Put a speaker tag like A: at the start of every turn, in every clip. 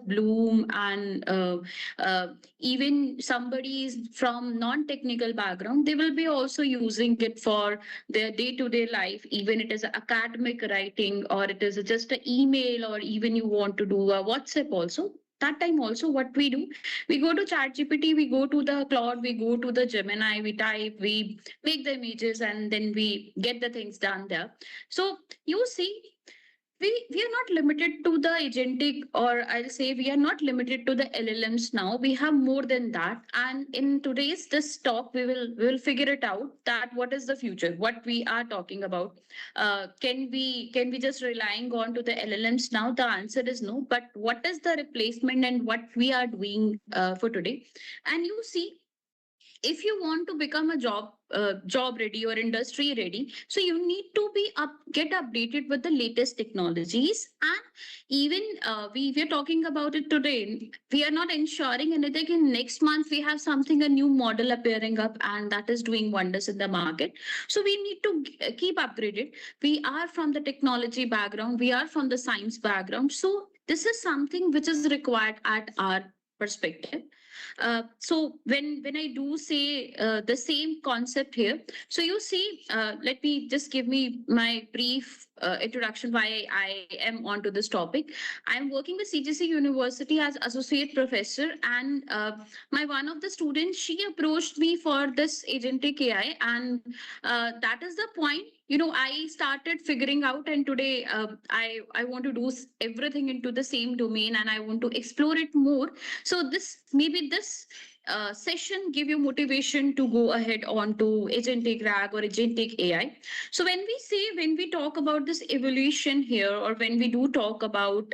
A: Bloom and even somebody is from non-technical background, they will be also using it for their day-to-day life, even it is academic writing or it is just an email, or even you want to do a WhatsApp also. That time also what we do, we go to ChatGPT, we go to the Claude, we go to the Gemini, we type, we make the images, and then we get the things done there. So you see, we are not limited to the agentic, or I'll say we are not limited to the LLMs now. We have more than that. And in today's this talk, we will figure it out that what is the future, what we are talking about. Can we just relying on to the LLMs now? The answer is no. But what is the replacement and what we are doing for today? And you see, if you want to become a job ready or industry ready, so you need to be get updated with the latest technologies. And even we are talking about it today, we are not ensuring anything in next month we have something, a new model appearing up, and that is doing wonders in the market. So we need to keep upgraded. We are from the technology background, we are from the science background, so this is something which is required at our perspective. So when I do say the same concept here, so you see, let me just give me my brief introduction why I am onto this topic. I'm working with CGC University as associate professor, and my one of the students, she approached me for this agentic AI, and that is the point. I started figuring out, and today I want to do everything into the same domain, and I want to explore it more. So this session give you motivation to go ahead on to agentic RAG or agentic AI. So when we talk about this evolution here, or when we do talk about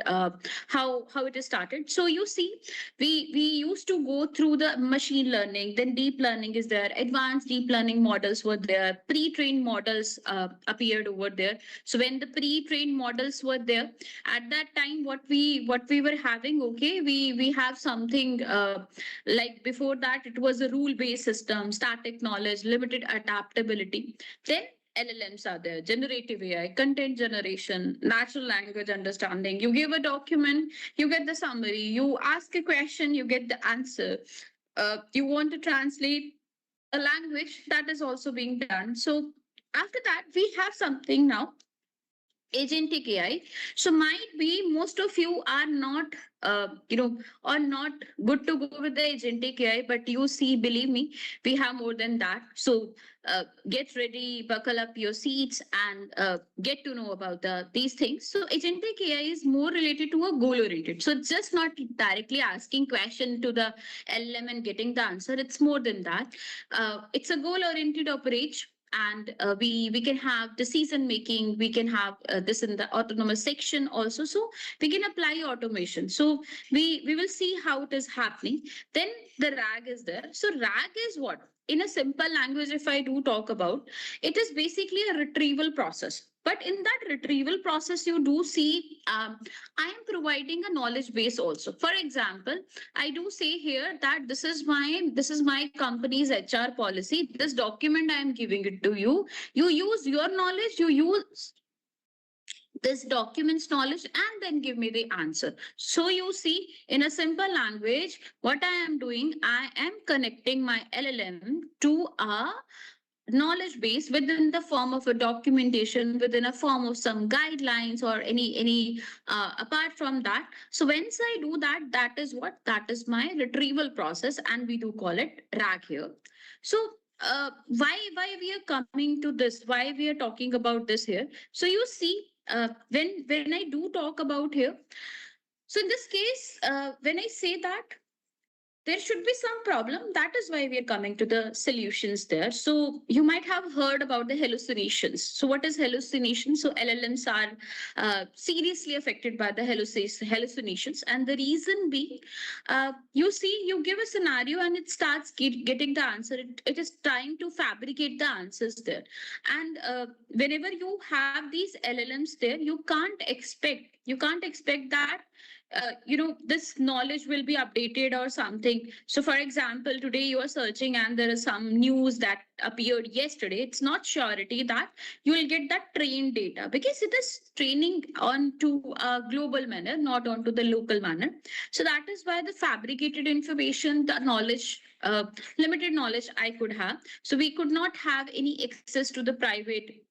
A: how it is started, so you see, we used to go through the machine learning, then deep learning is there, advanced deep learning models were there, pre-trained models appeared over there. So when the pre-trained models were there, at that time what we were having, okay, we have something like before that it was a rule-based system, static knowledge, limited adaptability. Then LLMs are there, generative AI, content generation, natural language understanding. You give a document, you get the summary. You ask a question, you get the answer. You want to translate a language, that is also being done. So after that, we have something now, agentic AI. So might be most of you are not, are not good to go with the agentic AI, but you see, believe me, we have more than that. So get ready, buckle up your seats, and get to know about these things. So agentic AI is more related to a goal oriented. So it's just not directly asking question to the LLM and getting the answer. It's more than that. It's a goal oriented approach, and we can have decision making, we can have this in the autonomous section also, so we can apply automation. So we will see how it is happening. Then the RAG is there. So RAG is what, in a simple language, if I do talk about, it is basically a retrieval process. But in that retrieval process, you do see, I am providing a knowledge base also. For example, I do say here that this is my company's HR policy. This document I am giving it to you. You use your knowledge, you use this document's knowledge, and then give me the answer. So you see, in a simple language, what I am doing, I am connecting my LLM to a knowledge base within the form of a documentation, within a form of some guidelines or any apart from that. So once I do that, that is my retrieval process, and we do call it RAG here. So why we are coming to this, why we are talking about this here? So you see, when I do talk about here, so in this case, when I say that there should be some problem, that is why we are coming to the solutions there. So you might have heard about the hallucinations. So what is hallucination? So LLMs are seriously affected by the hallucinations, and the reason being, you see, you give a scenario and it starts getting the answer. It is trying to fabricate the answers there, and whenever you have these LLMs there, you can't expect that this knowledge will be updated or something. So for example, today you are searching and there is some news that appeared yesterday, it's not surety that you will get that trained data, because it is training onto a global manner, not onto the local manner. So that is why the fabricated information, the knowledge, limited knowledge I could have. So we could not have any access to the private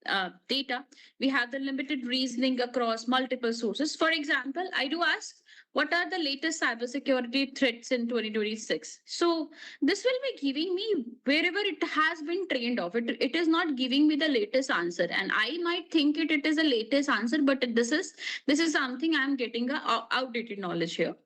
A: data. We have the limited reasoning across multiple sources. For example, I do ask, what are the latest cybersecurity threats in 2026? So this will be giving me wherever it has been trained of. It is not giving me the latest answer, and I might think it is a latest answer, but this is something I'm getting a outdated knowledge here.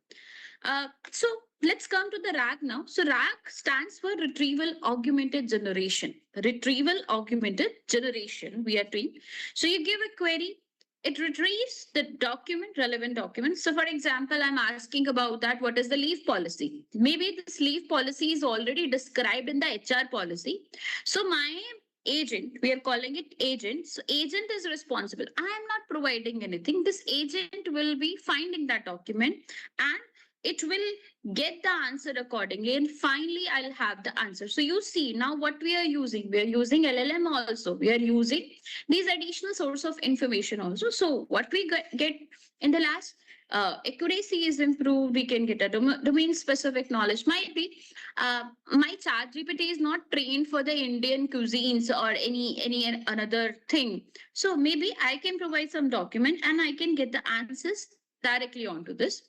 A: So let's come to the RAG now. So RAG stands for Retrieval Augmented Generation. Retrieval Augmented Generation, we are doing. So you give a query, it retrieves the document, relevant document. So for example, I'm asking about that, what is the leave policy? Maybe this leave policy is already described in the HR policy. So my agent, we are calling it agent. So agent is responsible. I am not providing anything. This agent will be finding that document and it will get the answer accordingly, and finally I'll have the answer. So you see now what we are using LLM also, we are using these additional source of information also. So what we get in the last, accuracy is improved, we can get a domain specific knowledge. Might be my chat GPT is not trained for the Indian cuisines or any another thing, so maybe I can provide some document and I can get the answers directly onto this.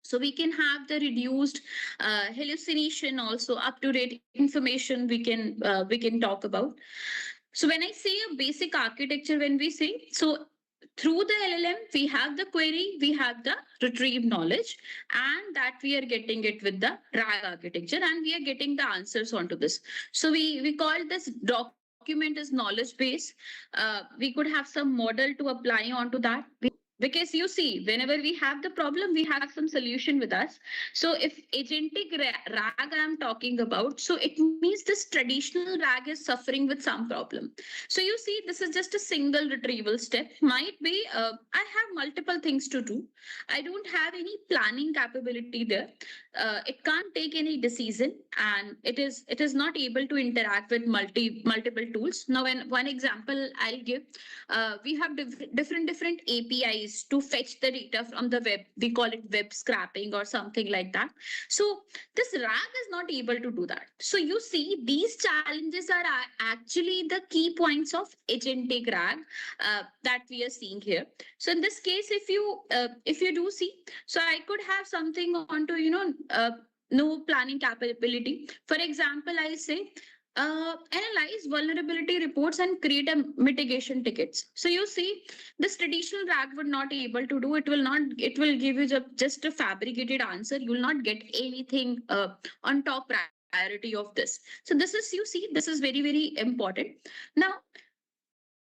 A: So we can have the reduced hallucination, also up to date information we can talk about. So when I say a basic architecture, when we say, so through the LLM, we have the query, we have the retrieve knowledge, and that we are getting it with the RAG architecture, and we are getting the answers onto this. So we call this document as knowledge base. We could have some model to apply onto that. Because you see, whenever we have the problem, we have some solution with us. So if agentic RAG I'm talking about, so it means this traditional RAG is suffering with some problem. So you see, this is just a single retrieval step. Might be, I have multiple things to do. I don't have any planning capability there. It can't take any decision, and it is not able to interact with multiple tools. Now, one example I'll give, we have different APIs to fetch the data from the web. We call it web scraping or something like that. So this RAG is not able to do that. So you see, these challenges are actually the key points of agentic RAG that we are seeing here. So in this case, if you do see, so I could have something onto no planning capability. For example, I say, analyze vulnerability reports and create a mitigation tickets. So you see, this traditional RAG would not be able to do. It will give you just a fabricated answer. You will not get anything on top priority of this. So this is, you see, this is very, very important. Now,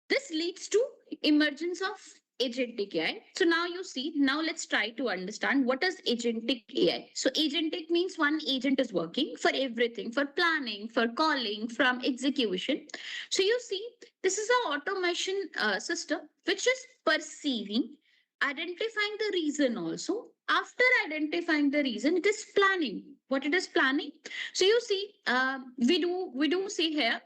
A: this leads to emergence of agentic AI. So now you see, now let's try to understand what is agentic AI. So agentic means one agent is working for everything, for planning, for calling, from execution. So you see, this is an automation system which is perceiving, identifying the reason also. After identifying the reason, it is planning. What it is planning? So you see, we do see here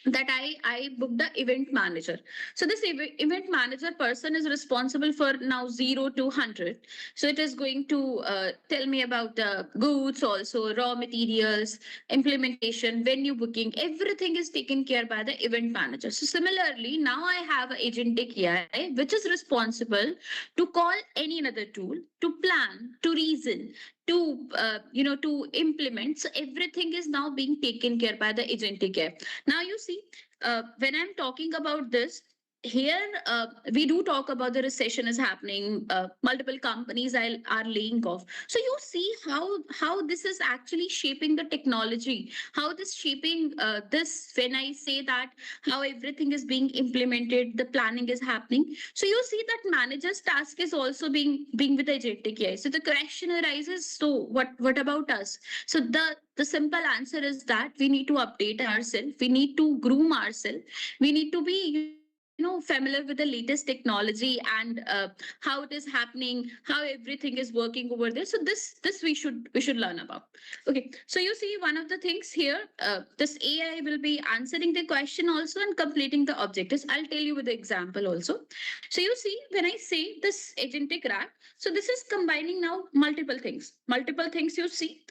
A: that I booked the event manager. So this event manager person is responsible for now 0 to 100. So it is going to tell me about the goods, also raw materials, implementation, venue booking, everything is taken care by the event manager. So similarly, now I have an agentic AI which is responsible to call any another tool, to plan, to reason, to implement. So everything is now being taken care by the agentic AI. Now you see, when I'm talking about this here, we do talk about the recession is happening, multiple companies are laying off. So you see how this is actually shaping the technology, how this shaping this, when I say that how everything is being implemented, the planning is happening. So you see that manager's task is also being with agentic AI. So the question arises, so what about us? So the simple answer is that we need to update ourselves, we need to groom ourselves, we need to be familiar with the latest technology and how it is happening, how everything is working over there. So this we should learn about. Okay, so you see one of the things here, this AI will be answering the question also and completing the objectives. I'll tell you with the example also. So you see, when I say this agentic RAG, so this is combining now multiple things. Multiple things you see.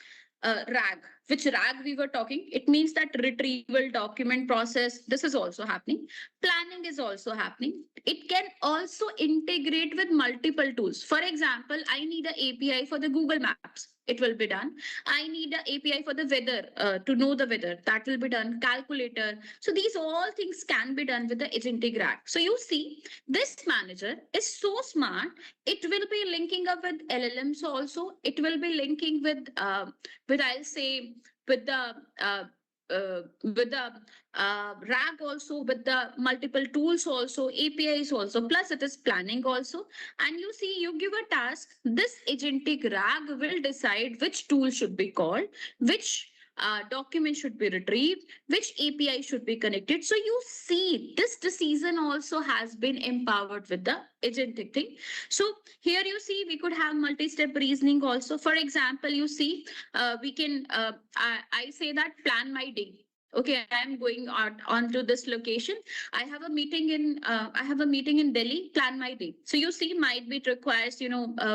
A: RAG, which RAG we were talking, it means that retrieval, document process, this is also happening. Planning is also happening. It can also integrate with multiple tools. For example, I need an API for the Google Maps. It will be done. I need an API for the weather, to know the weather. That will be done. Calculator. So these all things can be done with the agentic RAG. So you see, this manager is so smart. It will be linking up with LLMs also. It will be linking with I'll say with the RAG also, with the multiple tools also, APIs also, plus it is planning also. And you see, you give a task, this agentic RAG will decide which tool should be called, which document should be retrieved, which API should be connected. So you see, this decision also has been empowered with the agentic thing. So here you see, we could have multi-step reasoning also. For example, you see, we can, I say that plan my day. Okay, I'm going out onto this location. I have a meeting in Delhi. Plan my day. So you see, might be it requires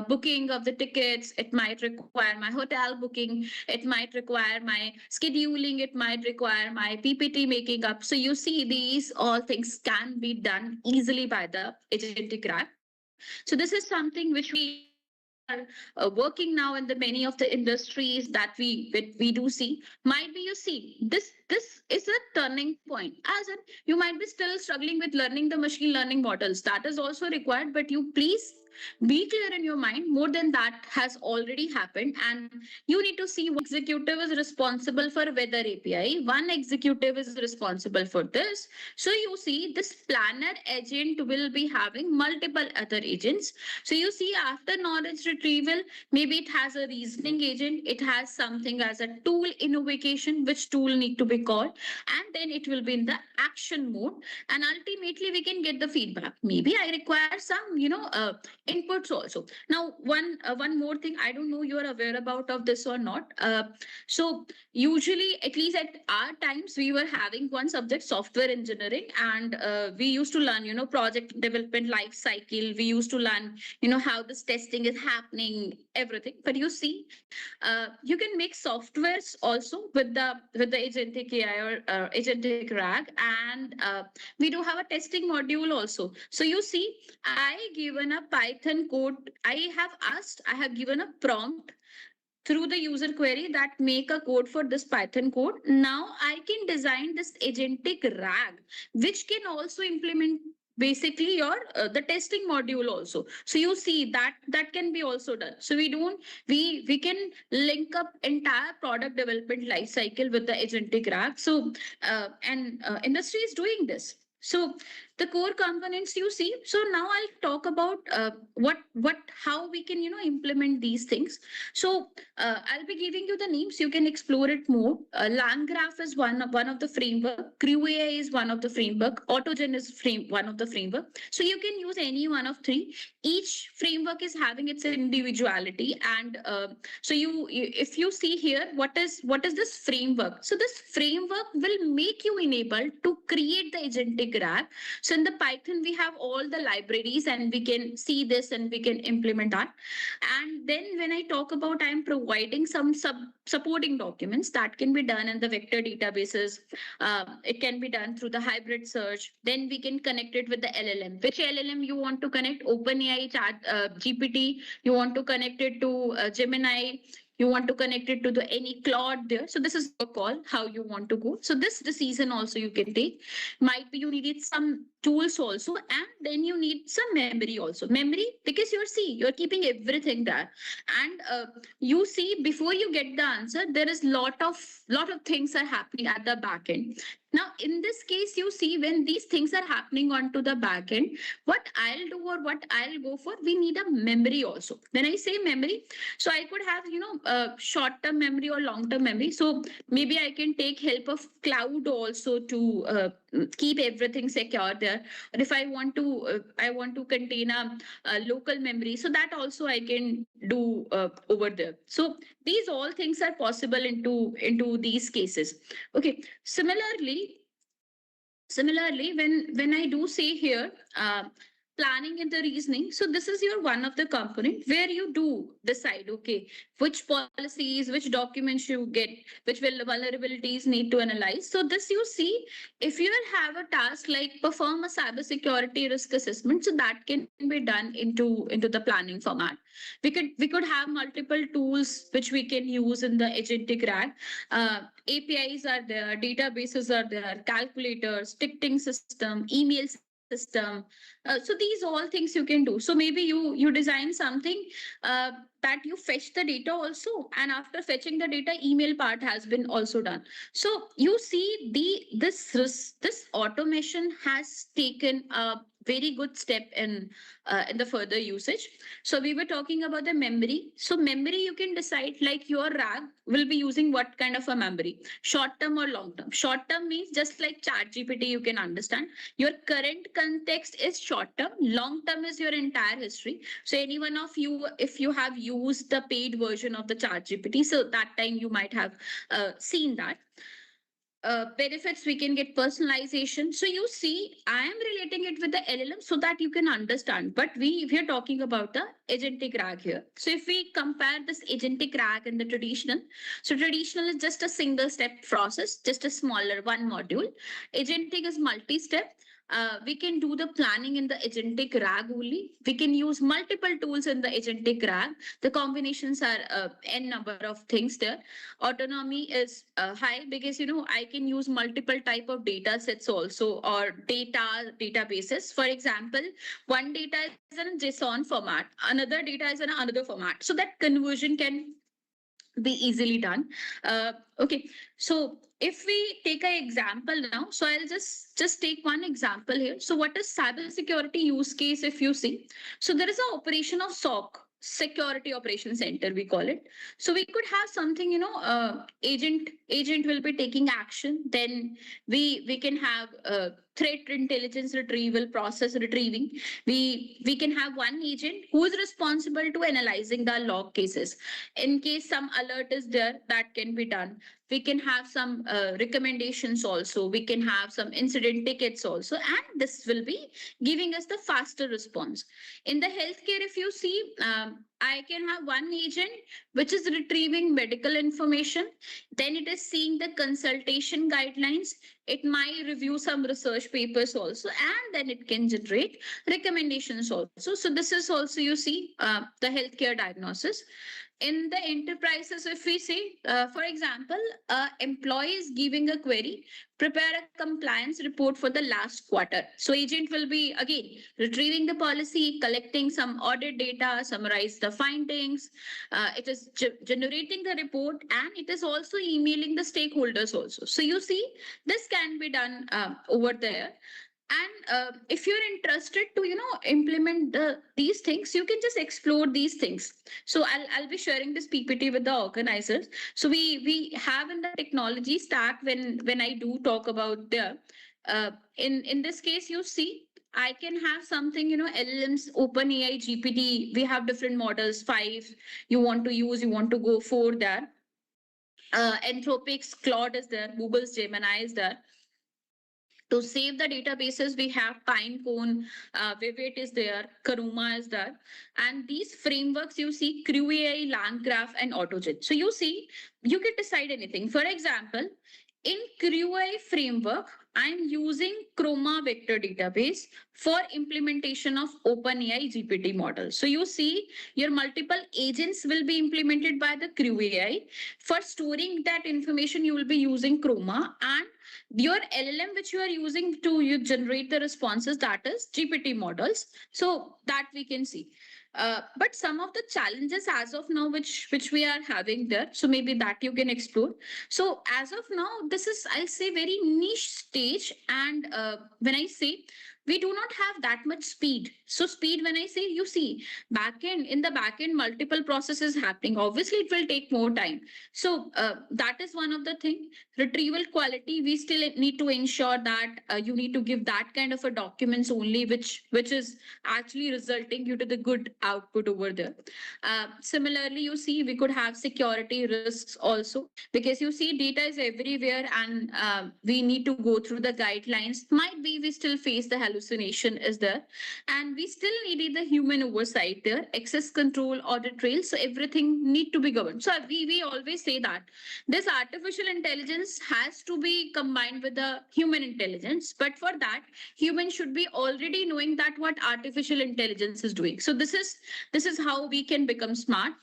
A: booking of the tickets. It might require my hotel booking. It might require my scheduling. It might require my PPT making up. So you see, these all things can be done easily by the agentic RAG. So this is something which we are working now in the many of the industries that we do see. Might be you see, this is a turning point, as in you might be still struggling with learning the machine learning models. That is also required, but you please be clear in your mind, more than that has already happened, and you need to see one executive is responsible for weather API, one executive is responsible for this. So you see, this planner agent will be having multiple other agents. So you see, after knowledge retrieval, maybe it has a reasoning agent, it has something as a tool invocation, which tool need to be called, and then it will be in the action mode, and ultimately we can get the feedback. Maybe I require some inputs also. Now one more thing, I don't know you are aware about of this or not. So usually, at least at our times, we were having one subject, software engineering, and we used to learn project development life cycle. We used to learn how this testing is happening, everything. But you see, you can make softwares also with the agentic AI or agentic RAG, and we do have a testing module also. So you see, I given a Python code. I have given a prompt through the user query that make a code for this Python code. Now I can design this agentic RAG, which can also implement basically your the testing module also. So you see, that can be also done. So we can link up entire product development life cycle with the agentic RAG. So industry is doing this. So the core components you see. So now I'll talk about how we can implement these things. So I'll be giving you the names. You can explore it more. LangGraph is one of the framework. CrewAI is one of the framework. Autogen is one of the framework. So you can use any one of three. Each framework is having its individuality, and so if you see here, what is this framework? So this framework will make you enable to create the agentic RAG. So in the Python, we have all the libraries, and we can see this and we can implement that. And then when I talk about, I'm providing some supporting documents that can be done in the vector databases. It can be done through the hybrid search. Then we can connect it with the LLM. Which LLM you want to connect? OpenAI, GPT. You want to connect it to Gemini. You want to connect it to any Claude there. So this is a call, how you want to go. So this decision also you can take. Might be you needed some tools also, and then you need some memory also. Memory, because you're keeping everything there. And you see, before you get the answer, there is lot of things are happening at the back end. Now, in this case, you see, when these things are happening onto the back end, what I'll do or what I'll go for, we need a memory also. When I say memory, so I could have, short-term memory or long-term memory. So maybe I can take help of cloud also to keep everything secure there. Or if I want to contain a local memory, so that also I can do over there. So these all things are possible into these cases. Okay. Similarly, when I do say here, planning and the reasoning, so this is your one of the component where you do decide, okay, which policies, which documents you get, which vulnerabilities need to analyze. So this you see, if you have a task like perform a cybersecurity risk assessment, so that can be done into the planning format. We could have multiple tools which we can use in the agentic RAG. APIs are there, databases are there, calculators, ticketing system, email system. So these all things you can do. So maybe you design something that you fetch the data also, and after fetching the data, email part has been also done. So you see this automation has taken a very good step in the further usage. So we were talking about the memory. So memory, you can decide like your RAG will be using what kind of a memory, short term or long term. Short term means just like chat GPT, you can understand your current context is short term, long term is your entire history. So any one of you, if you have used the paid version of the chat GPT, so that time you might have seen that. Benefits, we can get personalization. So you see, I am relating it with the LLM so that you can understand. But we are talking about the agentic RAG here. So if we compare this agentic RAG and the traditional, so traditional is just a single step process, just a smaller one module. Agentic is multi-step. We can do the planning in the agentic RAG only. We can use multiple tools in the agentic RAG. The combinations are n number of things there. Autonomy is high because I can use multiple type of data sets also, or databases. For example, one data is in a JSON format, another data is in another format. So that conversion can be easily done. Okay, so if we take an example now, so I'll just take one example here. So what is cybersecurity use case? If you see, so there is an operation of SOC, Security Operation Center, we call it. So we could have something, agent will be taking action. Then we can have threat intelligence retrieval process retrieving. We can have one agent who is responsible to analyzing the log cases. In case some alert is there, that can be done. We can have some recommendations also. We can have some incident tickets also, and this will be giving us the faster response. In the healthcare, if you see, I can have one agent which is retrieving medical information. Then it is seeing the consultation guidelines. It might review some research papers also, and then it can generate recommendations also. So this is also, you see, the healthcare diagnosis. In the enterprises, if we say, for example, employee is giving a query, prepare a compliance report for the last quarter. So agent will be again retrieving the policy, collecting some audit data, summarize the findings. It is generating the report, and it is also emailing the stakeholders also. So you see, this can be done over there. And if you're interested to implement these things, you can just explore these things. So I'll be sharing this PPT with the organizers. So we have in the technology stack, when I do talk about the in this case, you see, I can have something, LLMs, OpenAI, GPT. We have different models, 5 you want to use, you want to go for there. Anthropic's Claude is there, Google's Gemini is there. To save the databases, we have Pinecone, Vivid is there, Karuma is there. And these frameworks, you see, CrewAI, LangGraph, and AutoGen. So you see, you can decide anything. For example, in CrewAI framework, I'm using Chroma vector database for implementation of OpenAI GPT model. So you see, your multiple agents will be implemented by the CrewAI. For storing that information, you will be using Chroma, and your LLM which you are using to generate the responses, that is GPT models. So that we can see. But some of the challenges as of now which we are having there, so maybe that you can explore. So as of now, this is, I'll say, very niche stage. And when I say we do not have that much speed. So speed, when I say, you see, in the backend, multiple processes happening. Obviously, it will take more time. So that is one of the thing. Retrieval quality, we still need to ensure that you need to give that kind of a documents only, which is actually resulting you to the good output over there. Similarly, you see, we could have security risks also, because you see data is everywhere, and we need to go through the guidelines. Might be we still face the hallucination is there, and we still needed the human oversight there, access control, audit trails. So everything need to be governed. So we always say that this artificial intelligence has to be combined with the human intelligence, but for that, human should be already knowing that what artificial intelligence is doing. So this is how we can become smart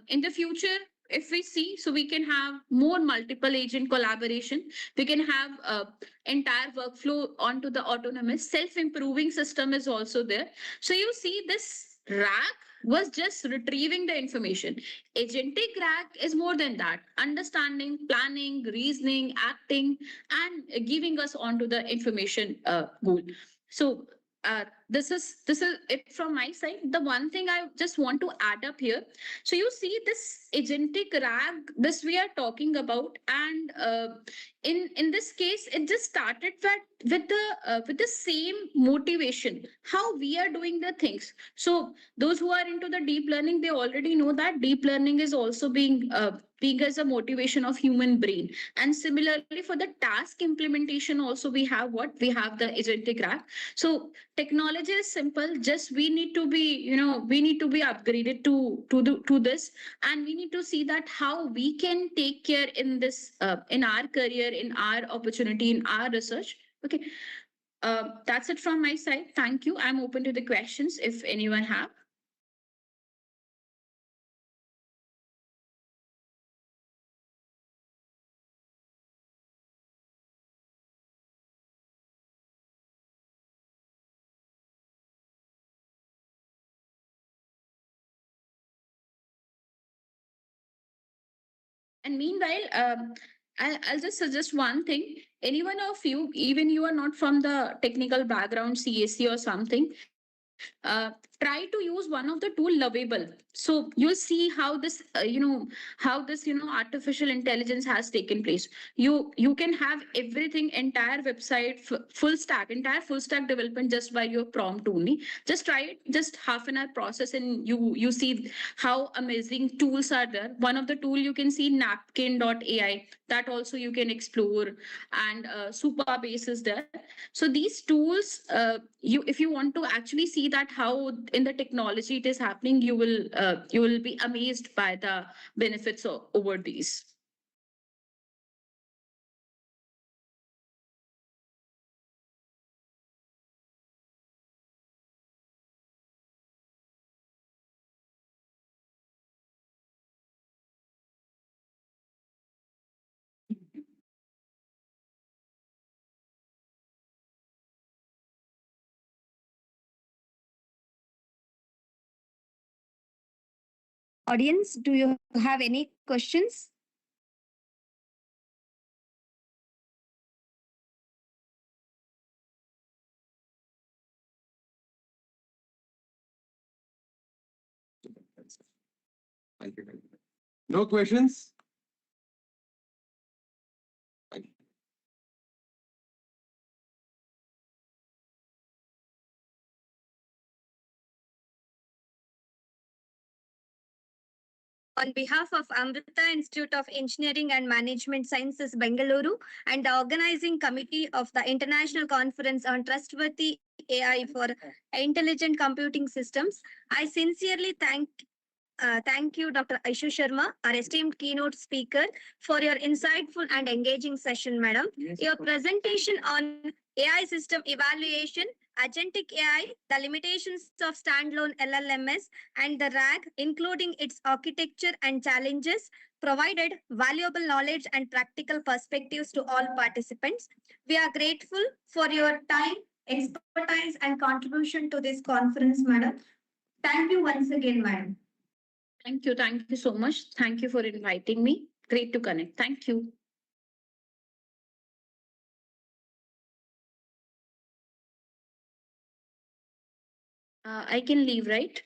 A: in the future. If we see, so we can have more multiple agent collaboration. We can have entire workflow onto the autonomous self-improving system is also there. So you see, this rack was just retrieving the information. Agentic rack is more than that, understanding, planning, reasoning, acting, and giving us onto the information goal. So this is it from my side. The one thing I just want to add up here, so you see this agentic rag, this we are talking about, and in this case, it just started with the same motivation how we are doing the things. So those who are into the deep learning, they already know that deep learning is also being as a motivation of human brain. And similarly, for the task implementation also, we have the agentic rag. So technology is simple, just we need to be, we need to be upgraded to this, and we need to see that how we can take care in this in our career, in our opportunity, in our research. Okay, that's it from my side. Thank you. I'm open to the questions if anyone have. And meanwhile, I'll just suggest one thing. Anyone of you, even you are not from the technical background, CAC or something, try to use one of the tool lovable. So you'll see how this how this artificial intelligence has taken place. You can have everything, entire website, full stack, entire full stack development just by your prompt only. Just try it, just half an hour process, and you see how amazing tools are there. One of the tool you can see, napkin.ai, that also you can explore, and Supabase is there. So these tools, you if you want to actually see that how in the technology it is happening, you will be amazed by the benefits over these.
B: Audience, do you have any questions?
C: No questions?
B: On behalf of AMRUTA Institute of Engineering and Management Sciences, Bengaluru, and the organizing committee of the International Conference on Trustworthy AI for Intelligent Computing Systems, I sincerely thank you, Dr. Aishu Sharma, our esteemed keynote speaker, for your insightful and engaging session, madam. Yes, your presentation on AI system evaluation, agentic AI, the limitations of standalone LLMS, and the RAG, including its architecture and challenges, provided valuable knowledge and practical perspectives to all participants. We are grateful for your time, expertise, and contribution to this conference, madam. Thank you once again, madam.
A: Thank you. Thank you so much. Thank you for inviting me. Great to connect. Thank you. I can leave, right?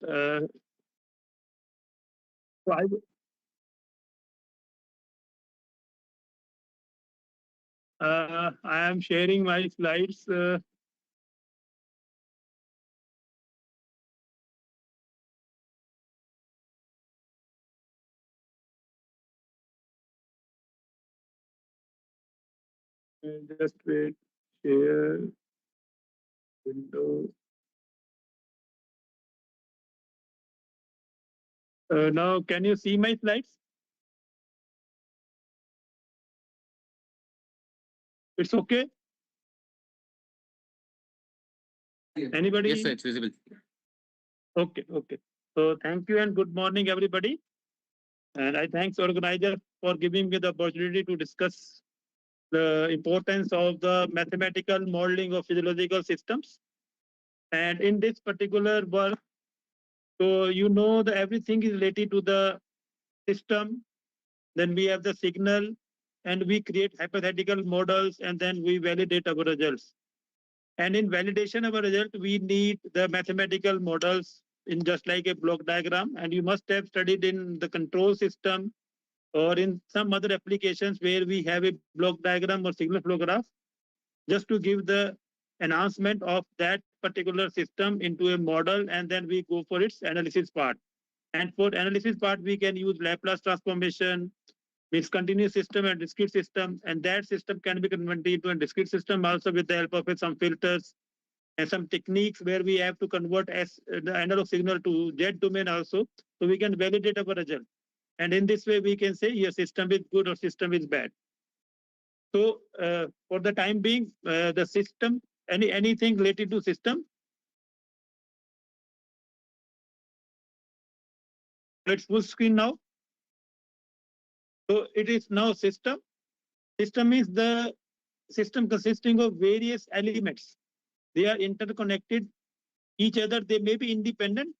C: Uh, so I am sharing my slides. Just wait. Share window. Now, can you see my slides? It's okay. Anybody?
D: Yes, sir, it's visible.
C: Okay, okay. So thank you and good morning, everybody. And I thanks organizer for giving me the opportunity to discuss the importance of the mathematical modeling of physiological systems. And in this particular work, so you know that everything is related to the system. Then we have the signal, and we create hypothetical models, and then we validate our results. And in validation of a result, we need the mathematical models in just like a block diagram. And you must have studied in the control system or in some other applications where we have a block diagram or signal flow graph just to give the enhancement of that particular system into a model, and then we go for its analysis part. And for analysis part, we can use Laplace transformation, means continuous system and discrete system, and that system can be converted into a discrete system also with the help of some filters and some techniques where we have to convert as the analog signal to Z domain also, so we can validate our result. And in this way, we can say your system is good or system is bad. So for the time being, the system, anything related to system. Let's full screen now. So it is now system. System is the system consisting of various elements. They are interconnected each other. They may be independent,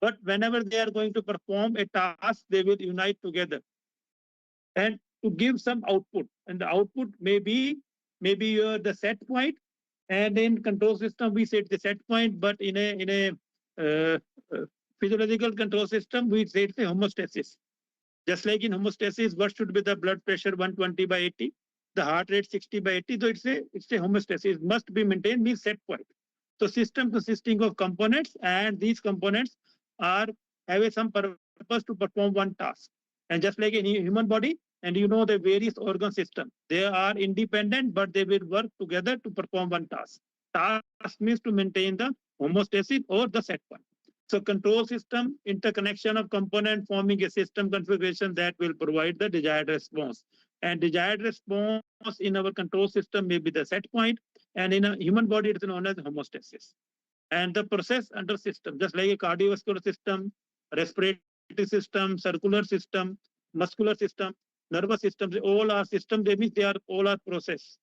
C: But whenever they are going to perform a task, they will unite together and to give some output. And the output may be maybe the set point. And in control system, we set the set point, but in a uh, uh, physiological control system, we set the homeostasis. Just like in homeostasis, what should be the blood pressure 120 by 80, the heart rate 60 by 80. So it's a homeostasis must be maintained, means set point. So system consisting of components, and these components are have some purpose to perform one task. And just like in human body, and the various organ system, they are independent, but they will work together to perform one task. Task means to maintain the homeostasis or the set point. So control system, interconnection of component forming a system configuration that will provide the desired response. And desired response in our control system may be the set point, and in a human body, it's known as homeostasis. And the process under system, just like a cardiovascular system, respiratory system, circular system, muscular system, nervous system, they all are system, they mean they are all are process.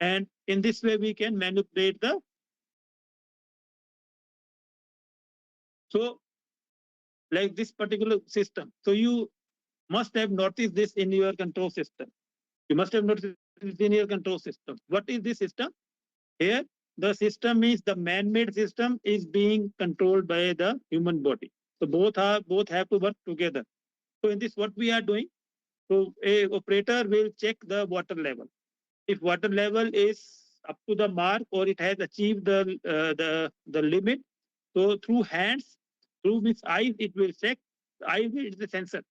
C: And in this way, we can manipulate the. So like this particular system. So you must have noticed this in your control system. You must have noticed this in your control system. What is this system? Here, the system is the man-made system is being controlled by the human body. So both have to work together. So in this, what we are doing? So a operator will check the water level. If water level is up to the mark or it has achieved the limit, so through hands, through its eyes, it will check. Eye is the sensor.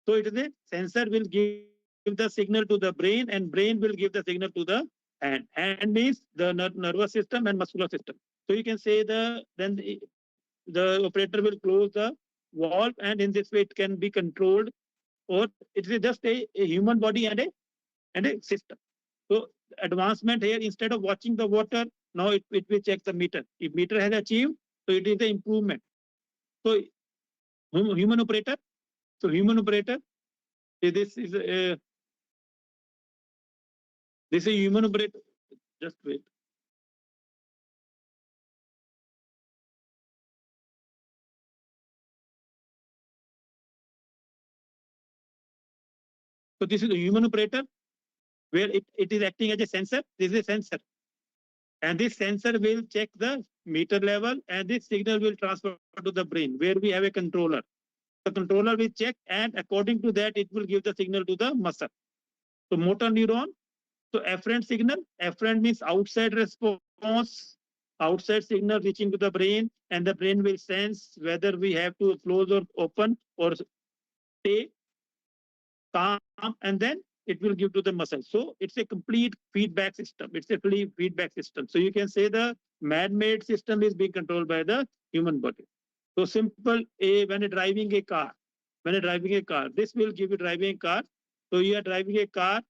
C: So it is a sensor will give the signal to the brain, and brain will give the signal to the hand. Hand means the nervous system and muscular system. So you can say the operator will close the valve, and in this way it can be controlled, or it is just a human body and a system. So advancement here, instead of watching the water, now it will check the meter. If meter has achieved, so it is the improvement. So human operator. So human operator. This is a human operator. Just wait. So this is a human operator where it is acting as a sensor. This is a sensor. And this sensor will check the meter level, and this signal will transfer to the brain where we have a controller. The controller will check, and according to that, it will give the signal to the muscle. So motor neuron. So afferent signal. Afferent means outside response, outside signal reaching to the brain, and the brain will sense whether we have to close or open or stay calm, and then it will give to the muscle. So it's a complete feedback system. It's a complete feedback system. So you can say the man-made system is being controlled by the human body. So simple, when you're driving a car, this will give you driving a car. So you are driving a car.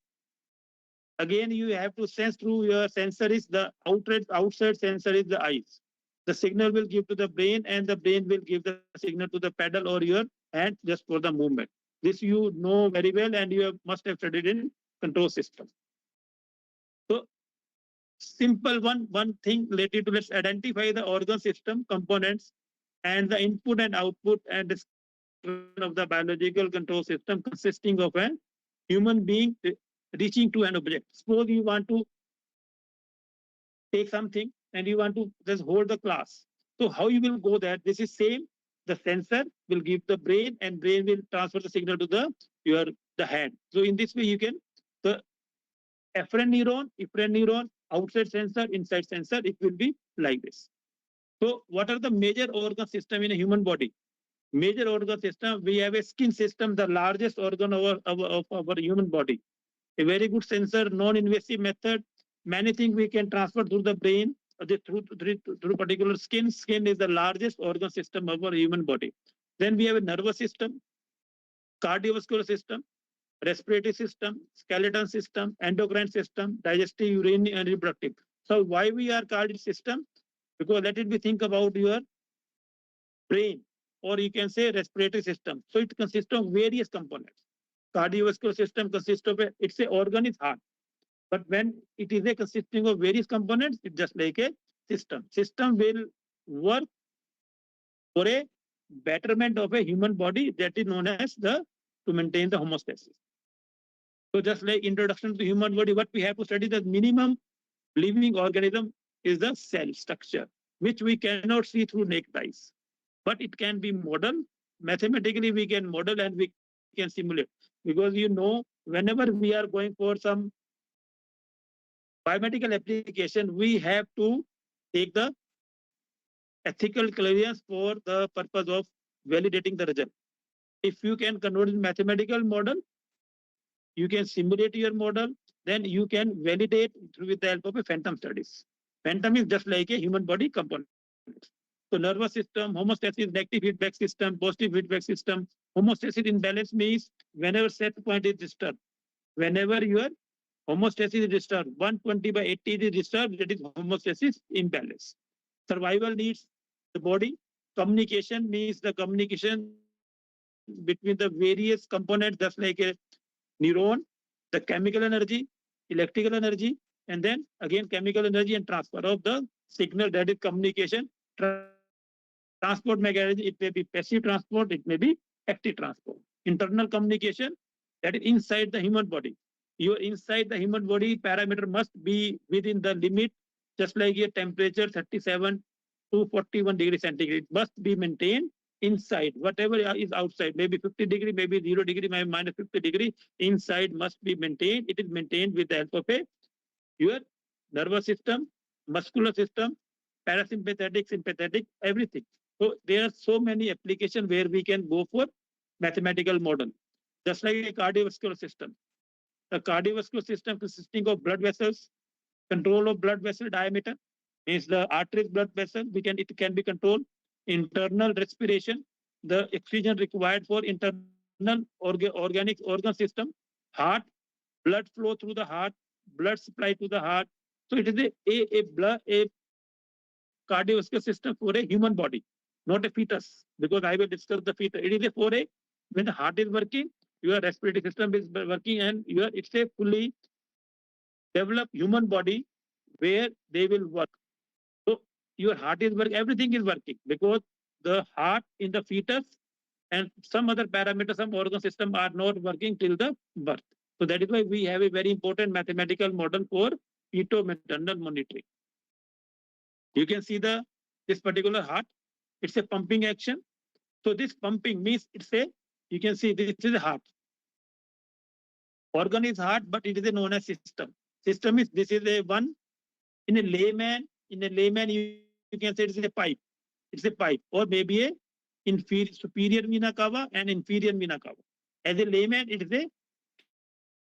C: Again, you have to sense through your sensor is the outside sensor is the eyes. The signal will give to the brain, and the brain will give the signal to the pedal or your hand just for the movement. This you know very well, and you must have studied in control system. So simple one thing related to, let's identify the organ system components and the input and output and description of the biological control system consisting of a human being reaching to an object. Suppose you want to take something and you want to just hold the class. So how you will go there? This is same. The sensor will give the brain, and brain will transfer the signal to the hand. So in this way, you can the efferent neuron, outside sensor, inside sensor. It will be like this. So what are the major organ system in a human body? Major organ system. We have a skin system, the largest organ of our human body. A very good sensor, non-invasive method. Many things we can transfer through the brain, through particular skin. Skin is the largest organ system of our human body. Then we have a nervous system, cardiovascular system, respiratory system, skeleton system, endocrine system, digestive, urinary, and reproductive. So why we are called it system? Because let it be think about your brain, or you can say respiratory system. So it consists of various components. Cardiovascular system consists of it's a organ is heart. But when it is a consisting of various components, it's just like a system. System will work for a betterment of a human body, that is known as the to maintain the homeostasis. So just like introduction to human body, what we have to study, the minimum living organism is the cell structure, which we cannot see through naked eyes, but it can be modeled. Mathematically, we can model and we can simulate, because whenever we are going for some biomedical application, we have to take the ethical clearance for the purpose of validating the result. If you can convert in mathematical model, you can simulate your model, then you can validate with the help of a phantom studies. Phantom is just like a human body component. So nervous system, homeostasis, negative feedback system, positive feedback system. Homeostasis imbalance means whenever set point is disturbed, whenever your homeostasis is disturbed, 120 by 80 is disturbed, that is homeostasis imbalance. Survival needs the body. Communication means the communication between the various components, just like a neuron, the chemical energy, electrical energy, and then again chemical energy and transfer of the signal, that is communication. Transport mechanism, it may be passive transport, it may be active transport. Internal communication, that is inside the human body. Your inside the human body parameter must be within the limit, just like your temperature 37 to 41 degrees centigrade must be maintained inside. Whatever is outside, maybe 50 degree, maybe 0 degree, maybe minus 50 degree, inside must be maintained. It is maintained with the help of your nervous system, muscular system, parasympathetic, sympathetic, everything. So there are so many applications where we can go for mathematical model, just like a cardiovascular system. The cardiovascular system consisting of blood vessels, control of blood vessel diameter, means the artery blood vessel, it can be controlled. Internal respiration, the oxygen required for internal organic organ system. Heart, blood flow through the heart, blood supply to the heart. So it is a cardiovascular system for a human body, not a fetus, because I will discuss the fetus. It is a for a, when the heart is working, your respiratory system is working, and it's a fully developed human body where they will work. So your heart is working, everything is working, because the heart in the fetus and some other parameters, some organ system are not working till the birth. So that is why we have a very important mathematical model for feto-maternal monitoring. You can see this particular heart, it's a pumping action. So this pumping means you can see this is a heart. Organ is heart, but it is known as system. System is, this is a one, in a layman, you can say it is a pipe. It's a pipe, or maybe a superior vena cava and inferior vena cava. As a layman, it is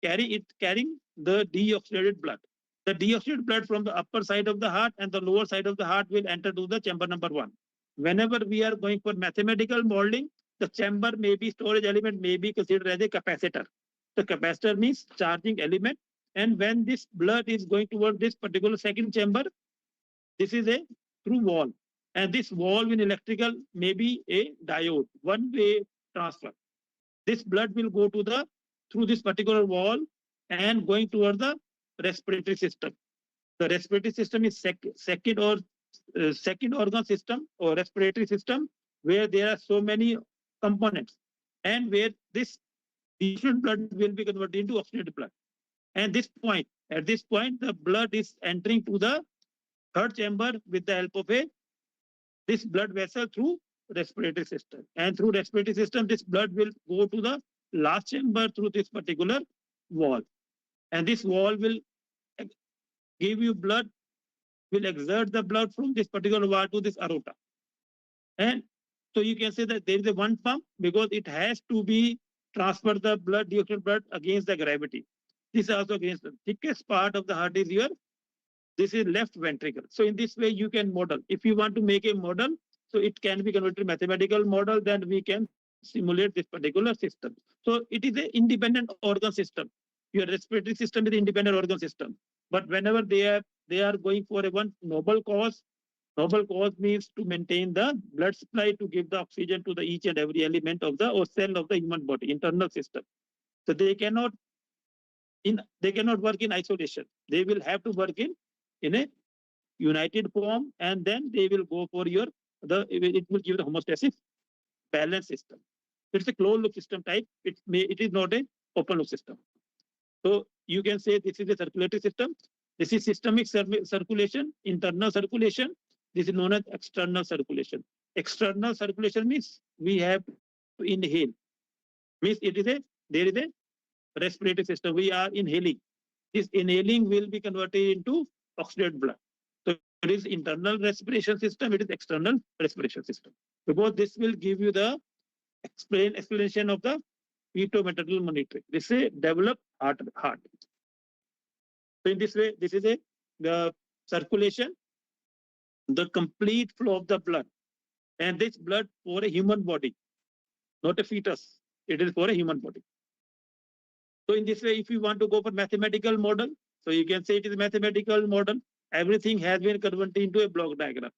C: carrying the deoxygenated blood. The deoxygenated blood from the upper side of the heart and the lower side of the heart will enter to the chamber number 1. Whenever we are going for mathematical modeling, the chamber may be, storage element may be considered as a capacitor. The capacitor means charging element, and when this blood is going towards this particular second chamber, this is a through wall, and this wall in electrical may be a diode, one-way transfer. This blood will go to through this particular wall and going towards the respiratory system. The respiratory system is second organ system or respiratory system, where there are so many components, and where this deoxygenated blood will be converted into oxygenated blood. And at this point, the blood is entering to the third chamber with the help of this blood vessel through respiratory system. And through respiratory system, this blood will go to the last chamber through this particular wall. And this wall will give you blood, will exert the blood from this particular wall to this aorta. And so you can say that there is a one pump, because it has to be transfer the blood, deoxygenated blood, against the gravity. This is also against the thickest part of the heart is this is left ventricle. So in this way, you can model. If you want to make a model, so it can be converted to mathematical model, then we can simulate this particular system. So it is an independent organ system. Your respiratory system is an independent organ system. But whenever they are going for a one noble cause means to maintain the blood supply, to give the oxygen to the each and every element of the or cell of the human body, internal system. So they cannot work in isolation. They will have to work in a united form, and then they will go for it will give the homeostasis balanced system. It's a closed loop system type. It is not a open loop system. So you can say this is a circulatory system. This is systemic circulation, internal circulation. This is known as external circulation. External circulation means we have to inhale. Means there is a respiratory system. We are inhaling. This inhaling will be converted into oxygenated blood. So it is internal respiration system. It is external respiration system. Because this will give you the explanation of the fetal-maternal monitoring. This is a developed heart. So in this way, this is the circulation, the complete flow of the blood. And this blood for a human body, not a fetus. It is for a human body. So in this way, if you want to go for mathematical model, so you can say it is a mathematical model. Everything has been converted into a block diagram.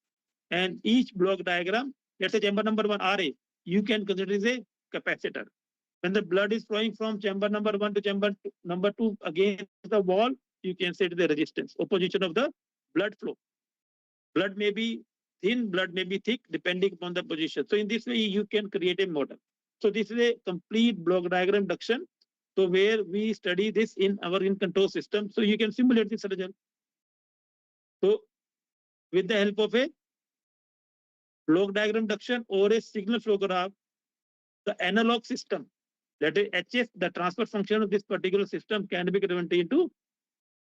C: And each block diagram, let's say chamber number 1, RA, you can consider it as a capacitor. When the blood is flowing from chamber number 1 to chamber number 2 against the wall, you can say it is a resistance, opposition of the blood flow. Blood may be thin, blood may be thick, depending upon the position. So in this way, you can create a model. So this is a complete block diagram reduction. So where we study this in our control system, so you can simulate this result. So with the help of a block diagram reduction or a signal flow graph, the analog system, that is HS, the transfer function of this particular system can be converted into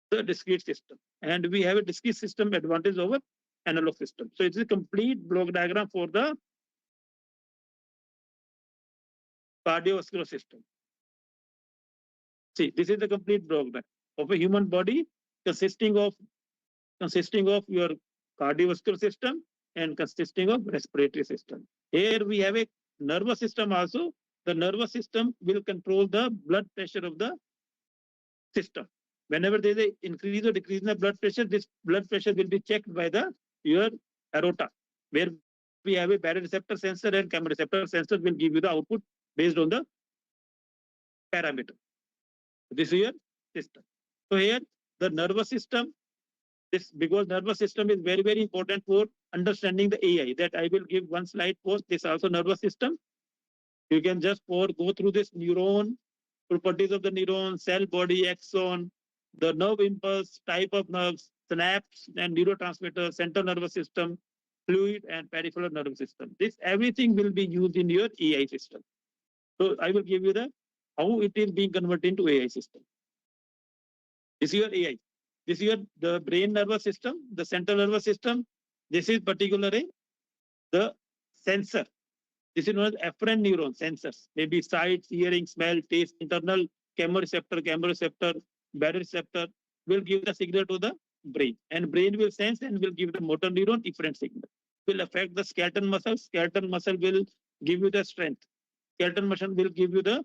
C: the discrete system. And we have a discrete system advantage over analog system. So it's a complete block diagram for the cardiovascular system. See, this is the complete block diagram of a human body consisting of your cardiovascular system and consisting of respiratory system. Here we have a nervous system also. The nervous system will control the blood pressure of the system. Whenever there is an increase or decrease in the blood pressure, this blood pressure will be checked by your aorta, where we have a baroreceptor sensor and chemoreceptor sensor will give you the output based on the parameter. This is your system. So here the nervous system, because nervous system is very, very important for understanding the AI. That I will give one slide for this also nervous system. You can just go through this neuron, properties of the neuron, cell body, axon, the nerve impulse, type of nerves, synapse and neurotransmitter, central nervous system, fluid and peripheral nervous system. This everything will be used in your AI system. So I will give you how it is being converted into AI system. This is your AI. This is the brain nervous system, the central nervous system. This is particularly the sensor. This is known as afferent neuron sensors. Maybe sight, hearing, smell, taste, internal chemoreceptor, baroreceptor will give the signal to the brain. And brain will sense and will give the motor neuron efferent signal. Will affect the skeletal muscle. Skeletal muscle will give you the strength. Skeletal muscle will give you the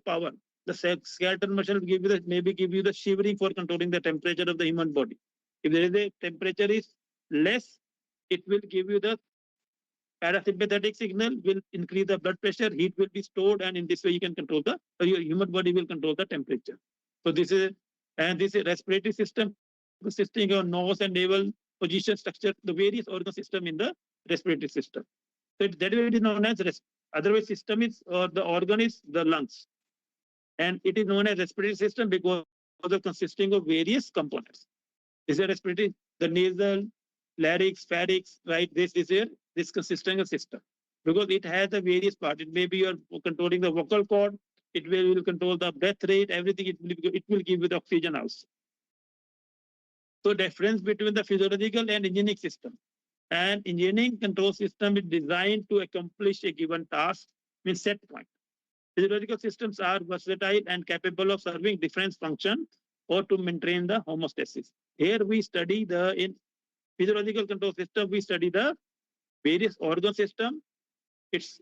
C: power. The skeletal muscle will give you the shivering for controlling the temperature of the human body. If there is a temperature is less, it will give you the parasympathetic signal, will increase the blood pressure, heat will be stored, and in this way you can control your human body will control the temperature. So this is a respiratory system consisting of nose and navel position structure, the various organ system in the respiratory system. So that way it is known as otherwise system is the organ is the lungs. And it is known as respiratory system because of consisting of various components. This is a respiratory, the nasal, larynx, pharynx, right? This consisting of system because it has a various parts. It may be you're controlling the vocal cord, it will control the breath rate, everything. It will give you the oxygen also. So difference between the physiological and engineering system. And engineering control system is designed to accomplish a given task with set point. Physiological systems are versatile and capable of serving different functions or to maintain the homeostasis. Here we study in physiological control system, we study the various organ system, its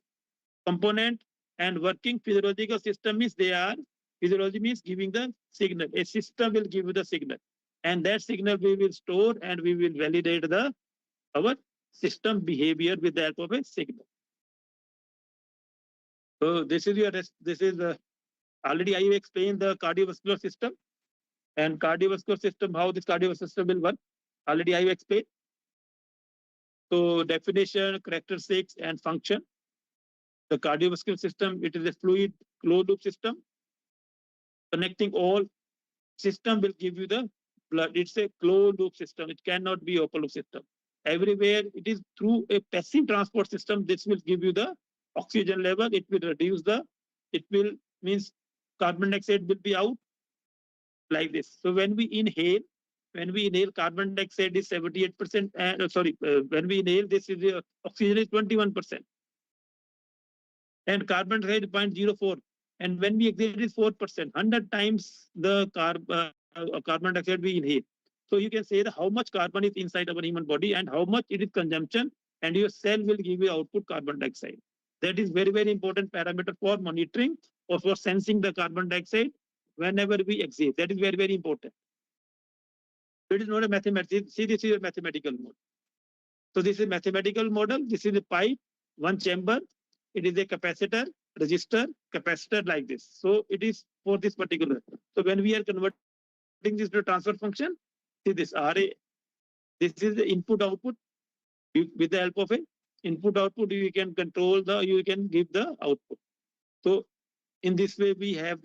C: component and working physiological system means physiology means giving the signal. A system will give you the signal and that signal we will store and we will validate our system behavior with the help of a signal. So this is already I explained the cardiovascular system and cardiovascular system, how this cardiovascular system will work. Already I explained. So definition, characteristics, and function. The cardiovascular system, it is a fluid closed loop system. Connecting all system will give you the blood. It's a closed loop system. It cannot be open loop system. Everywhere it is through a passive transport system. This will give you the oxygen level. It will reduce it will means carbon dioxide will be out like this. So when we inhale, carbon dioxide is 78%. When we inhale, this is oxygen is 21%. And carbon dioxide is 0.04. And when we exhale, it is 4%. 100 times the carbon dioxide we inhale. So you can say that how much carbon is inside our human body and how much it is consumption, and your cell will give you output carbon dioxide. That is very, very important parameter for monitoring or for sensing the carbon dioxide whenever we exhale. That is very, very important. It is not a mathematical. See, this is a mathematical model. So this is a mathematical model. This is a pipe, one chamber. It is a capacitor, resistor, capacitor like this. So it is for this particular. So when we are converting this to transfer function, see this RA. This is the input output. With the help of a input output, you can control you can give the output. So in this way, we have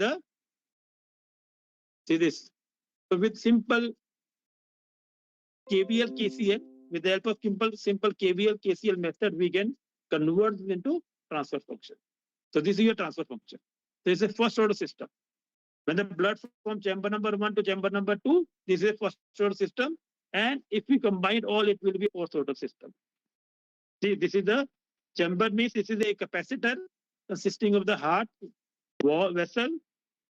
C: see this. So with simple KVL, KCL, with the help of simple KVL, KCL method, we can convert it into transfer function. So this is your transfer function. This is a first order system. When the blood from chamber number 1 to chamber number 2, this is a first order system. And if we combine all, it will be fourth order system. See, this is the chamber means this is a capacitor consisting of the heart, wall, vessel,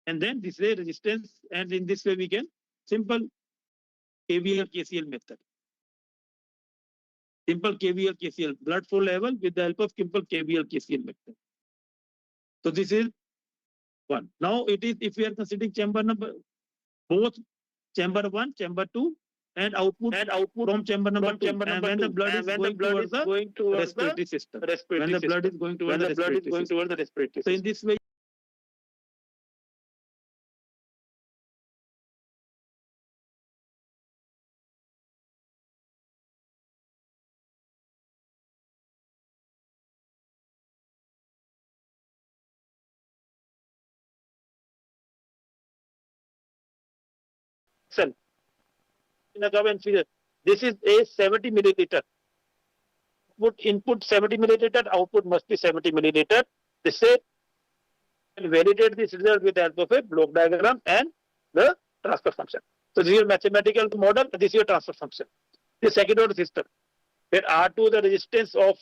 C: and then this is a resistance. And in this way, we can simple KVL, KCL method. Simple KVL, KCL, blood flow level with the help of simple KVL, KCL method. So this is one. Now it is, if we are considering chamber number, both chamber 1, chamber 2, and output from chamber number 2. And when the blood is going towards the respiratory system. When the blood is going towards the respiratory system. So in this way, this is a 70 milliliter. Input 70 milliliter, output must be 70 milliliter. This is validate this result with the help of a block diagram and the transfer function. So this is your mathematical model, this is your transfer function. The second order system, where R2 the resistance of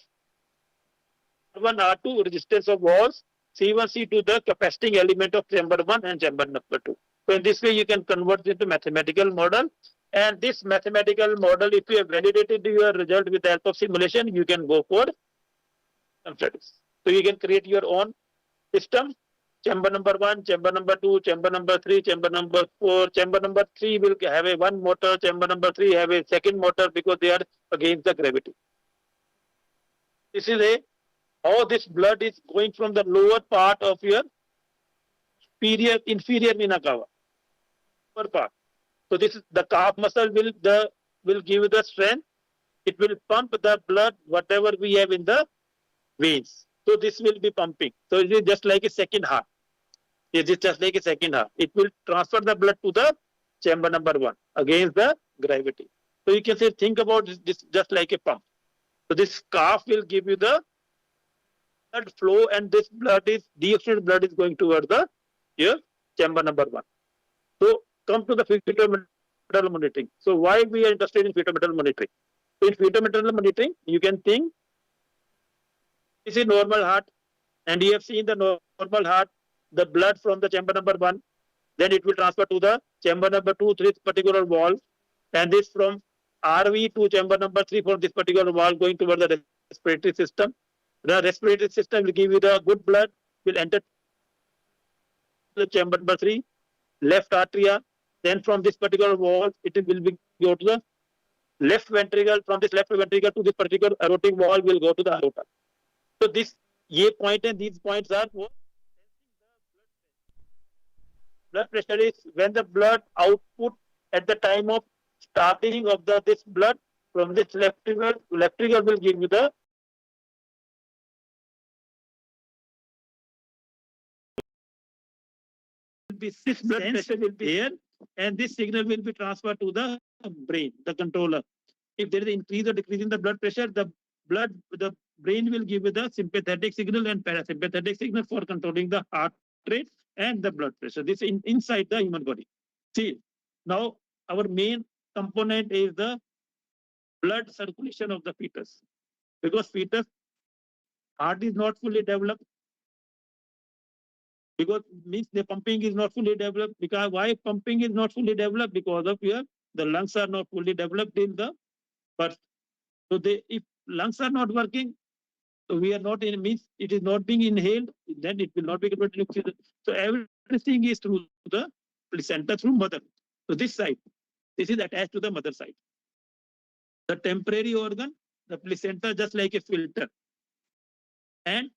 C: R1, R2 resistance of walls, C1, C2 the capacitating element of chamber 1 and chamber number 2. So in this way, you can convert it into mathematical model. And this mathematical model, if you have validated your result with the help of simulation, you can go for some studies. So you can create your own system. Chamber number 1, chamber number 2, chamber number 3, chamber number 4. Chamber number 3 will have a one motor. Chamber number 3 have a second motor because they are against the gravity. This is how this blood is going from the lower part of your inferior vena cava. Lower part. So this is the calf muscle will give you the strength. It will pump the blood, whatever we have in the veins. So this will be pumping. So it is just like a second heart. It is just like a second heart. It will transfer the blood to the chamber number 1 against the gravity. So you can say, think about this just like a pump. So this calf will give you the blood flow, and this blood is deoxygenated blood is going towards your chamber number 1. So come to the fetal metal monitoring. So why we are interested in fetal metal monitoring? So in fetal metal monitoring, you can think this is normal heart, and you have seen the normal heart, the blood from the chamber number 1, then it will transfer to the chamber number 2 through this particular wall, and this from RV to chamber number 3 for this particular wall going toward the respiratory system. The respiratory system will give you the good blood, will enter the chamber number 3, left atria. Then from this particular wall, it will go to the left ventricle. From this left ventricle to this particular aortic wall will go to the aorta. So this point and these points are what? Blood pressure is when the blood output at the time of starting of this blood from this left trigger will give you the this blood pressure will be here, and this signal will be transferred to the brain, the controller. If there is an increase or decrease in the blood pressure, the brain will give you the sympathetic signal and parasympathetic signal for controlling the heart rate and the blood pressure. This is inside the human body. See, now our main component is the blood circulation of the fetus, because fetus heart is not fully developed, because means the pumping is not fully developed. Because why pumping is not fully developed? Because of the lungs are not fully developed in the birth. So if lungs are not working, so we are not in, means it is not being inhaled, then it will not be converted to oxygen. So everything is through the placenta, through mother. So this side, this is attached to the mother side. The temporary organ, the placenta, just like a filter. And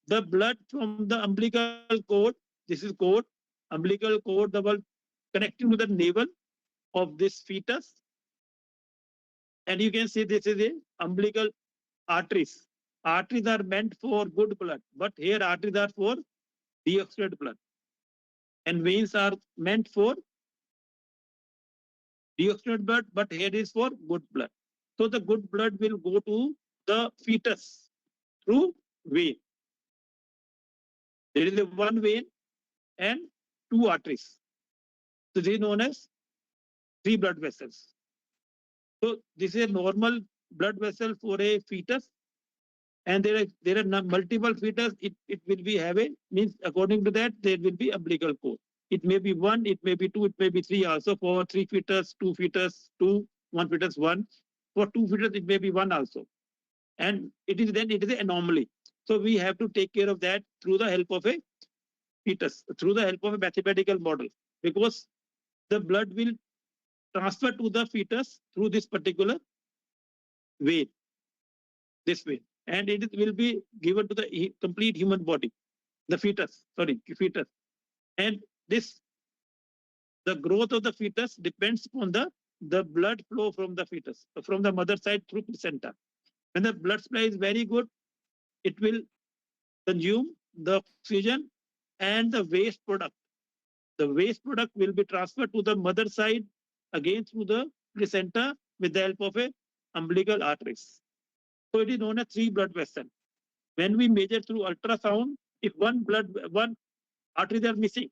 C: the blood from the umbilical cord, this is cord, umbilical cord, the bulb connecting to the navel of this fetus. And you can see this is a umbilical arteries. Arteries are meant for good blood, but here arteries are for deoxygenated blood. And veins are meant for deoxygenated blood, but here is for good blood. So the good blood will go to the fetus through vein. There is a one vein and two arteries. So this is known as three blood vessels. So this is a normal blood vessel for a fetus, and there are multiple fetus. It will be having, means according to that there will be umbilical cord. It may be one, it may be two, it may be three also. For three fetus, two fetus, two, one fetus, one. For two fetus, it may be one also. And it is an anomaly. So we have to take care of that through the help of a fetus, through the help of a mathematical model, because the blood will transfer to the fetus through this particular vein, this vein, and it will be given to the complete human body, the fetus, and this, the growth of the fetus depends on the blood flow from the fetus, from the mother side through placenta. When the blood supply is very good, it will consume the oxygen and the waste product. The waste product will be transferred to the mother side again through the placenta with the help of a umbilical arteries. So it is known as three blood vessel. When we measure through ultrasound, if one arteries are missing,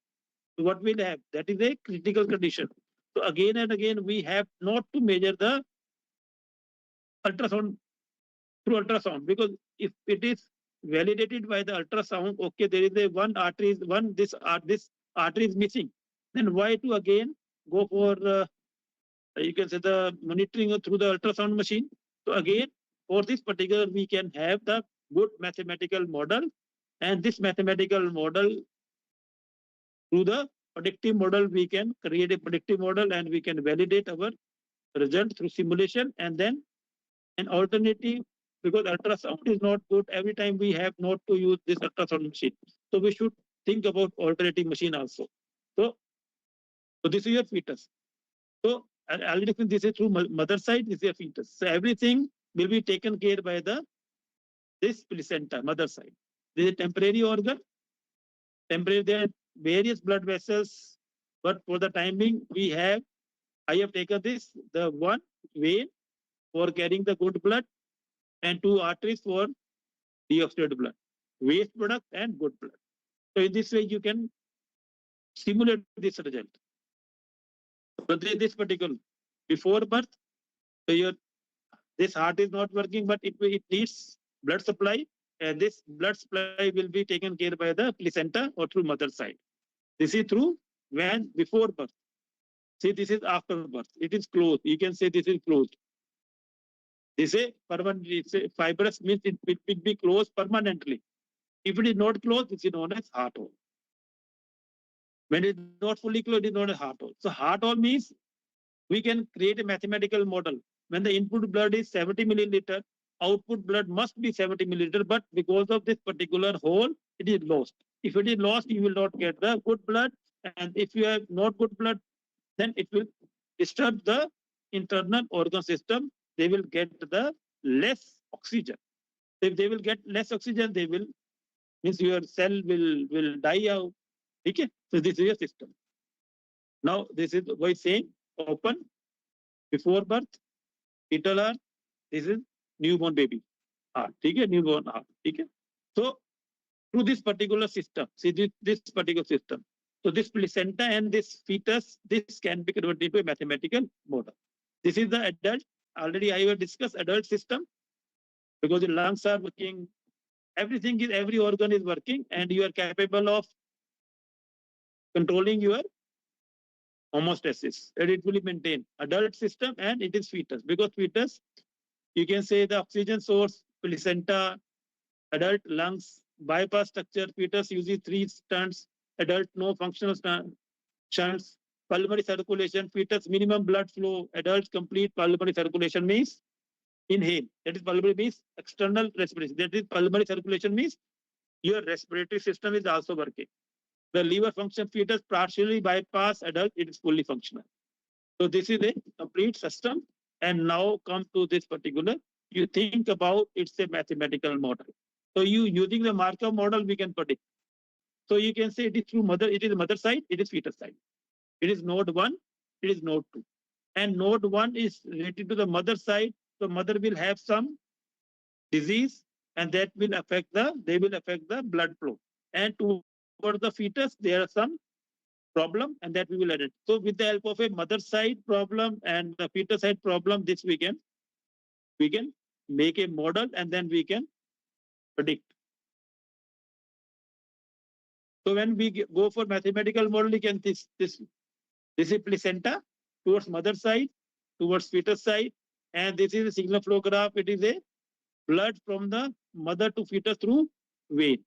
C: what we'll have? That is a critical condition. So again and again, we have not to measure the ultrasound through ultrasound, because if it is validated by the ultrasound, okay, there is a one artery is this artery is missing, then why to again go for you can say the monitoring through the ultrasound machine? So again, for this particular, we can have the good mathematical model, and this mathematical model, through the predictive model, we can create a predictive model and we can validate our result through simulation. And then an alternative, because ultrasound is not good, every time we have not to use this ultrasound machine. So we should think about alternative machine also. So this is your fetus. So already this is through mother side, this is your fetus. So everything will be taken care by this placenta, mother side. This is a temporary organ. Temporary, there are various blood vessels, but for the time being, I have taken this, the one vein for carrying the good blood and two arteries for deoxygenated blood, waste product and good blood. So in this way, you can simulate this result. But this particular, before birth, so this heart is not working, but it needs blood supply, and this blood supply will be taken care by the placenta or through mother side. This is through when before birth. See, this is after birth. It is closed. You can say this is closed. This is permanent. It's a fibrous, means it will be closed permanently. If it is not closed, this is known as heart hole. When it is not fully closed, it is known as heart hole. So heart hole means we can create a mathematical model. When the input blood is 70 milliliter, output blood must be 70 milliliter, but because of this particular hole, it is lost. If it is lost, you will not get the good blood. And if you have not good blood, then it will disturb the internal organ system they will get the less oxygen. If they will get less oxygen, they will means your cell will die out. Okay, so this is your system. Now this is by saying open before birth, fetal heart. This is newborn baby heart. Okay, newborn heart. Okay, so through this particular system, see this particular system. So this placenta and this fetus, this can be converted into a mathematical model. This is the adult. Already I will discuss adult system because the lungs are working. Every organ is working, and you are capable of controlling your homeostasis, and it will maintain adult system, and it is fetus because fetus, you can say the oxygen source, placenta, adult lungs, bypass structure, fetus uses 3 stunts, adult no functional shunts, pulmonary circulation, fetus minimum blood flow, adult complete pulmonary circulation means inhale. That is pulmonary means external respiration. That is pulmonary circulation means your respiratory system is also working. The liver function, fetus partially bypass, adult it is fully functional. So this is a complete system. And now come to this particular, you think about it's a mathematical model. So you using the Markov model, we can predict. So you can say it is through mother, it is mother side, it is fetus side. It is node 1, it is node 2. And node 1 is related to the mother side. So mother will have some disease, and that will affect the blood flow. And toward the fetus, there are some problem, and that we will edit. So with the help of a mother side problem and the fetus side problem, this we can make a model, and then we can predict. So when we go for mathematical model, you can this is placenta towards mother side, towards fetus side, and this is a signal flow graph. It is a blood from the mother to fetus through vein.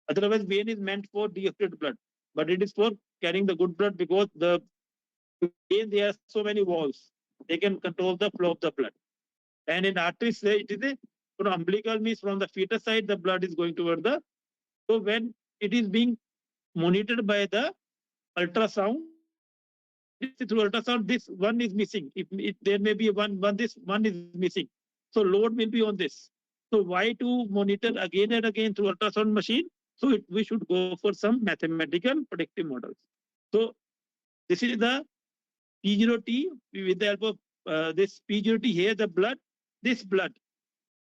C: Otherwise, vein is meant for deoxygenated blood, but it is for carrying the good blood because the vein there are so many walls. They can control the flow of the blood. And in arteries, it is a from umbilical means from the fetus side, the blood is going toward the. So when it is being monitored by the ultrasound, through ultrasound, this one is missing. If there may be this one is missing. So load will be on this. So why to monitor again and again through ultrasound machine? So we should go for some mathematical predictive models. So this is the P0T with the help of this P0T here, the blood, this blood,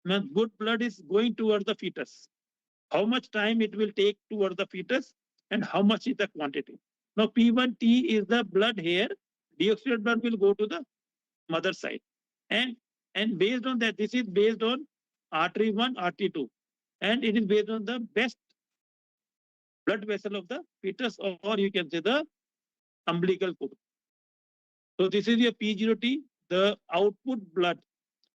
C: good blood is going towards the fetus. How much time it will take towards the fetus and how much is the quantity. Now P1T is the blood here, deoxygenated blood will go to the mother side. And based on that, this is based on artery 1, artery 2. And it is based on the best blood vessel of the fetus, or you can say the umbilical cord. So this is your P0T, the output blood.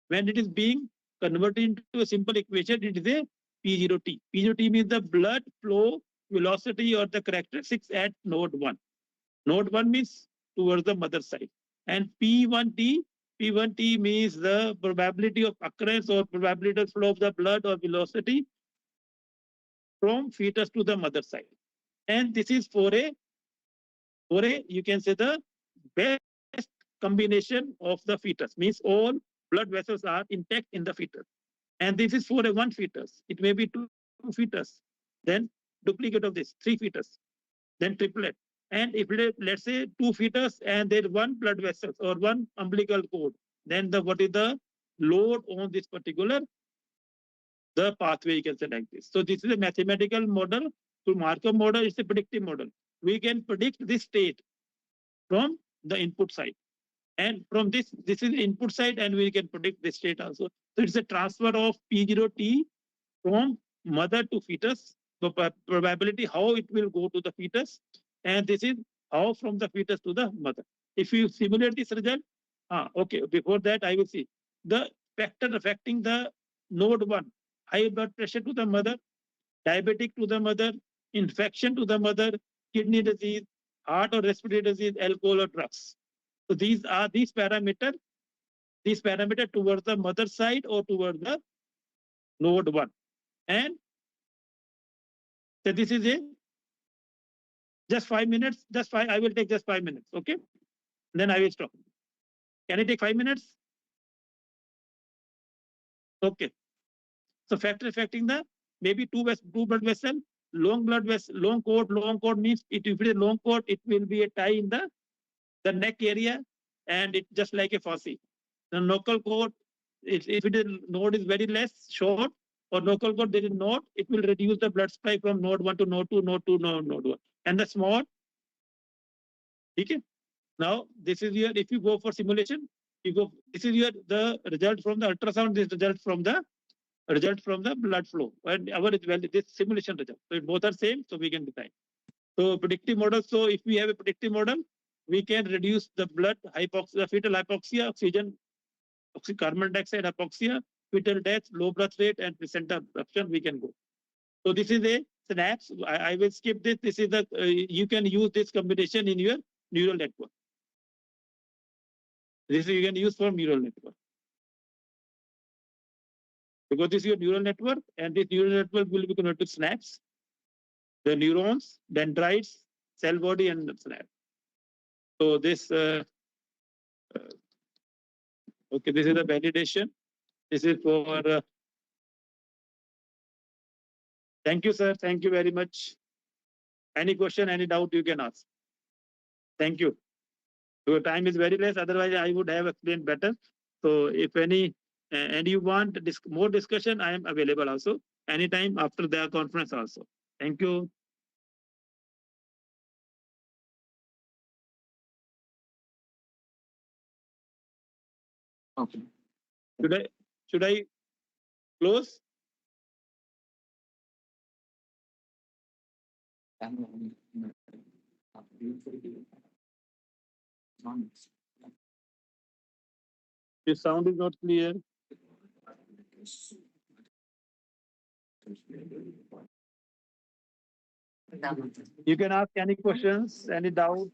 C: When it is being converted into a simple equation, it is a P0T. P0T means the blood flow velocity or the characteristics at node 1. Node 1 means towards the mother side. And P1T means the probability of occurrence or probability of flow of the blood or velocity from fetus to the mother side. And this is for a you can say the best combination of the fetus, means all blood vessels are intact in the fetus. And this is for a one fetus. It may be two fetus, then duplicate of this, 3 fetus, then triplet. And if let's say 2 fetus and there one blood vessels or one umbilical cord, then what is the load on this particular the pathway, you can say like this. So this is a mathematical model. To Markov model, it's a predictive model. We can predict this state from the input side. And from this is input side, and we can predict this state also. So it's a transfer of P0T from mother to fetus, the probability how it will go to the fetus, and this is how from the fetus to the mother. If you simulate this result, okay, before that I will see the factor affecting the node 1, high blood pressure to the mother, diabetic to the mother, infection to the mother, kidney disease, heart or respiratory disease, alcohol or drugs. So these are these parameter towards the mother side or towards the node 1. And so this is a just 5 minutes, I will take just 5 minutes, okay? Then I will stop. Can I take 5 minutes? Okay. So factor affecting the maybe two blood vessel, long cord means if it is long cord, it will be a tie in the neck area, and it's just like a foci. The knuckle cord, if it is node is very less short, or knuckle cord there is node, it will reduce the blood supply from node 1 to node 2, node 2, node 1. And the small, okay. Now this is your, if you go for simulation, you go, this is your the result from the ultrasound, this result from the blood flow, and our this simulation result. So both are same, so we can define. So predictive model. So if we have a predictive model, we can reduce the blood hypoxia, fetal hypoxia, oxygen, carbon dioxide hypoxia, fetal death, low birth rate, and placenta rupture. We can go. So this is a synapse. I will skip this. This is the you can use this combination in your neural network. This you can use for neural network. Because this is your neural network, and this neural network will be converted to synapse, the neurons, dendrites, cell body, and synapse. So this, okay, this is the validation. This is for. Thank you, sir. Thank you very much. Any question, any doubt you can ask. Thank you. Your time is very less. Otherwise, I would have explained better. So if any and you want more discussion, I am available also anytime after the conference also. Thank you. Okay. Should I close? Your sound is not clear. You can ask any questions, any doubt.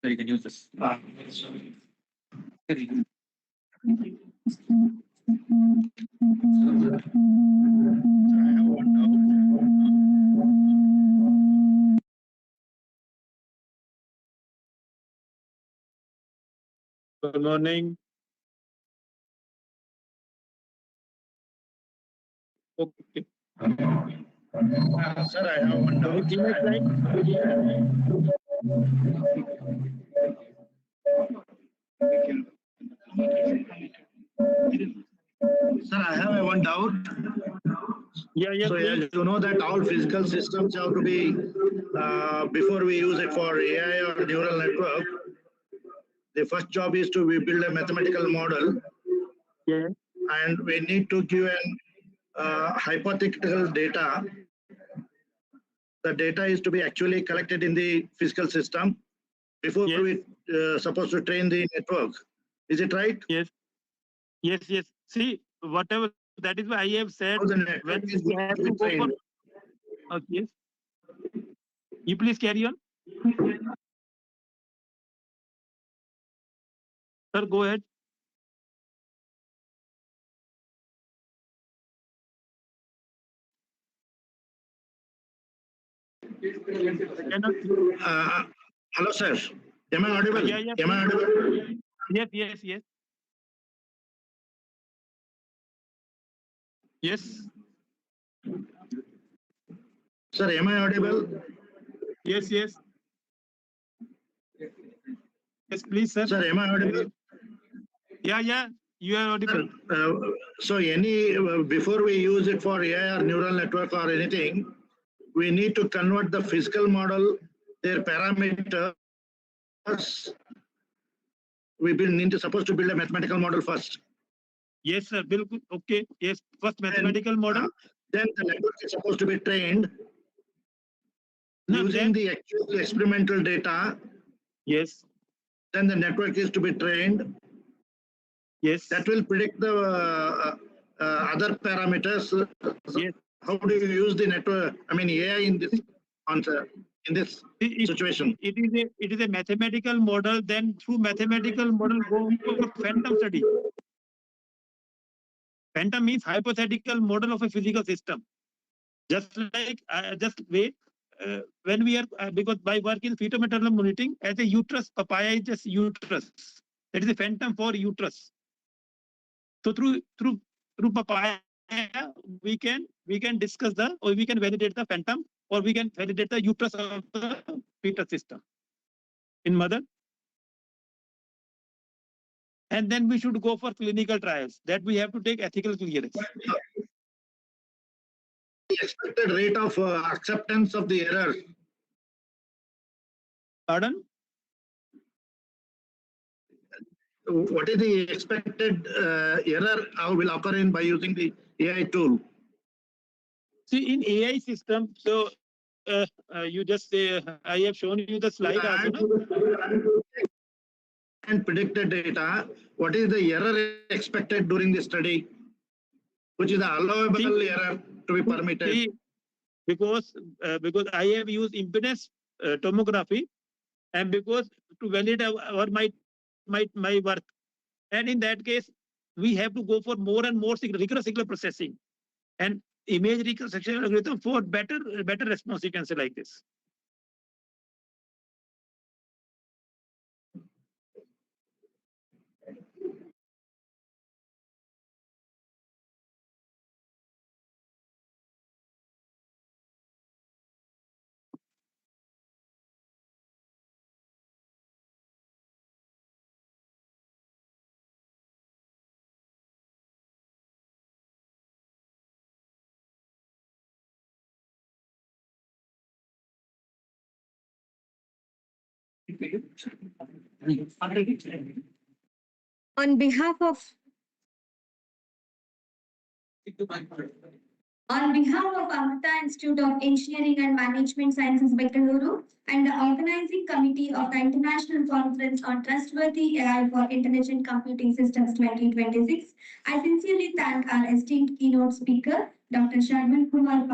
D: So you can use this.
C: Good morning. Okay.
D: Sir, I have one doubt. Sir, I have one doubt.
C: Yeah.
D: So as you know that all physical systems have to be, before we use it for AI or neural network, the first job is to build a mathematical model.
C: Yeah.
D: And we need to give an hypothetical data. The data is to be actually collected in the physical system before we supposed to train the network. Is it right?
C: Yes. See, whatever, that is why I have said
D: when we have to go for.
C: Okay. You please carry on. Sir, go ahead.
D: Hello, sir. Am I audible?
C: Yeah.
D: Am I audible?
C: Yes. Yes.
D: Sir, am I audible?
C: Yes. Yes, please, sir.
D: Sir, am I audible?
C: Yeah. You are audible.
D: So before we use it for AI or neural network or anything, we need to convert the physical model, their parameters. We supposed to build a mathematical model first.
C: Yes, sir. Okay. Yes, first mathematical model.
D: Then the network is supposed to be trained using the actual experimental data.
C: Yes.
D: Then the network is to be trained.
C: Yes.
D: That will predict the other parameters.
C: Yes.
D: How do you use the network? I mean AI in this answer in this situation.
C: It is a mathematical model. Then through mathematical model go for phantom study. Phantom means hypothetical model of a physical system. Just like, just wait, when we are, because by work in fetal maternal monitoring, as a uterus, papaya is just uterus. That is a phantom for uterus. So through papaya, we can discuss or we can validate the phantom, or we can validate the uterus of the fetal system in mother. And then we should go for clinical trials, that we have to take ethical clearance.
D: The expected rate of acceptance of the error.
C: Pardon?
D: What is the expected error will occur in by using the AI tool?
C: See, in AI system, so you just say, I have shown you the slide also, no?
D: And predicted data, what is the error expected during the study? Which is the allowable error to be permitted?
C: See, because I have used impedance tomography, and because to validate my work, and in that case, we have to go for more and more rigorous signal processing and image reconstruction algorithm for better response, you can say like this.
B: On behalf of AMRUTA Institute of Engineering and Management Sciences, Bengaluru, and the organizing committee of the International Conference on Trustworthy AI for Intelligent Computing Systems 2026, I sincerely thank our esteemed keynote speaker, Dr. KUMAR,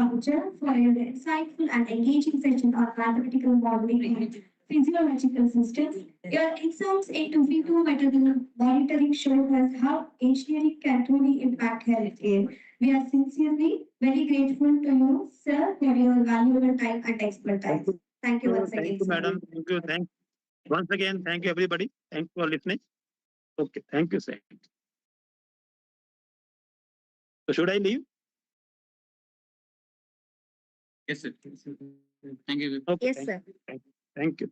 B: for your insightful and engaging session on mathematical modeling and physiological systems. Your insights into V2 methodology monitoring showed us how engineering can truly impact healthcare. We are sincerely very grateful to you, sir, for your valuable time and expertise. Thank you once again.
C: Thank you, madam. Thank you. Once again, thank you, everybody. Thanks for listening. Okay, thank you, sir. So should I leave?
E: Yes, sir. Thank you.
C: Okay,
B: Yes, sir.
C: Thank you.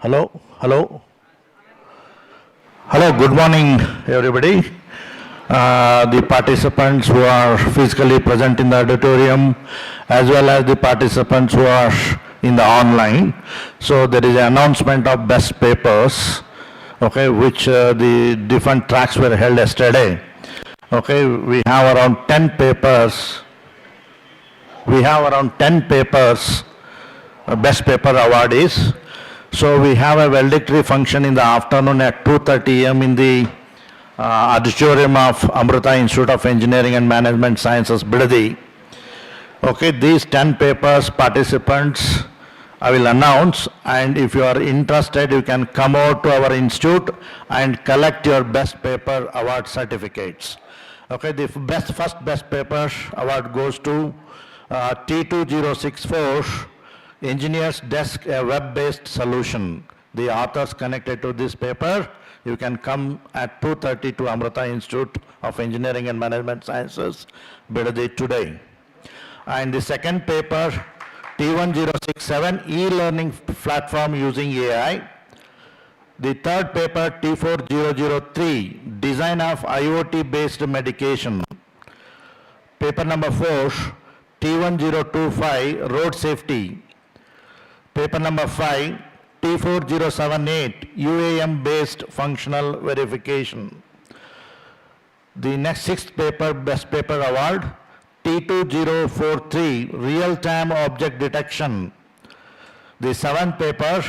F: Hello, good morning, everybody. The participants who are physically present in the auditorium, as well as the participants who are in the online. So there is an announcement of best papers, okay, which the different tracks were held yesterday. Okay, we have around 10 papers. Best paper awardees. So we have a valedictory function in the afternoon at 2:30 AM in the auditorium of AMRUTA Institute of Engineering and Management Sciences, Bidadi. Okay, these 10 papers, participants, I will announce, and if you are interested, you can come out to our institute and collect your best paper award certificates. Okay, the first best paper award goes to T2064, Engineers Desk, a web-based solution. The authors connected to this paper, you can come at 2:30 to AMRUTA Institute of Engineering and Management Sciences, Bidadi today. And the second paper, T1067, e-learning platform using AI. The third paper, T4003, design of IoT-based medication. Paper number 4, T1025, road safety. Paper number 5, T4078, UAM-based functional verification. The next sixth paper, best paper award, T2043, real-time object detection. The seventh paper,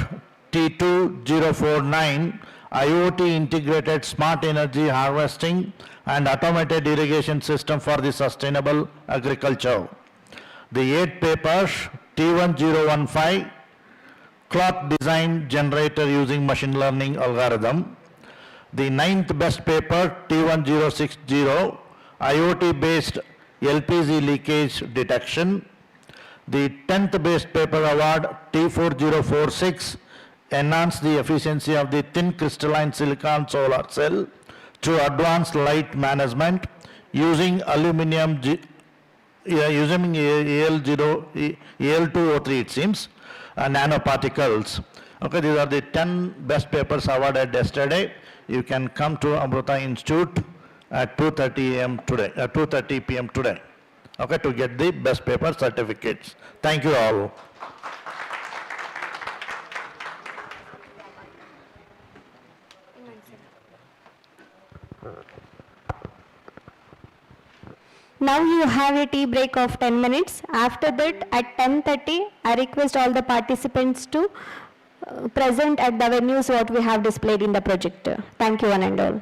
F: T2049, IoT integrated smart energy harvesting and automated irrigation system for the sustainable agriculture. The eighth paper, T1015, cloth design generator using machine learning algorithm. The ninth best paper, T1060, IoT-based LPG leakage detection. The 10th best paper award, T4046, enhance the efficiency of the thin crystalline silicon solar cell through advanced light management using aluminum, using AL203 it seems, nanoparticles. Okay, these are the 10 best papers awarded yesterday. You can come to AMRUTA Institute at 2:30 a.m. today, 2:30 p.m. today, okay, to get the best paper certificates. Thank you all.
G: Now you have a tea break of 10 minutes. After that, at 10:30, I request all the participants to present at the venues what we have displayed in the projector. Thank you one and all.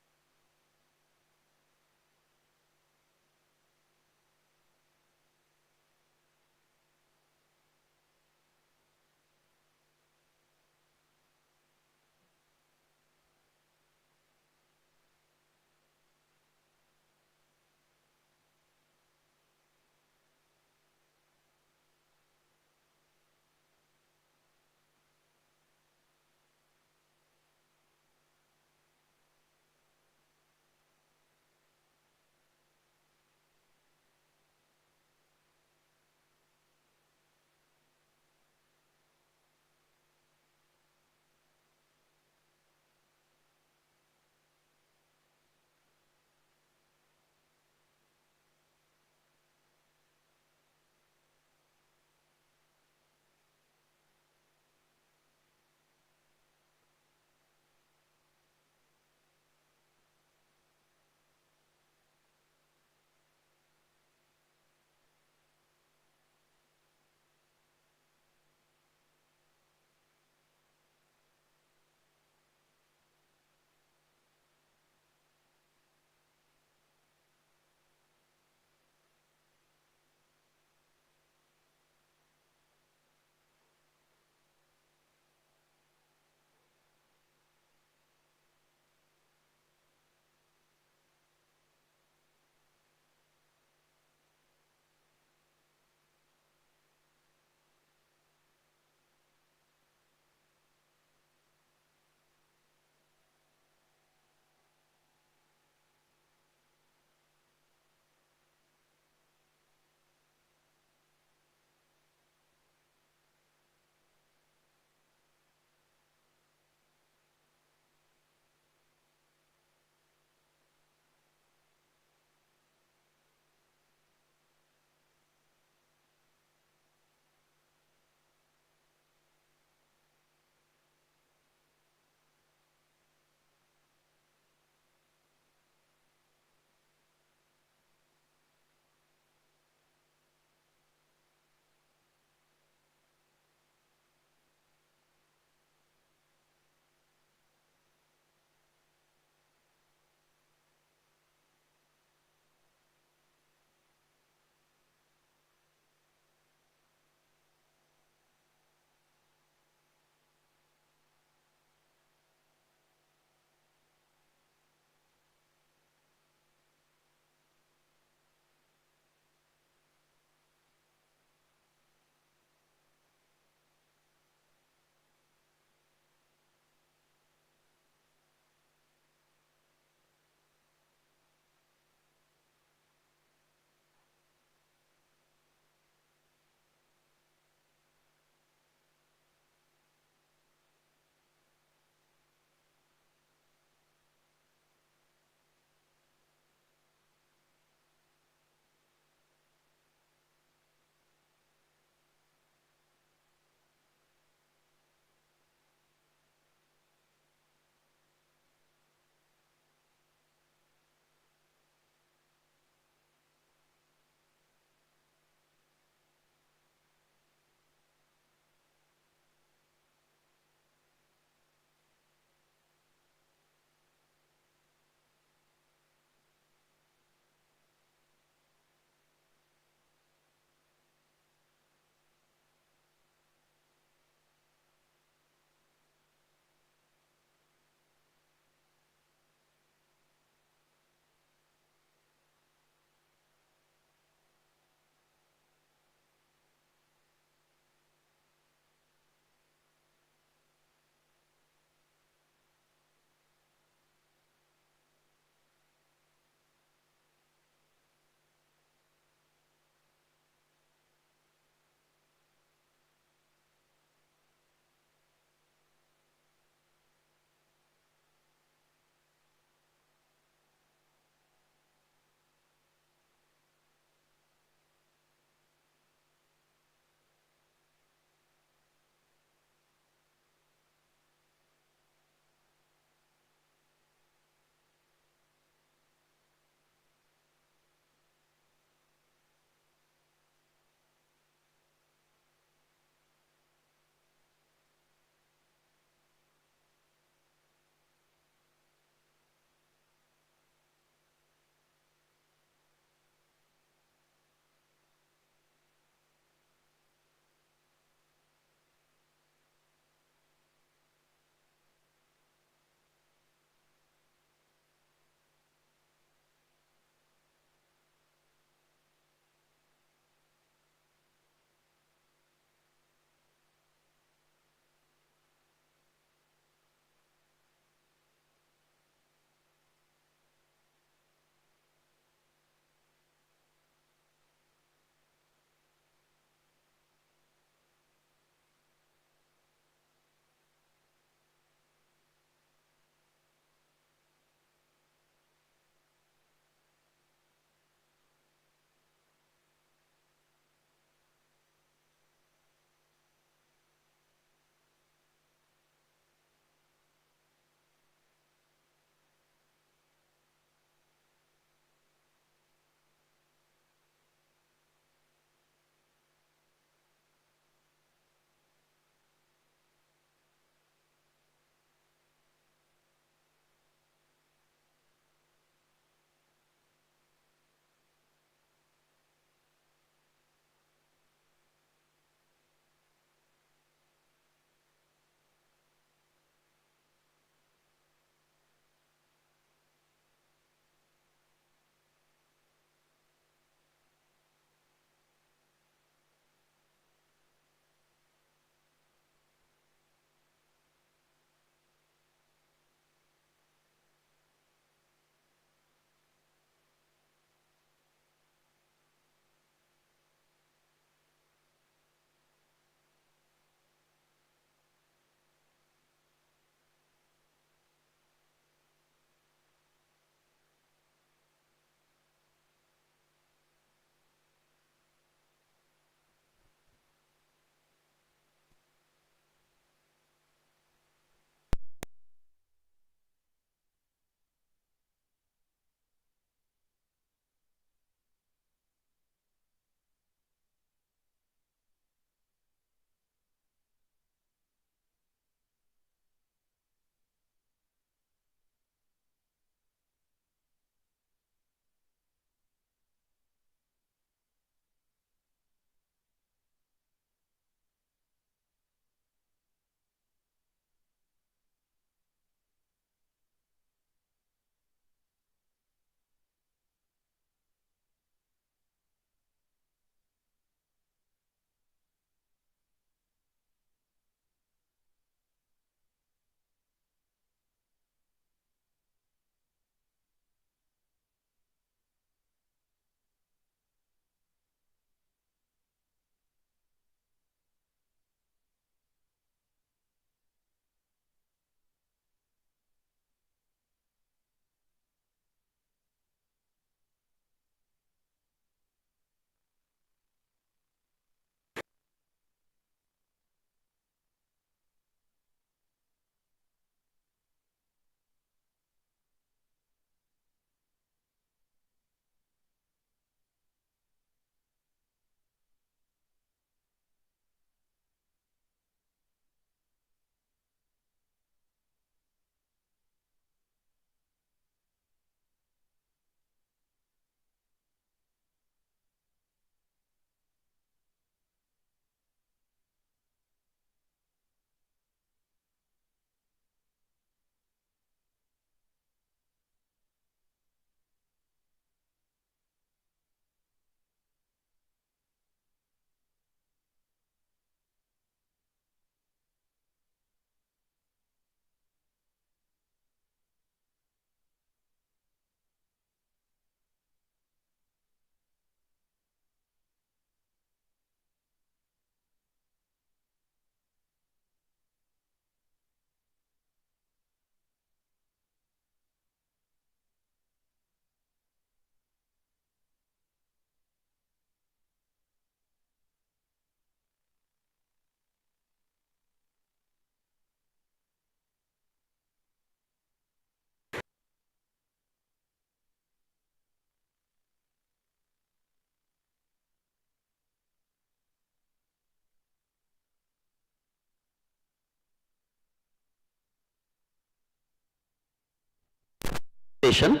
H: presentation.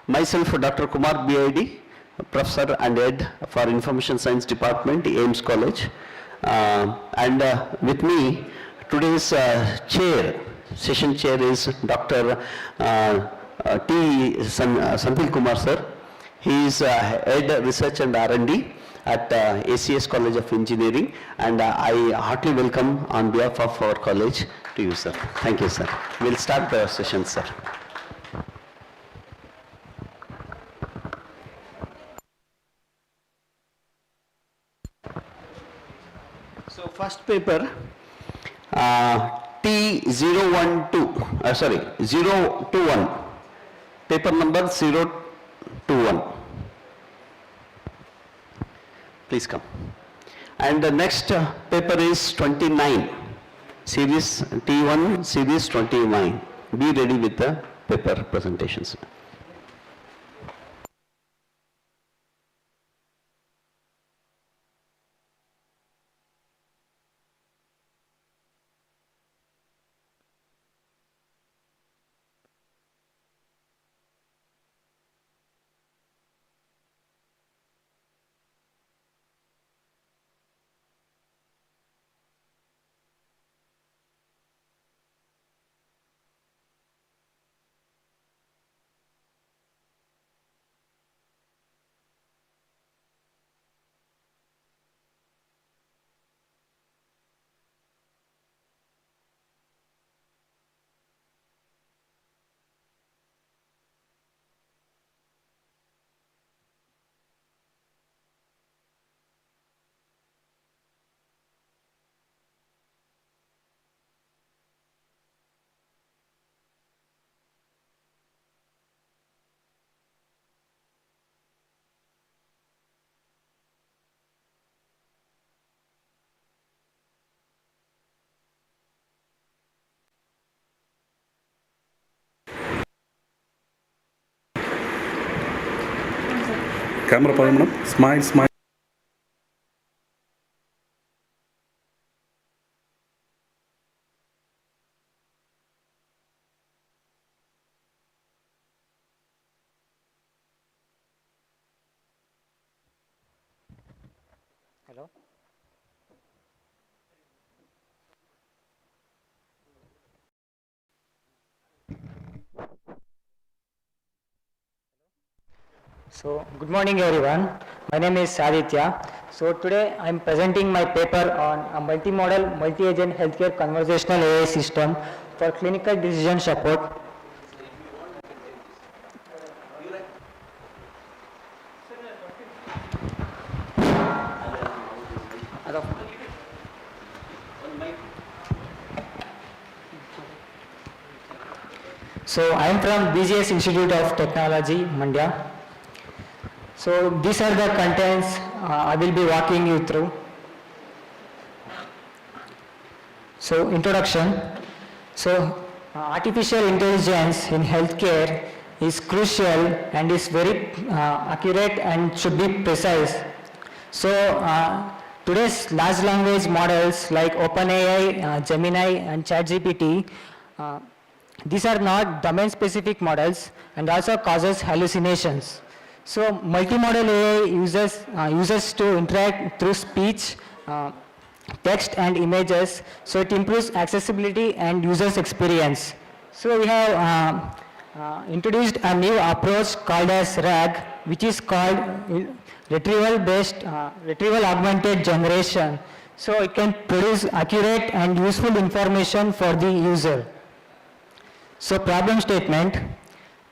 H: Myself, Dr. Kumar, Bidadi, Professor and Head for Information Science Department, AIEMS College. And with me, today's session chair is Dr. Santil Kumar sir. He is Head Research and R&D at ACS College of Engineering, and I heartily welcome on behalf of our college to you, sir. Thank you, sir. We'll start the session, sir. So first paper, T021, paper number 021. Please come. And the next paper is 29, series T1, series 29. Be ready with the paper presentations.
I: Camera, madam. Smile, smile.
J: Hello. So, good morning everyone. My name is Aditya. So, today I am presenting my paper on a multimodal, multi-agent healthcare conversational AI system for clinical decision support. So, I am from BGS Institute of Technology, Mandya. So these are the contents I will be walking you through. So introduction. So artificial intelligence in healthcare is crucial and is very accurate and should be precise. So today's large language models like OpenAI, Gemini and ChatGPT, these are not domain specific models and also causes hallucinations. So multimodal AI uses to interact through speech, text and images, so it improves accessibility and users experience. So we have introduced a new approach called as RAG, which is called retrieval augmented generation. So it can produce accurate and useful information for the user. So problem statement.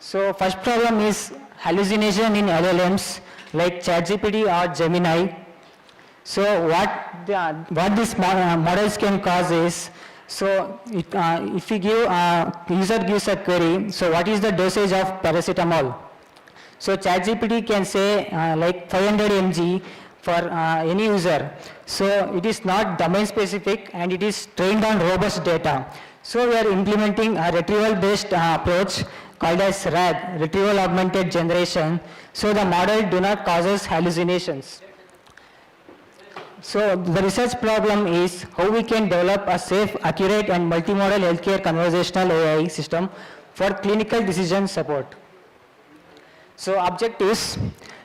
J: So first problem is hallucination in LLMs like ChatGPT or Gemini. So what these models can cause is, so if you give user gives a query, so what is the dosage of paracetamol? So ChatGPT can say like 500 mg for any user. So it is not domain specific and it is trained on robust data. So we are implementing a retrieval based approach called as RAG, retrieval augmented generation. So the model do not causes hallucinations. So the research problem is how we can develop a safe, accurate and multimodal healthcare conversational AI system for clinical decision support. So objectives,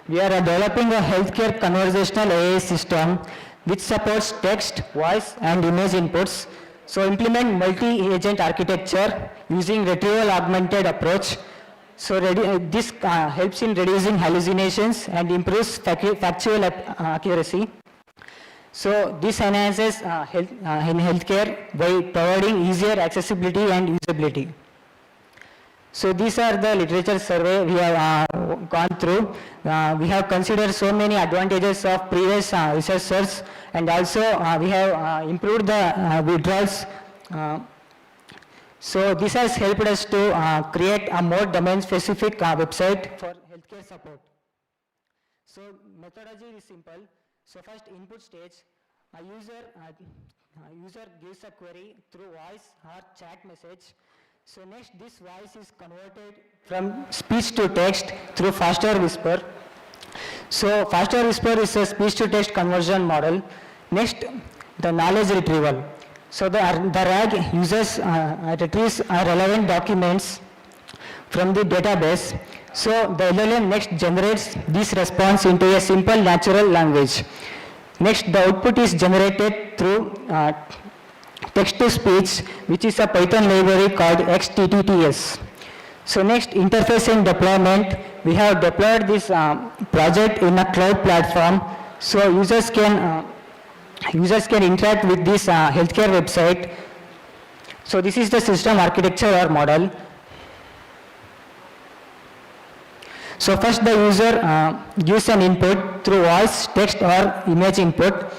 J: we are developing a healthcare conversational AI system which supports text, voice and image inputs. So implement multi-agent architecture using retrieval augmented approach. So this helps in reducing hallucinations and improves factual accuracy. So this enhances in healthcare by providing easier accessibility and usability. So these are the literature survey we have gone through. We have considered so many advantages of previous researchers, and also we have improved the withdrawals. So this has helped us to create a more domain-specific website for healthcare support. So methodology is simple. So first input stage, a user gives a query through voice or chat message. So next this voice is converted from speech to text through faster whisper. So faster whisper is a speech to text conversion model. Next, the knowledge retrieval. So the RAG uses retrieves relevant documents from the database. So the LLM next generates this response into a simple natural language. Next, the output is generated through text-to-speech, which is a Python library called XTTTS. So next, interface and deployment. We have deployed this project in a cloud platform, so users can interact with this healthcare website. So this is the system architecture or model. So first the user gives an input through voice, text or image input.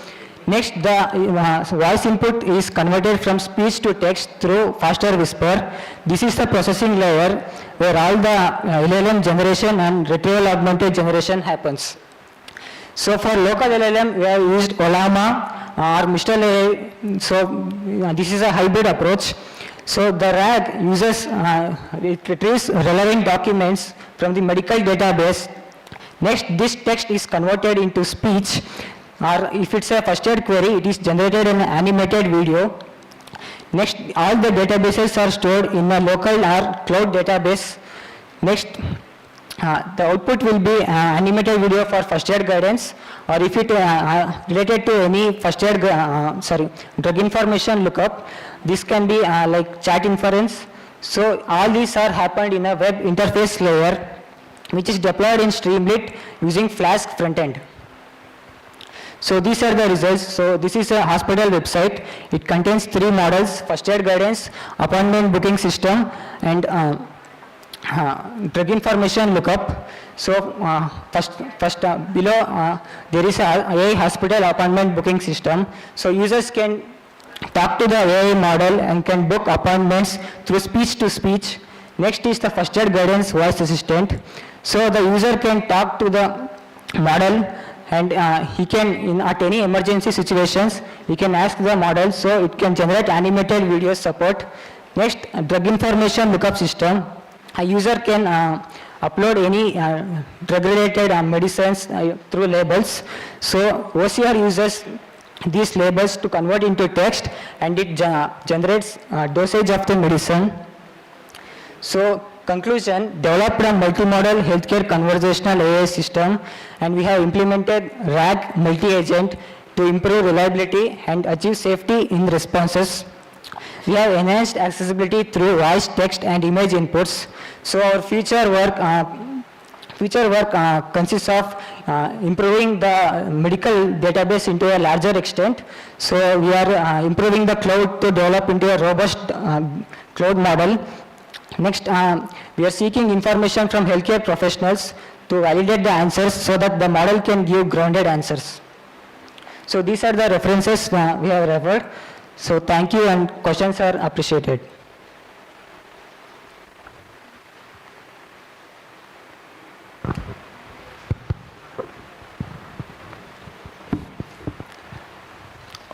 J: Next, the voice input is converted from speech to text through faster whisper. This is the processing layer where all the LLM generation and retrieval augmented generation happens. So for local LLM, we have used Olama or Mistral AI. So this is a hybrid approach. So the RAG uses, it retrieves relevant documents from the medical database. Next, this text is converted into speech, or if it's a first aid query, it is generated in an animated video. Next, all the databases are stored in a local or cloud database. Next, the output will be animated video for first aid guidance, or if it related to any first aid, drug information lookup, this can be like chat inference. So all these are happened in a web interface layer, which is deployed in Streamlit using Flask frontend. So these are the results. So this is a hospital website. It contains 3 models: first aid guidance, appointment booking system, and drug information lookup. So first below there is a AI hospital appointment booking system. So users can talk to the AI model and can book appointments through speech to speech. Next is the first aid guidance voice assistant. So the user can talk to the model, and he can, at any emergency situations, he can ask the model, so it can generate animated video support. Next, drug information lookup system. A user can upload any drug-related medicines through labels. So OCR uses these labels to convert into text, and it generates dosage of the medicine. So conclusion, developed a multimodal healthcare conversational AI system, and we have implemented RAG multi-agent to improve reliability and achieve safety in responses. We have enhanced accessibility through voice, text and image inputs. So our future work consists of improving the medical database into a larger extent. So we are improving the cloud to develop into a robust cloud model. Next, we are seeking information from healthcare professionals to validate the answers so that the model can give grounded answers. So these are the references we have referred. So thank you, and questions are appreciated.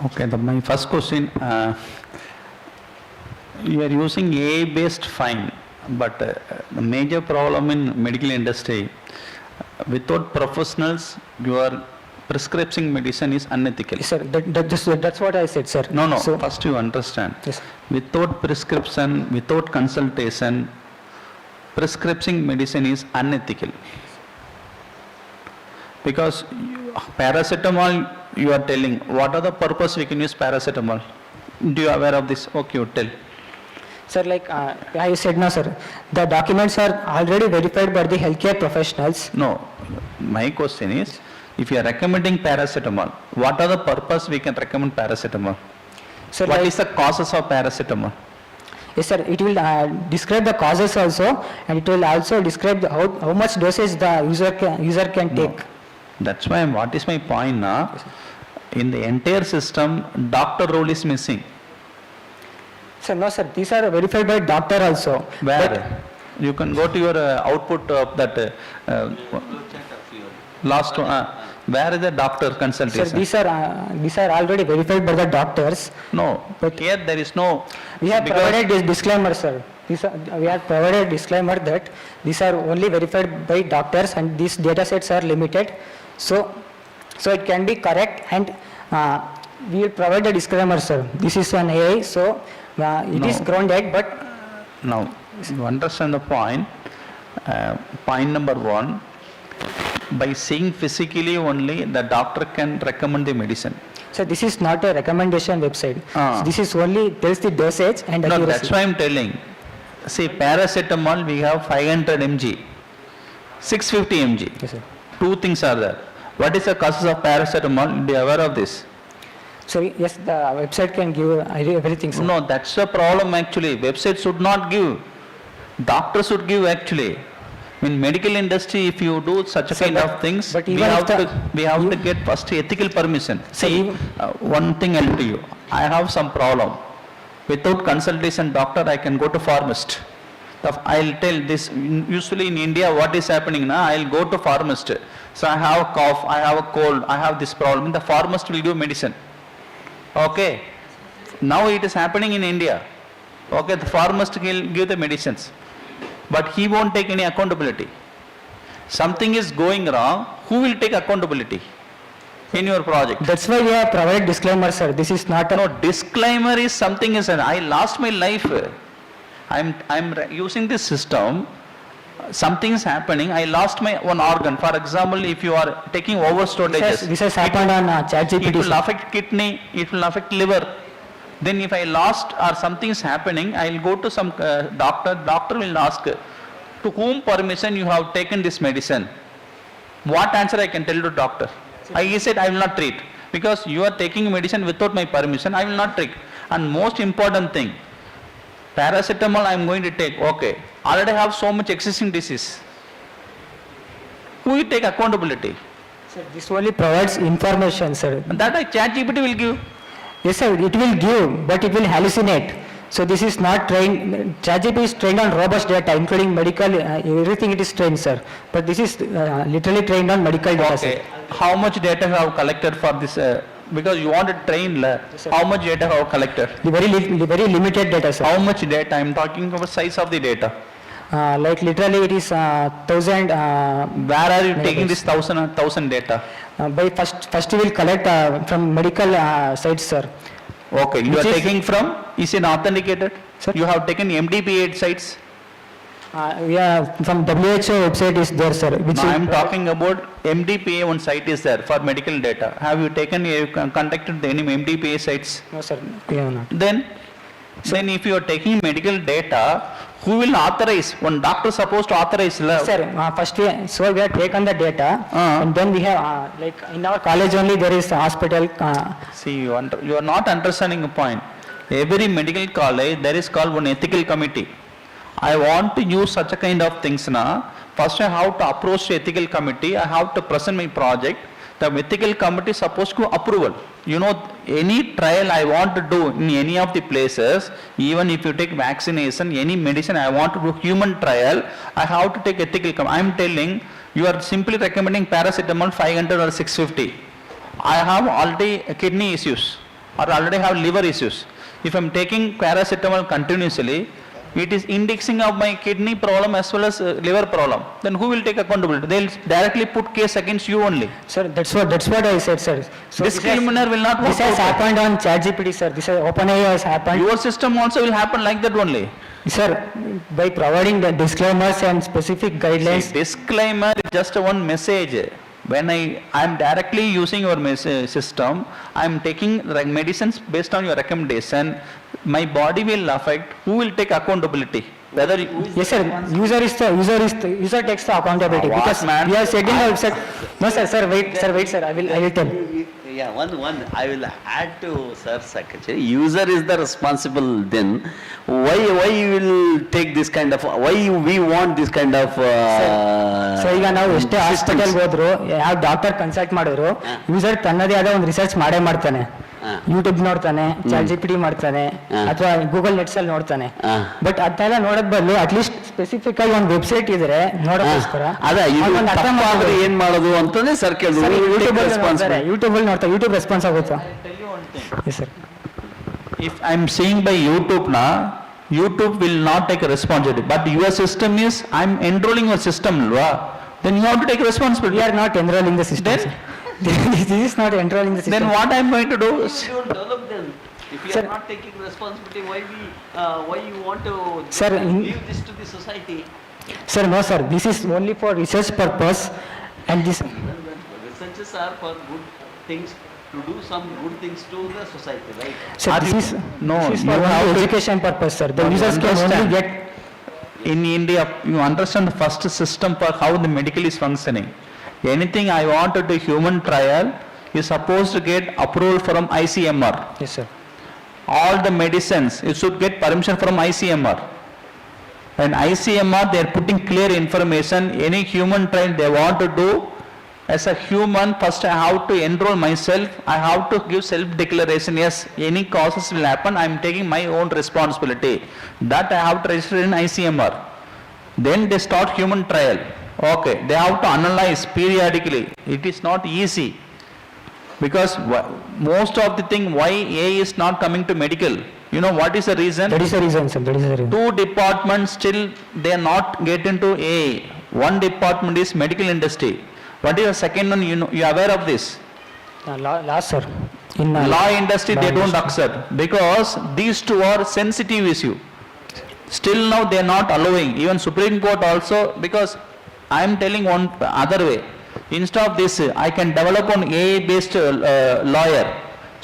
K: Okay, my first question, you are using AI-based fine, but the major problem in medical industry, without professionals, your prescribing medicine is unethical.
J: Yes, sir, that's what I said, sir.
K: No, so, first you understand.
J: Yes.
K: Without prescription, without consultation, prescribing medicine is unethical. Because paracetamol, you are telling, what are the purpose we can use paracetamol? Do you aware of this? Okay, you tell.
J: Sir, like I said, no, sir. The documents are already verified by the healthcare professionals.
K: No, my question is, if you are recommending paracetamol, what are the purpose we can recommend paracetamol?
J: Sir,
K: What
J: like,
K: is the causes of paracetamol?
J: yes, sir. It will describe the causes also, and it will also describe how much dosage the user can take.
K: No. That's why, what is my point now? In the entire system, doctor role is missing.
J: Sir, no, sir. These are verified by doctor also.
K: Where? You can go to your output of that last one. Where is the doctor
J: Sir,
K: consultation?
J: these are already verified by the doctors.
K: No,
J: But
K: here there is no.
J: We have
K: because-
J: provided this disclaimer, sir. We have provided disclaimer that these are only verified by doctors and these data sets are limited. So it can be correct, and we will provide the disclaimer, sir. This is an AI, so it is
K: No.
J: grounded, but
K: Now, you understand the point. Point number one, by seeing physically only, the doctor can recommend the medicine.
J: so this is not a recommendation website.
K: Ah.
J: This is only tells the dosage and
K: No,
J: accuracy.
K: that's why I'm telling. See, paracetamol, we have 500 mg, 650 mg.
J: Yes, sir.
K: Two things are there. What is the causes of paracetamol? Be aware of this.
J: So yes, the website can give everything, sir.
K: No, that's the problem actually. Website should not give. Doctor should give actually. In medical industry, if you do such a
J: Sir,
K: kind
J: but-
K: of things,
J: but
K: we
J: even
K: have
J: if the-
K: to get first ethical permission.
J: Sir,
K: See,
J: even-
K: one thing I'll tell you. I have some problem. Without consultation doctor, I can go to pharmacist. I'll tell this, usually in India, what is happening now, I'll go to pharmacist. So I have a cough, I have a cold, I have this problem. The pharmacist will give medicine. Okay. Now it is happening in India. Okay, the pharmacist will give the medicines. But he won't take any accountability. Something is going wrong, who will take accountability in your project?
J: That's why we have provided disclaimer, sir. This is not a
K: No, disclaimer is something is, I lost my life. I'm using this system, something is happening, I lost my one organ. For example, if you are taking over storages,
J: This has happened on
K: it
J: ChatGPT.
K: will
J: sir.
K: affect kidney, it will affect liver. Then if I lost or something is happening, I will go to some doctor will ask, to whom permission you have taken this medicine? What answer I can tell to doctor? He said, I will not treat. Because you are taking medicine without my permission, I will not treat. And most important thing, paracetamol I am going to take, okay. Already have so much existing disease. Who will take accountability?
J: Sir, this only provides information, sir.
K: And that ChatGPT will give.
J: Yes, sir, it will give, but it will hallucinate. So this is not trained, ChatGPT is trained on robust data, including medical, everything it is trained, sir. But this is literally trained on medical data,
K: Okay.
J: sir.
K: How much data you have collected for this? Because you want to train, how much data you have collected?
J: The very limited data, sir.
K: How much data? I am talking about size of the data.
J: Like literally it is 1,000.
K: Where are you taking this 1,000 data?
J: By first we will collect from medical sites, sir.
K: Okay, you
J: Which
K: are
J: is-
K: taking from, is it authenticated?
J: Sir?
K: You have taken MDP8 sites?
J: Yeah, from WHO website is there, sir. Which
K: No,
J: is-
K: I am talking about MDPA one site is there for medical data. Have you taken, conducted any MDPA sites?
J: No, sir. Yeah, not.
K: Then if you are taking medical data, who will authorize? One doctor supposed to authorize.
J: Sir, first we have taken the data, and then we have like in our college only there is a hospital.
K: See, you are not understanding a point. Every medical college, there is called one ethical committee. I want to use such a kind of things now. First I have to approach the ethical committee, I have to present my project. The ethical committee is supposed to approval. You know, any trial I want to do in any of the places, even if you take vaccination, any medicine I want to do human trial, I have to take ethical committee. I am telling, you are simply recommending paracetamol 500 or 650. I have already kidney issues or already have liver issues. If I am taking paracetamol continuously, it is indexing of my kidney problem as well as liver problem. Then who will take accountability? They will directly put case against you only.
J: Sir, that's what I said, sir. So
K: Discriminator will not
J: This
K: work
J: has
K: out.
J: happened on ChatGPT, sir. This has OpenAI has happened.
K: Your system also will happen like that only.
J: Sir, by providing the disclaimers and specific guidelines.
K: See, disclaimer is just one message. When I'm directly using your system, I'm taking medicines based on your recommendation, my body will affect, who will take accountability? Whether
J: Yes, sir. User takes the accountability
K: What,
J: because
K: man?
J: we are setting the website. No, sir. Wait, sir. I will tell.
H: Yeah, one I will add to Sir Secretary. User is the responsible then. Why you will take this kind of, why we want this kind of
J: So ಈಗ ನಾವು ಎಷ್ಟೇ hospital ಹೋದ್ರು ಯಾವ doctor consult ಮಾಡಿದ್ರು user ತನ್ನದೇ ಆದ ಒಂದು research ಮಾಡ್ತಾನೆ. ಯೂಟ್ಯೂಬ್ ನೋಡ್ತಾನೆ, ಚಾಟ್ ಜಿಪಿಟಿ ಮಾಡ್ತಾನೆ, ಅಥವಾ ಗೂಗಲ್ ನೆಟ್ಸ್ ಅಲ್ಲಿ ನೋಡ್ತಾನೆ. ಬಟ್ ಅದನ್ನೆಲ್ಲ ನೋಡೋದ್ ಬದಲು ಅಟ್ಲೀಸ್ಟ್ ಸ್ಪೆಸಿಫಿಕ್ ಆಗಿ ಒಂದು ವೆಬ್ಸೈಟ್ ಇದ್ರೆ ನೋಡೋಕ್ಕೋಸ್ಕರ
H: ಏನ್ ಮಾಡೋದು ಅಂತಂದ್ರೆ ಸರ್ ಕೇಳಿದ್ರು.
J: ಯೂಟ್ಯೂಬ್ ಅಲ್ಲಿ ನೋಡ್ತಾರೆ, ಯೂಟ್ಯೂಬ್ ರೆಸ್ಪಾನ್ಸ್ ಆಗುತ್ತಾ? Yes, sir.
K: If I'm seeing by YouTube now, YouTube will not take a responsibility. But your system is, I'm enrolling your system, then you have to take responsibility.
J: We are not enrolling the system. This is not enrolling the system.
K: Then what I'm going to do?
H: You don't develop them. If you are not taking responsibility, why you want to leave this to the society?
J: Sir, no, sir. This is only for research purpose, and this.
H: Researches are for good things, to do some good things to the society, right?
J: Sir, this is for education purpose, sir. The users can only get.
K: In India, you understand the first system for how the medical is functioning. Anything I want to do human trial is supposed to get approval from ICMR.
J: Yes, sir.
K: All the medicines, you should get permission from ICMR. And ICMR, they are putting clear information. Any human trial they want to do, as a human, first I have to enroll myself. I have to give self-declaration. Yes, any causes will happen. I am taking my own responsibility. That I have to register in ICMR. Then they start human trial. Okay, they have to analyze periodically. It is not easy. Because most of the thing why A is not coming to medical, you know what is the reason?
J: That is the reason, sir. That is the reason.
K: Two departments still they are not get into A. One department is medical industry. What is the second one? You know, you are aware of this?
J: Law, sir. In
K: law industry they don't accept because these two are sensitive issue. Still now they are not allowing. Even Supreme Court also, because I am telling one other way. Instead of this, I can develop an AI based lawyer.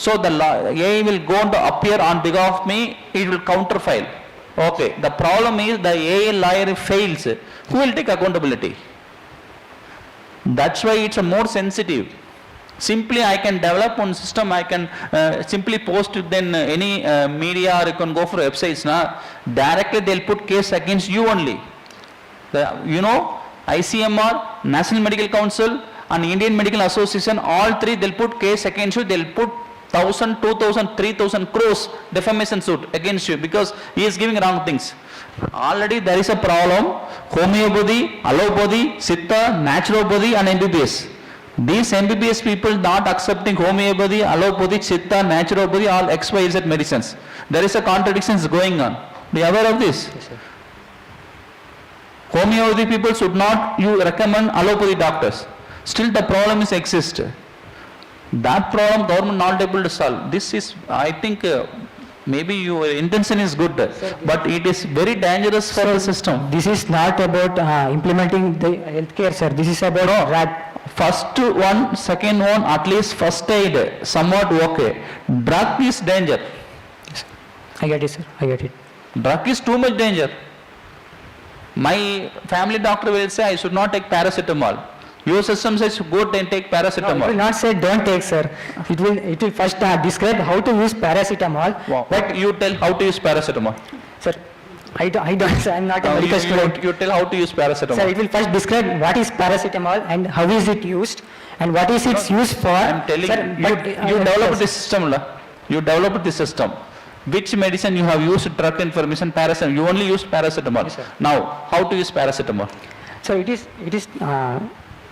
K: So the AI will go to appear on behalf of me, it will counterfile. Okay, the problem is the AI lawyer fails. Who will take accountability? That's why it's a more sensitive. Simply I can develop one system, I can simply post it then any media, or you can go for websites now. Directly they'll put case against you only. You know, ICMR, National Medical Council and Indian Medical Association, all three they'll put case against you. They'll put 1,000, 2,000, 3,000 crores defamation suit against you because he is giving wrong things. Already there is a problem. Homeopathy, allopathy, Siddha, naturopathy and MBBS. These MBBS people not accepting homeopathy, allopathy, Siddha, naturopathy, all XYZ medicines. There is a contradiction going on. Be aware of this.
J: Yes, sir.
K: Homeopathy people should not you recommend allopathy doctors. Still the problem is exist. That problem government not able to solve. This is, I think, maybe your intention is good, but it is very dangerous for the system.
J: This is not about implementing the healthcare, sir. This is about
K: First one, second one, at least first aid, somewhat okay. Drug is danger.
J: I get it, sir. I get it.
K: Drug is too much danger. My family doctor will say I should not take paracetamol. Your system says go and take paracetamol.
J: No, it will not say don't take, sir. It will first describe how to use paracetamol.
K: Wow. But you tell how to use paracetamol.
J: Sir, I don't, sir. I am not a medical student.
K: You tell how to use paracetamol.
J: Sir, it will first describe what is paracetamol and how is it used and what is its use for.
K: I am telling
J: sir,
K: you developed this system. You developed this system. Which medicine you have used drug information, paracetamol. You only used paracetamol.
J: Yes, sir.
K: Now, how to use paracetamol?
J: So it is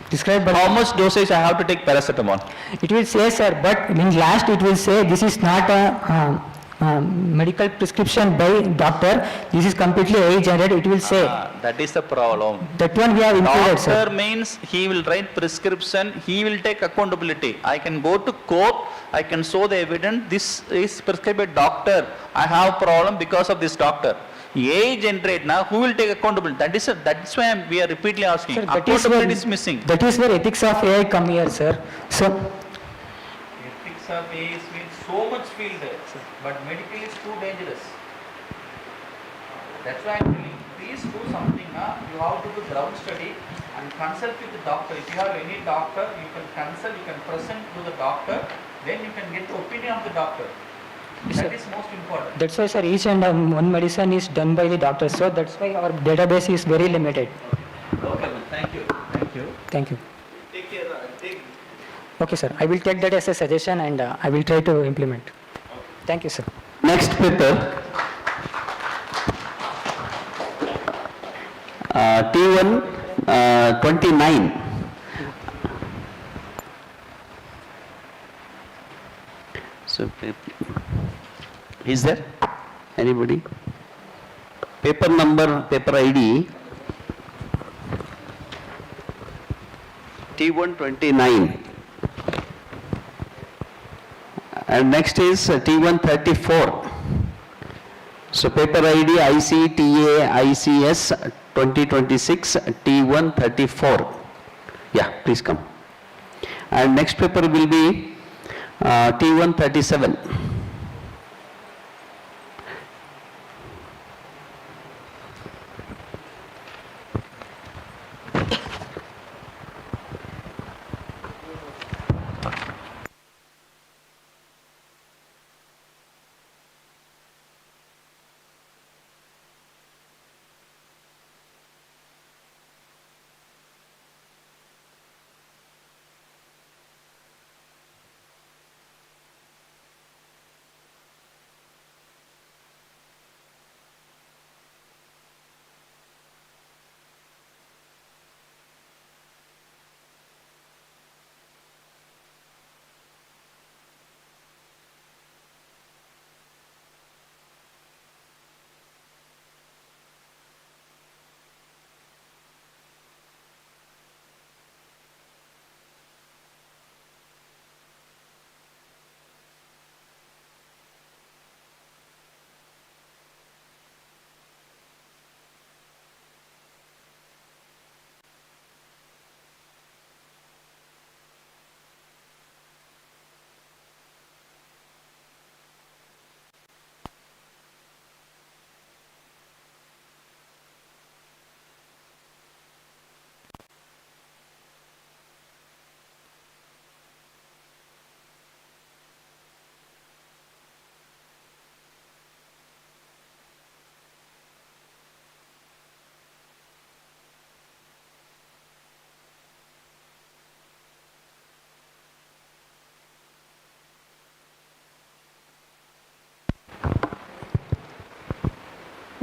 J: described by...
K: How much dosage I have to take paracetamol?
J: It will say, sir, but in last it will say this is not a medical prescription by doctor. This is completely AI generated. It will say.
K: That is the problem.
J: That one we have included, sir.
K: Doctor means he will write prescription. He will take accountability. I can go to court. I can show the evidence. This is prescribed by doctor. I have problem because of this doctor. AI generate now, who will take accountability? That's why we are repeatedly asking.
J: Sir,
K: Accountability is missing.
J: That is where ethics of AI come here, sir. So,
K: Ethics of AI means so much field there, but medical is too dangerous. That's why I'm telling, please do something. You have to do ground study and consult with the doctor. If you have any doctor, you can consult, you can present to the doctor, then you can get the opinion of the doctor. That is most important.
J: that's why, sir, each and one medicine is done by the doctor. So that's why our database is very limited.
K: Okay, man. Thank you. Thank you.
J: Thank you.
K: Take care.
J: Okay, sir. I will take that as a suggestion and I will try to implement. Thank you, sir.
H: Next paper, T1 29. So, is there anybody? Paper number, paper ID T1 29. And next is T1 34. So paper ID ICTAICS 2026 T1 34. Yeah, please come. And next paper will be T1 37.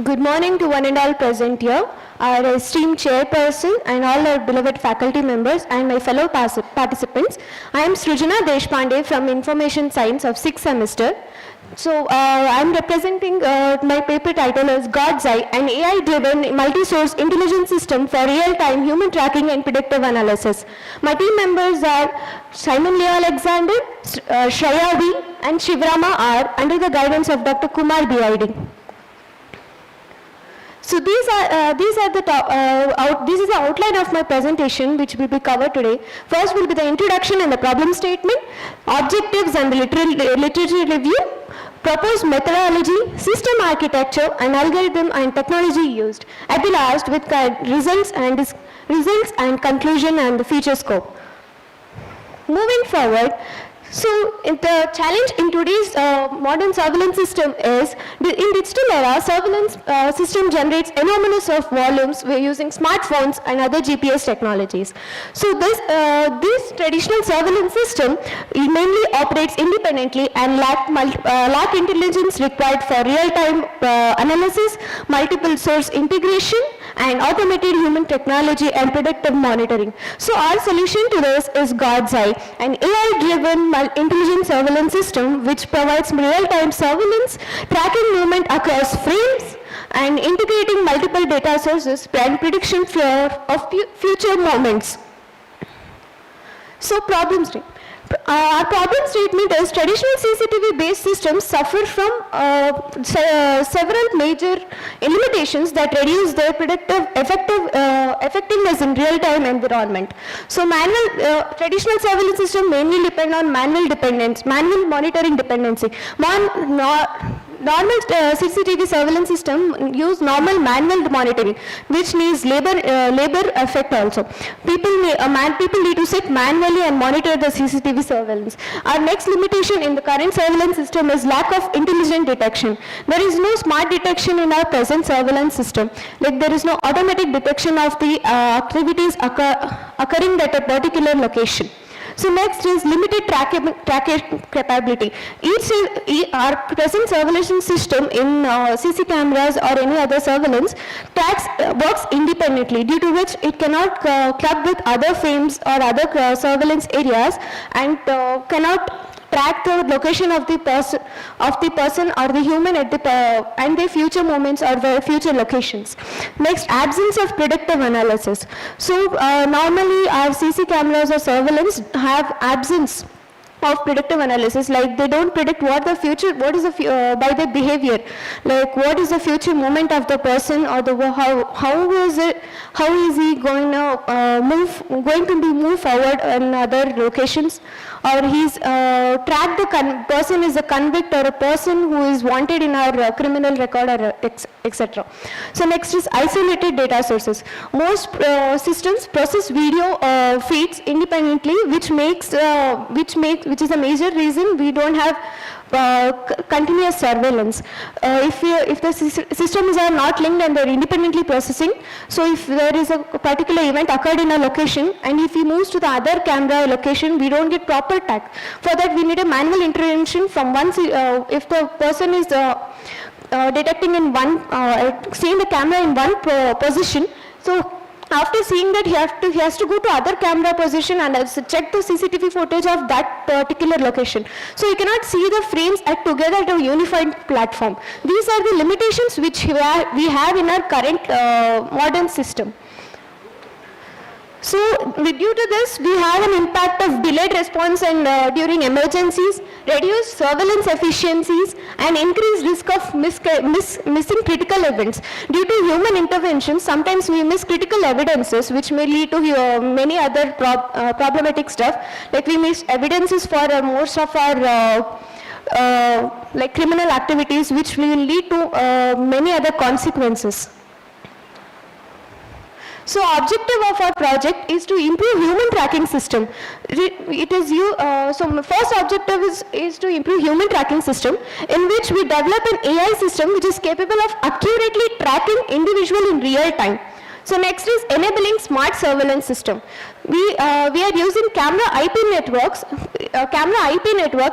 G: Good morning to one and all present here, our esteemed chairperson and all our beloved faculty members and my fellow participants. I am Srijana Deshpande from Information Science of 6th semester. So I am representing my paper title as God's Eye, an AI-driven multi-source intelligence system for real-time human tracking and predictive analysis. My team members are Simon Leo Alexander, Shreya V and Shivrama R under the guidance of Dr. Kumar Bidadi. So these are the this is the outline of my presentation which will be covered today. First will be the introduction and the problem statement, objectives and the literature review, proposed methodology, system architecture and algorithm and technology used. At the last with results and conclusion and the future scope. Moving forward, so the challenge in today's modern surveillance system is, in digital era, surveillance system generates enormous of volumes. We're using smartphones and other GPS technologies. So this traditional surveillance system mainly operates independently and lack intelligence required for real-time analysis, multiple source integration, and automated human technology and predictive monitoring. So our solution to this is God's Eye, an AI-driven intelligent surveillance system which provides real-time surveillance, tracking movement across frames, and integrating multiple data sources and prediction of future moments. So problem statement. Our problem statement is traditional CCTV based systems suffer from several major limitations that reduce their effectiveness in real time environment. So traditional surveillance system mainly depend on manual monitoring dependency. Normal CCTV surveillance system use normal manual monitoring, which needs labor effect also. People need to sit manually and monitor the CCTV surveillance. Our next limitation in the current surveillance system is lack of intelligent detection. There is no smart detection in our present surveillance system. Like there is no automatic detection of the activities occurring at a particular location. So next is limited tracking capability. Our present surveillance system in CC cameras or any other surveillance works independently, due to which it cannot club with other frames or other surveillance areas, and cannot track the location of the person or the human at and their future moments or their future locations. Next, absence of predictive analysis. So normally our CC cameras or surveillance have absence of predictive analysis, like they don't predict what is the by their behavior, like what is the future moment of the person, or how is he going to be moved forward in other locations, or he's tracked the person is a convict or a person who is wanted in our criminal record, or etc. So next is isolated data sources. Most systems process video feeds independently, which is a major reason we don't have continuous surveillance. If the systems are not linked and they're independently processing, so if there is a particular event occurred in a location, and if he moves to the other camera location, we don't get proper tag. For that, we need a manual intervention from one. If the person is detecting in one, seeing the camera in one position, so after seeing that, he has to go to other camera position and check the CCTV footage of that particular location. So you cannot see the frames together at a unified platform. These are the limitations which we have in our current modern system. So due to this, we have an impact of delayed response and during emergencies, reduced surveillance efficiencies, and increased risk of missing critical events. Due to human intervention, sometimes we miss critical evidences, which may lead to many other problematic stuff. Like we miss evidences for most of our like criminal activities, which will lead to many other consequences. So objective of our project is to improve human tracking system. So first objective is to improve human tracking system, in which we develop an AI system which is capable of accurately tracking individual in real time. So next is enabling smart surveillance system. We are using camera IP networks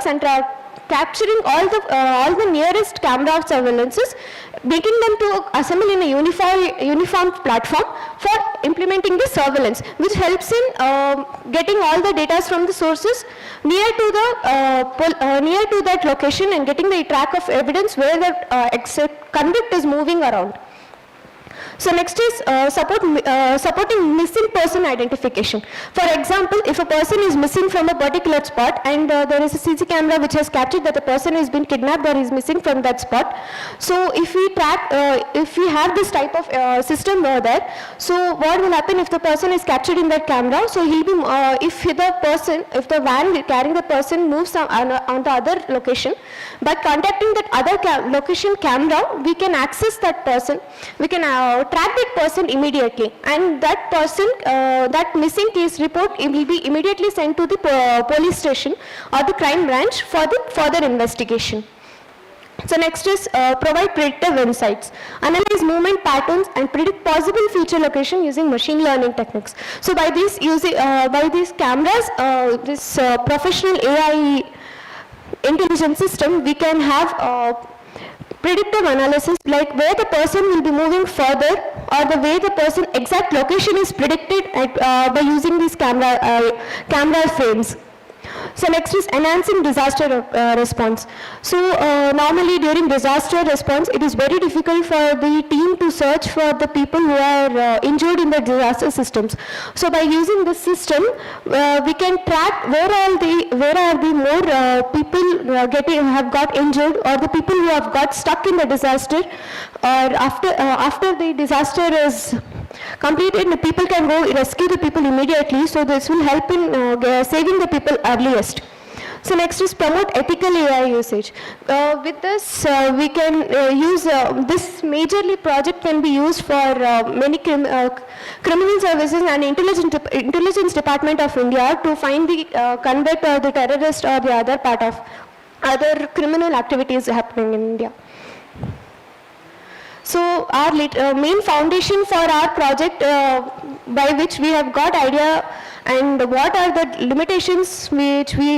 G: and capturing all the nearest camera surveillances, making them to assemble in a uniform platform for implementing the surveillance, which helps in getting all the data from the sources near to that location and getting the track of evidence where the convict is moving around. So next is supporting missing person identification. For example, if a person is missing from a particular spot and there is a CC camera which has captured that the person has been kidnapped or is missing from that spot, so if we have this type of system over there, so what will happen if the person is captured in that camera? So he'll be if the van carrying the person moves on the other location, by contacting that other location camera, we can access that person. We can track that person immediately, and that person, that missing case report, it will be immediately sent to the police station or the crime branch for the further investigation. So next is provide predictive insights, analyze movement patterns and predict possible future location using machine learning techniques. So by these cameras, this professional AI intelligence system, we can have predictive analysis, like where the person will be moving further, or the way the person exact location is predicted by using these camera frames. So next is enhancing disaster response. So normally during disaster response, it is very difficult for the team to search for the people who are injured in the disaster systems. So by using this system, we can track where are the more people have got injured, or the people who have got stuck in the disaster, or after the disaster is completed, the people can go rescue the people immediately. So this will help in saving the people earliest. So next is promote ethical AI usage. With this, we can use this majorly project can be used for many criminal services and intelligence department of India to find the convict or the terrorist or the other part of other criminal activities happening in India. So our main foundation for our project by which we have got idea and what are the limitations which we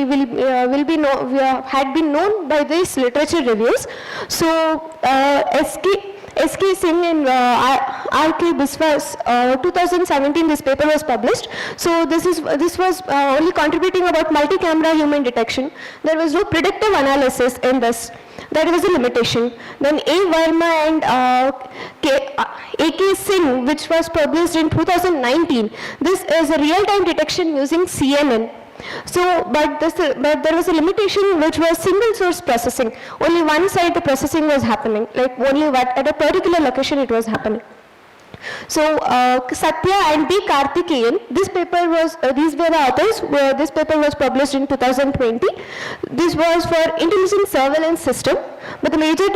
G: had been known by these literature reviews. So S.K. Singh and R.K. Biswas, 2017 this paper was published. So this was only contributing about multi-camera human detection. There was no predictive analysis in this. That was a limitation. Then A. Verma and A.K. Singh, which was published in 2019. This is a real-time detection using CNN. So, but there was a limitation which was single source processing. Only one side the processing was happening, like only at a particular location it was happening. So Satya and B. Karthikeyan, this paper was, these were the authors, this paper was published in 2020. This was for intelligent surveillance system, but the major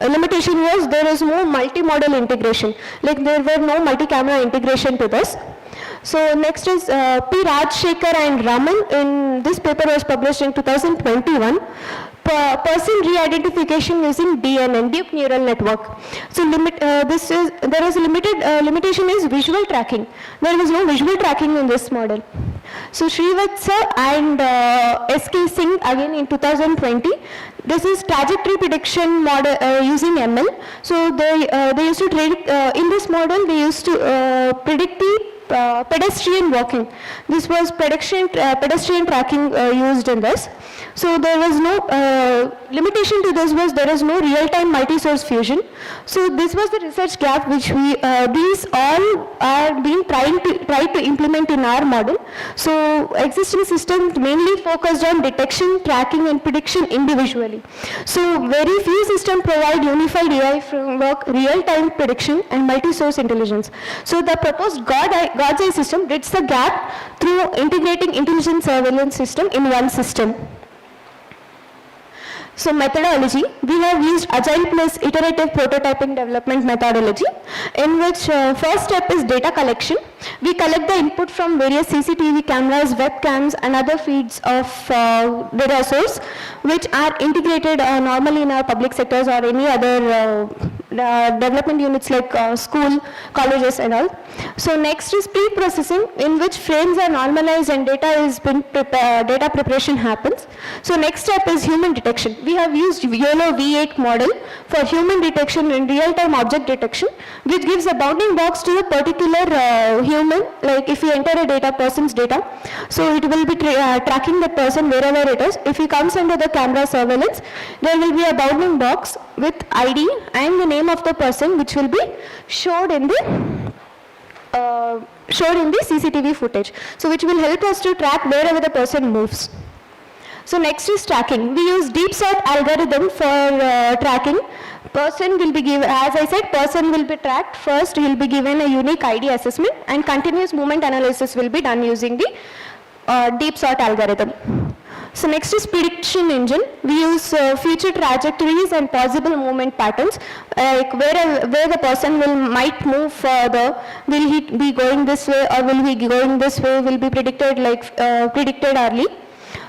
G: limitation was there is no multi-modal integration, like there were no multi-camera integration to this. So next is P. Rajshekhar and Raman, in this paper was published in 2021. Person re-identification using DNN, deep neural network. So there is a limitation is visual tracking. There was no visual tracking in this model. So Srivatsa and S.K. Singh again in 2020. This is trajectory prediction model using ML. So they used to in this model they used to predict the pedestrian walking. This was pedestrian tracking used in this. So there was no limitation to this was there is no real-time multi-source fusion. So this was the research gap which we these all are being tried to implement in our model. So existing systems mainly focused on detection, tracking, and prediction individually. So very few systems provide unified AI framework, real-time prediction, and multi-source intelligence. So the proposed God's Eye system bridges the gap through integrating intelligent surveillance system in one system. So methodology, we have used Agile plus iterative prototyping development methodology, in which first step is data collection. We collect the input from various CCTV cameras, webcams, and other feeds of data source, which are integrated normally in our public sectors or any other development units like school, colleges and all. So next is pre-processing, in which frames are normalized and data preparation happens. So next step is human detection. We have used YOLO V8 model for human detection and real-time object detection, which gives a bounding box to the particular human, like if you enter a person's data, so it will be tracking the person wherever it is. If he comes under the camera surveillance, there will be a bounding box with ID and the name of the person, which will be showed in the CCTV footage. So which will help us to track wherever the person moves. So next is tracking. We use deep sort algorithm for tracking. Person will be given, as I said, person will be tracked. First, he will be given a unique ID assessment, and continuous movement analysis will be done using the deep sort algorithm. So next is prediction engine. We use future trajectories and possible movement patterns, like where the person might move further. Will he be going this way or will he be going this way? Will be predicted predicted early.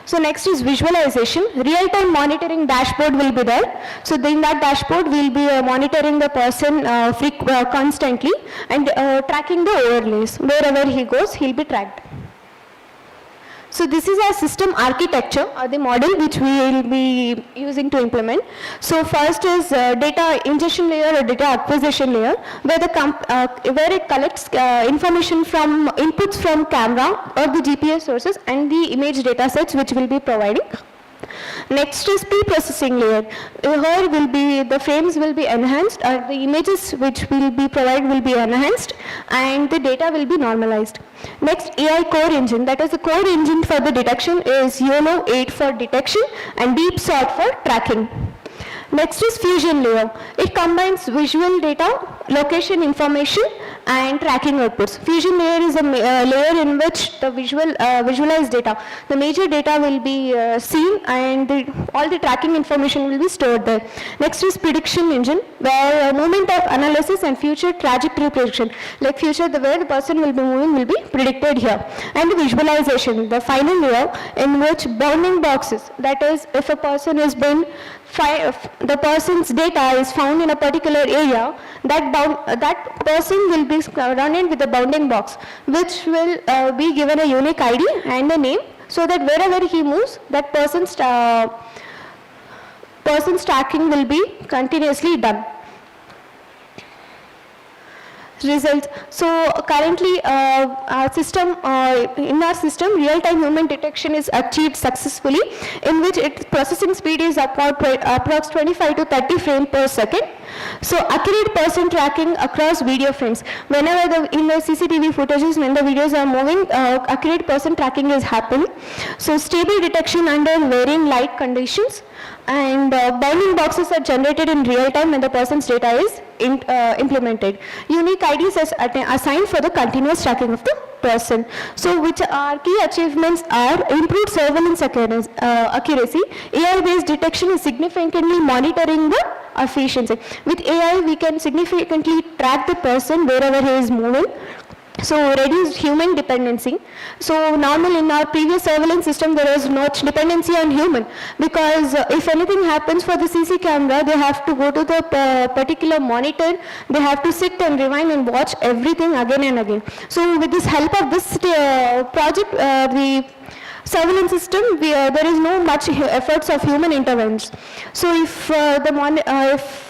G: So next is visualization. Real-time monitoring dashboard will be there. So in that dashboard, we'll be monitoring the person constantly and tracking the overlays. Wherever he goes, he'll be tracked. So this is our system architecture or the model which we will be using to implement. So first is data ingestion layer or data acquisition layer, where where it collects information from inputs from camera or the GPS sources and the image data sets which will be providing. Next is pre-processing layer. Here will be the frames will be enhanced, or the images which will be provided will be enhanced, and the data will be normalized. Next, AI core engine. That is the core engine for the detection is YOLO 8 for detection and deep sort for tracking. Next is fusion layer. It combines visual data, location information, and tracking outputs. Fusion layer is a layer in which the visualized data, the major data will be seen, and all the tracking information will be stored there. Next is prediction engine, where movement of analysis and future trajectory prediction, like future where the person will be moving will be predicted here. And the visualization, the final layer in which bounding boxes, that is if a person has been the person's data is found in a particular area, that person will be run in with a bounding box, which will be given a unique ID and a name, so that wherever he moves, that person's tracking will be continuously done. Results. So currently our system, in our system, real-time movement detection is achieved successfully, in which its processing speed is about approx 25 to 30 frames per second. So accurate person tracking across video frames. Whenever in the CCTV footages, when the videos are moving, accurate person tracking is happening. So stable detection under varying light conditions, and bounding boxes are generated in real time when the person's data is implemented. Unique IDs are assigned for the continuous tracking of the person. So which our key achievements are improved surveillance accuracy. AI-based detection is significantly monitoring the efficiency. With AI, we can significantly track the person wherever he is moving. So reduce human dependency. So normal in our previous surveillance system, there was no dependency on human, because if anything happens for the CC camera, they have to go to the particular monitor, they have to sit and rewind and watch everything again and again. So with this help of this project, the surveillance system, there is no much efforts of human intervention. So if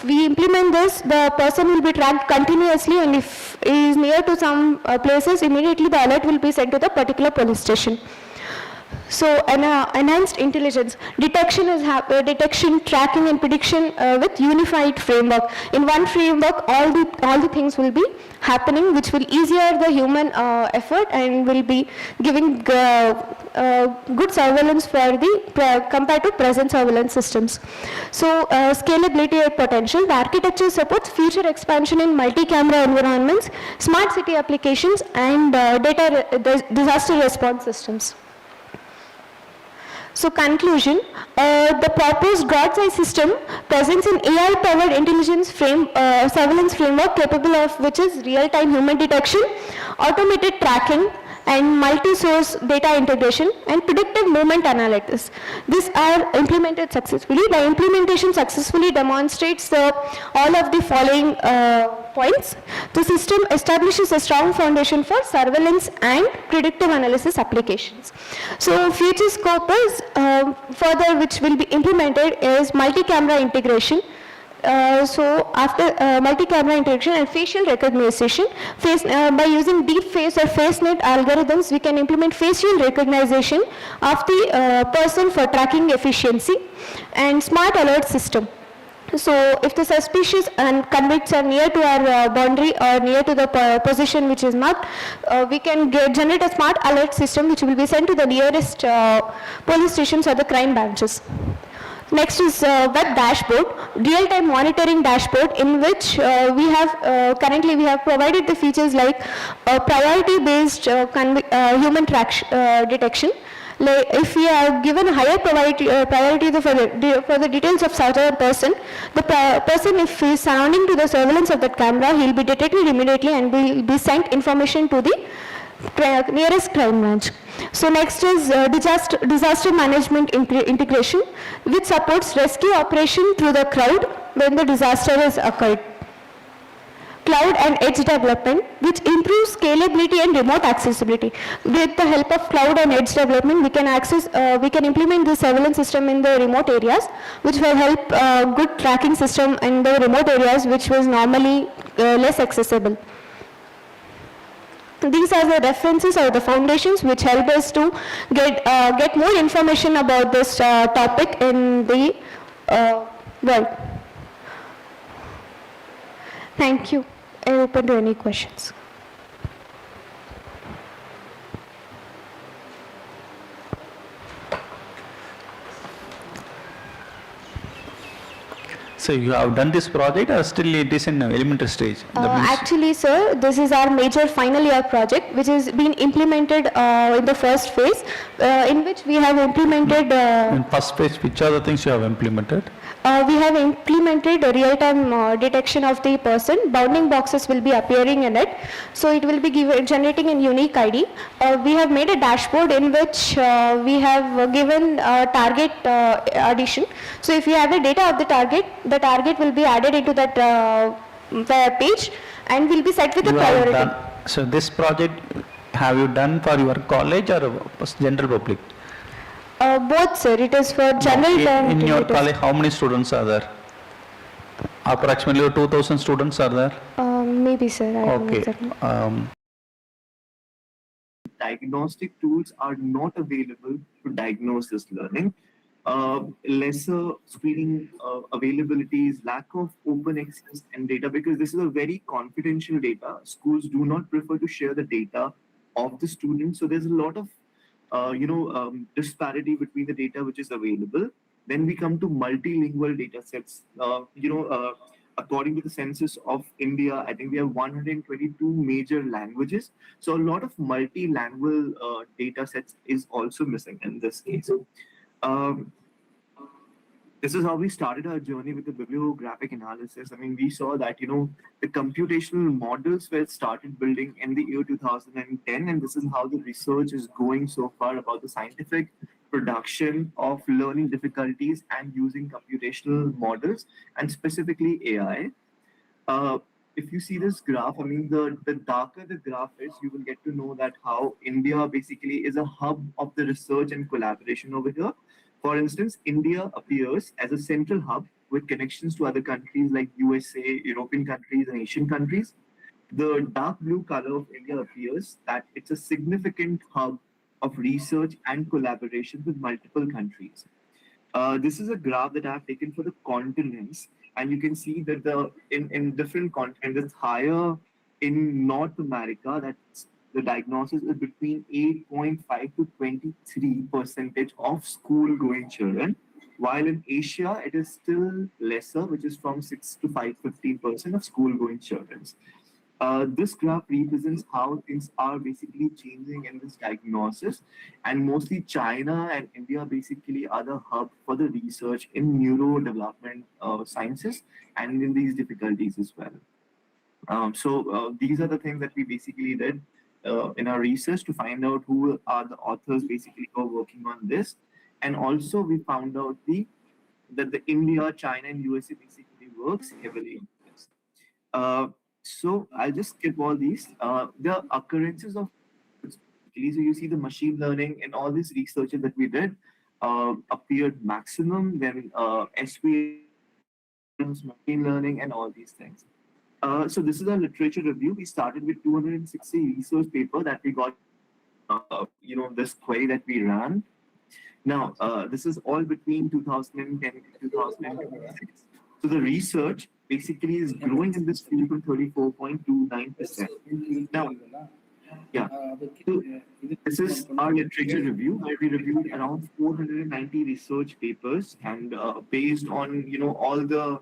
G: we implement this, the person will be tracked continuously, and if he is near to some places, immediately the alert will be sent to the particular police station. So enhanced intelligence. Detection is detection, tracking, and prediction with unified framework. In one framework, all the things will be happening, which will easier the human effort and will be giving good surveillance for the compared to present surveillance systems. So scalability and potential. The architecture supports future expansion in multi-camera environments, smart city applications, and disaster response systems. So conclusion, the proposed God's-eye system presents an AI-powered intelligence surveillance framework capable of which is real-time human detection, automated tracking, and multi-source data integration, and predictive movement analytics. These are implemented successfully. The implementation successfully demonstrates all of the following points. The system establishes a strong foundation for surveillance and predictive analysis applications. So future scope is further which will be implemented is multi-camera integration. So after multi-camera integration and facial recognition, by using deep face or FaceNet algorithms, we can implement facial recognition of the person for tracking efficiency, and smart alert system. So if the suspicious and convicts are near to our boundary or near to the position which is marked, we can generate a smart alert system which will be sent to the nearest police stations or the crime branches. Next is web dashboard, real-time monitoring dashboard, in which currently we have provided the features like priority-based human detection. Like if we are given a higher priority for the details of such a person, the person, if he is surrounding to the surveillance of that camera, he will be detected immediately and will be sent information to the nearest crime branch. So next is disaster management integration, which supports rescue operation through the crowd when the disaster has occurred. cloud and edge development, which improves scalability and remote accessibility. With the help of cloud and edge development, we can implement the surveillance system in the remote areas, which will help good tracking system in the remote areas, which was normally less accessible. These are the references or the foundations which help us to get more information about this topic in the world. Thank you. I open to any questions.
K: So you have done this project or still it is in elementary stage?
G: Actually, sir, this is our major final year project, which is being implemented in the first phase, in which we have implemented...
K: in first phase, which are the things you have implemented?
G: We have implemented a real-time detection of the person. Bounding boxes will be appearing in it. So it will be generating a unique ID. We have made a dashboard in which we have given target addition. So if you have the data of the target will be added into that page and will be set with the priority.
K: So this project have you done for your college or general public?
G: Both, sir. It is for general term.
K: In your college, how many students are there? Approximately 2,000 students are there?
G: Maybe, sir. I don't know exactly.
L: Diagnostic tools are not available to diagnose this learning. Lesser screening availabilities, lack of open access and data, because this is a very confidential data. Schools do not prefer to share the data of the students. So there's a lot of disparity between the data which is available. Then we come to multilingual data sets. According to the census of India, I think we have 122 major languages. So a lot of multilingual data sets is also missing in this case. This is how we started our journey with the bibliographic analysis. I mean, we saw that, the computational models were started building in the year 2010, and this is how the research is going so far about the scientific production of learning difficulties and using computational models, and specifically AI. If you see this graph, I mean, the darker the graph is, you will get to know that how India basically is a hub of the research and collaboration over here. For instance, India appears as a central hub with connections to other countries like USA, European countries, and Asian countries. The dark blue color of India appears that it's a significant hub of research and collaboration with multiple countries. This is a graph that I've taken for the continents, and you can see that in different continents, it's higher in North America, that's the diagnosis is between 8.5 to 23% of school-going children, while in Asia, it is still lesser, which is from 6 to 15% of school-going children. This graph represents how things are basically changing in this diagnosis, and mostly China and India basically are the hub for the research in neurodevelopment sciences and in these difficulties as well. So these are the things that we basically did in our research to find out who are the authors basically who are working on this. And also we found out that the India, China, and USA basically works heavily on this. So I'll just skip all these. The occurrences of, so you see the machine learning and all these researches that we did appeared maximum, then SV, machine learning, and all these things. So this is a literature review. We started with 260 research paper that we got, this query that we ran. Now, this is all between 2010 to 2026. So the research basically is growing in this field from 34.29%. Now, yeah, so this is our literature review, where we reviewed around 490 research papers, and based on, all the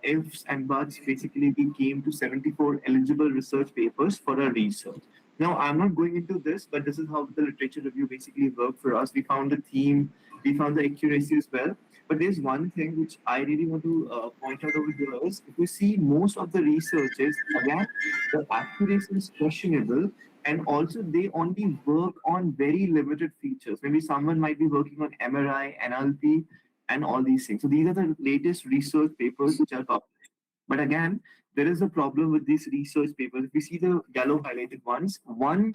L: ifs and buts, basically we came to 74 eligible research papers for our research. Now, I'm not going into this, but this is how the literature review basically worked for us. We found the theme, we found the accuracy as well. But there's one thing which I really want to point out over here is, if you see most of the researches, again, the accuracy is questionable, and also they only work on very limited features. Maybe someone might be working on MRI, NLP, and all these things. So these are the latest research papers which are published. But again, there is a problem with these research papers. If we see the yellow highlighted ones, one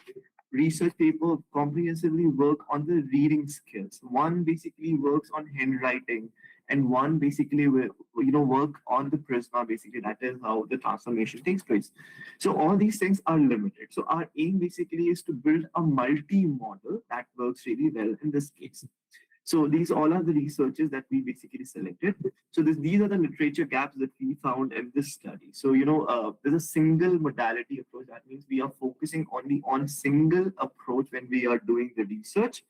L: research paper comprehensively work on the reading skills, one basically works on handwriting, and one basically work on the prisma. Basically, that is how the transformation takes place. So all these things are limited. So our aim basically is to build a multi-model that works really well in this case. So these all are the researchers that we basically selected. So these are the literature gaps that we found in this study. So, there's a single modality approach. That means we are focusing only on single approach when we are doing the research.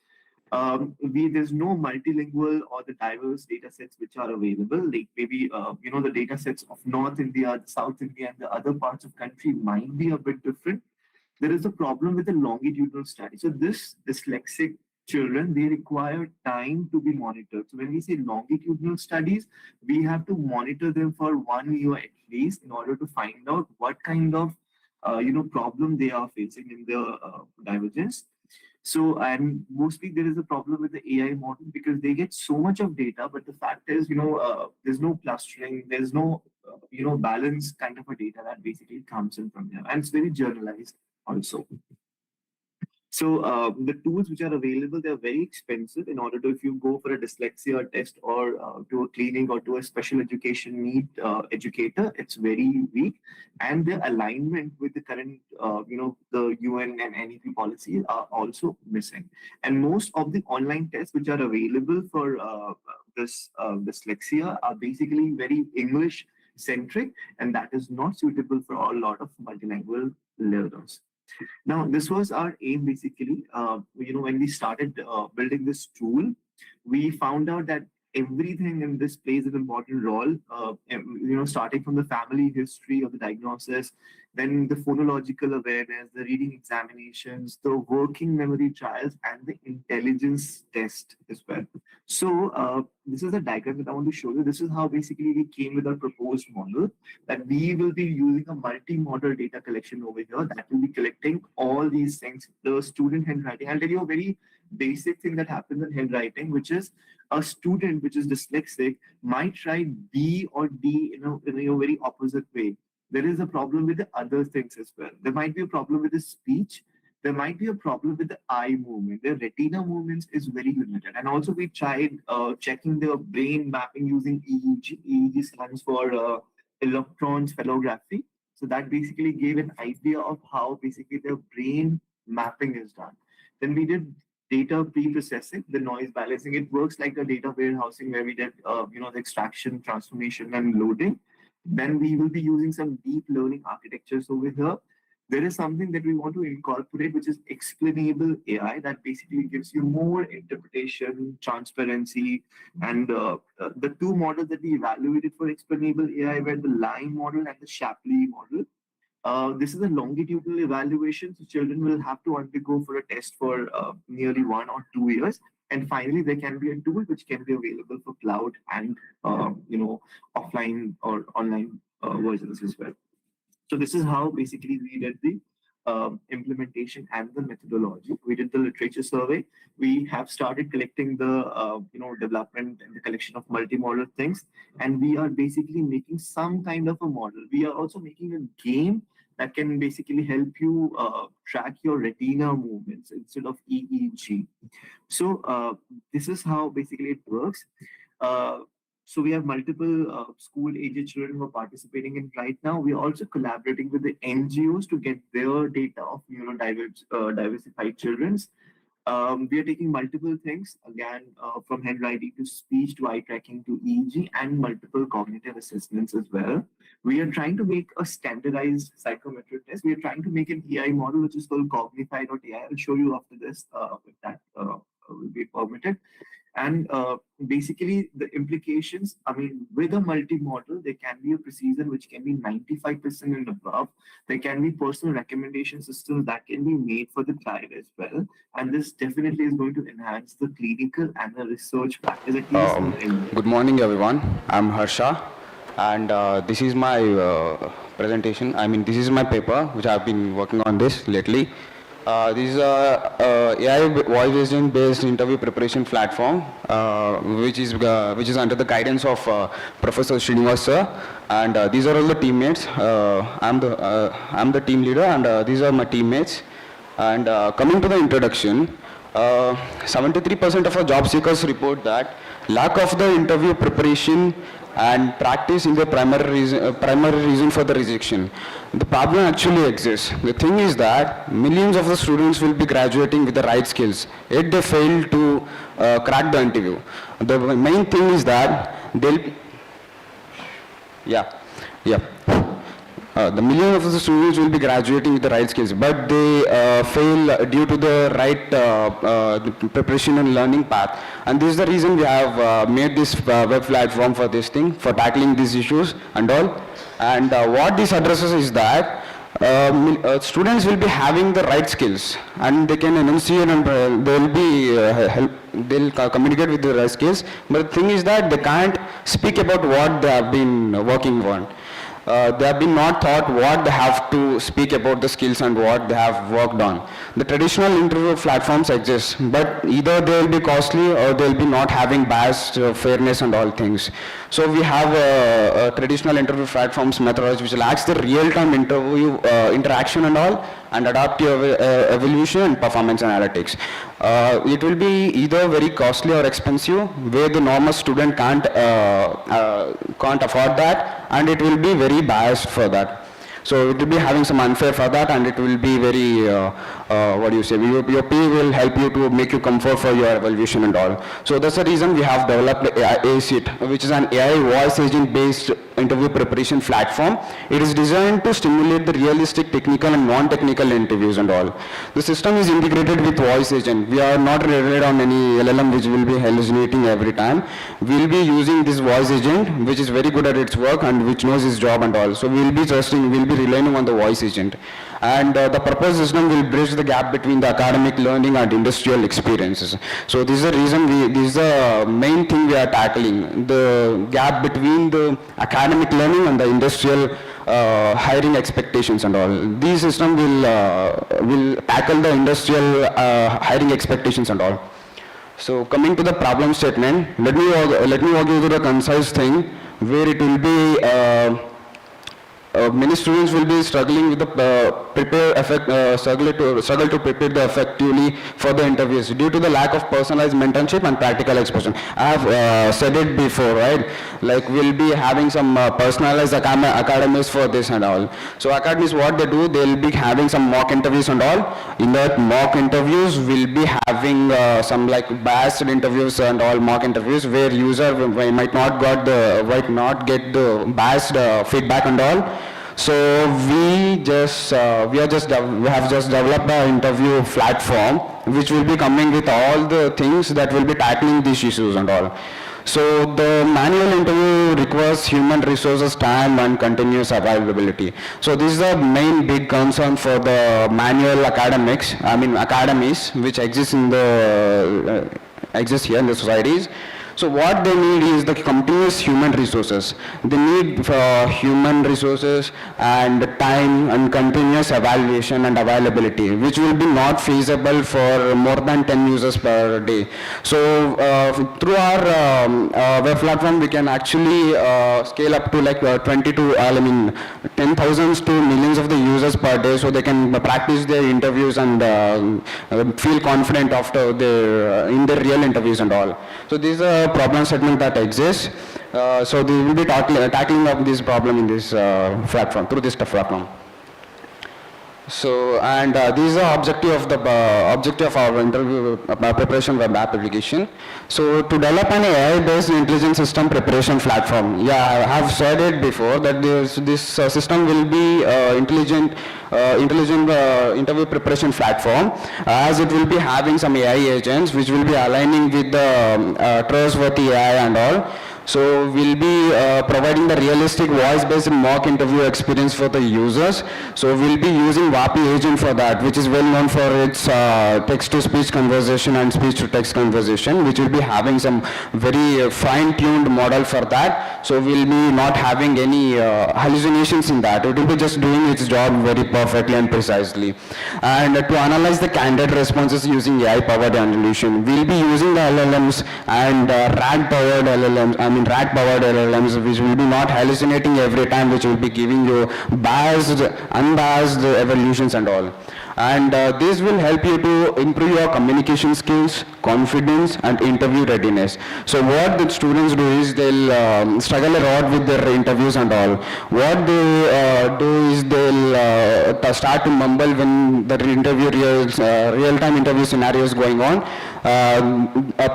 L: There's no multilingual or the diverse data sets which are available. Like maybe, the data sets of North India, South India, and the other parts of country might be a bit different. There is a problem with the longitudinal study. So this dyslexic children, they require time to be monitored. So when we say longitudinal studies, we have to monitor them for 1 year at least in order to find out what kind of problem they are facing in their divergence. So, and mostly there is a problem with the AI model because they get so much of data, but the fact is, there's no clustering, there's no, balanced kind of a data that basically comes in from there. And it's very generalized also. So the tools which are available, they're very expensive. In order to, if you go for a dyslexia test or to a clinic or to a special education need educator, it's very weak. And the alignment with the current, the UN and NEP policies are also missing. And most of the online tests which are available for this dyslexia are basically very English centric, and that is not suitable for a lot of multilingual learners. Now, this was our aim basically. When we started building this tool, we found out that everything in this plays an important role, starting from the family history of the diagnosis, then the phonological awareness, the reading examinations, the working memory trials, and the intelligence test as well. So this is a diagram that I want to show you. This is how basically we came with our proposed model, that we will be using a multi-model data collection over here that will be collecting all these things, the student handwriting. I'll tell you a very basic thing that happens in handwriting, which is a student which is dyslexic might write B or D in a very opposite way. There is a problem with the other things as well. There might be a problem with the speech. There might be a problem with the eye movement. The retina movements is very limited. And also we tried checking the brain mapping using EEG. EEG stands for electroencephalography. So that basically gave an idea of how basically the brain mapping is done. Then we did data pre-processing, the noise balancing. It works like a data warehousing where we did, the extraction, transformation, and loading. Then we will be using some deep learning architectures over here. There is something that we want to incorporate, which is explainable AI that basically gives you more interpretation, transparency, and the two models that we evaluated for explainable AI were the Line model and the Shapley model. This is a longitudinal evaluation, so children will have to undergo for a test for nearly 1 or 2 years. And finally, there can be a tool which can be available for cloud and offline or online versions as well. So this is how basically we did the implementation and the methodology. We did the literature survey. We have started collecting the development and the collection of multi-model things, and we are basically making some kind of a model. We are also making a game that can basically help you track your retina movements instead of EEG. So this is how basically it works. So we have multiple school-aged children who are participating in right now. We are also collaborating with the NGOs to get their data of diversified children's. We are taking multiple things, again, from handwriting to speech to eye tracking to EEG and multiple cognitive assessments as well. We are trying to make a standardized psychometric test. We are trying to make an AI model, which is called Cognify.ai. I'll show you after this if that will be permitted. And basically the implications, with a multi-model, there can be a precision which can be 95% and above. There can be personal recommendation systems that can be made for the child as well. And this definitely is going to enhance the clinical and the research practice.
M: Good morning, everyone. I'm Harsha. And this is my presentation. This is my paper, which I've been working on this lately. This is a AI voice agent based interview preparation platform, which is under the guidance of Professor SRINIVASA, and these are all the teammates. I'm the team leader, and these are my teammates. And coming to the introduction, 73% of our job seekers report that lack of the interview preparation and practice is the primary reason for the rejection. The problem actually exists. The thing is that millions of the students will be graduating with the right skills, yet they fail to crack the interview. The main thing is that they'll... the millions of the students will be graduating with the right skills, but they fail due to the right preparation and learning path. And this is the reason we have made this web platform for this thing, for tackling these issues and all. And what this addresses is that students will be having the right skills, and they can enunciate, and they'll communicate with the right skills. But the thing is that they can't speak about what they have been working on. They have been not taught what they have to speak about the skills and what they have worked on. The traditional interview platforms exist, but either they will be costly or they will be not having bias, fairness and all things. So we have a traditional interview platforms methodology which lacks the real-time interview interaction and all, and adaptive evaluation and performance analytics. It will be either very costly or expensive, where the normal student can't afford that, and it will be very biased for that. So it will be having some unfair for that, and it will be very, your pay will help you to make you comfort for your evaluation and all. So that's the reason we have developed AIEMS, which is an AI voice agent based interview preparation platform. It is designed to stimulate the realistic technical and non-technical interviews and all. The system is integrated with voice agent. We are not relied on any LLM which will be hallucinating every time. We will be using this voice agent which is very good at its work and which knows its job and all. So we will be relying on the voice agent. And the proposed system will bridge the gap between the academic learning and industrial experiences. So this is the reason this is the main thing we are tackling, the gap between the academic learning and the industrial hiring expectations and all. This system will tackle the industrial hiring expectations and all. So coming to the problem statement, let me walk you through the concise thing where it will be many students will be struggling with the struggle to prepare the effectively for the interviews due to the lack of personalized mentorship and practical exposure. I have said it before, right? Like we'll be having some personalized academies for this and all. So academies, what they do, they'll be having some mock interviews and all. In that mock interviews, we'll be having some like biased interviews and all mock interviews where user might not get the biased feedback and all. So we have just developed an interview platform which will be coming with all the things that will be tackling these issues and all. So the manual interview requires human resources, time and continuous availability. So this is the main big concern for the manual academies which exist here in the societies. So what they need is the continuous human resources. They need human resources and time and continuous evaluation and availability, which will be not feasible for more than 10 users per day. So through our web platform, we can actually scale up to like 10,000s to millions of the users per day, so they can practice their interviews and feel confident after in their real interviews and all. So this is a problem statement that exists. So they will be tackling up this problem in this platform, through this platform. So, and this is the objective of our interview preparation web app application. So to develop an AI-based intelligent system preparation platform, I have said it before that this system will be intelligent interview preparation platform, as it will be having some AI agents which will be aligning with the Trustworthy AI and all. So we'll be providing the realistic voice-based mock interview experience for the users. So we'll be using WAPI agent for that, which is well known for its text-to-speech conversation and speech-to-text conversation, which will be having some very fine-tuned model for that. So we'll be not having any hallucinations in that. It will be just doing its job very perfectly and precisely. And to analyze the candidate responses using AI-powered annotation, we'll be using the LLMs and RAG-powered LLMs, which will be not hallucinating every time, which will be giving you biased, unbiased evaluations and all. And this will help you to improve your communication skills, confidence and interview readiness. So what the students do is they'll struggle a lot with their interviews and all. What they do is they'll start to mumble when the interview real-time interview scenario is going on.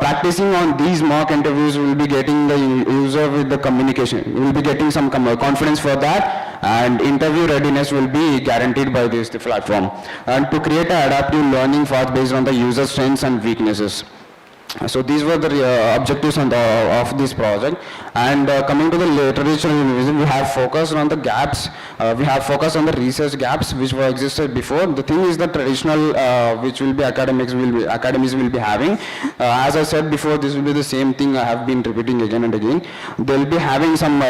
M: Practicing on these mock interviews will be getting the user with the communication. We will be getting some confidence for that, and interview readiness will be guaranteed by this platform. And to create an adaptive learning path based on the user strengths and weaknesses. So these were the objectives of this project. And coming to the literature revision, we have focused on the gaps. We have focused on the research gaps which were existed before. The thing is the traditional which will be academies will be having. As I said before, this will be the same thing I have been repeating again and again. They'll be having some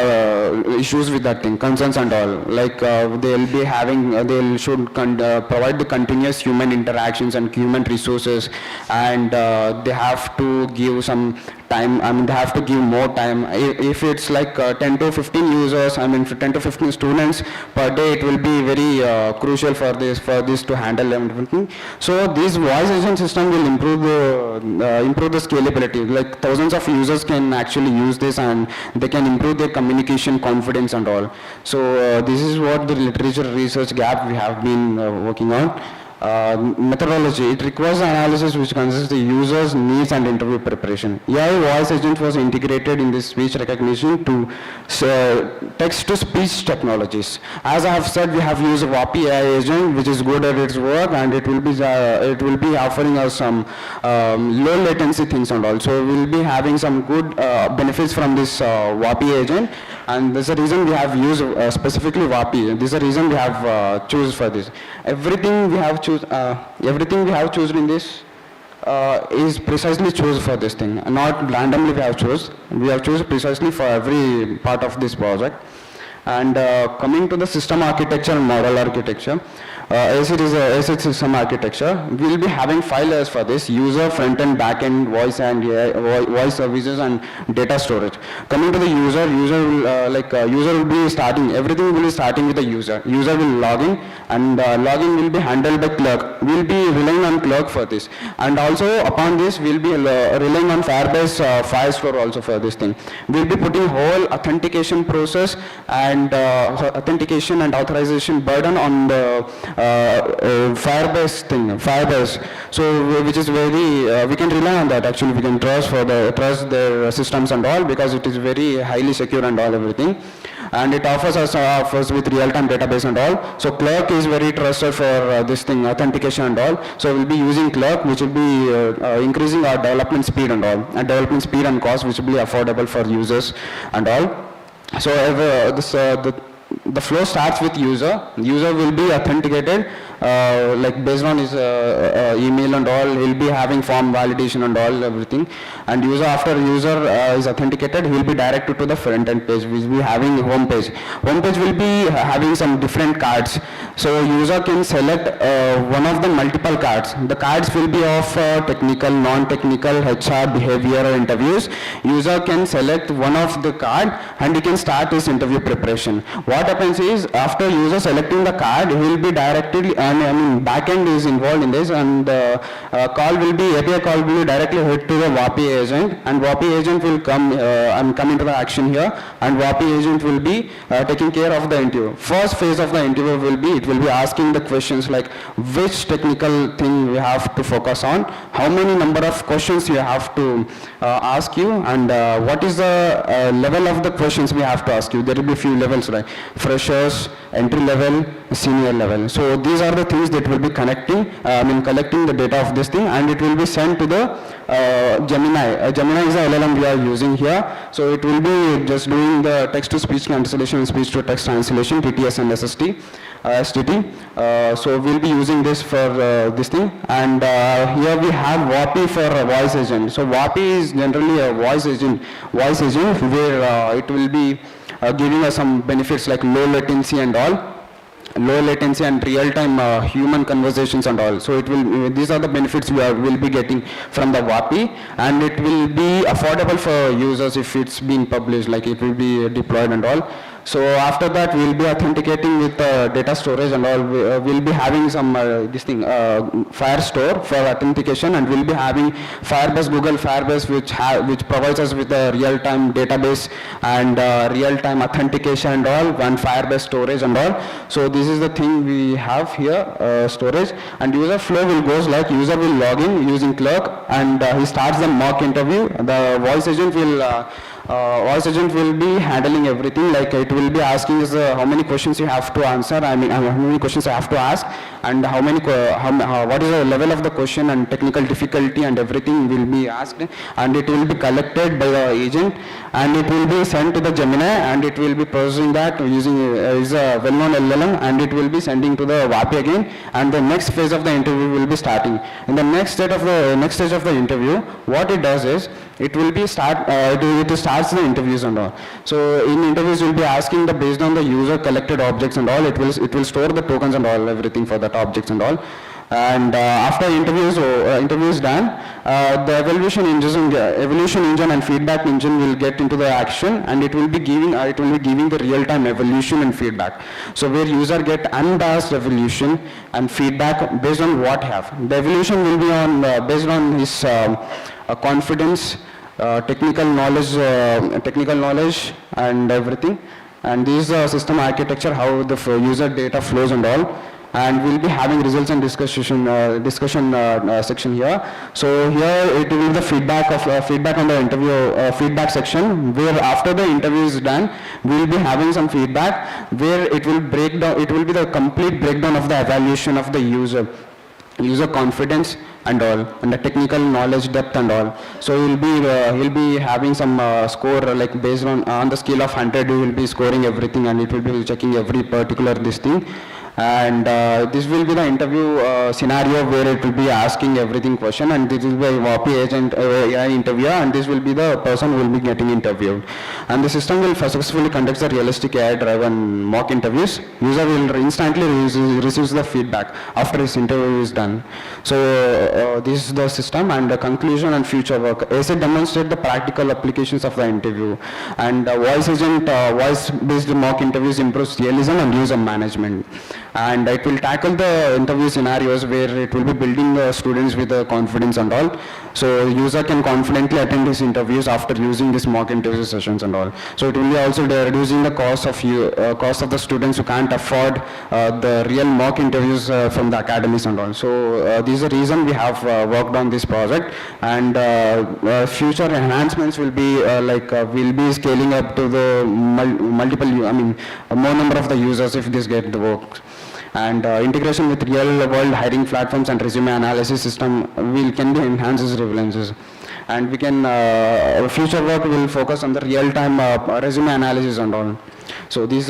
M: issues with that thing, concerns and all. Like they'll be having, they should provide the continuous human interactions and human resources, and they have to give some time. I mean, they have to give more time. If it's like 10 to 15 users, 10 to 15 students per day, it will be very crucial for this to handle everything. So this voice agent system will improve the scalability. Like thousands of users can actually use this, and they can improve their communication confidence and all. So this is what the literature research gap we have been working on. Methodology, it requires analysis which considers the user's needs and interview preparation. AI voice agent was integrated in this speech recognition to text-to-speech technologies. As I have said, we have used WAPI AI agent, which is good at its work, and it will be offering us some low latency things and all. So we will be having some good benefits from this WAPI agent, and there's a reason we have used specifically WAPI. This is the reason we have choose for this. Everything we have chosen in this is precisely chosen for this thing, not randomly we have chosen. We have chosen precisely for every part of this project. And coming to the system architecture and model architecture, as it is a system architecture, we will be having 5 layers for this: user, front-end, back-end, voice and voice services, and data storage. Coming to the user will be starting, everything will be starting with the user. User will log in, and login will be handled by clerk. We will be relying on clerk for this. And also upon this, we will be relying on Firebase file store also for this thing. We will be putting whole authentication process and authentication and authorization burden on the Firebase thing, Firebase. So which is very, we can rely on that actually. We can trust their systems and all, because it is very highly secure and all everything. And it offers with real-time database and all. So clerk is very trusted for this thing, authentication and all. So we'll be using clerk, which will be increasing our development speed and all, and development speed and cost, which will be affordable for users and all. So the flow starts with user. User will be authenticated like based on his email and all. He'll be having form validation and all everything. And after user is authenticated, he will be directed to the front end page. We will be having home page. Home page will be having some different cards. So user can select one of the multiple cards. The cards will be of technical, non-technical, HR, behavioral interviews. User can select one of the card, and he can start his interview preparation. What happens is, after user selecting the card, he will be directly, backend is involved in this, and API call will be directly hit to the WAPI agent, and WAPI agent will come into the action here, and WAPI agent will be taking care of the interview. First phase of the interview will be, it will be asking the questions like which technical thing we have to focus on, how many number of questions you have to ask you, and what is the level of the questions we have to ask you. There will be few levels like freshers, entry level, senior level. So these are are the things that will be collecting the data of this thing, and it will be sent to the Gemini. Gemini is the LLM we are using here. So it will be just doing the text-to-speech translation and speech-to-text translation, TTS and STT. So we'll be using this for this thing. And here we have WAPI for a voice agent. So WAPI is generally a voice agent where it will be giving us some benefits like low latency and real-time human conversations and all. So it will, these are the benefits will be getting from the WAPI, and it will be affordable for users if it's being published, like it will be deployed and all. So after that, we'll be authenticating with data storage and all. We'll be having some Firestore for authentication, and we'll be having Firebase, Google Firebase, which provides us with a real-time database and real-time authentication and all, and Firebase storage and all. So this is the thing we have here, storage. And user flow will goes like user will log in using clerk, and he starts the mock interview. The voice agent will be handling everything, like it will be asking us how many questions you have to answer, how many questions I have to ask, and what is the level of the question and technical difficulty, and everything will be asked, and it will be collected by the agent, and it will be sent to the Gemini, and it will be processing that using is a well-known LLM, and it will be sending to the WAPI again, and the next phase of the interview will be starting. In the next stage of the interview, what it does is it will be it starts the interviews and all. So in interviews we'll be asking based on the user collected objects and all, it will store the tokens and all, everything for that objects and all. And after interviews done, the evaluation engine and feedback engine will get into the action, and it will be giving the real-time evaluation and feedback. So where user get unbiased evaluation and feedback based on what have. The evaluation will be based on his confidence, technical knowledge and everything. And this is system architecture, how the user data flows and all. And we'll be having results and discussion section here. So here it will be the feedback on the interview feedback section, where after the interview is done, we'll be having some feedback where it will break down. It will be the complete breakdown of the evaluation of the user confidence and all, and the technical knowledge depth and all. So he'll be having some score, like based on the scale of 100, he will be scoring everything, and it will be checking every particular this thing. And this will be the interview scenario where it will be asking everything question, and this will be a WAPI agent AI interviewer, and this will be the person who will be getting interviewed. And the system will successfully conduct the realistic AI driven mock interviews. User will instantly receive the feedback after his interview is done. So this is the system, and the conclusion and future work. Essay demonstrate the practical applications of the interview, and voice based mock interviews improves realism and user management. And it will tackle the interview scenarios where it will be building the students with the confidence and all. So user can confidently attend these interviews after using this mock interview sessions and all. So it will be also reducing the cost of the students who can't afford the real mock interviews from the academies and all. So this is the reason we have worked on this project, and future enhancements will be we'll be scaling up to the more number of the users if this get the work. And integration with real-world hiring platforms and resume analysis system can be enhances relevances. And we can future work will focus on the real-time resume analysis and all. So this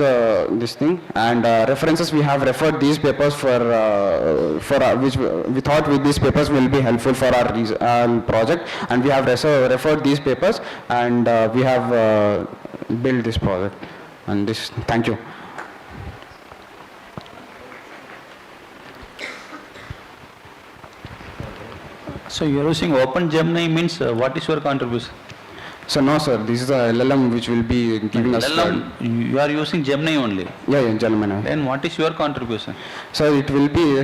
M: thing, and references, we have referred these papers for which we thought with these papers will be helpful for our project, and we have referred these papers, and we have built this project. And this, thank you.
K: So you're using Open Gemini means what is your contribution?
M: So no sir, this is a LLM which will be giving us...
K: LLM, you are using Gemini only?
M: Yeah, Gemini.
K: Then what is your contribution?
M: So it will be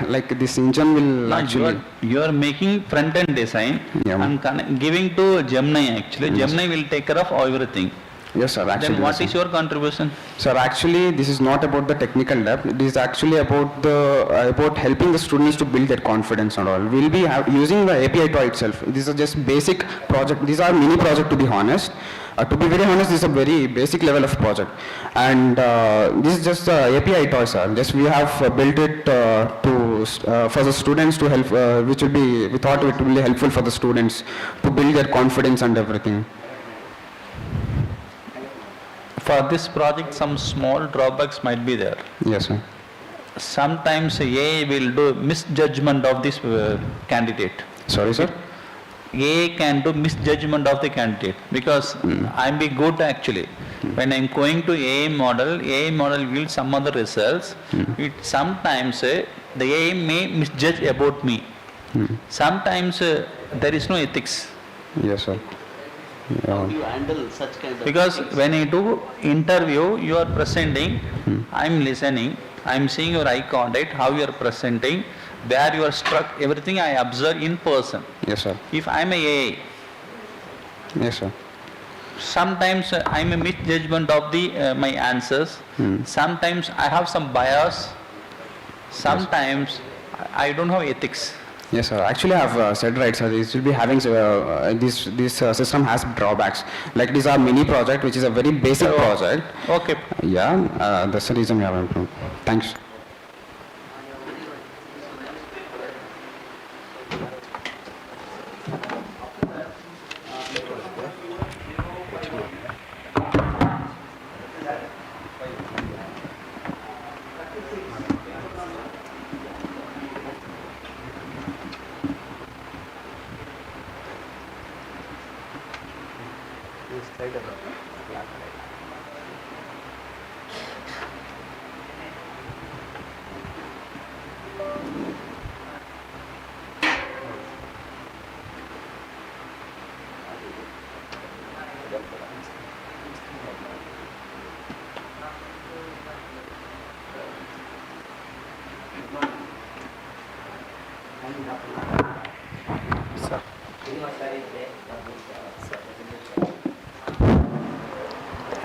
M: like this engine will actually...
K: You are making front-end design and giving to Gemini actually. Gemini will take care of everything.
M: Yes, sir. Actually,
K: Then what
M: yes,
K: is
M: sir.
K: your contribution?
M: Sir, actually, this is not about the technical depth. It is actually about about helping the students to build their confidence and all. We'll be using the API toy itself. These are just basic project. These are mini project, to be honest. To be very honest, this is a very basic level of project, and this is just API toy, sir. Just we have built it for the students to help, which will be, we thought it will be helpful for the students to build their confidence and everything.
K: For this project, some small drawbacks might be there.
M: Yes, sir.
K: Sometimes AI will do misjudgment of this candidate.
M: Sorry, sir?
K: AI can do misjudgment of the candidate because I'm be good actually. When I'm going to AI model will some other results. It sometimes the AI may misjudge about me. Sometimes there is no ethics.
M: Yes, sir.
H: How do you handle such kind of
K: Because
H: things?
K: when you do interview, you are presenting, I'm listening, I'm seeing your eye contact, how you are presenting, where you are struck, everything I observe in person.
M: Yes, sir.
K: If I'm a AI,
M: Yes, sir.
K: sometimes I'm a misjudgment of the my answers. Sometimes I have some bias. Sometimes I don't have ethics.
M: Yes, sir. Actually, I have said right, sir. This will be having this system has drawbacks. Like these are mini project, which is a very basic project.
K: Okay.
M: Yeah, that's the reason we have improved. Thanks.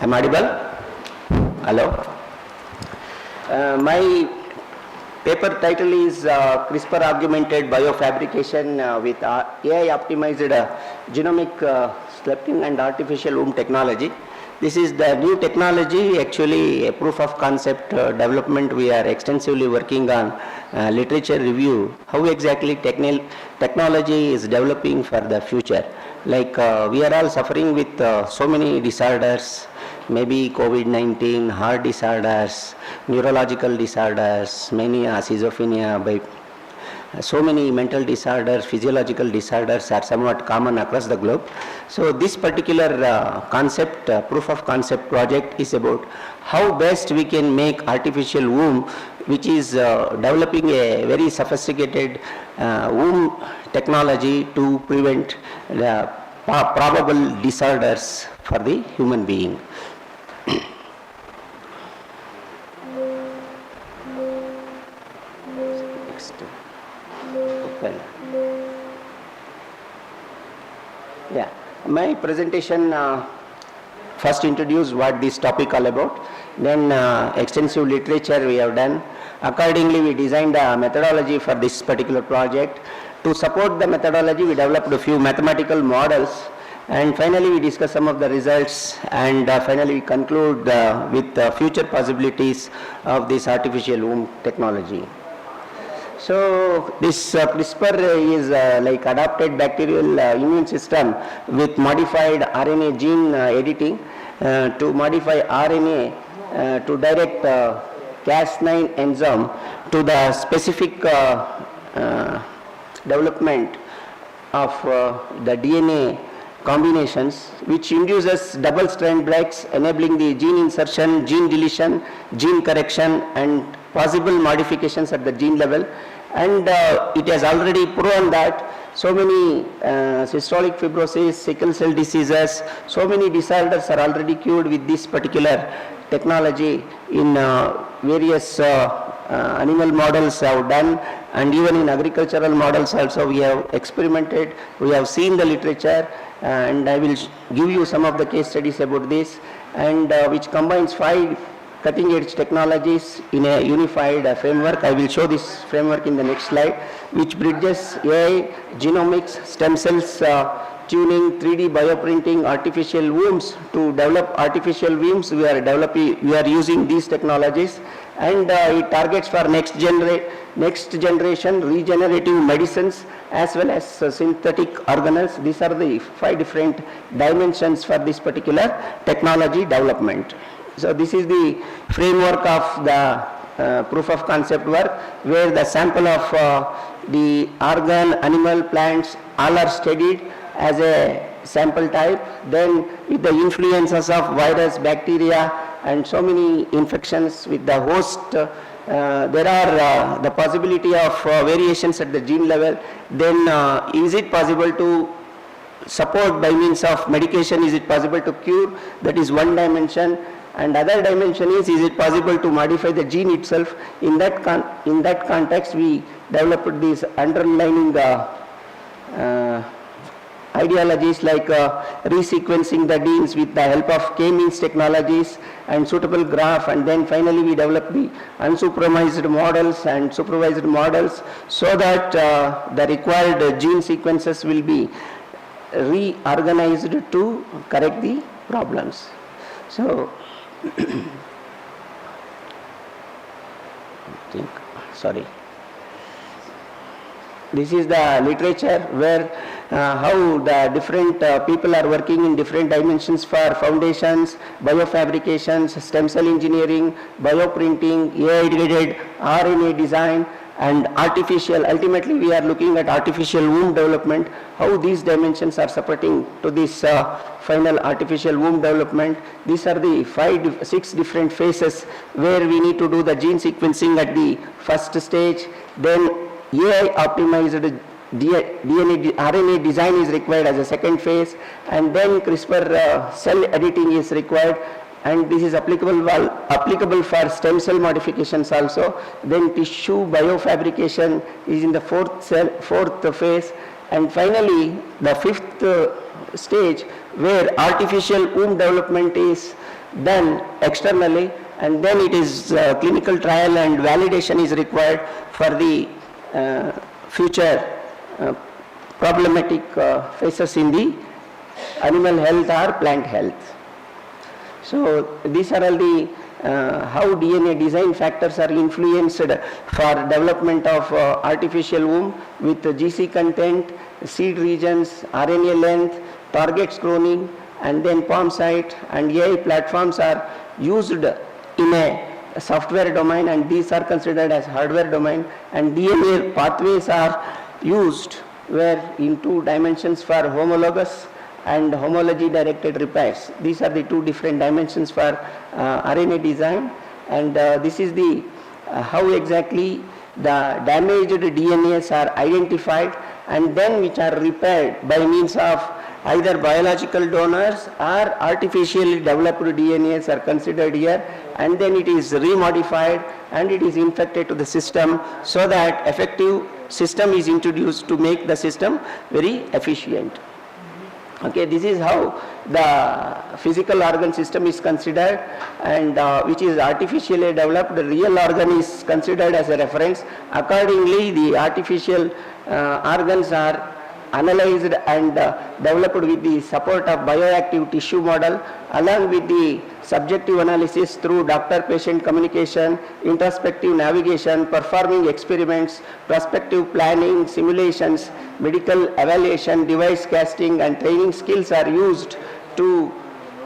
H: Am I audible? Hello? My paper title is CRISPR augmented biofabrication with AI optimized genomic sculpting and artificial womb technology. This is the new technology, actually a proof of concept development. We are extensively working on literature review, how exactly technology is developing for the future. Like we are all suffering with so many disorders, maybe COVID-19, heart disorders, neurological disorders, mania, schizophrenia, by so many mental disorders, physiological disorders are somewhat common across the globe. So this particular concept, proof of concept project is about how best we can make artificial womb, which is developing a very sophisticated womb technology to prevent the probable disorders for the human being. Yeah, my presentation first introduce what this topic all about, then extensive literature we have done. Accordingly, we designed a methodology for this particular project. To support the methodology, we developed a few mathematical models, and finally we discuss some of the results, and finally we conclude with future possibilities of this artificial womb technology. So this CRISPR is like adapted bacterial immune system with modified RNA gene editing to modify RNA to direct Cas9 enzyme to the specific development of the DNA combinations, which induces double strand breaks, enabling the gene insertion, gene deletion, gene correction, and possible modifications at the gene level. And it has already proven that so many cystic fibrosis, sickle cell diseases, so many disorders are already cured with this particular technology in various animal models have done, and even in agricultural models also we have experimented, we have seen the literature,
N: and I will give you some of the case studies about this, and which combines 5 cutting-edge technologies in a unified framework. I will show this framework in the next slide, which bridges AI, genomics, stem cells, tuning, 3D bioprinting, artificial wombs. To develop artificial wombs, we are using these technologies, and it targets for next generation regenerative medicines as well as synthetic organelles. These are the 5 different dimensions for this particular technology development. So this is the framework of the proof of concept work, where the sample of the organ, animal, plants all are studied as a sample type. Then with the influences of virus, bacteria and so many infections with the host, there are the possibility of variations at the gene level. Then is it possible to support by means of medication? Is it possible to cure? That is one dimension. And other dimension is it possible to modify the gene itself? In that context, we developed these underlining ideologies like resequencing the genes with the help of K-means technologies and suitable graph, and then finally we developed the unsupervised models and supervised models, so that the required gene sequences will be reorganized to correct the problems. So this is the literature where how the different people are working in different dimensions for foundations, biofabrications, stem cell engineering, bioprinting, AI-guided RNA design, and artificial. Ultimately, we are looking at artificial womb development, how these dimensions are supporting to this final artificial womb development. These are the 6 different phases where we need to do the gene sequencing at the first stage. Then AI optimized DNA, RNA design is required as a second phase, and then CRISPR cell editing is required, and this is applicable for stem cell modifications also. Then tissue biofabrication is in the fourth phase, and finally the 5th stage where artificial womb development is done externally, and then it is clinical trial and validation is required for the future problematic phases in the animal health or plant health. So these are all the how DNA design factors are influenced for development of artificial womb with GC content, seed regions, RNA length, target cloning, and then palm site, and AI platforms are used in a software domain, and these are considered as hardware domain, and DNA pathways are used where in 2 dimensions for homologous and homology directed repairs. These are the 2 different dimensions for RNA design, and this is the how exactly the damaged DNAs are identified and then which are repaired by means of either biological donors or artificially developed DNAs are considered here, and then it is remodified and it is infected to the system, so that effective system is introduced to make the system very efficient. Okay, this is how the physical organ system is considered, and which is artificially developed. The real organ is considered as a reference. Accordingly, the artificial organs are analyzed and developed with the support of bioactive tissue model, along with the subjective analysis through doctor-patient communication, introspective navigation, performing experiments, prospective planning, simulations, medical evaluation, device casting, and training skills are used to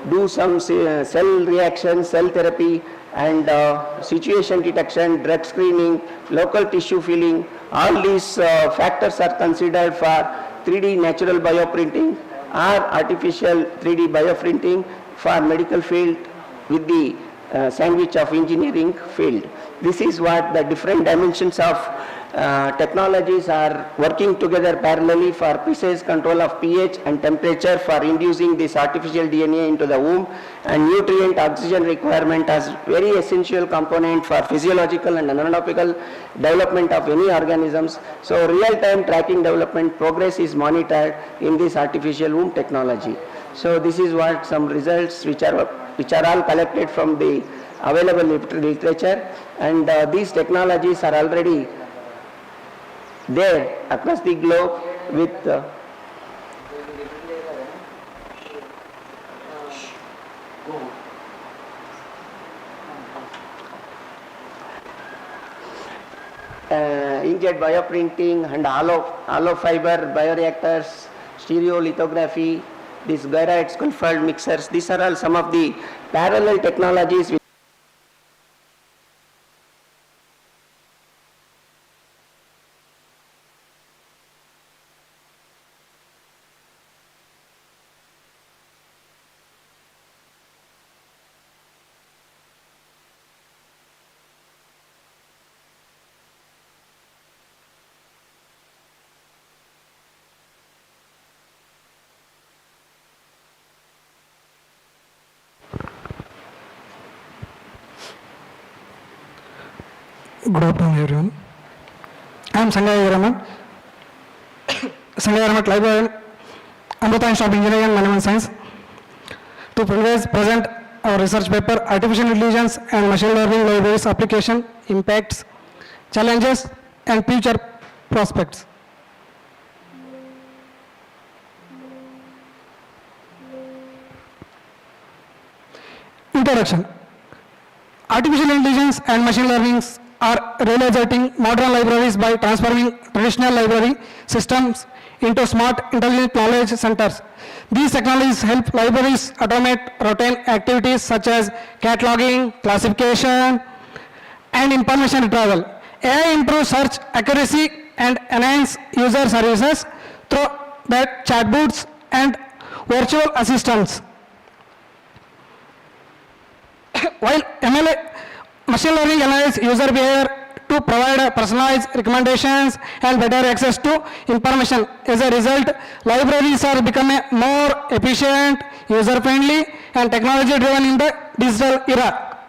N: do some cell reaction, cell therapy, and situation detection, drug screening, local tissue filling. All these factors are considered for 3D natural bioprinting or artificial 3D bioprinting for medical field with the sandwich of engineering field. This is what the different dimensions of technologies are working together parallelly for precise control of pH and temperature for inducing this artificial DNA into the womb, and nutrient oxygen requirement as very essential component for physiological and anatomical development of any organisms. So real-time tracking development progress is monitored in this artificial womb technology. So this is what some results which are all collected from the available literature, and these technologies are already there across the globe with inkjet bioprinting and hollow fiber bioreactors, stereolithography, these gyroid scaffold mixers. These are all some of the parallel technologies which
J: Good afternoon, everyone. I am Sanjay Raman. Sanjay Raman, Librarian, AMRUTA Institute of Engineering and Management Science. To present our research paper, Artificial Intelligence and Machine Learning Libraries Application, Impacts, Challenges, and Future Prospects. Introduction. Artificial intelligence and machine learning are realizing modern libraries by transforming traditional library systems into smart intelligent knowledge centers. These technologies help libraries automate routine activities such as cataloging, classification, and information retrieval. AI improves search accuracy and enhance user services through the chatbots and virtual assistants. While machine learning analyzes user behavior to provide personalized recommendations and better access to information. As a result, libraries are becoming more efficient, user-friendly, and technology-driven in the digital era.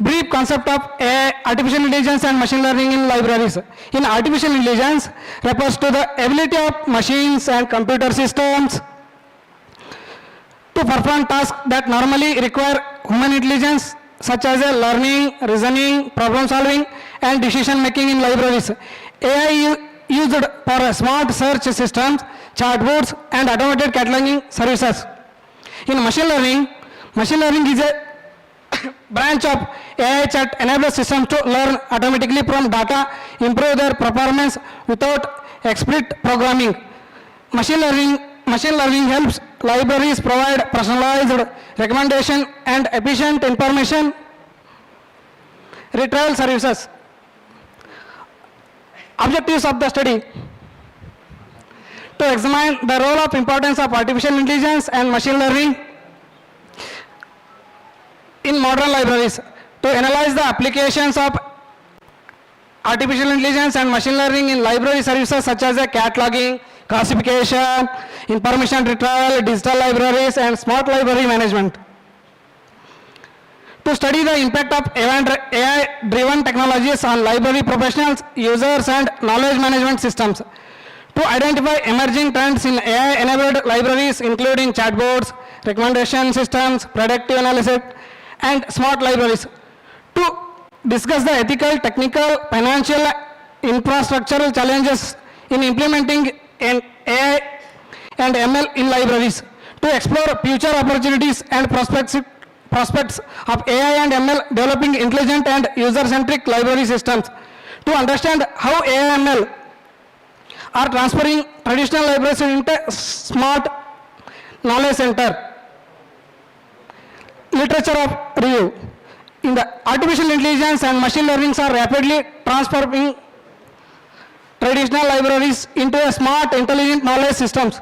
J: Brief concept of AI, artificial intelligence and machine learning in libraries. In artificial intelligence refers to the ability of machines and computer systems to perform tasks that normally require human intelligence, such as learning, reasoning, problem solving, and decision making in libraries. AI used for smart search systems, chatbots, and automated cataloging services. In machine learning is a branch of AI that enables systems to learn automatically from data, improve their performance without explicit programming. Machine learning helps libraries provide personalized recommendation and efficient information retrieval services. Objectives of the study: to examine the role of importance of artificial intelligence and machine learning in modern libraries, to analyze the applications of artificial intelligence and machine learning in library services such as cataloging, classification, information retrieval, digital libraries, and smart library management. To study the impact of AI-driven technologies on library professionals, users, and knowledge management systems. To identify emerging trends in AI-enabled libraries, including chatbots, recommendation systems, predictive analysis, and smart libraries. To discuss the ethical, technical, financial, infrastructural challenges in implementing AI and ML in libraries. To explore future opportunities and prospects of AI and ML developing intelligent and user-centric library systems. To understand how AI and ML are transferring traditional libraries into smart knowledge center. Literature of review. In the artificial intelligence and machine learning are rapidly transforming traditional libraries into a smart intelligent knowledge systems.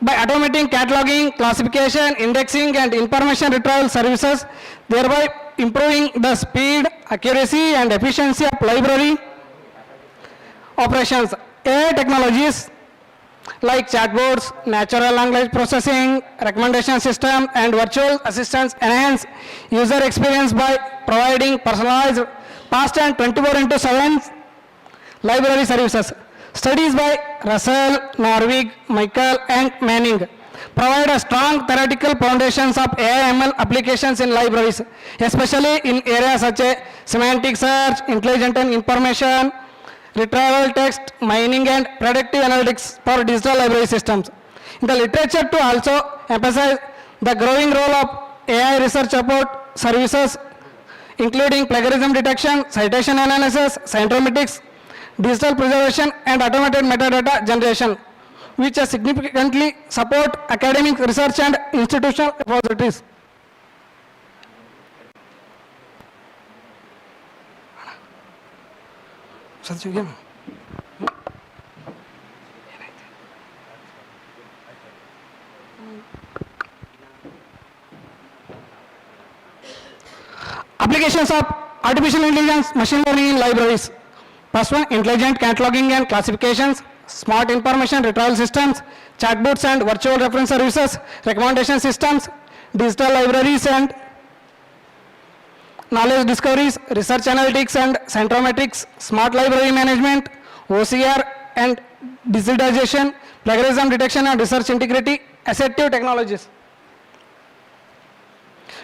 J: By automating cataloging, classification, indexing, and information retrieval services, thereby improving the speed, accuracy and efficiency of library operations. AI technologies like chatbots, natural language processing, recommendation system and virtual assistants enhance user experience by providing personalized, fast and 24/7 library services. Studies by Russell, Norvig, Michael and Manning provide a strong theoretical foundations of AI/ML applications in libraries, especially in areas such as semantic search, intelligent information, retrieval text, mining and predictive analytics for digital library systems. In the literature to also emphasize the growing role of AI research support services, including plagiarism detection, citation analysis, scientometrics, digital preservation and automated metadata generation, which significantly support academic research and institutional repositories. Applications of artificial intelligence, machine learning in libraries. First one, intelligent cataloging and classifications, smart information retrieval systems, chatbots and virtual reference services, recommendation systems, digital libraries and knowledge discoveries, research analytics and scientometrics, smart library management, OCR and digitization, plagiarism detection and research integrity, assistive technologies.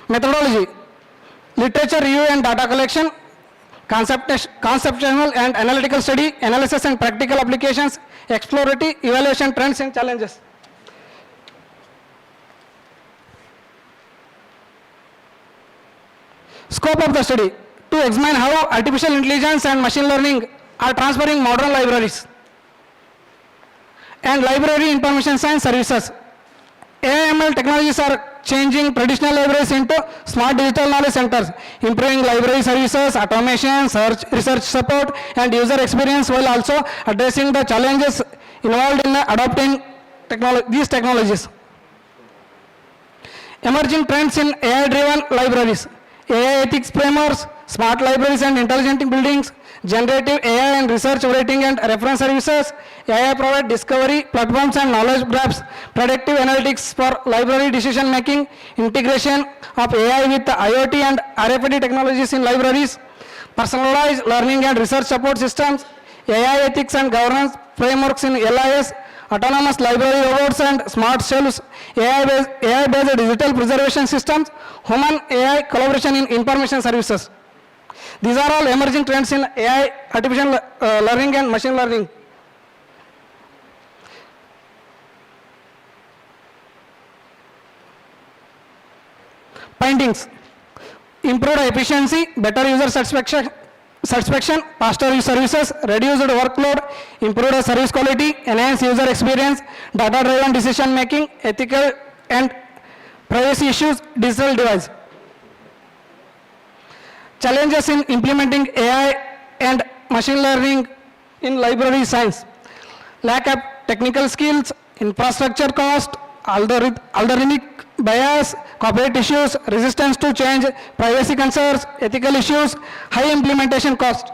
J: Methodology, literature review and data collection, conceptual and analytical study, analysis and practical applications, exploratory evaluation trends and challenges. Scope of the study, to examine how artificial intelligence and machine learning are transferring modern libraries and library information science services. AI/ML technologies are changing traditional libraries into smart digital knowledge centers, improving library services, automation, research support and user experience, while also addressing the challenges involved in adopting these technologies. Emerging trends in AI-driven libraries, AI ethics frameworks, smart libraries and intelligent buildings, generative AI and research writing and reference services, AI-powered discovery platforms and knowledge graphs, predictive analytics for library decision making, integration of AI with IoT and RFID technologies in libraries, personalized learning and research support systems, AI ethics and governance frameworks in LIS, autonomous library robots and smart shelves, AI-based digital preservation systems, human-AI collaboration in information services. These are all emerging trends in AI, artificial learning and machine learning. Findings, improved efficiency, better user satisfaction, faster services, reduced workload, improved service quality, enhanced user experience, data-driven decision making, ethical and privacy issues, digital device. Challenges in implementing AI and machine learning in library science, lack of technical skills, infrastructure cost, algorithmic bias, copyright issues, resistance to change, privacy concerns, ethical issues, high implementation cost.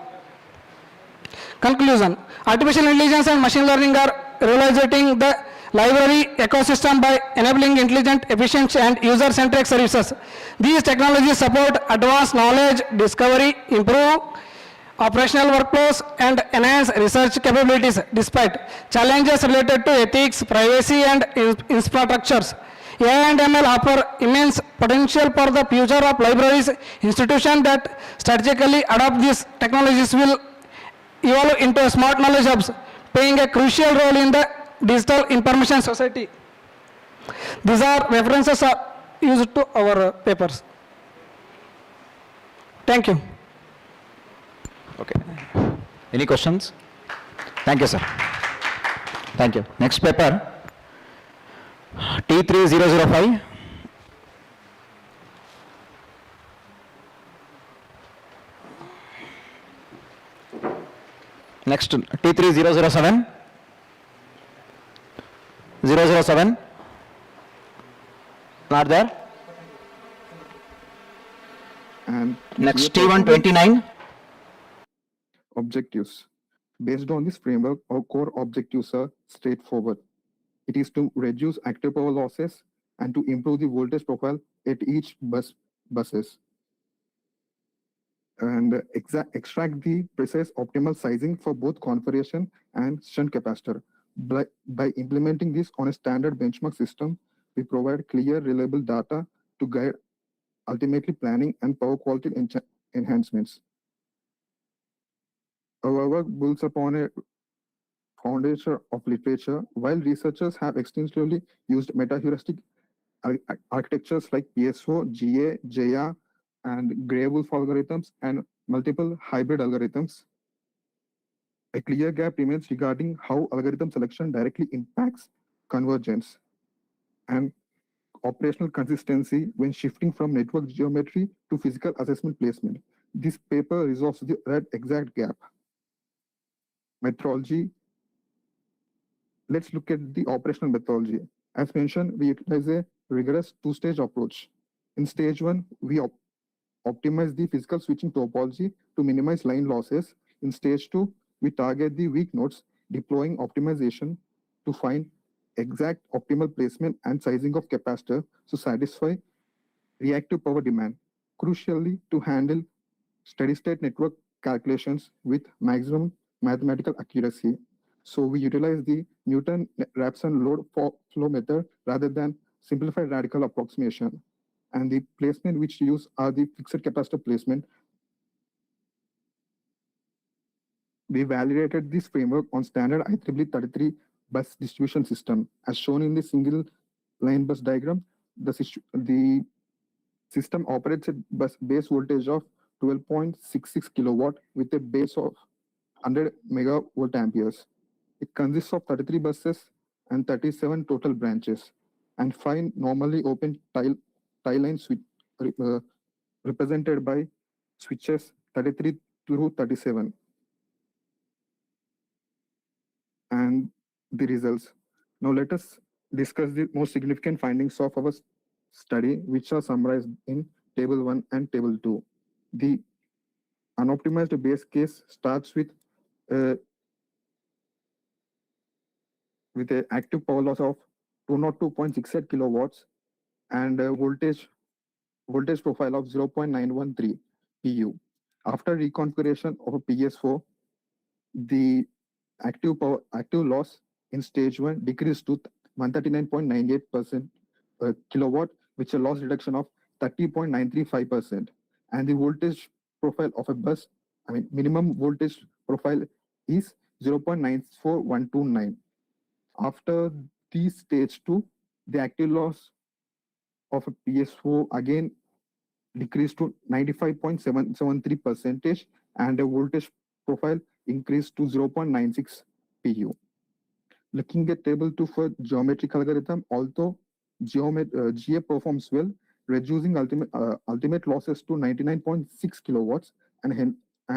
J: Conclusion, artificial intelligence and machine learning are realizing the library ecosystem by enabling intelligent, efficient and user-centric services. These technologies support advanced knowledge discovery, improve operational workflows and enhance research capabilities despite challenges related to ethics, privacy and infrastructures. AI and ML offer immense potential for the future of libraries. Institutions that strategically adopt these technologies will evolve into smart knowledge hubs, playing a crucial role in the digital information society. These are references are used to our papers. Thank you.
O: Okay. Any questions? Thank you, sir. Thank you. Next paper, T3005. Next, T3007. 007. Not there?
I: And
O: Next, T129.
I: Objectives. Based on this framework, our core objectives are straightforward. It is to reduce active power losses and to improve the voltage profile at each buses. And extract the precise optimal sizing for both configuration and shunt capacitor. By implementing this on a standard benchmark system, we provide clear, reliable data to guide ultimately planning and power quality enhancements. Our work builds upon a foundation of literature, while researchers have extensively used meta-heuristic architectures like PSO, GA, JA, and Gray-Wolf algorithms and multiple hybrid algorithms. A clear gap remains regarding how algorithm selection directly impacts convergence and operational consistency when shifting from network geometry to physical assessment placement. This paper resolves that exact gap. Methodology. Let's look at the operational methodology. As mentioned, we utilize a rigorous two-stage approach. In stage one, we optimize the physical switching topology to minimize line losses. In stage two, we target the weak nodes, deploying optimization to find exact optimal placement and sizing of capacitor to satisfy reactive power demand. Crucially, to handle steady-state network calculations with maximum mathematical accuracy. So we utilize the Newton-Raphson load flow method rather than simplified radical approximation. And the placement which use are the fixed capacitor placement. We validated this framework on standard IEEE 33 bus distribution system. As shown in the single line bus diagram, the system operates at base voltage of 12.66 kilowatt with a base of 100 megavolt amperes. It consists of 33 buses and 37 total branches, and 5 normally open tie lines represented by switches 33 through 37. And the results. Now let us discuss the most significant findings of our study, which are summarized in table 1 and table 2. The unoptimized base case starts with an active power loss of 202.68 kilowatts and a voltage profile of 0.913 pu. After reconfiguration of a PS4, the active loss in stage 1 decreased to 139.98% kilowatt, which is a loss reduction of 30.935%. And the voltage profile of a bus, minimum voltage profile is 0.94129. After the stage 2, the active loss of a PS4 again decreased to 95.773% and the voltage profile increased to 0.96 pu. Looking at table 2 for geometric algorithm, although GA performs well, reducing ultimate losses to 99.6 kilowatts and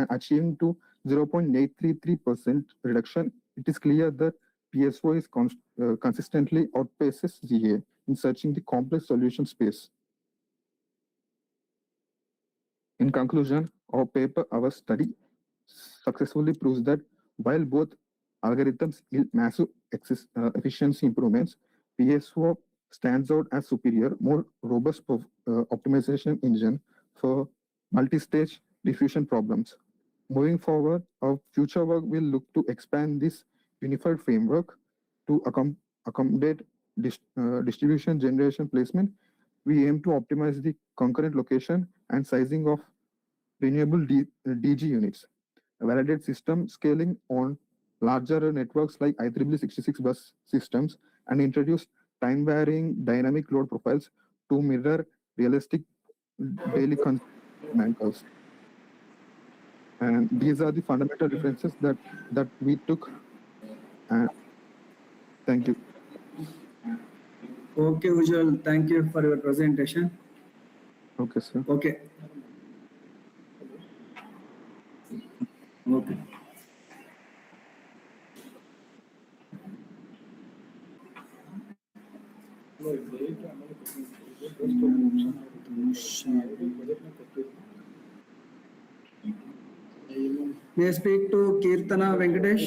I: achieving to 0.833% reduction, it is clear that PSO is consistently outpaces GA in searching the complex solution space. In conclusion, our study successfully proves that while both algorithms yield massive efficiency improvements, PSO stands out as superior, more robust optimization engine for multi-stage diffusion problems. Moving forward, our future work will look to expand this unified framework to accommodate distribution generation placement. We aim to optimize the concurrent location and sizing of renewable DG units, validate system scaling on larger networks like IEEE 66 bus systems, and introduce time-varying dynamic load profiles to mirror realistic daily demand curves. And these are the fundamental differences that we took. Thank you.
P: Okay, Ujjwal, thank you for your presentation.
I: Okay, sir.
P: Okay. Okay. May I speak to Kirtana Venkatesh?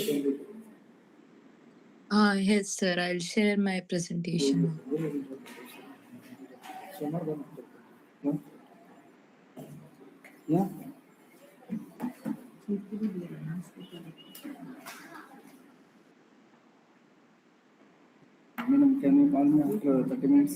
Q: Yes, sir. I'll share my presentation.
P: Yeah. Madam, can you call me after 30 minutes?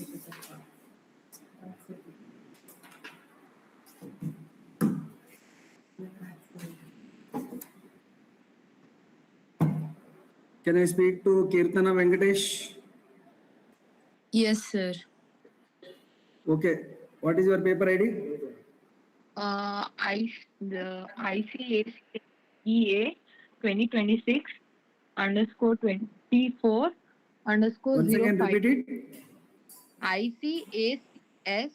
P: Can I speak to Kirtana Venkatesh?
Q: Yes, sir.
P: Okay. What is your paper ID?
Q: The ICTAICS EA 2026 _ 24 _
P: Once again,
Q: 05.
P: repeat it.
Q: ICAS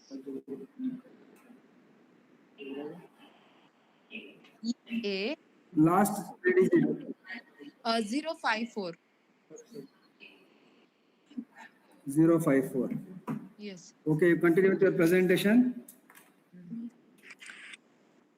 Q: EA
P: Last 3 digits.
Q: 054.
P: 054.
Q: Yes.
P: Okay, you continue with your presentation.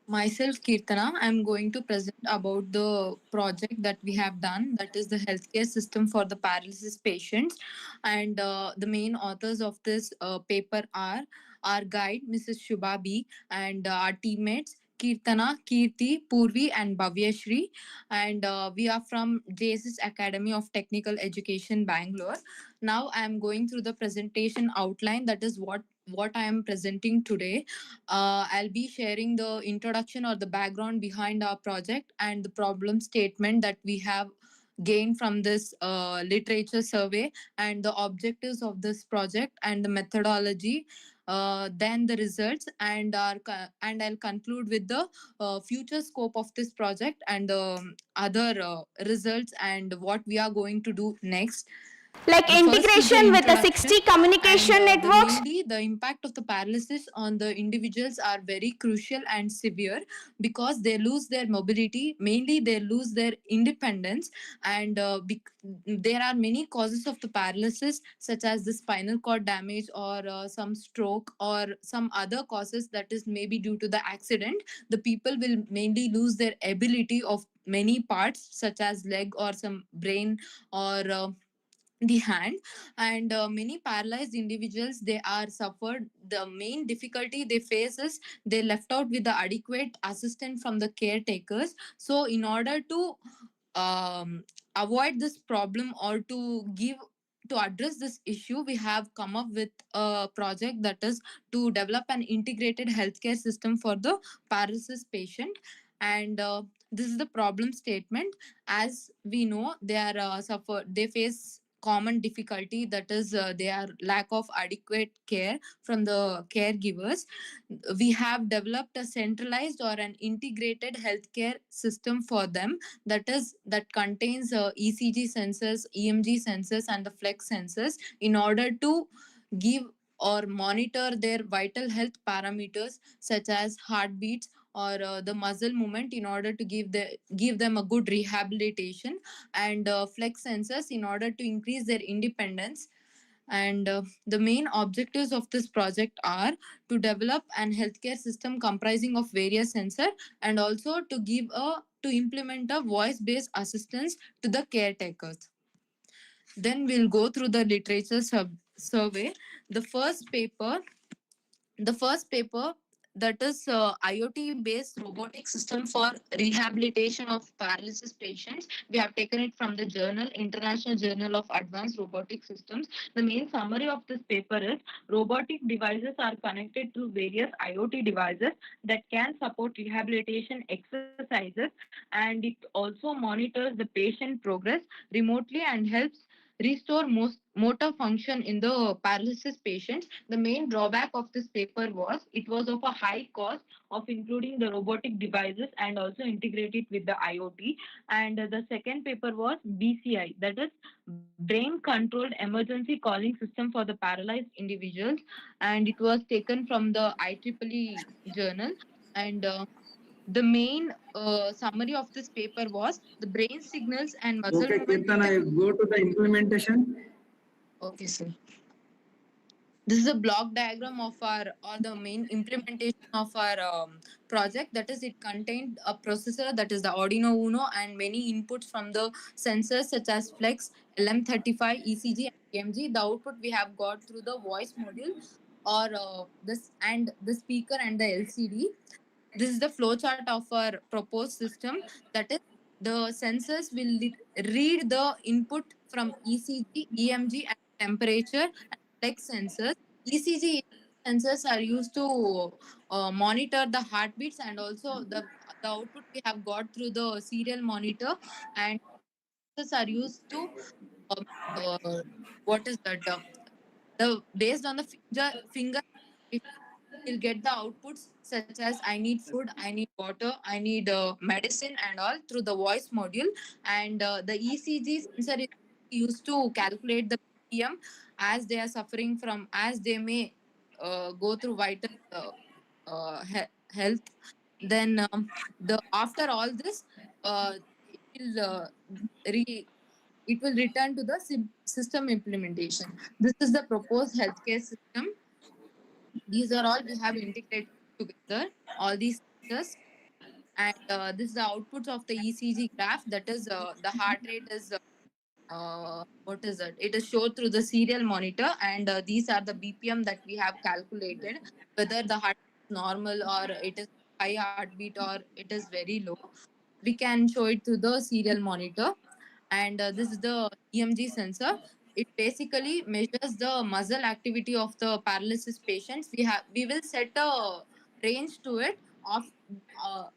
Q: Myself, Kirtana, I'm going to present about the project that we have done, that is the healthcare system for the paralysis patients. And the main authors of this paper are our guide, Mrs. Shubha B, and our teammates, Kirtana, Kirti, Purvi, and Bhavyashri. And we are from JSS Academy of Technical Education, Bangalore. Now I'm going through the presentation outline, that is what I am presenting today. I'll be sharing the introduction or the background behind our project and the problem statement that we have gained from this literature survey, and the objectives of this project and the methodology, then the results, and I'll conclude with the future scope of this project and the other results and what we are going to do next.
G: Like
Q: First is the
G: integration with the
Q: introduction,
G: 60 communication
Q: and
G: networks.
Q: mainly the impact of the paralysis on the individuals are very crucial and severe because they lose their mobility, mainly they lose their independence, and there are many causes of the paralysis such as the spinal cord damage or some stroke or some other causes that is maybe due to the accident. The people will mainly lose their ability of many parts such as leg or some brain or the hand, and many paralyzed individuals, they are suffered, the main difficulty they face is they left out with the adequate assistance from the caretakers. So in order to avoid this problem or to address this issue, we have come up with a project that is to develop an integrated healthcare system for the paralysis patient. And this is the problem statement. As we know, they face common difficulty, that is their lack of adequate care from the caregivers. We have developed a centralized or an integrated healthcare system for them, that contains ECG sensors, EMG sensors, and the flex sensors in order to give or monitor their vital health parameters such as heartbeats or the muscle movement in order to give them a good rehabilitation, and flex sensors in order to increase their independence. And the main objectives of this project are to develop an healthcare system comprising of various sensors, and also to implement a voice-based assistance to the caretakers. Then we'll go through the literature survey. The first paper that is IoT based robotic system for rehabilitation of paralysis patients. We have taken it from the journal, International Journal of Advanced Robotic Systems. The main summary of this paper is robotic devices are connected to various IoT devices that can support rehabilitation exercises, and it also monitors the patient progress remotely and helps restore motor function in the paralysis patients. The main drawback of this paper was it was of a high cost of including the robotic devices and also integrate it with the IoT. And the second paper was BCI, that is brain controlled emergency calling system for the paralyzed individuals, and it was taken from the IEEE journal. And the main summary of this paper was the brain signals and muscle
P: Okay,
Q: movement.
P: Kirtana, you go to the implementation.
Q: Okay, sir. This is a block diagram of our or the main implementation of our project. That is, it contained a processor, that is the Arduino Uno, and many inputs from the sensors such as flex, LM35, ECG, and EMG. The output we have got through the voice module or this and the speaker and the LCD. This is the flowchart of our proposed system. That is, the sensors will read the input from ECG, EMG, and temperature and flex sensors. ECG sensors are used to monitor the heartbeats, and also the output we have got through the serial monitor, and sensors are used to um, uh, what is that? The based on the finger will get the outputs such as I need food, I need water, I need medicine and all through the voice module. And the ECG sensor is used to calculate the BPM as they are suffering from, as they may go through vital health. Then the after all this, it will it will return to the system implementation. This is the proposed healthcare system. These are all we have integrated together, all these sensors. And this is the outputs of the ECG graph. That is, the heart rate is, what is it? It is showed through the serial monitor. And these are the BPM that we have calculated, whether the heart is normal or it is high heartbeat or it is very low. We can show it through the serial monitor. And this is the EMG sensor. It basically measures the muscle activity of the paralysis patients. We will set a range to it of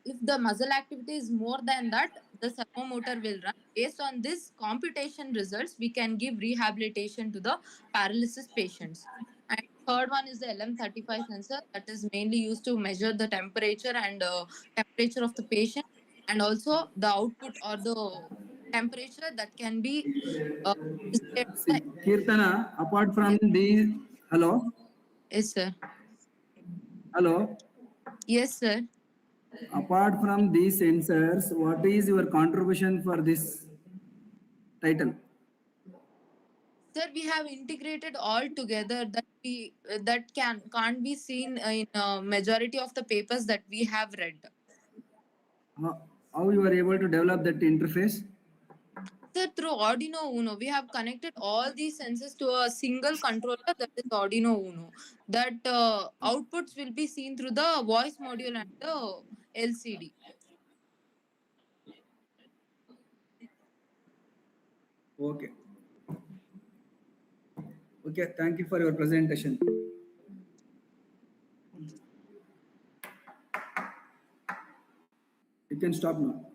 Q: if the muscle activity is more than that, the servo motor will run. Based on this computation results, we can give rehabilitation to the paralysis patients. And third one is the LM35 sensor, that is mainly used to measure the temperature and temperature of the patient, and also the output or the temperature that can be displayed.
P: Kirtana, apart from these, hello?
Q: Yes, sir.
P: Hello?
Q: Yes, sir.
P: Apart from these sensors, what is your contribution for this title?
Q: Sir, we have integrated all together that we that can't be seen in majority of the papers that we have read.
P: How you are able to develop that interface?
Q: Sir, through Arduino Uno, we have connected all these sensors to a single controller, that is Arduino Uno. That outputs will be seen through the voice module and the LCD.
P: Okay. Okay, thank you for your presentation. You can stop now.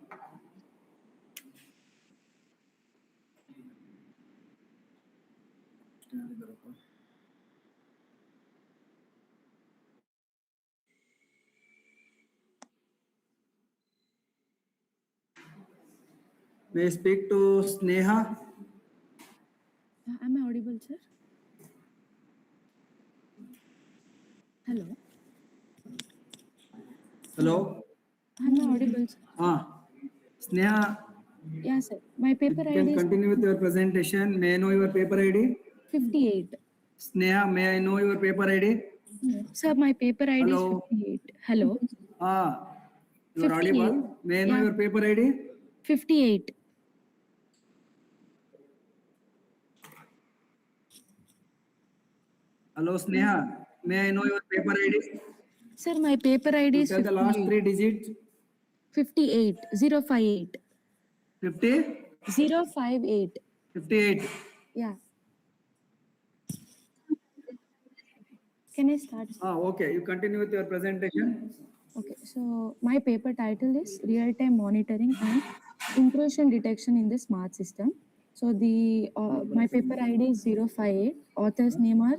P: May I speak to Sneha?
R: Am I audible, sir? Hello.
P: Hello?
R: Am I audible, sir?
P: Sneha,
R: Yeah, sir. My paper
P: you
R: ID
P: can
R: is
P: continue with your presentation. May I know your paper ID?
R: 58.
P: Sneha, may I know your paper ID?
R: Sir, my paper ID is
P: Hello?
R: 58. Hello.
P: You are
R: 58.
P: audible. May I know
R: Yeah.
P: your paper ID?
R: 58.
P: Hello, Sneha. May I know your paper ID?
R: Sir, my paper ID
P: You
R: is
P: tell the last
R: 58.
P: three digits.
R: 58. 058.
P: 50?
R: 058.
P: 58.
R: Yeah. Can I start?
P: Okay. You continue with your presentation.
R: Okay, so my paper title is Real-Time Monitoring and Intrusion Detection in the Smart System. So the my paper ID is 058. Author's name are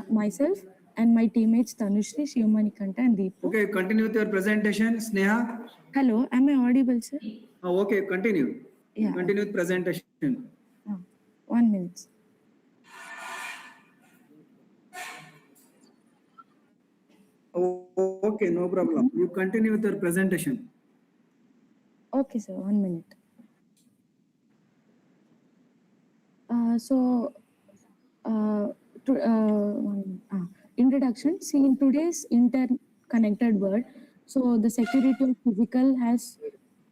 R: myself and my teammates Tanushri, Shivmanikanta and Deepu.
P: Okay, continue with your presentation, Sneha.
R: Hello, am I audible, sir?
P: Okay, continue.
R: Yeah.
P: Continue with presentation.
R: 1 minute.
P: Okay, no problem. You continue with your presentation.
R: Okay, sir, 1 minute. So Introduction. See, in today's interconnected world, so the security of physical has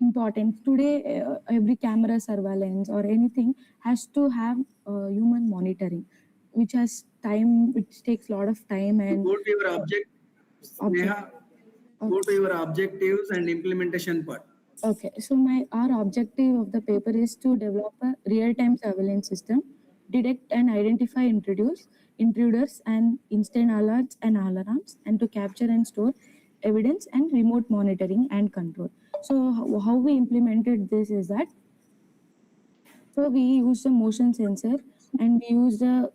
R: importance. Today, every camera surveillance or anything has to have human monitoring, which has time, which takes a lot of time and.
P: Go to your Neha, go to your objectives and implementation part.
R: Okay, so our objective of the paper is to develop a real-time surveillance system, detect and identify intruders and instant alerts and alarms, and to capture and store evidence and remote monitoring and control. So how we implemented this is that, so we use the motion sensor and we use the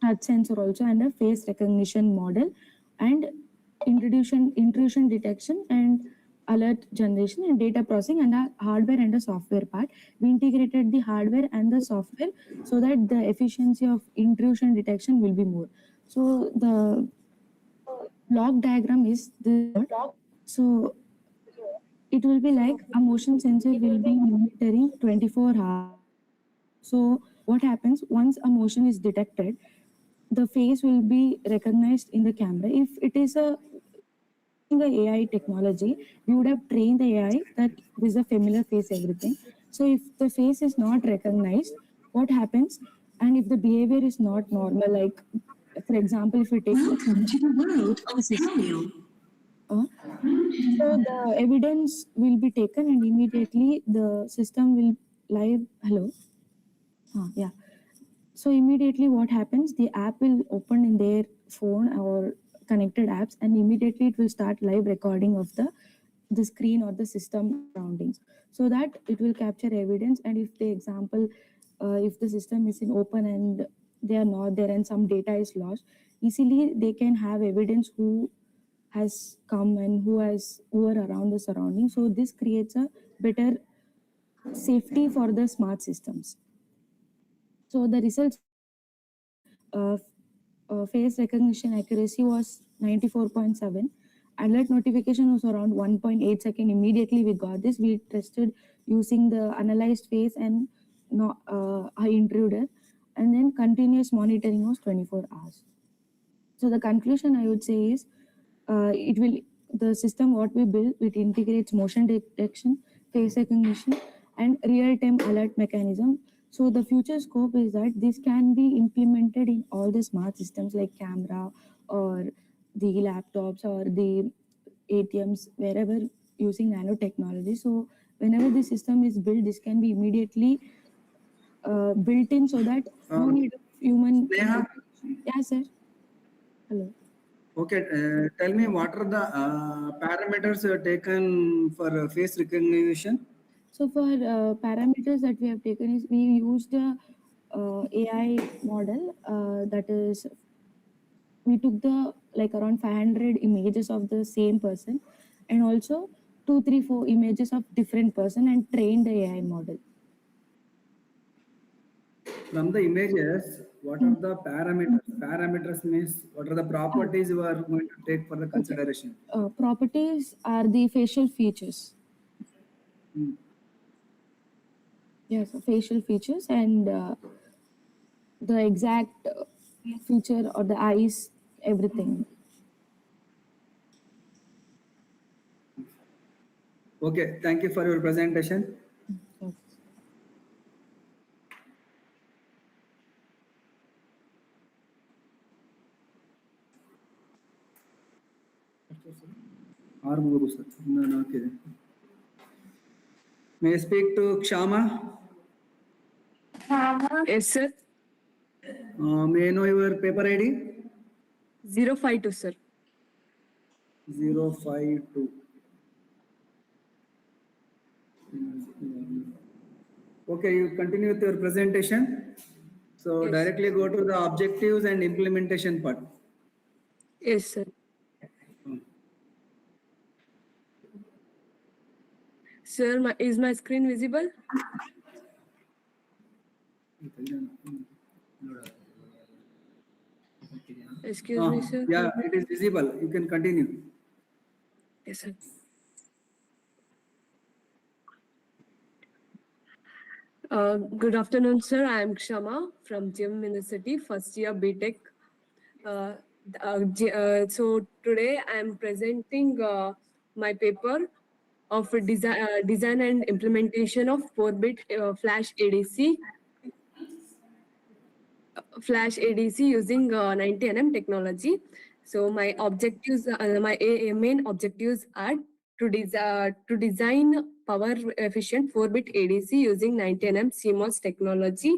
R: touch sensor also and a face recognition model and intrusion detection and alert generation and data processing and a hardware and a software part. We integrated the hardware and the software so that the efficiency of intrusion detection will be more. So the block diagram is this. So it will be like a motion sensor will be monitoring 24 hours. So what happens once a motion is detected, the face will be recognized in the camera. If it is the AI technology, we would have trained the AI that this is a familiar face, everything. So if the face is not recognized, what happens? And if the behavior is not normal, like for example, if we take so the evidence will be taken and immediately the system will live. Hello. Yeah. So immediately what happens, the app will open in their phone or connected apps and immediately it will start live recording of the screen or the system surroundings so that it will capture evidence. And if the example, if the system is in open and they are not there and some data is lost, easily they can have evidence who has come and who are around the surrounding. So this creates a better safety for the smart systems. So the results face recognition accuracy was 94.7. Alert notification was around 1.8 seconds. Immediately we got this. We tested using the analyzed face and intruder, and then continuous monitoring was 24 hours. So the conclusion I would say is the system what we build, it integrates motion detection, face recognition and real-time alert mechanism. So the future scope is that this can be implemented in all the smart systems like camera or the laptops or the ATMs, wherever using nanotechnology. So whenever the system is built, this can be immediately built in so that no need of human.
P: Neha?
R: Yeah, sir. Hello.
P: Okay, tell me what are the parameters you have taken for face recognition?
R: So for parameters that we have taken is we used a AI model that is, we took the like around 500 images of the same person and also 2, 3, 4 images of different person and trained the AI model.
P: From the images, what are the parameters? Parameters means what are the properties you are going to take for the consideration?
R: Properties are the facial features. Yes, facial features and the exact feature or the eyes, everything.
P: Okay, thank you for your presentation. May I speak to Kshama?
S: Yes, sir.
P: May I know your paper ID?
S: 052, sir.
P: 052. Okay, you continue with your presentation. So
S: Yes.
P: directly go to the objectives and implementation part.
S: Yes, sir. Sir, is my screen visible? Excuse me, sir.
P: Yeah, it is visible. You can continue.
S: Yes, sir. Good afternoon, sir. I am Kshama from GM University, first year BTech. So today I am presenting my paper of design and implementation of 4-bit flash ADC using 90nm technology. So my objectives, main objectives are to design power efficient 4-bit ADC using 90nm CMOS technology,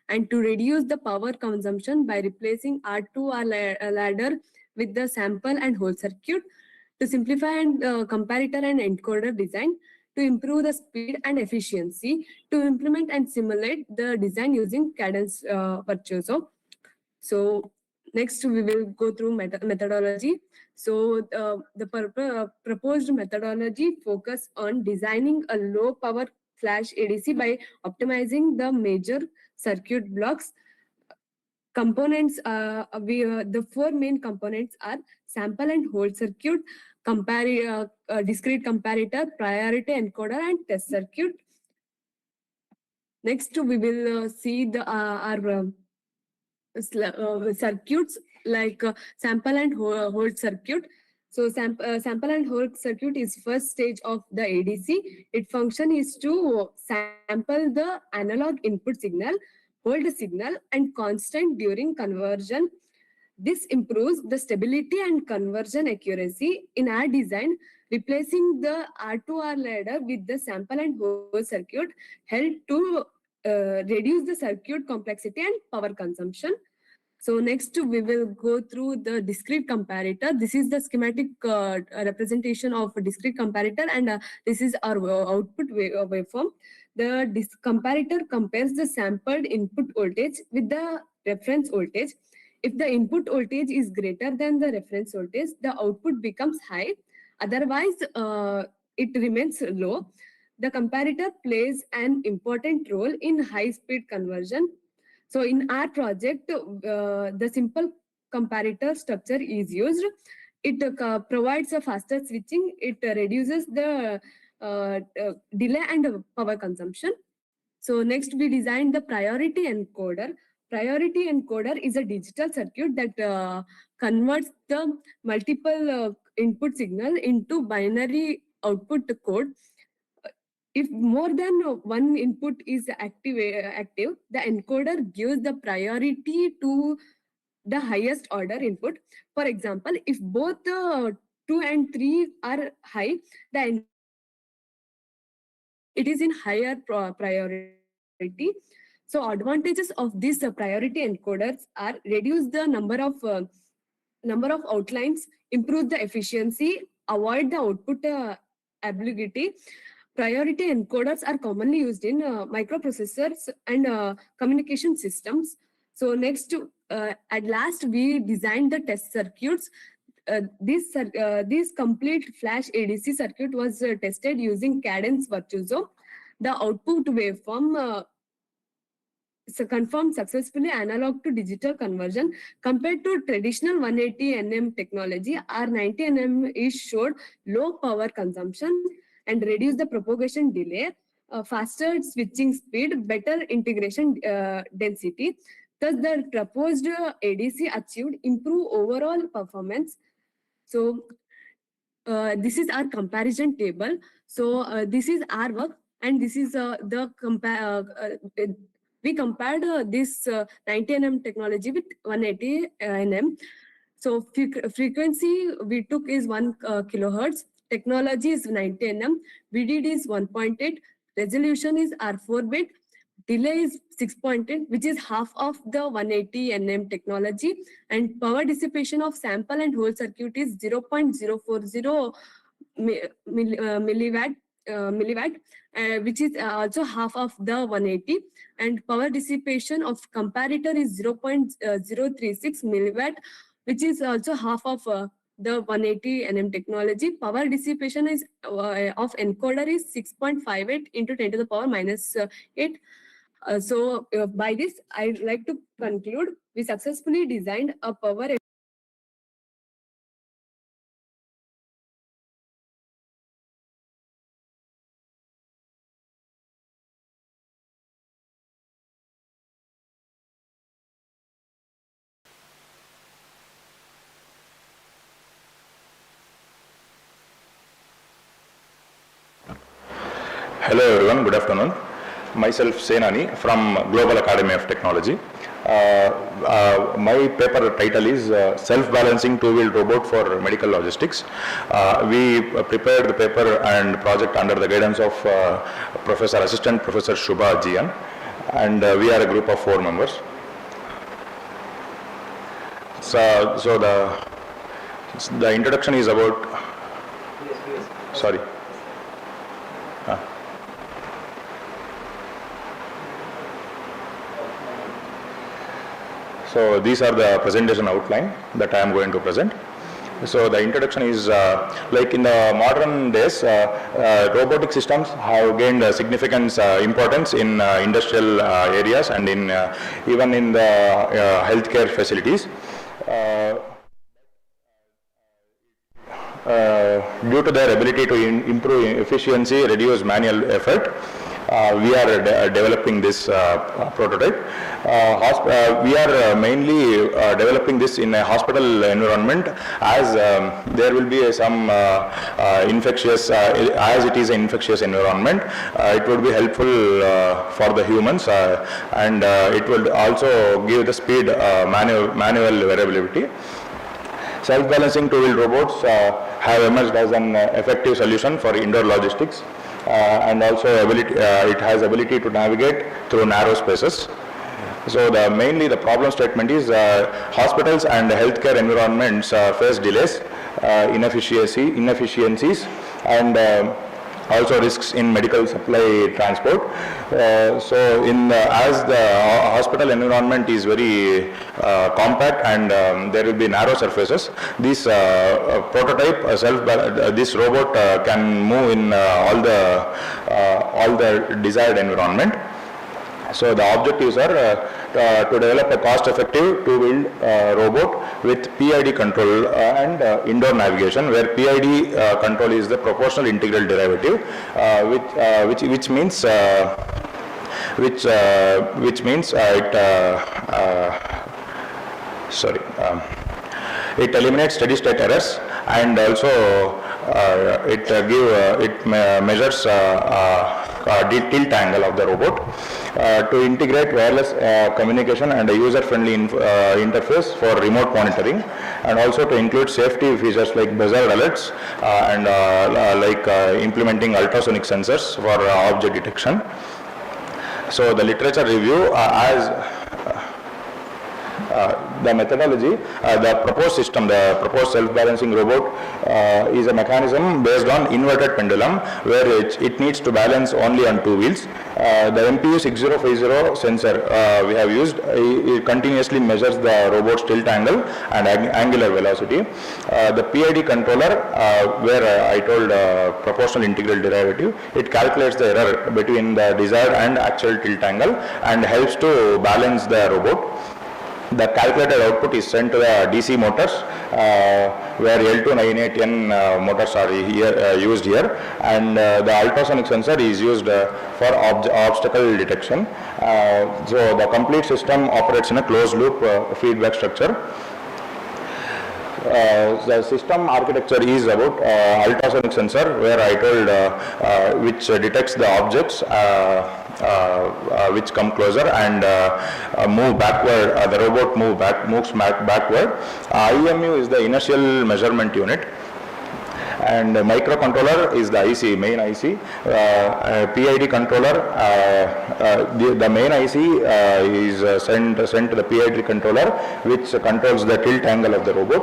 S: and to reduce the power consumption by replacing R2 ladder with the sample and hold circuit, to simplify and comparator and encoder design, to improve the speed and efficiency, to implement and simulate the design using Cadence Virtuoso. So next we will go through methodology. So the proposed methodology focus on designing a low power flash ADC by optimizing the major circuit blocks. Components, the 4 main components are sample and hold circuit, discrete comparator, priority encoder, and test circuit. Next, we will see our circuits like sample and hold circuit. So sample and hold circuit is first stage of the ADC. Its function is to sample the analog input signal, hold the signal, and constant during conversion. This improves the stability and conversion accuracy in our design. Replacing the R2R ladder with the sample and hold circuit helped to reduce the circuit complexity and power consumption. So next we will go through the discrete comparator. This is the schematic representation of a discrete comparator, and this is our output waveform. The comparator compares the sampled input voltage with the reference voltage. If the input voltage is greater than the reference voltage, the output becomes high. Otherwise, it remains low. The comparator plays an important role in high-speed conversion. So in our project, the simple comparator structure is used. It provides a faster switching. It reduces the delay and power consumption. So next we designed the priority encoder. Priority encoder is a digital circuit that converts the multiple input signal into binary output code. If more than one input is active, the encoder gives the priority to the highest order input. For example, if both 2 and 3 are high, the it is in higher priority. So advantages of these priority encoders are reduce the number of outlines, improve the efficiency, avoid the output ambiguity. Priority encoders are commonly used in microprocessors and communication systems. So next, at last, we designed the test circuits. This complete flash ADC circuit was tested using Cadence Virtuoso. The output waveform confirmed successfully analog to digital conversion. Compared to traditional 180 nm technology, our 90 nm is showed low power consumption and reduce the propagation delay, faster switching speed, better integration density. Thus, the proposed ADC achieved improved overall performance. So, this is our comparison table. So, this is our work, and this is we compared this 90 nm technology with 180 nm. So frequency we took is 1 kilohertz. Technology is 90 nm. VDD is 1.8. Resolution is R4-bit. Delay is 6.8, which is half of the 180 nm technology. And power dissipation of sample and hold circuit is 0.040 milliwatt, which is also half of the 180. And power dissipation of comparator is 0.036 milliwatt, which is also half of the 180 nm technology. Power dissipation is of encoder is 6.58 into 10 to the power minus 8. So by this, I'd like to conclude, we successfully designed a power
T: Hello everyone, good afternoon. Myself Senani from Global Academy of Technology. My paper title is Self-Balancing Two-Wheeled Robot for Medical Logistics. We prepared the paper and project under the guidance of Assistant Professor Shubha Jian, and we are a group of 4 members. So the introduction is about, sorry. So these are the presentation outline that I am going to present. So the introduction is like in the modern days, robotic systems have gained significant importance in industrial areas and in even in the healthcare facilities. Due to their ability to improve efficiency, reduce manual effort, we are developing this prototype. We are mainly developing this in a hospital environment, as there will be some infectious, as it is an infectious environment, it would be helpful for the humans, and it will also give the speed, manual variability. Self-balancing two-wheeled robots have emerged as an effective solution for indoor logistics, and also it has ability to navigate through narrow spaces. So mainly the problem statement is hospitals and healthcare environments face delays, inefficiencies, and also risks in medical supply transport. So as the hospital environment is very compact and there will be narrow surfaces, this prototype this robot can move in all the desired environment. So the objectives are to develop a cost-effective two-wheeled robot with PID control and indoor navigation, where PID control is the proportional integral derivative, which means it eliminates steady-state errors, and also it measures tilt angle of the robot to integrate wireless communication and a user-friendly interface for remote monitoring, and also to include safety features like buzzer alerts and like implementing ultrasonic sensors for object detection. So the literature review, the methodology, the proposed system, the proposed self-balancing robot is a mechanism based on inverted pendulum, where it needs to balance only on 2 wheels. The MPU 6050 sensor we have used, it continuously measures the robot's tilt angle and angular velocity. The PID controller, where I told proportional integral derivative, it calculates the error between the desired and actual tilt angle and helps to balance the robot. The calculated output is sent to the DC motors, where L298N motors are used here, and the ultrasonic sensor is used for obstacle detection. So the complete system operates in a closed loop feedback structure. The system architecture is about ultrasonic sensor, where I told which detects the objects which come closer and move backward. The robot moves backward. IEMU is the inertial measurement unit, and the microcontroller is the IC, main IC. PID controller, the main IC is sent to the PID controller, which controls the tilt angle of the robot.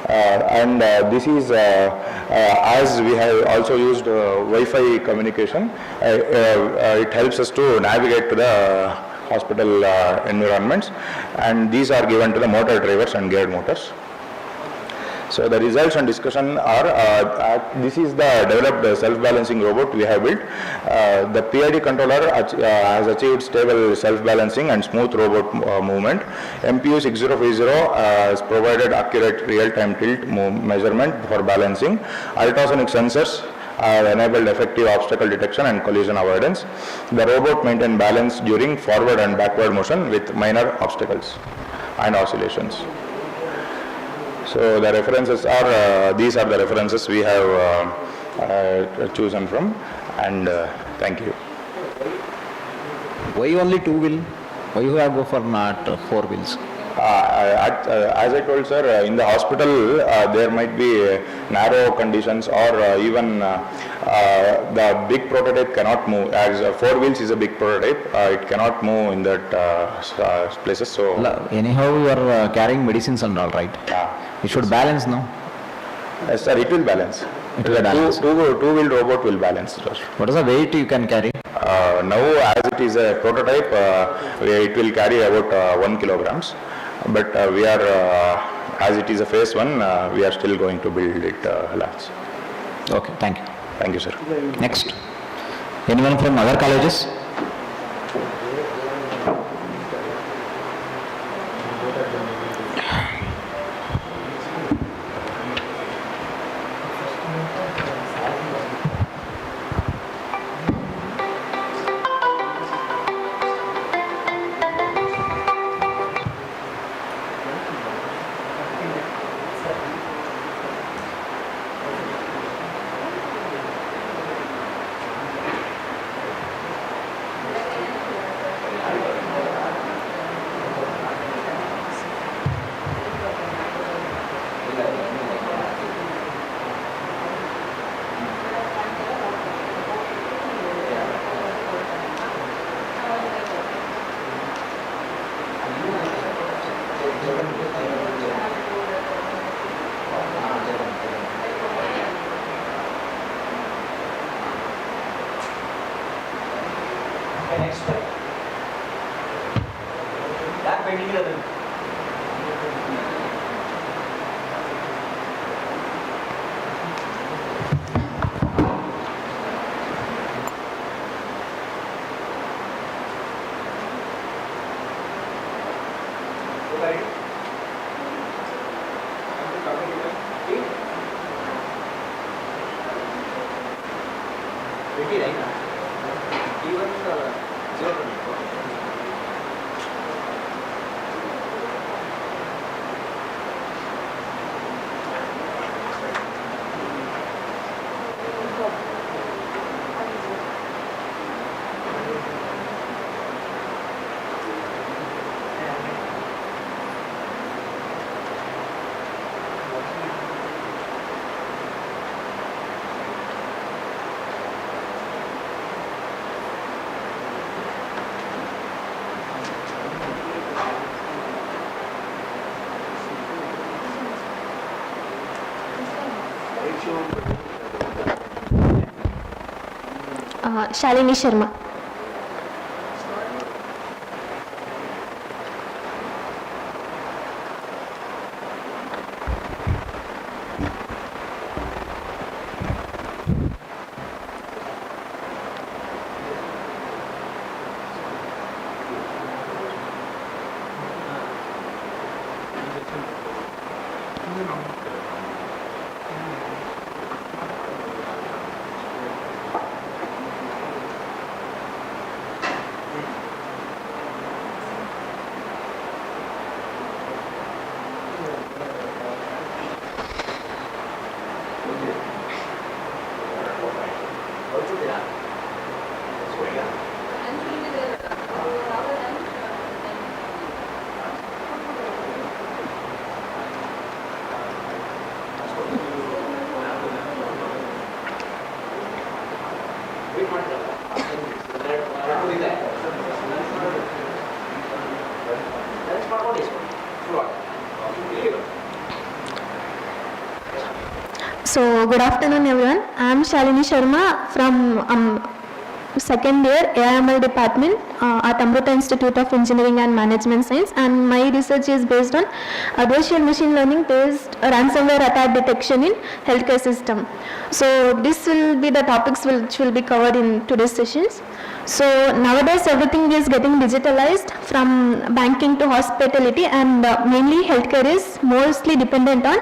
T: And this is, as we have also used Wi-Fi communication, it helps us to navigate to the hospital environments, and these are given to the motor drivers and geared motors. So the results and discussion are, this is the developed self-balancing robot we have built. The PID controller has achieved stable self-balancing and smooth robot movement. MPU 6050 has provided accurate real-time tilt measurement for balancing. Ultrasonic sensors have enabled effective obstacle detection and collision avoidance. The robot maintained balance during forward and backward motion with minor obstacles and oscillations. So the references are, these are the references we have chosen from, And thank you.
O: Why only 2 wheel? Why you have go for not 4 wheels?
T: As I told sir, in the hospital there might be narrow conditions, or even the big prototype cannot move. As 4 wheels is a big prototype, it cannot move in that places. So
O: Anyhow, you are carrying medicines and all, right? It should balance, no?
T: Yes, sir, it will balance.
O: It will balance.
T: Two-wheel robot will balance, sir.
O: What is the weight you can carry?
T: Now, as it is a prototype, it will carry about 1 kilograms. But we are, as it is a phase 1, we are still going to build it large.
O: Okay, thank you.
T: Thank you, sir.
O: Next. Anyone from other colleges?
G: Shalini Sharma. So, good afternoon everyone. I am Shalini Sharma from second year AIML department at AMRUTA Institute of Engineering and Management Science, and my research is based on adversarial machine learning based ransomware attack detection in healthcare system. So this will be the topics which will be covered in today's sessions. So nowadays everything is getting digitalized, from banking to hospitality, and mainly healthcare is mostly dependent on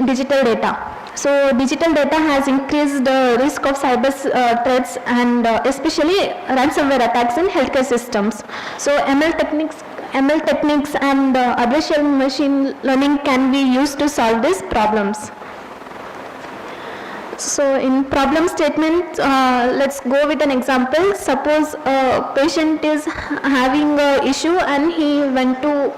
G: digital data. So digital data has increased the risk of cyber threats, and especially ransomware attacks in healthcare systems. So ML techniques and adversarial machine learning can be used to solve these problems. So in problem statement, let's go with an example. Suppose a patient is having an issue and he went to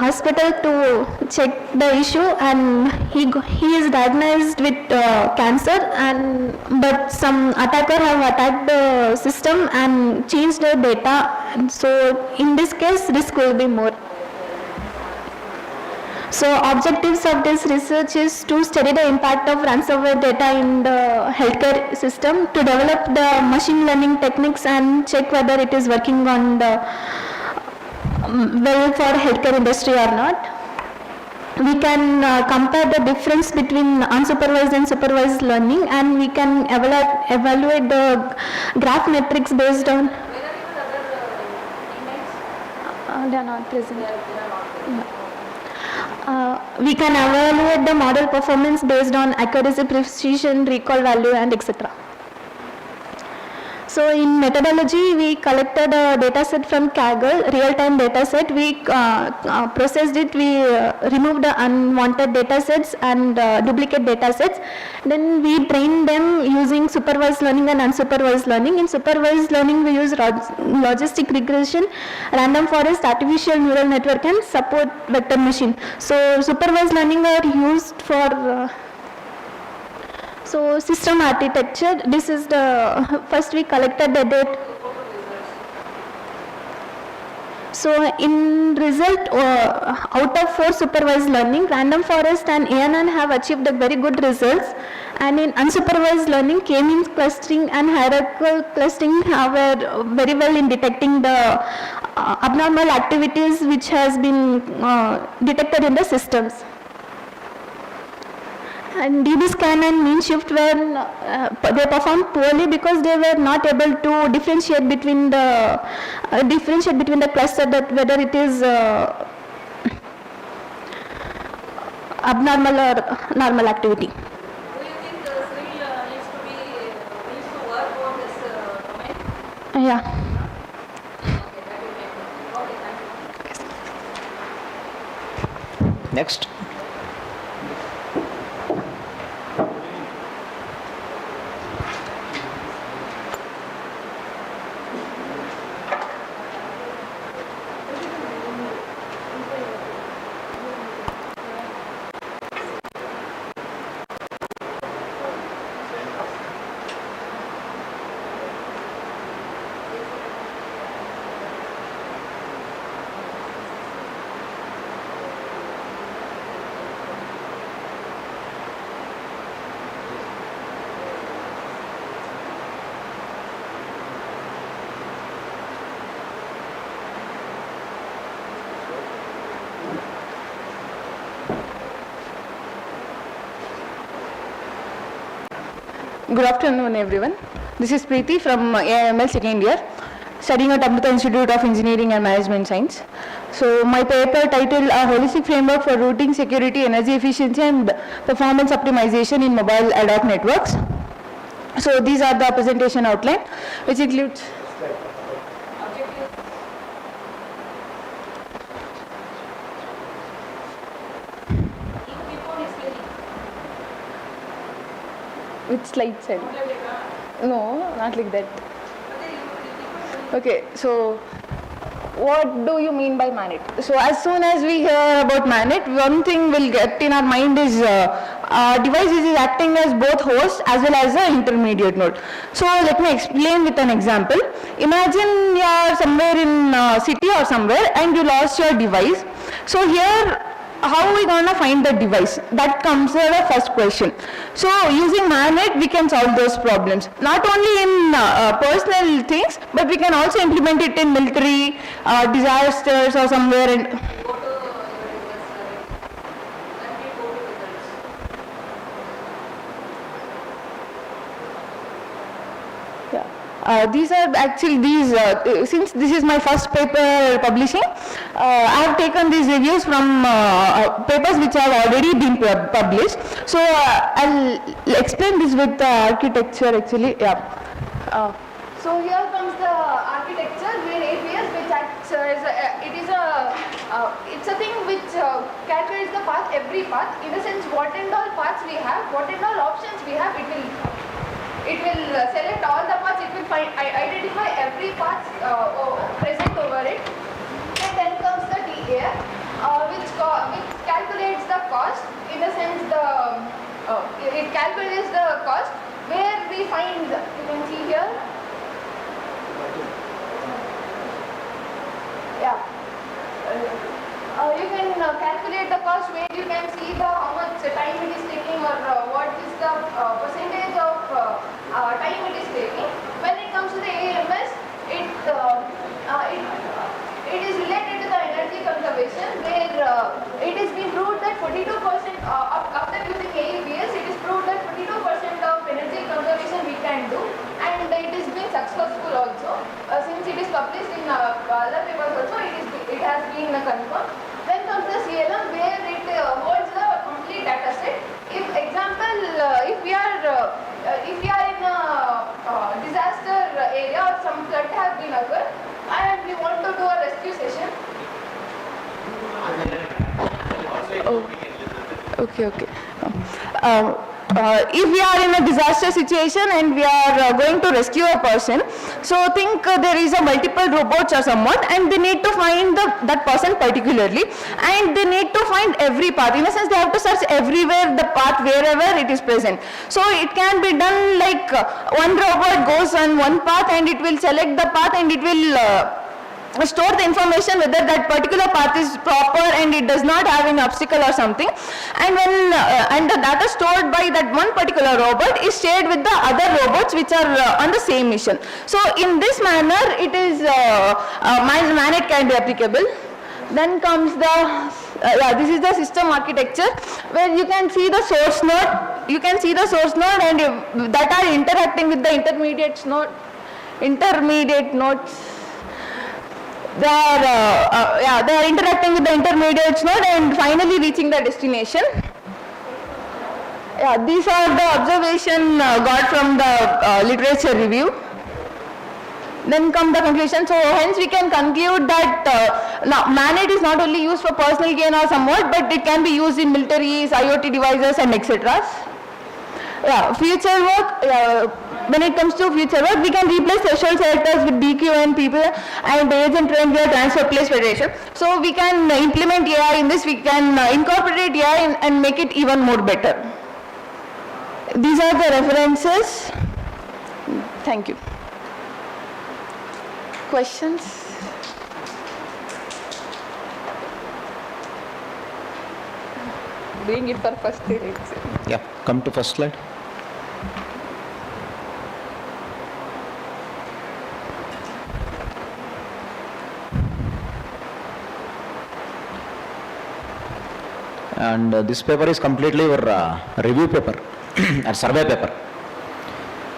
G: hospital to check the issue, and he is diagnosed with cancer, but some attacker have attacked the system and changed the data. And so in this case, risk will be more. So objectives of this research is to study the impact of ransomware data in the healthcare system, to develop the machine learning techniques and check whether it is working on the well for healthcare industry or not. We can compare the difference between unsupervised and supervised learning, and we can evaluate the graph metrics based on. They are not present. We can evaluate the model performance based on accuracy, precision, recall value, and etc. So in methodology, we collected a data set from Kaggle, real-time data set. We processed it, we removed the unwanted data sets and duplicate data sets. Then we trained them using supervised learning and unsupervised learning. In supervised learning, we use logistic regression, random forest, artificial neural network, and support vector machine. So supervised learning are used for so system architecture. This is the first we collected the data. So in result, out of 4 supervised learning, random forest and ANIL have achieved the very good results, and in unsupervised learning, K-means clustering and hierarchical clustering were very well in detecting the abnormal activities which has been detected in the systems. And DB scan and mean shift were they performed poorly because they were not able to differentiate between the cluster, that whether it is abnormal or normal activity.
U: Do you think the SRIL needs to work on this domain?
G: Yeah.
O: Next.
V: Good afternoon, everyone. This is Preeti from AIEMS second year, studying at AMRUTA Institute of Engineering and Management Science. So my paper titled A Holistic Framework for Routing, Security, Energy Efficiency and Performance Optimization in Mobile Ad Hoc Networks. So these are the presentation outline, which includes which slide said? No, not like that. Okay, so what do you mean by MANET? So as soon as we hear about MANET, one thing will get in our mind is our device is acting as both host as well as an intermediate node. So let me explain with an example. Imagine you are somewhere in a city or somewhere and you lost your device. So here, how are we going to find the device? That comes to the first question. So using MANET, we can solve those problems. Not only in personal things, but we can also implement it in military, disasters or somewhere. And these are actually since this is my first paper publishing, I have taken these reviews from papers which have already been published. So I'll explain this with the architecture actually. Yeah. So here comes the architecture where APS, which acts as it is a it's a thing which calculates the path, every path, in the sense what and all paths we have, what and all options we have, it will select all the paths, it will identify every path present over it, and then comes the DA, which calculates the cost, in the sense it calculates the cost, where we find, you can see here, yeah. You can calculate the cost where you can see how much time it is taking, or what is the percentage of time it is taking. When it comes to the AMS, it is related to the energy conservation, where it has been proved that 42% after using AEPS, it is proved that 42% of energy conservation we can do, and it has been successful also. Since it is published in other papers also, it has been confirmed. Then comes the CLM, where it holds the complete data set. If example, if we are in a disaster area or some flood has been occurred, and we want to do a rescue session. Okay. If we are in a disaster situation and we are going to rescue a person, so think there is a multiple robots or someone, and they need to find that person particularly, and they need to find every path. In a sense, they have to search everywhere the path wherever it is present. So it can be done like one robot goes on one path and it will select the path, and it will store the information whether that particular path is proper and it does not have an obstacle or something, and when and the data stored by that one particular robot is shared with the other robots which are on the same mission. So in this manner it is MANET can be applicable. Then comes the this is the system architecture, where you can see the source node, and that are interacting with the intermediate nodes. They are interacting with the intermediate node and finally reaching the destination. Yeah, these are the observation got from the literature review. Then come the conclusion. So hence we can conclude that now MANET is not only used for personal gain or somewhat, but it can be used in militaries, IoT devices, and etc. Yeah, future work. When it comes to future work, we can replace threshold selectors with DQN people and agent trained via transfer place federation. So we can implement AI in this. We can incorporate AI and make it even more better. These are the references. Thank you. Questions? Bring it for first slide.
O: Yeah, come to first slide. And this paper is completely your review paper or survey paper,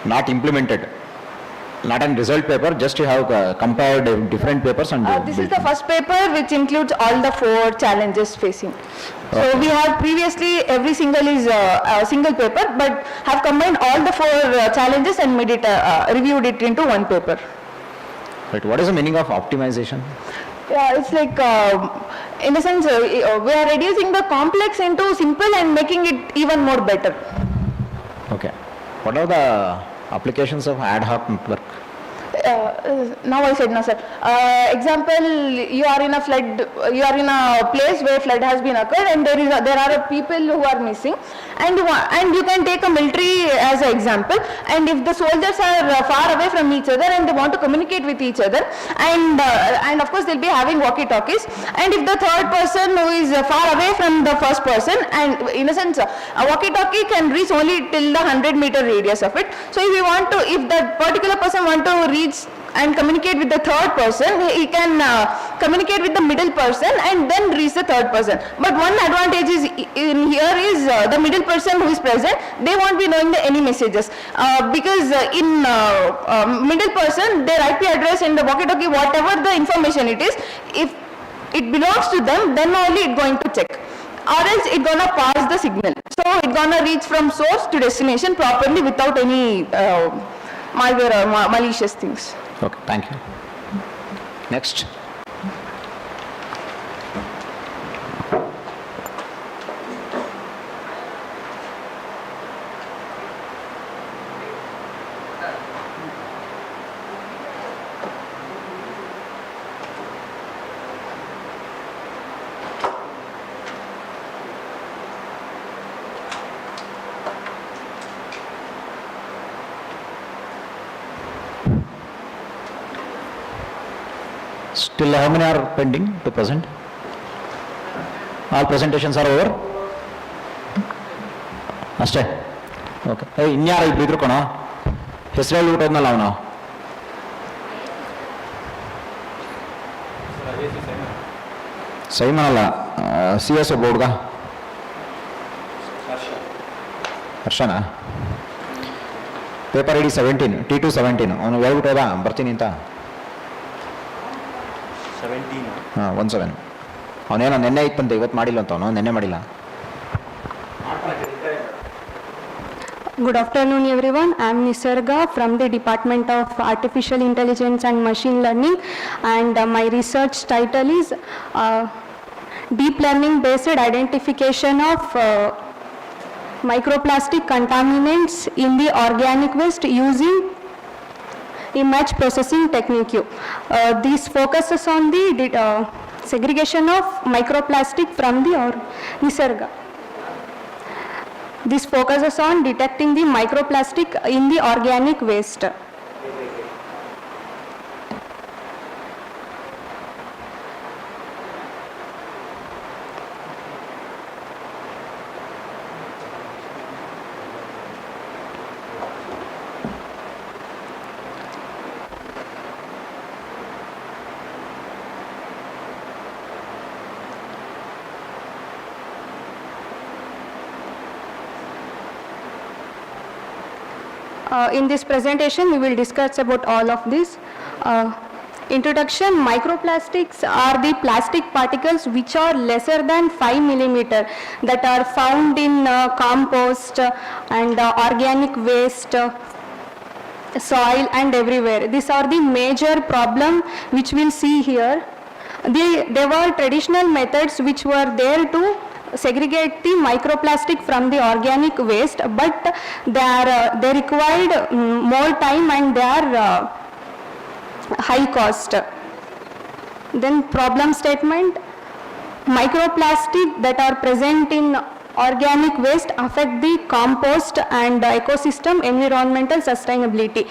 O: not implemented, not a result paper, just you have compared different papers and
V: this is the first paper which includes all the 4 challenges facing. Okay. So we have previously every single is a single paper, but have combined all the 4 challenges and made it reviewed it into one paper.
O: Right. What is the meaning of optimization?
V: Yeah, it's like in a sense we are reducing the complex into simple and making it even more better.
O: Okay. What are the applications of ad hoc network?
V: Now I said no, sir. Example, you are in a place where flood has been occurred, and there are people who are missing, and you can take a military as an example, and if the soldiers are far away from each other and they want to communicate with each other, and of course they'll be having walkie-talkies, and if the third person who is far away from the first person, and in a sense a walkie-talkie can reach only till the 100-meter radius of it. So if that particular person want to reach and communicate with the third person, he can communicate with the middle person and then reach the third person. But one advantage is in here is the middle person who is present, they won't be knowing any messages because in middle person, their IP address and the walkie-talkie, whatever the information it is, if it belongs to them, then only it's going to check, or else it's gonna pass the signal. So it's gonna reach from source to destination properly without any malware or malicious things.
O: Okay, thank you. Next. Till how many are pending to present? All presentations are over? ಅಷ್ಟೇ okay ಇನ್ಯಾರ ಇಬ್ರು ಇದ್ರು ಕಣೋ ಹೆಸರು ಹೇಳ್ಬಿಟ್ಟೋದ್ನಲ್ಲ ಅವನು Simon ಅಲ್ಲ CS ಒಬ್ಬ ಹುಡುಗ ಹರ್ಷನಾ paper ID 17 T2 17 ಅವನು ಹೇಳ್ಬಿಟ್ಟೋದ ಬರ್ತೀನಿ ಅಂತ 17 ಅವನೇನೋ ನೆನ್ನೆ ಇತ್ತಂತೆ ಇವತ್ತು ಮಾಡಿಲ್ಲ ಅಂತ ಅವನು ನೆನ್ನೆ ಮಾಡಿಲ್ಲ.
G: Good afternoon everyone, I am Nisarga from the Department of Artificial Intelligence and Machine Learning, and my research title is Deep Learning Based Identification of Microplastic Contaminants in the Organic Waste using Image Processing Technique. This focuses on the segregation of microplastic from the Nisarga. This focuses on detecting the microplastic in the organic waste. In this presentation, we will discuss about all of this. Introduction, microplastics are the plastic particles which are lesser than 5 millimeter that are found in compost and organic waste, soil and everywhere. These are the major problem which we'll see here. There were traditional methods which were there to segregate the microplastic from the organic waste, but they required more time and they are high cost. Then problem statement, microplastic that are present in organic waste affect the compost and ecosystem environmental sustainability.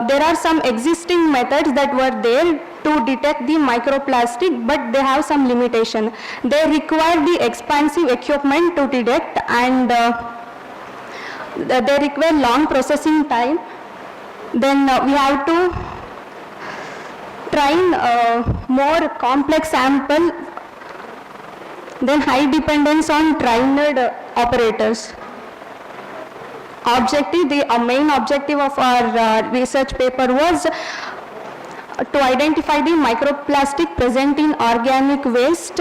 G: There are some existing methods that were there to detect the microplastic, but they have some limitation. They require the expensive equipment to detect, and they require long processing time. Then we have to train more complex sample, then high dependence on trained operators. Objective, the main objective of our research paper was to identify the microplastic present in organic waste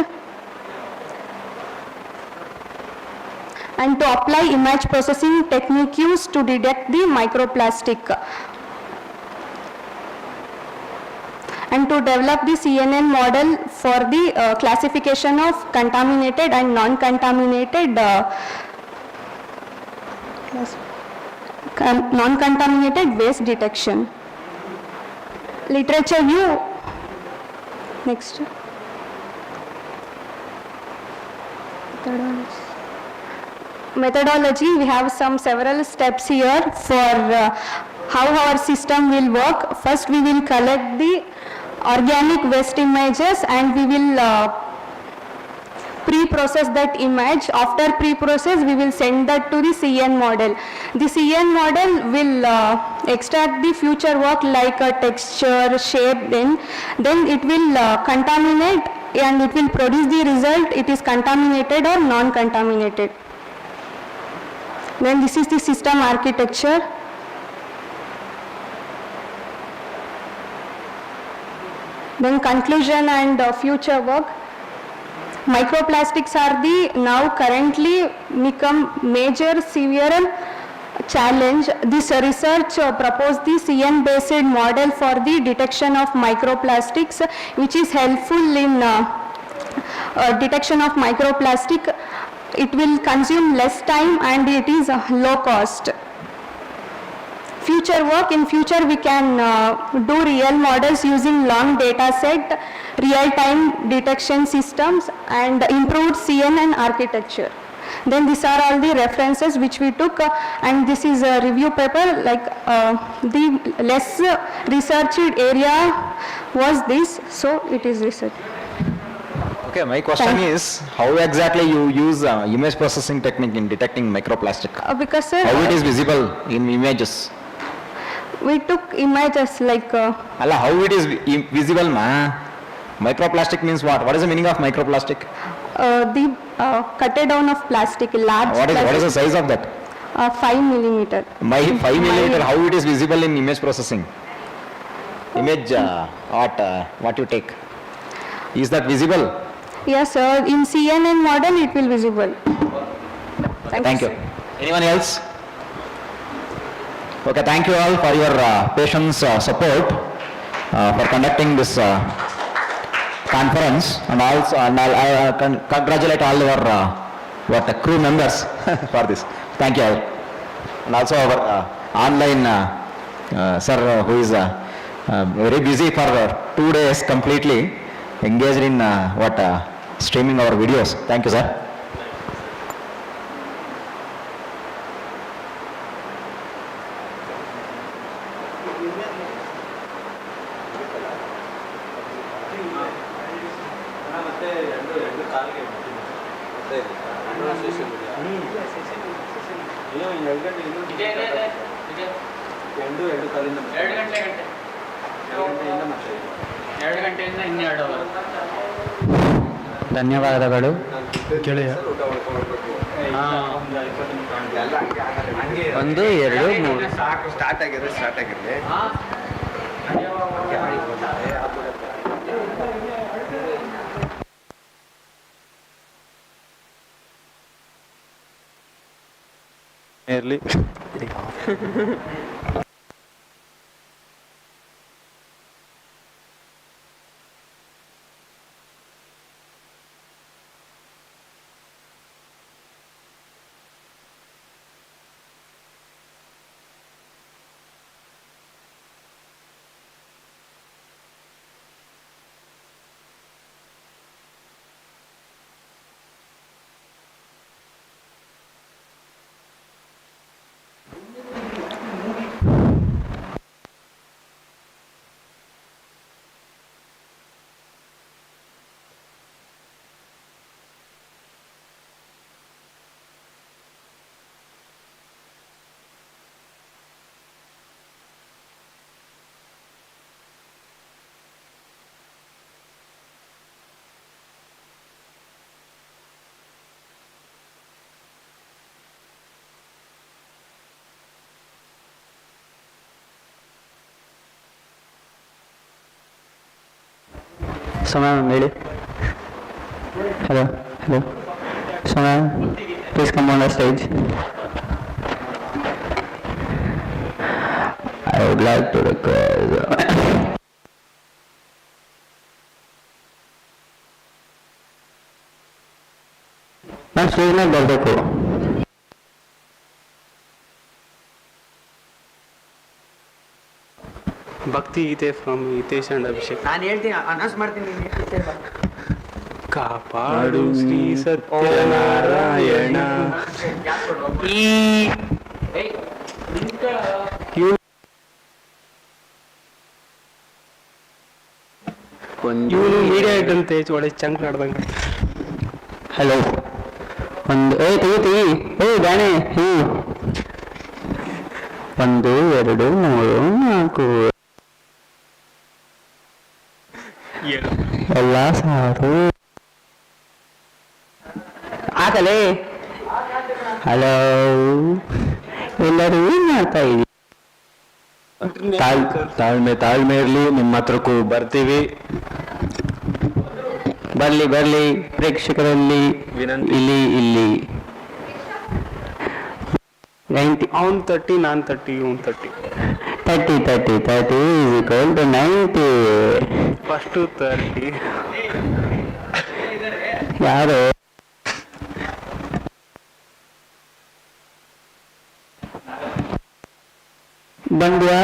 G: and to apply image processing technique used to detect the microplastic, and to develop the CNN model for the classification of contaminated and non-contaminated waste detection. Literature view. Next. Methodology, we have several steps here for how our system will work. First, we will collect the organic waste images and we will pre-process that image. After pre-process, we will send that to the CN model. The CN model will extract the future work like a texture, shape, then it will contaminate and it will produce the result, it is contaminated or non-contaminated. Then this is the system architecture. Then conclusion and future work. Microplastics are the now currently become major severe challenge. This research proposed the CN based model for the detection of microplastics, which is helpful in detection of microplastic. It will consume less time and it is low cost. Future work, in future we can do real models using long data set, real time detection systems and improved CNN architecture. Then these are all the references which we took, and this is a review paper. Like the less researched area was this, so it is research.
O: Okay, my question is, how exactly you use image processing technique in detecting microplastic?
G: Because
O: how it is visible in images?
G: We took images like...
O: Allah, how it is visible, ma? Microplastic means what? What is the meaning of microplastic?
G: The cutted down of plastic, large
O: What is the size of that?
G: 5 millimeter.
O: 5 millimeter, how it is visible in image processing? Image, what you take? Is that visible?
G: Yes, sir. In CNN model, it will visible.
O: Thank you. Anyone else? Okay, thank you all for your patience, support for conducting this conference, and also I congratulate all your crew members for this. Thank you all, and also our online sir who is very busy for 2 days completely engaged in streaming our videos. Thank you, sir.
J: ಧನ್ಯವಾದಗಳು ಗೆಳೆಯ. 1 2 3
A: start ಆಗಿರಲಿ.
D: ಇರಲಿ.
J: So ma'am, really? Hello. So ma'am, please come on the stage. I would like to request. Ma'am, stage ಮೇಲೆ ಬರಬೇಕು.
W: ಭಕ್ತಿ ಗೀತೆ from Hitesh and Abhishek.
A: ನಾನು ಹೇಳ್ತೀನಿ, announce ಮಾಡ್ತೀನಿ.
W: ಕಾಪಾಡು ಶ್ರೀ ಸತ್ಯನಾರಾಯಣ. ಇವನು ಮೀಡಿಯಾ ಇಟ್ಟಂತೆ ಒಳ್ಳೆ ಚಂಕ್ ನಾಡ್ದಂಗೆ.
J: ಹಲೋ. ತೆಗಿ ಗಾಣೆ. 1 2 3 4 ಎಲ್ಲ ಸಾರು ಆಗಲೇ. ಹಲೋ, ಎಲ್ಲರೂ ಏನ್ ಮಾಡ್ತಾ ಇದ್ದೀವಿ?
D: ತಾಳ್ಮೆ ಇರಲಿ, ನಿಮ್ಮ ಹತ್ರಕ್ಕೂ ಬರ್ತೀವಿ.
J: ಬರ್ಲಿ ಪ್ರೇಕ್ಷಕರಲ್ಲಿ ಇಲ್ಲಿ 90
W: ಅವ್ನು 30 ನಾನು 30 ಇವನು 30
J: is equal to 90.
W: ಫಸ್ಟ್ 30
J: ಯಾರು ಬಂದ್ಯಾ?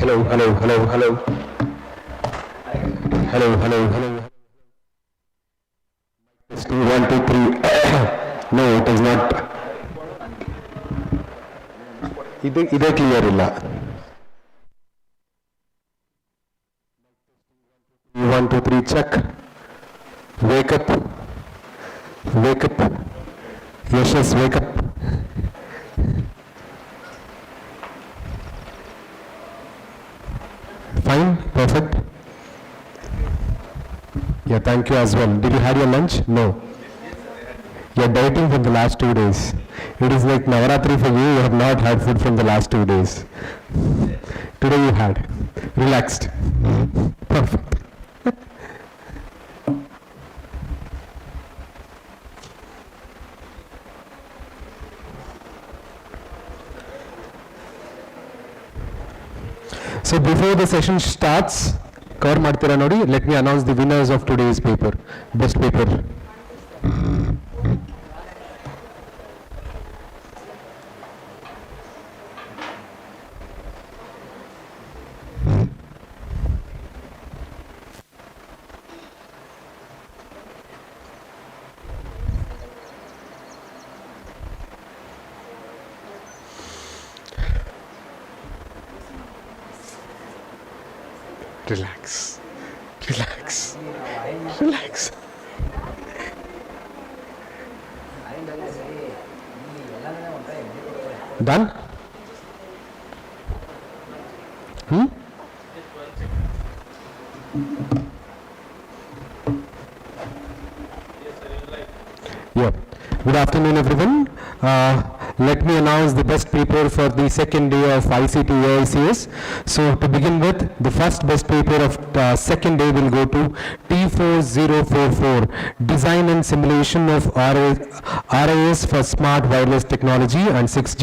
D: Hello, hello, hello, hello. Hello, hello, hello. 1, 2, 3. No, it is not. Ide clear illa. 1, 2, 3, check. Wake up. Wake up. Yes, wake up. Fine, perfect. Yeah, thank you as well. Did you have your lunch? No. You're dieting from the last 2 days. It is like Navaratri for you. You have not had food from the last 2 days. Today you had. Relaxed. Perfect. So before the session starts, cover ಮಾಡ್ತೀರಾ ನೋಡಿ, let me announce the winners of today's paper, best paper. Relax, relax, relax. Done? Yeah. Good afternoon, everyone. Let me announce the best paper for the second day of ICTAICS. So to begin with, the first best paper of second day will go to T4044, Design and Simulation of RAS for Smart Wireless Technology and 6G.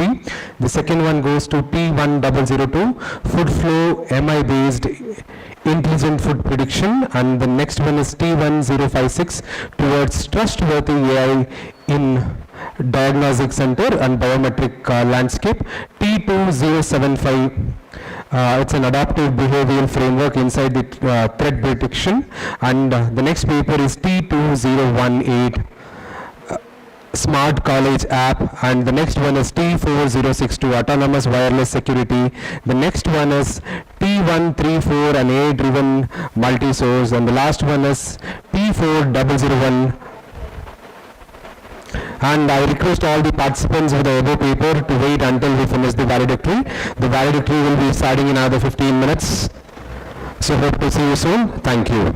D: The second one goes to T1002, Food Flow MI based Intelligent Food Prediction, and the next one is T1056 towards Trustworthy AI in Diagnostic Center and Biometric Landscape. T2075, it's an adaptive behavioral framework inside the threat detection, and the next paper is T2018, Smart College App, and the next one is T4062, Autonomous Wireless Security. The next one is T134, an AI-driven multi-source, and the last one is T4001. And I request all the participants of the above paper to wait until we finish the valedictory. The valedictory will be starting in another 15 minutes. So hope to see you soon. Thank you.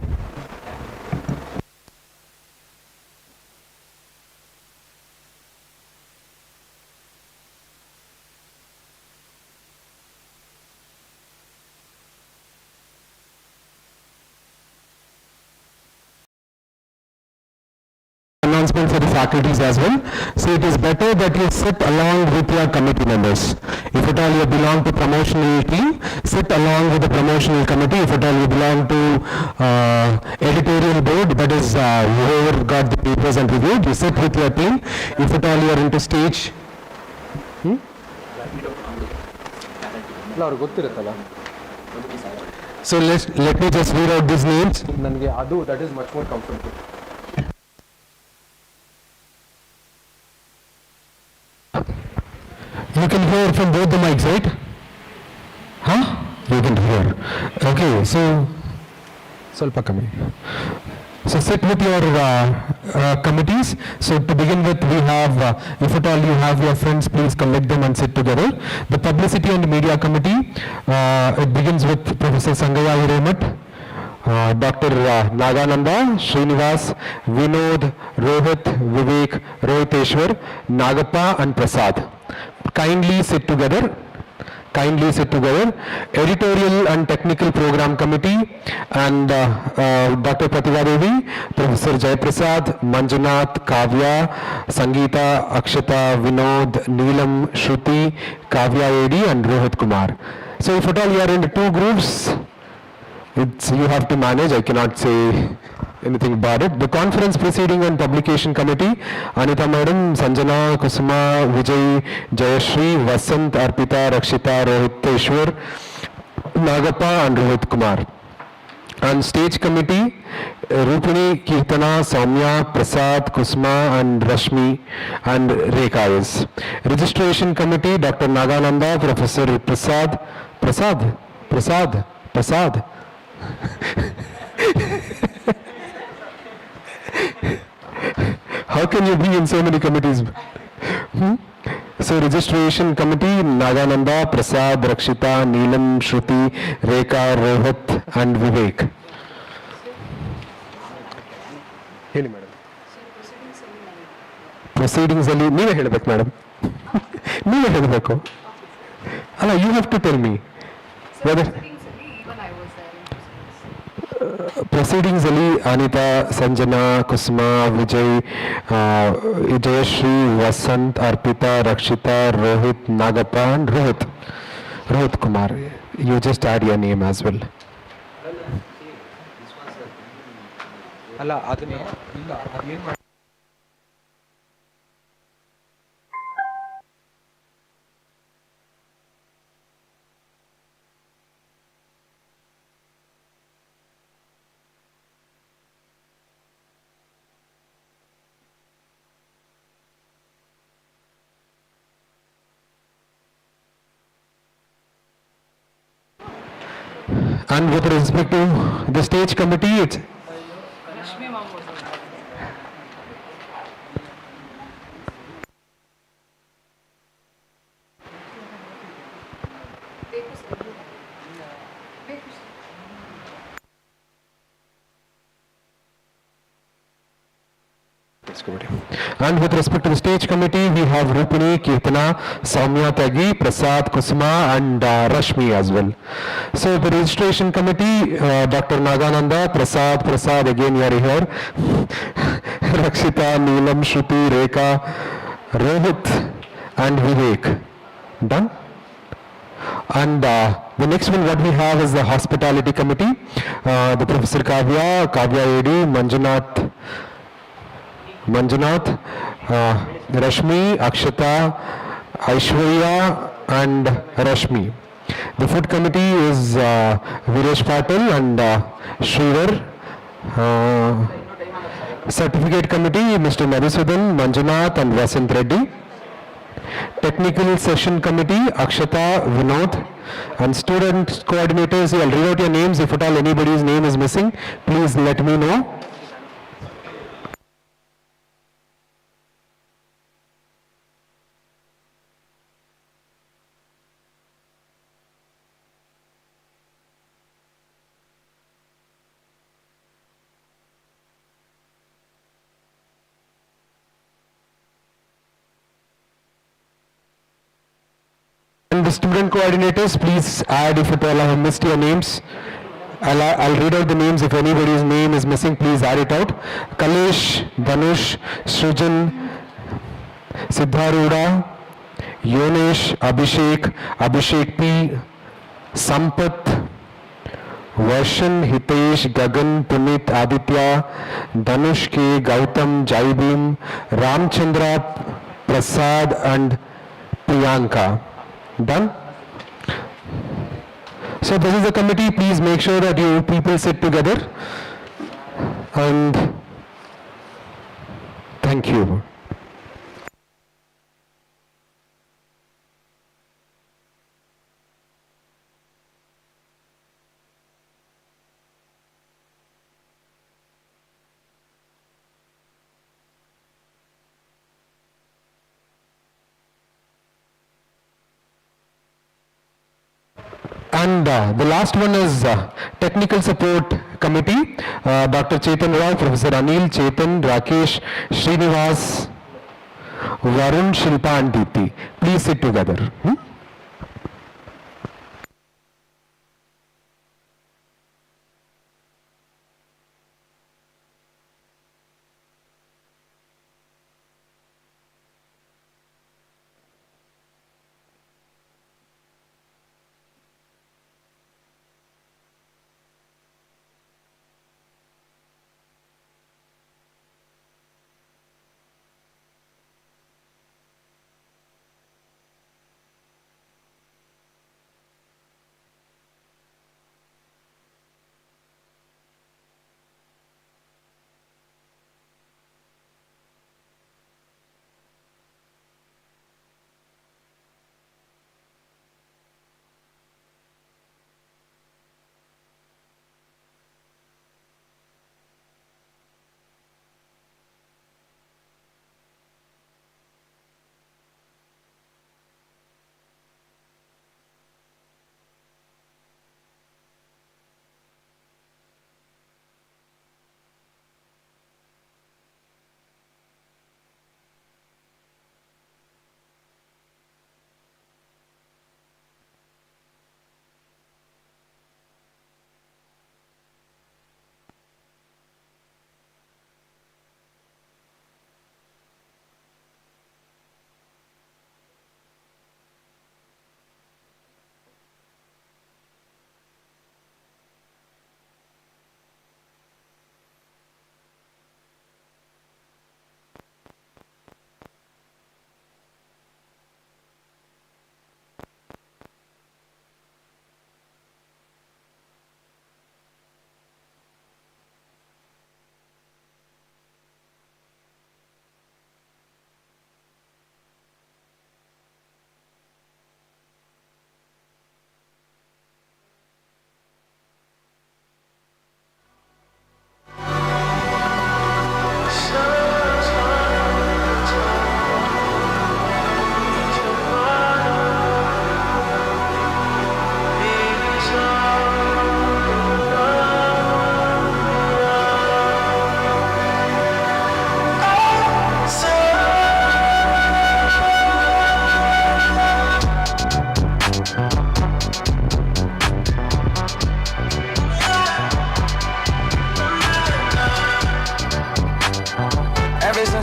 D: Announcement for the faculties as well. So it is better that you sit along with your committee members. If at all you belong to promotional team, sit along with the promotional committee. If at all you belong to editorial board, that is whoever got the papers and reviewed, you sit with your team. If at all you are into stage, so let me just read out these names. That is much more comfortable. You can hear from both the mics, right? Huh? You can hear. Okay, so ಸ್ವಲ್ಪ ಕಮ್ಮಿ. So sit with your committees. So to begin with, we have, if at all you have your friends, please collect them and sit together. The Publicity and Media Committee, it begins with Professor Sangaya Hiremat, Dr. Nagananda, Srinivas, Vinod, Rohit, Vivek, Rohiteshwar, Nagappa and Prasad. Kindly sit together. Kindly sit together. Editorial and Technical Program Committee, and Dr. Pratibha Devi, Professor Jayaprasad, Manjunath, Kavya, Sangeeta, Akshata, Vinod, Neelam, Shruti, Kavya Edi and Rohit Kumar. So if at all you are in the two groups, you have to manage. I cannot say anything about it. The Conference Proceeding and Publication Committee, Anita Madam, Sanjana, Kusuma, Vijay, Jayashri, Vasant, Arpita, Rakshita, Rohiteshwar, Nagappa and Rohit Kumar. And stage committee, Rupini, Kirtana, Soumya, Prasad, Kusma and Rashmi and Rekha is. Registration committee, Dr. Nagananda, Professor Prasad. How can you be in so many committees? So registration committee, Nagananda, Prasad, Rakshita, Neelam, Shruti, Rekha, Rohit and Vivek. ಹೇಳಿ madam. Proceedings ಅಲ್ಲಿ ನೀವೇ ಹೇಳಬೇಕು madam. ನೀವೇ ಹೇಳಬೇಕು ಅಲ್ಲ, you have to tell me whether proceedings ಅಲ್ಲಿ Anita, Sanjana, Kusuma, Vijay, Jayashree, Vasant, Arpita, Rakshita, Rohit, Nagappa and Rohit Kumar. You just add your name as well. ಅಲ್ಲ ಅದನ್ನ ಇಲ್ಲ ಅದೇನು ಮಾಡಿ. And with respect to the stage committee, it's And with respect to the stage committee, we have Rupini, Kirtana, Soumya Tagi, Prasad, Kusuma and Rashmi as well. So the registration committee, Dr. Nagananda, Prasad again you are here, Rakshita, Neelam, Shruti, Rekha, Rohit and Vivek. Done? And the next one what we have is the hospitality committee, the Professor Kavya AD, Manjunath, Rashmi, Akshata, Aishwarya and Rashmi. The food committee is Viresh Patil and Srivar. Certificate committee, Mr. Madhusudan, Manjunath and Vasant Reddy. Technical session committee, Akshata, Vinod. And student coordinators, I'll read out your names. If at all anybody's name is missing, please let me know. And the student coordinators, please add if at all I have missed your names. I'll read out the names. If anybody's name is missing, please add it out. Kalesh, Dhanush, Srujan, Siddharuda, Yonesh, Abhishek P, Sampath, Varshan, Hitesh, Gagan, Punit, Aditya, Dhanush K, Gautam, Jaibim, Ramchandra, Prasad and Priyanka. Done? So this is the committee. Please make sure that you people sit together. And thank you. And the last one is Technical Support Committee, Dr. Chetan Rao, Professor Anil, Chetan, Rakesh, Srinivas, Varun, Shilpa and Deepthi. Please sit together.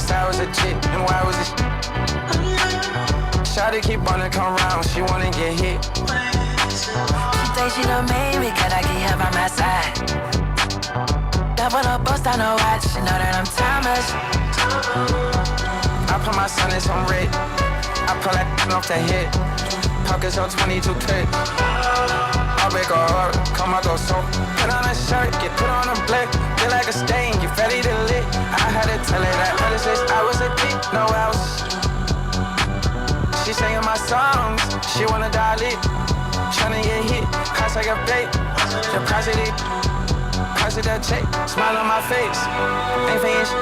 B: said I was a chick, and why was it? Shawty keep wanna come round, she wanna get hit.
C: She think she done made me, can I get her by my side? Never no bust on no watch, she know that I'm timeless.
B: I put my son in some red, I pull that off the head. Pockets on 22 clip. I'll make a heart, come out go so. Put on a shirt, get put on a black. Feel like a stain, get ready to lit. I had to tell her that other sis, I was a dick, no else. She singing my songs, she wanna dial it. Tryna get hit, cost like a bait. The price of it, price of that check. Smile on my face, ain't finished.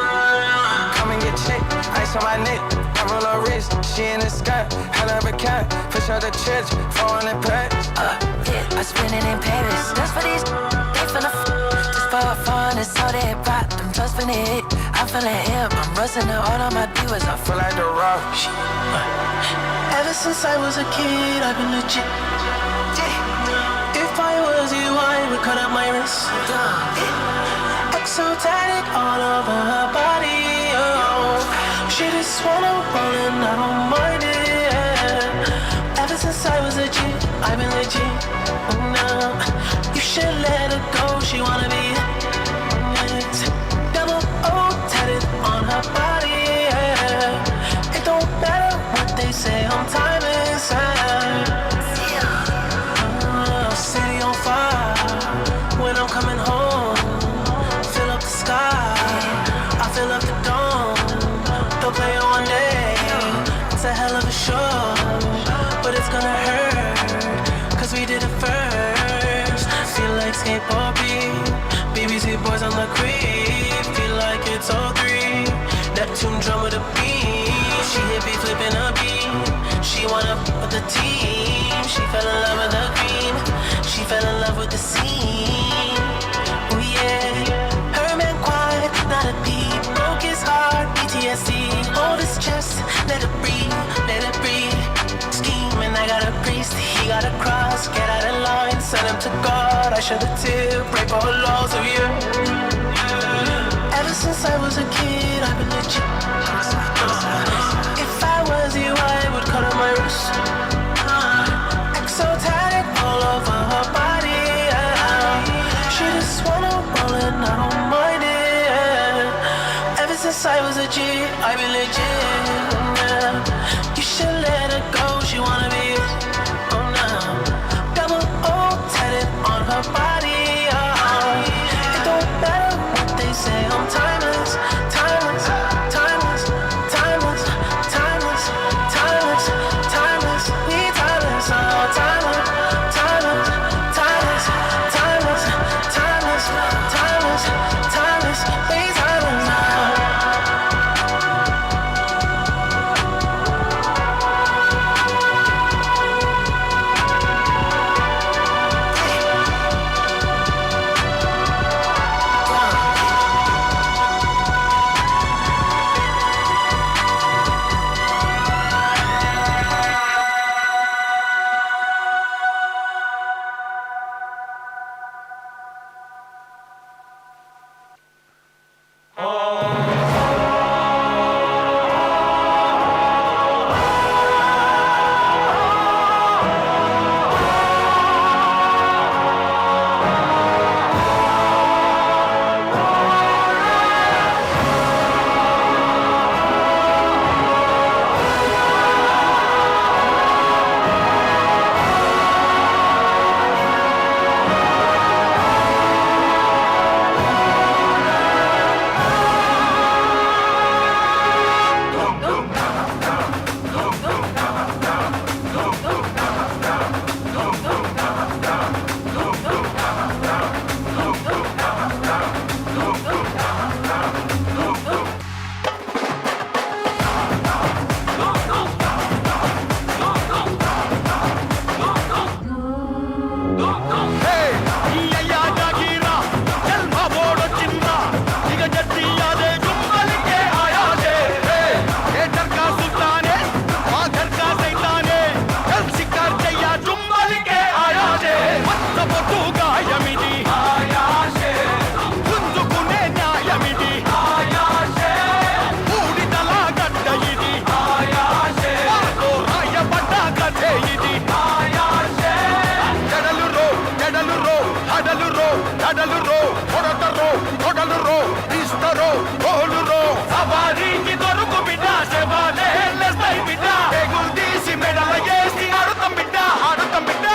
B: Come and get checked, ice on my neck. I roll her wrist, she in the sky. Hell of a cat, push out the church, 400 packs.
C: Yeah, I spend it in Paris. That's for these, they finna just for fun, it's all they bought. I'm just finna hit, I'm feeling hip. I'm rusting to all of my viewers, I feel like the rock.
B: Ever since I was a kid, I've been legit. If I was you, I would cut up my wrist. Exotic all over her body. Oh, she just wanna roll and I don't mind it. Ever since I was a G, I've been legit. Oh no, you should let her go. She wanna be double O tatted on her body. It don't matter what they say, I'm timeless. City on fire when I'm coming home. Fill up the sky, I fill up the dome. Don't play it one day, it's a hell of a show. But it's gonna hurt, cause we did it first. Feel like skateboard beat, BBC boys on the creep. Feel like it's 03, Neptune drum with a beat. She hit me flipping a beat, she wanna with the team. She fell in love with the green, she fell in love with the scene. Oh yeah, her man quiet, not a peep. Broke his heart, PTSD. Hold his chest, let it breathe, let it breathe. Scheme and I got a priest, he got a cross. Get out of line, send him to God. I shed a tear, break all laws of you. Ever since I was a kid, I've been legit. If I was you, I would cut on my wrist. Exotic all over her body. She just wanna roll and I don't mind it. Ever since I was a G, I've been legit. You should let her go, she wanna be. Oh no, double O tatted on her body. It don't matter what they say, I'm timeless, timeless, timeless, timeless, timeless, timeless, timeless. We timeless, oh timeless, timeless, timeless, timeless, timeless, timeless, timeless. We timeless, oh. ఓలురో సవారీకి దొరుకు బిడ్డ శవాలే లేస్తాయి బిడ్డ పేగులు తీసి మెడల వేసి ఆడుతాం బిడ్డ ఆడుతాం బిడ్డ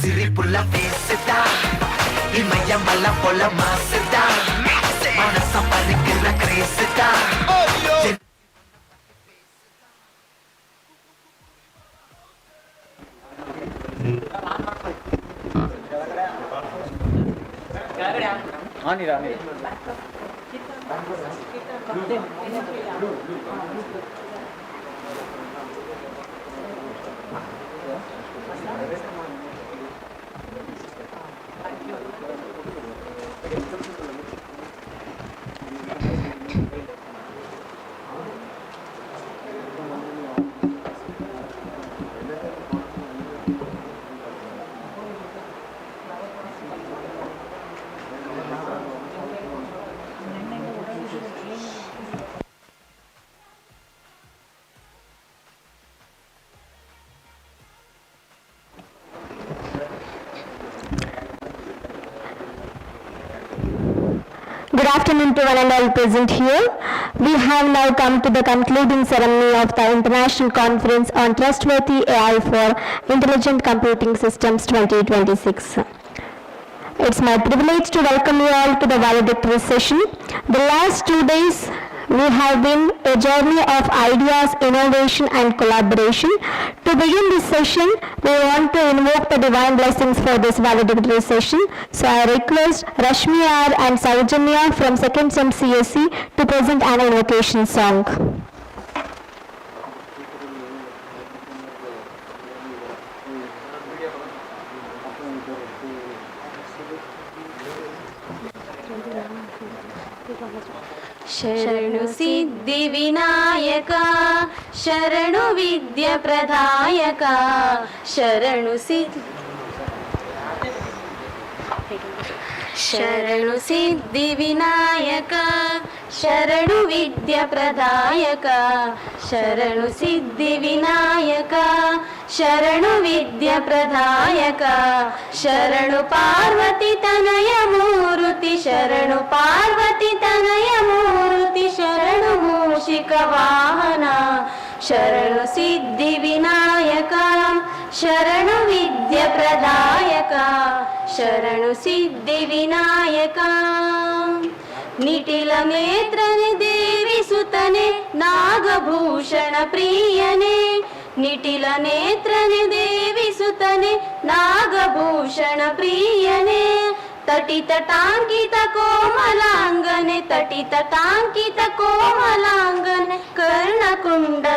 B: సిరిపుల్ల వేసిదా ఇమయ్య మల్ల పొల మాసిదా మనస పరికిర క్రేసిదా
G: Good afternoon to one and all present here. We have now come to the concluding ceremony of the International Conference on Trustworthy AI for Intelligent Computing Systems 2026. It's my privilege to welcome you all to the valedictory session. The last 2 days we have been a journey of ideas, innovation and collaboration. To begin this session, we want to invoke the divine blessings for this valedictory session. So I request Rashmi R and Saujanya from 2nd Sem CSE to present an invocation song.
E: शरणु Siddhi Vinayaka शरणु Vidya प्रदायका शरणु Siddhi Vinayaka शरणु Vidya प्रदायका शरणु Siddhi Vinayaka शरणु Vidya प्रदायका शरणु Parvati Tanay Murthy शरणु Parvati Tanay Murthy शरणु मूषिक वाहना शरणु Siddhi Vinayaka शरणु Vidya प्रदायका शरणु Siddhi Vinayaka निटिल नेत्रने Devi सुतने Nagabhushan प्रियने निटिल नेत्रने Devi सुतने Nagabhushan प्रियने तटितटाङ्कित कोमलाङ्गने तटितटाङ्कित कोमलाङ्गने कर्णकुण्डलधारणे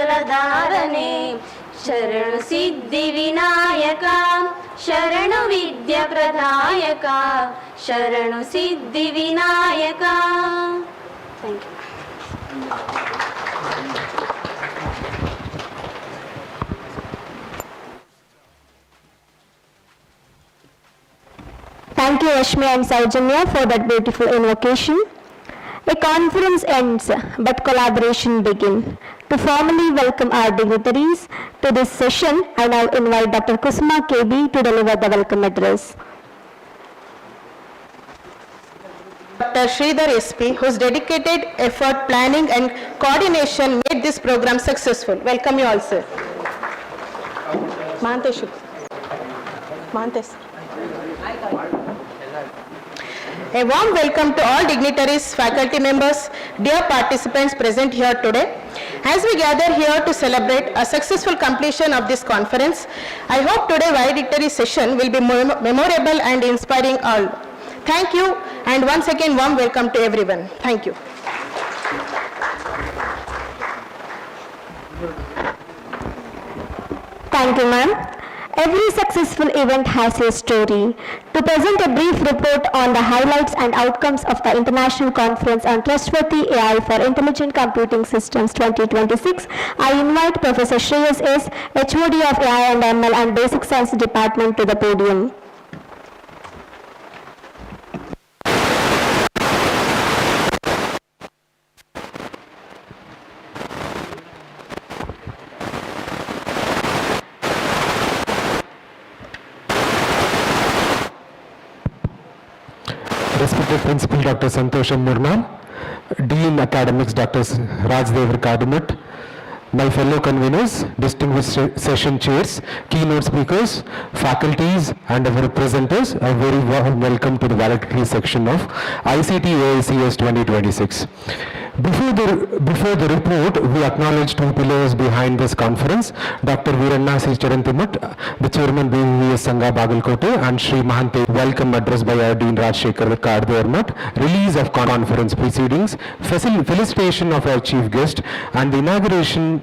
E: शरणु Siddhi Vinayaka शरणु Vidya प्रदायका शरणु Siddhi Vinayaka
G: Thank you, Ashmi and Saujanya, for that beautiful invocation. A conference ends, but collaboration begins. To formally welcome our dignitaries to this session, I now invite Dr. Kusuma KB to deliver the welcome address.
F: Dr. Sridhar SP, whose dedicated effort, planning and coordination made this program successful. Welcome you all, sir. Mahantesh. A warm welcome to all dignitaries, faculty members, dear participants present here today. As we gather here to celebrate a successful completion of this conference, I hope today's valedictory session will be memorable and inspiring all. Thank you, and once again warm welcome to everyone. Thank you.
G: Thank you, ma'am. Every successful event has a story. To present a brief report on the highlights and outcomes of the International Conference on Trustworthy AI for Intelligent Computing Systems 2026, I invite Professor Shreyas S., HOD of AI and ML and Basic Science Department to the podium.
D: Respected Principal Dr. Santosham Murnal, Dean Academics Dr. Rajdevar Kadumut, my fellow conveners, distinguished session chairs, keynote speakers, faculties and our presenters, a very warm welcome to the valedictory section of ICTAICS 2026. Before the report, we acknowledge two pillars behind this conference, Dr. Veeranna C. Charantimut, the Chairman BVS Sangha Bagalkote, and Sri Mahante, welcome address by our Dean Rajshekar Kardarmat, release of conference proceedings, felicitation of our chief guest, and the inauguration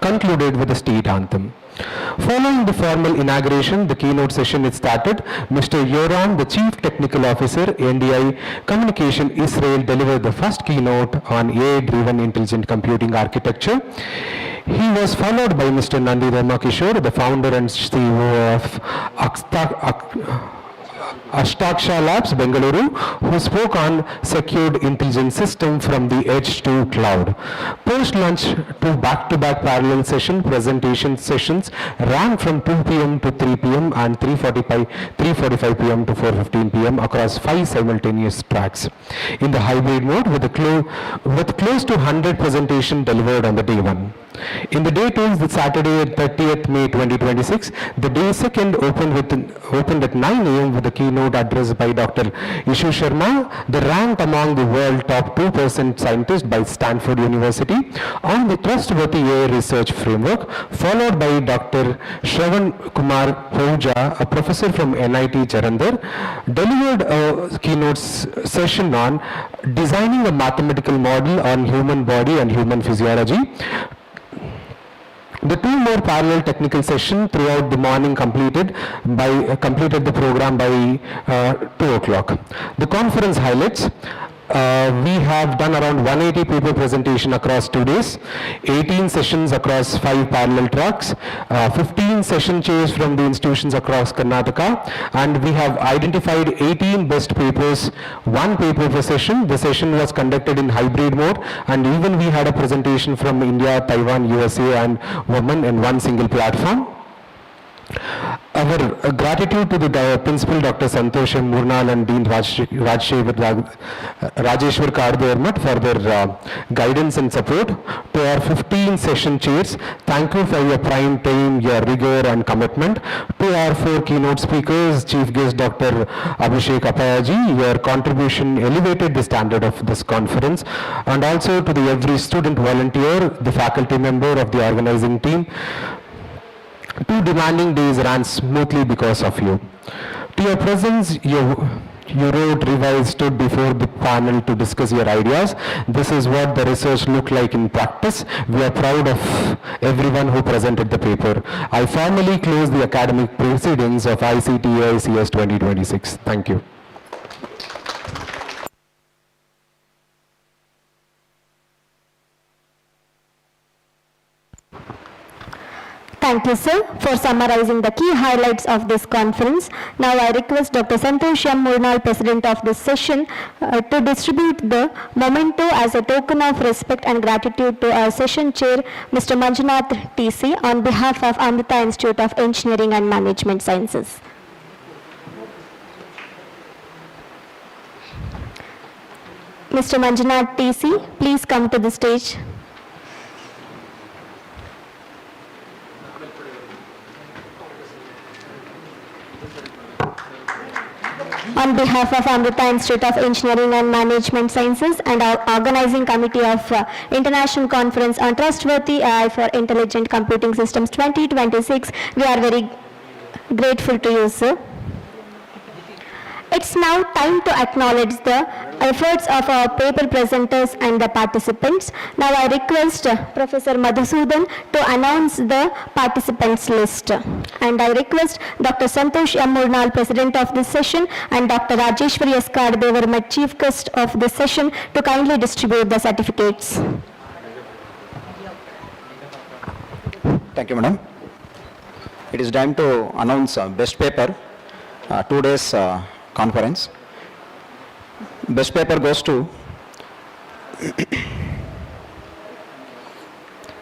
D: concluded with the state anthem. Following the formal inauguration, the keynote session is started. Mr. Yoram, the Chief Technical Officer, NDI Communication Israel, delivered the first keynote on AI-driven intelligent computing architecture. He was followed by Mr. Nandi Ramakishore, the founder and CEO of Ashtaksha Labs, Bengaluru, who spoke on secured intelligence system from the edge to cloud. Post-lunch, two back-to-back parallel presentation sessions ran from 2 p.m. to 3 p.m. and 3:45 p.m. to 4:15 p.m. across 5 simultaneous tracks in the hybrid mode with close to 100 presentations delivered on the day one. In the day two, the Saturday 30th May 2026, the day second opened at 9 a.m. with a keynote address by Dr. Ishu Sharma, the ranked among the world top 2% scientists by Stanford University on the Trustworthy AI research framework, followed by Dr. Shravan Kumar Pooja, a professor from NIT Jalandhar, delivered a keynote session on designing a mathematical model on human body and human physiology. The two more parallel technical sessions throughout the morning completed the program by 2 o'clock. The conference highlights. We have done around 180 paper presentation across 2 days, 18 sessions across 5 parallel tracks, 15 session chairs from the institutions across Karnataka, and we have identified 18 best papers, 1 paper per session. The session was conducted in hybrid mode, and even we had a presentation from India, Taiwan, USA and women in one single platform. Our gratitude to the Principal Dr. Santosham Murnal and Dean Rajeshwar Kardarmat for their guidance and support. To our 15 session chairs, thank you for your prime time, your rigor and commitment. To our 4 keynote speakers, Chief Guest Dr. Abhishek Appayaji, your contribution elevated the standard of this conference. And also to every student volunteer, the faculty member of the organizing team. 2 demanding days ran smoothly because of you. To your presence, you wrote, revised, stood before the panel to discuss your ideas. This is what the research looked like in practice. We are proud of everyone who presented the paper. I formally close the academic proceedings of ICTAICS 2026. Thank you.
G: Thank you, sir, for summarizing the key highlights of this conference. Now I request Dr. Santosh M. Murnal, President of this session, to distribute the memento as a token of respect and gratitude to our session chair, Mr. Manjunath TC, on behalf of AMRUTA Institute of Engineering and Management Sciences. Mr. Manjunath TC, please come to the stage. On behalf of AMRUTA Institute of Engineering and Management Sciences and our organizing committee of International Conference on Trustworthy AI for Intelligent Computing Systems 2026, we are very grateful to you, sir. It's now time to acknowledge the efforts of our paper presenters and the participants. Now I request Professor Madhusudan to announce the participants list. And I request Dr. Santosh M. Murnal, President of this session, and Dr. Rajeshwari S. Kaddevar, Chief Guest of this session, to kindly distribute the certificates.
O: Thank you, madam. It is time to announce best paper, 2 days conference. Best paper goes to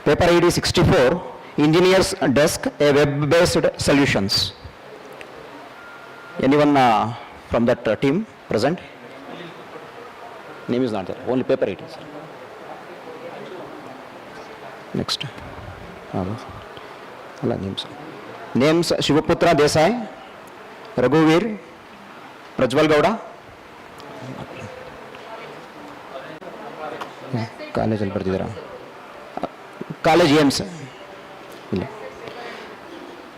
O: paper ID 64, Engineers Desk, a web-based solutions. Anyone from that team present? Name is not there, only paper ID. Next. Names Shivaputra Desai, Raghuveer, Prajwal Gowda. College AIEMS.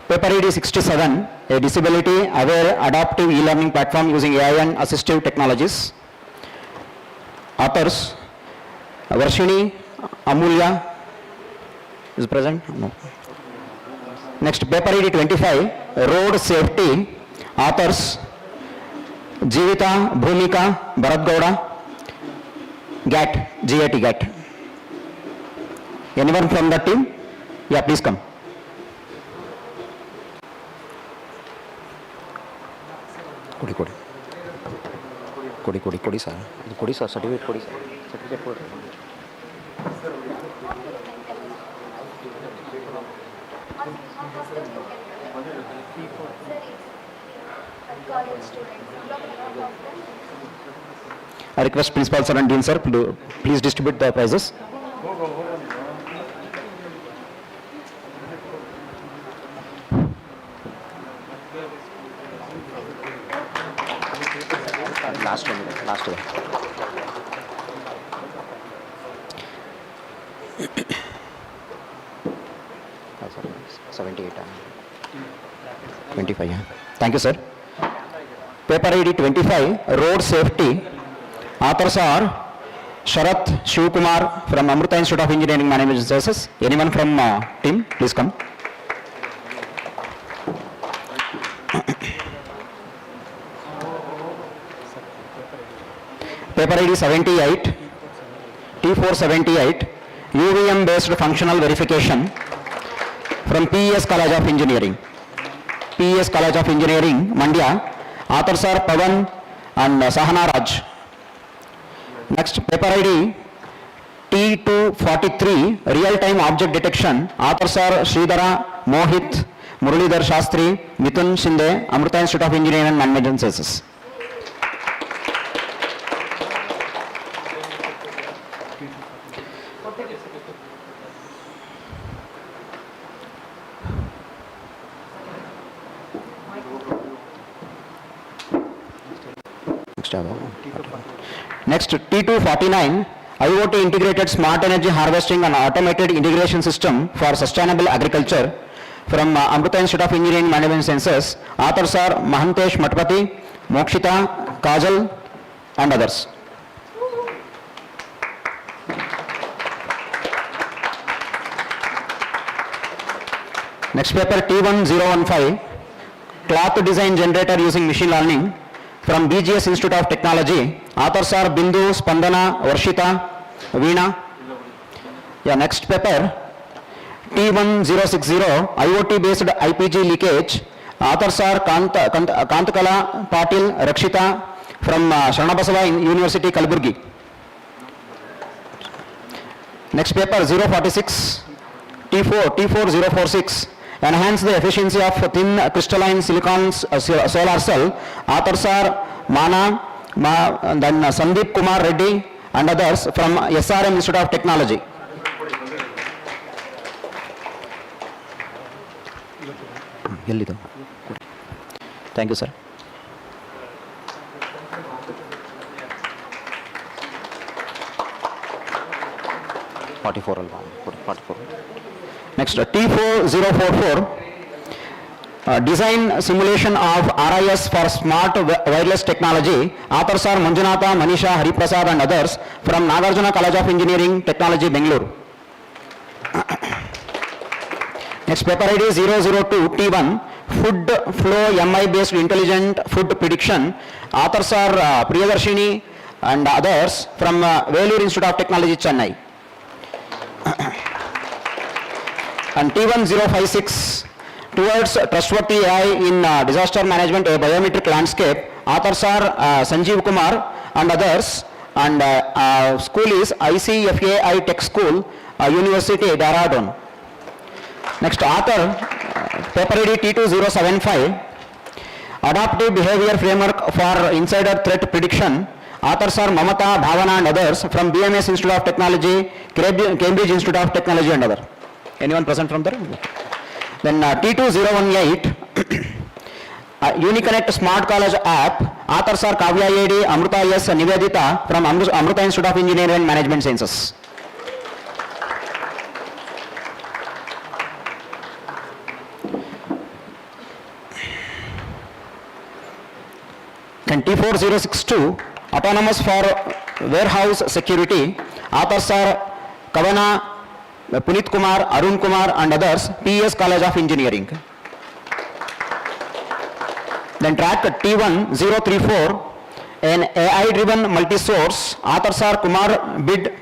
O: Paper ID 67, a disability-aware adaptive e-learning platform using AI and assistive technologies. Authors, Varshini, Amulya is present? No. Next, paper ID 25, road safety. Authors, Jivita, Bhumika, Bharat Gowda, GAT. Anyone from that team? Yeah, please come. Kodi sir. Kodi sir, certificate Kodi sir. Certificate Kodi. I request Principal Sir and Dean Sir, please distribute the prizes. Last one. 78. 25. Thank you, sir. Paper ID 25, road safety. Authors are Sharath Shivkumar from AMRUTA Institute of Engineering Management Sciences. Anyone from team, please come. Paper ID 78, T478, UVM based functional verification from PES College of Engineering. PES College of Engineering, Mandya. Authors are Pavan and Sahana Raj. Next, paper ID T243, real-time object detection. Authors are Sridhara, Mohit, Muralidhar Shastri, Mithun Shinde, AMRUTA Institute of Engineering and Management Sciences. Next, T249, IoT integrated smart energy harvesting and automated integration system for sustainable agriculture from AMRUTA Institute of Engineering Management Sciences. Authors are Mahantesh Matpati, Mokshita, Kajal and others. Next paper T1015, cloth design generator using machine learning from BGS Institute of Technology. Authors are Bindu, Spandana, Varshita, Veena. Yeah, next paper T1060 IoT based IPG leakage. Authors are Kantakala Patil Rakshita from Sharanabasava University, Kalaburgi. Next paper 046 T4046. Enhance the efficiency of thin crystalline silicon solar cell. Authors are then Sandeep Kumar Reddy and others from SRM Institute of Technology. Thank you, sir. Next, T4044, design simulation of RIS for smart wireless technology. Authors are Manjunatha, Manisha, Hariprasad and others from Nagarjuna College of Engineering Technology, Bengaluru. Next, paper ID 002 T1, food flow MI based intelligent food prediction. Authors are Priyadarshini and others from Velur Institute of Technology, Chennai. And T1056, towards trustworthy AI in disaster management, a biometric landscape. Authors are Sanjeev Kumar and others, and school is ICTAICS Tech School, University, Dehradun. Next, author, paper ID T2075, adaptive behavior framework for insider threat prediction. Authors are Mamata, Bhavana and others from BMS Institute of Technology, Cambridge Institute of Technology and other. Anyone present from there? Then T2018, Uniconnect Smart College app. Authors are Kavya AD, AMRUTA S, Nivedita from AMRUTA Institute of Engineering and Management Sciences. Then T4062, autonomous for warehouse security. Authors are Kavana, Punit Kumar, Arun Kumar and others, PES College of Engineering. Then track T1034, an AI-driven multi-source. Authors are Kumar, Bid,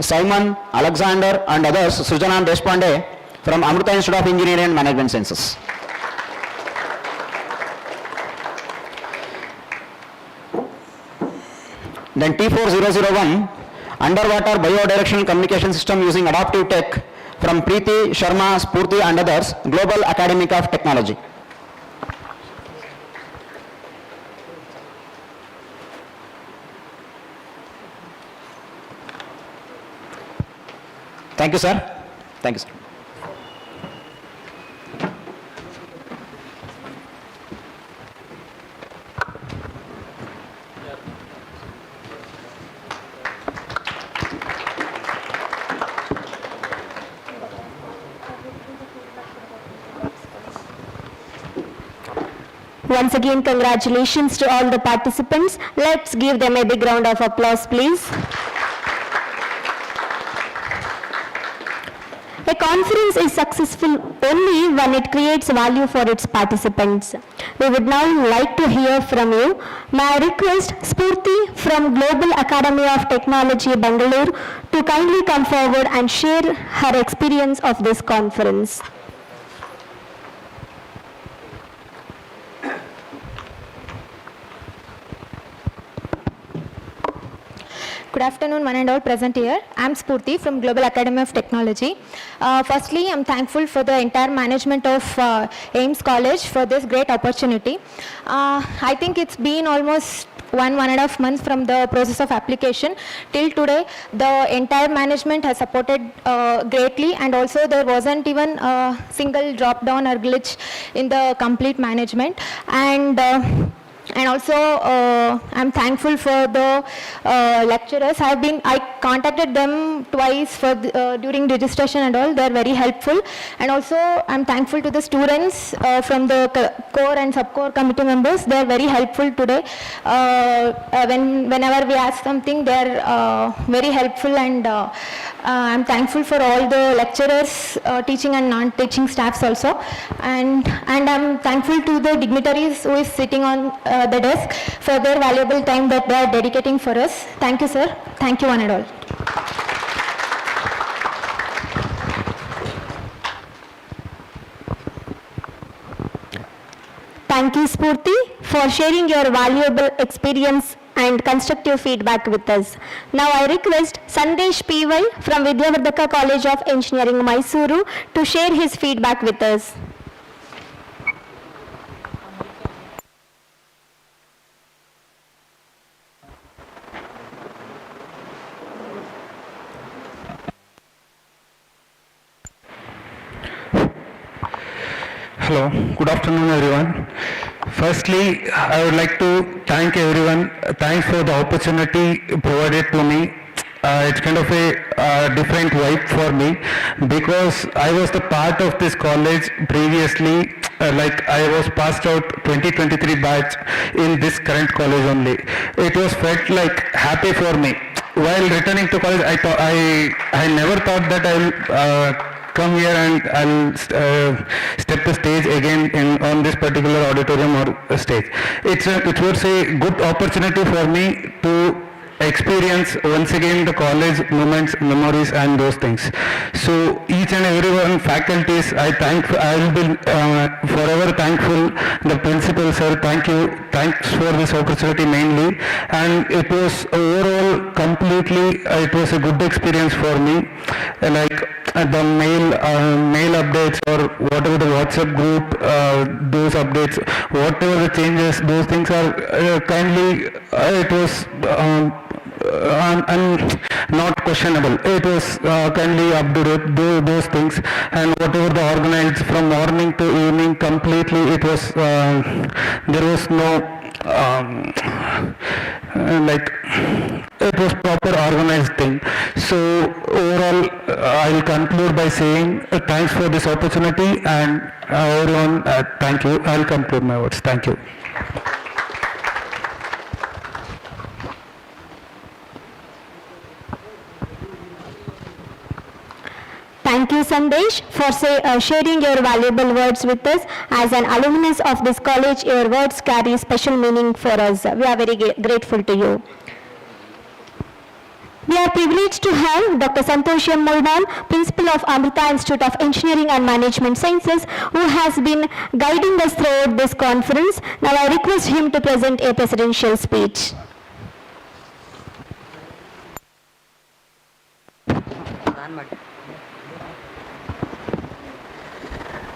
O: Simon, Alexander and others, Sujana Deshpande from AMRUTA Institute of Engineering and Management Sciences. Then T4001, underwater biodirectional communication system using adaptive tech from Preeti, Sharma, Spurti and others, Global Academic of Technology. Thank you, sir. Thank you, sir.
G: Once again, congratulations to all the participants. Let's give them a big round of applause, please. A conference is successful only when it creates value for its participants. We would now like to hear from you. May I request Spurti from Global Academy of Technology, Bengaluru, to kindly come forward and share her experience of this conference.
K: Good afternoon, one and all present here. I am Spurti from Global Academy of Technology. Firstly, I am thankful for the entire management of AIEMS College for this great opportunity. I think it's been almost one and a half months from the process of application till today. The entire management has supported greatly, and also there wasn't even a single drop down or glitch in the complete management. And also, I'm thankful for the lecturers. I contacted them twice for during registration and all. They're very helpful. And also, I'm thankful to the students from the core and sub-core committee members. They're very helpful today. Whenever we ask something, they're very helpful. And I'm thankful for all the lecturers, teaching and non-teaching staffs also. And I'm thankful to the dignitaries who is sitting on the desk for their valuable time that they are dedicating for us. Thank you, sir. Thank you, one and all.
G: Thank you, Spurti, for sharing your valuable experience and constructive feedback with us. Now I request Sandesh PY from Vidyavardhaka College of Engineering, Mysuru to share his feedback with us.
D: Hello, good afternoon everyone. Firstly, I would like to thank everyone. Thanks for the opportunity provided to me. It's kind of a different vibe for me because I was the part of this college previously, like I was passed out 2023 batch in this current college only. It was felt like happy for me. While returning to college, I never thought that I'll come here and I'll step the stage again on this particular auditorium or stage. It was a good opportunity for me to experience once again the college moments, memories and those things. So each and everyone, faculties, I will be forever thankful. The principal sir, thanks for this opportunity mainly. And it was overall completely, it was a good experience for me. Like the mail updates or whatever the WhatsApp group, those updates, whatever the changes, those things are kindly, it was and not questionable. It was kindly updated, those things, and whatever the organized from morning to evening completely, it was, there was no like it was proper organized thing. So overall, I will conclude by saying thanks for this opportunity, and everyone, thank you. I will conclude my words. Thank you.
G: Thank you, Sandesh, for sharing your valuable words with us. As an alumnus of this college, your words carry special meaning for us. We are very grateful to you. We are privileged to have Dr. Santosh M. Moldal, Principal of AMRUTA Institute of Engineering and Management Sciences, who has been guiding us throughout this conference. Now I request him to present a presidential speech.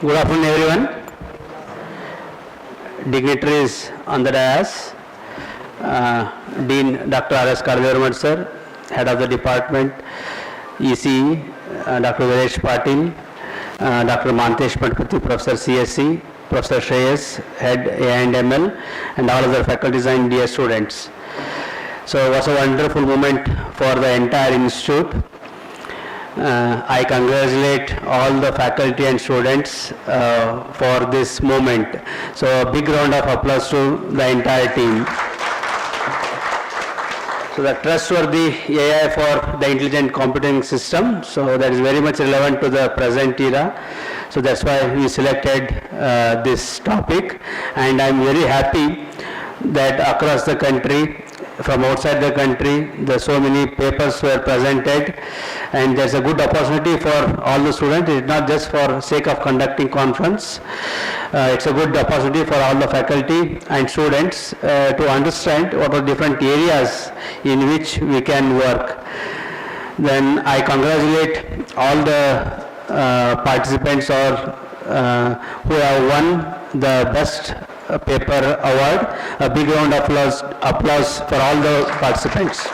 H: Good afternoon, everyone. Dignitaries on the dais, Dean Dr. R.S. Kardevarman sir, Head of the Department, ECE, Dr. Viresh Patil, Dr. Mantesh Patpati, Professor CSC, Professor Shreyas, Head AIML, and all other faculties and dear students. So it was a wonderful moment for the entire institute. I congratulate all the faculty and students for this moment. So a big round of applause to the entire team. So the Trustworthy AI for the intelligent computing system. So that is very much relevant to the present era. So that's why we selected this topic, and I'm very happy that across the country, from outside the country, so many papers were presented, and there's a good opportunity for all the students. It's not just for sake of conducting conference. It's a good opportunity for all the faculty and students to understand what are different areas in which we can work. Then I congratulate all the participants or who have won the best paper award. A big round of applause for all the participants.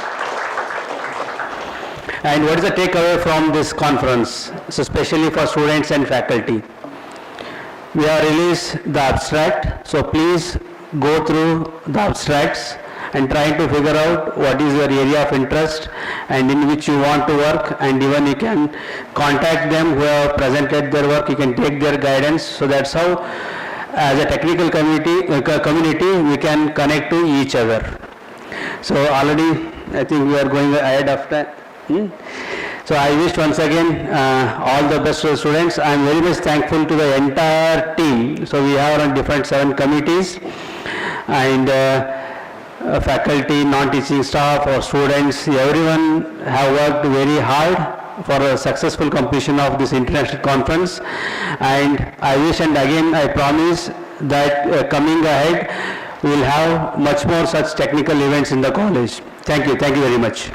H: And what is the takeaway from this conference? So especially for students and faculty. We have released the abstract, so please go through the abstracts and try to figure out what is your area of interest and in which you want to work, and even you can contact them who have presented their work, you can take their guidance. So that's how as a technical community we can connect to each other. So already I think we are going ahead of time. So I wish once again all the best to the students. I am very much thankful to the entire team. So we have on different 7 committees, and faculty, non-teaching staff or students, everyone have worked very hard for a successful completion of this international conference. And I wish, and again I promise, that coming ahead we will have much more such technical events in the college. Thank you very much.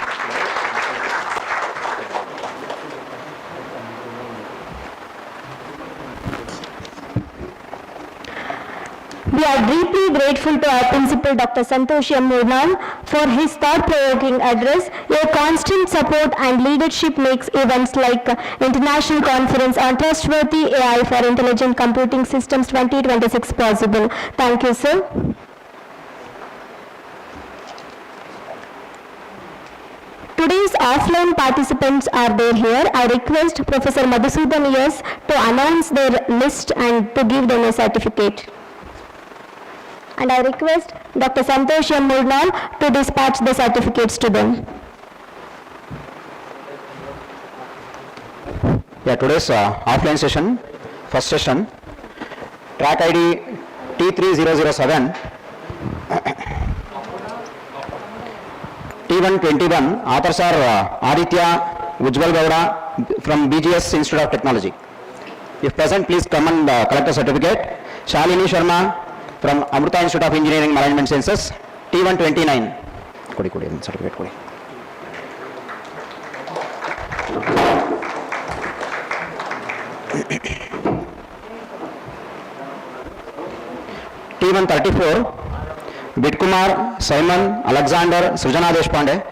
G: We are deeply grateful to our principal, Dr. Santosh M. Murnal, for his thought-provoking address. Your constant support and leadership makes events like International Conference on Trustworthy AI for Intelligent Computing Systems 2026 possible. Thank you, sir. Today's offline participants are there here. I request Professor Madhusudan Yes to announce their list and to give them a certificate. And I request Dr. Santosh M. Murnal to dispatch the certificates to them.
O: Yeah, today's offline session, first session, track ID T3007, T121, authors are Aditya Ujjwal Gowda from BGS Institute of Technology. If present, please come and collect the certificate. Shalini Sharma from AMRUTA Institute of Engineering Management Sciences, T129. Kodi, certificate kodi. T134, Bitkumar, Simon, Alexander, Srijana Deshpande.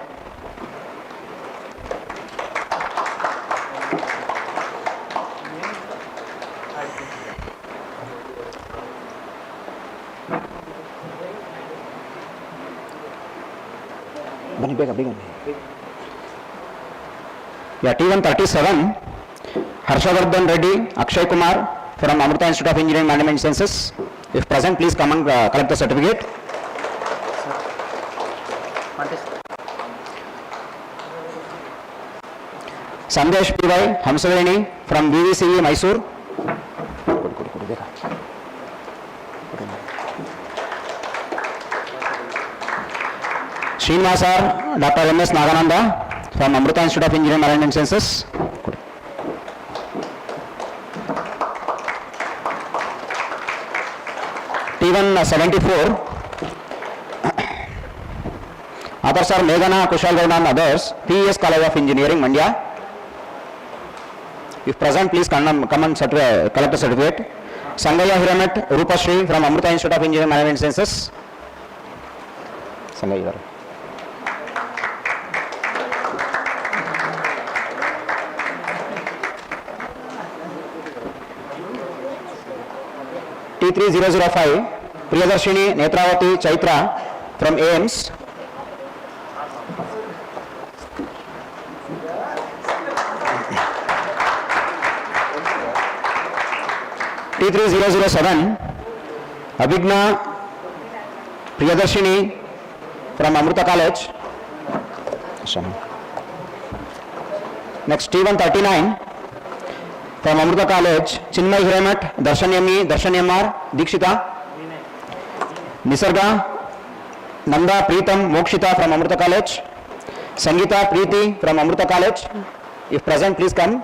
O: Yeah, T137, Harshavardhan Reddy, Akshay Kumar from AMRUTA Institute of Engineering Management Sciences. If present, please come and collect the certificate. Sandesh PY, Hamsaveni from VVCE Mysore. Srinivasa, Dr. MS Nagananda from AMRUTA Institute of Engineering Management Sciences. T174, others are Meghana, Kushal Gowda and others, PES College of Engineering, Mandya. If present, please come and collect the certificate. Sangaya Hiramet, Rupashri from AMRUTA Institute of Engineering Management Sciences. Sangaya. T3005, Priyadarshini Netravati Chaitra from AIEMS. T3007, Abhigna Priyadarshini from AMRUTA College. Next, T139 from AMRUTA College, Chinmay Hiramat, Darshan ME, Darshan MR, Dikshita. Nisarga, Nanda Preetam Mokshita from AMRUTA College. Sangeeta Preeti from AMRUTA College. If present, please come.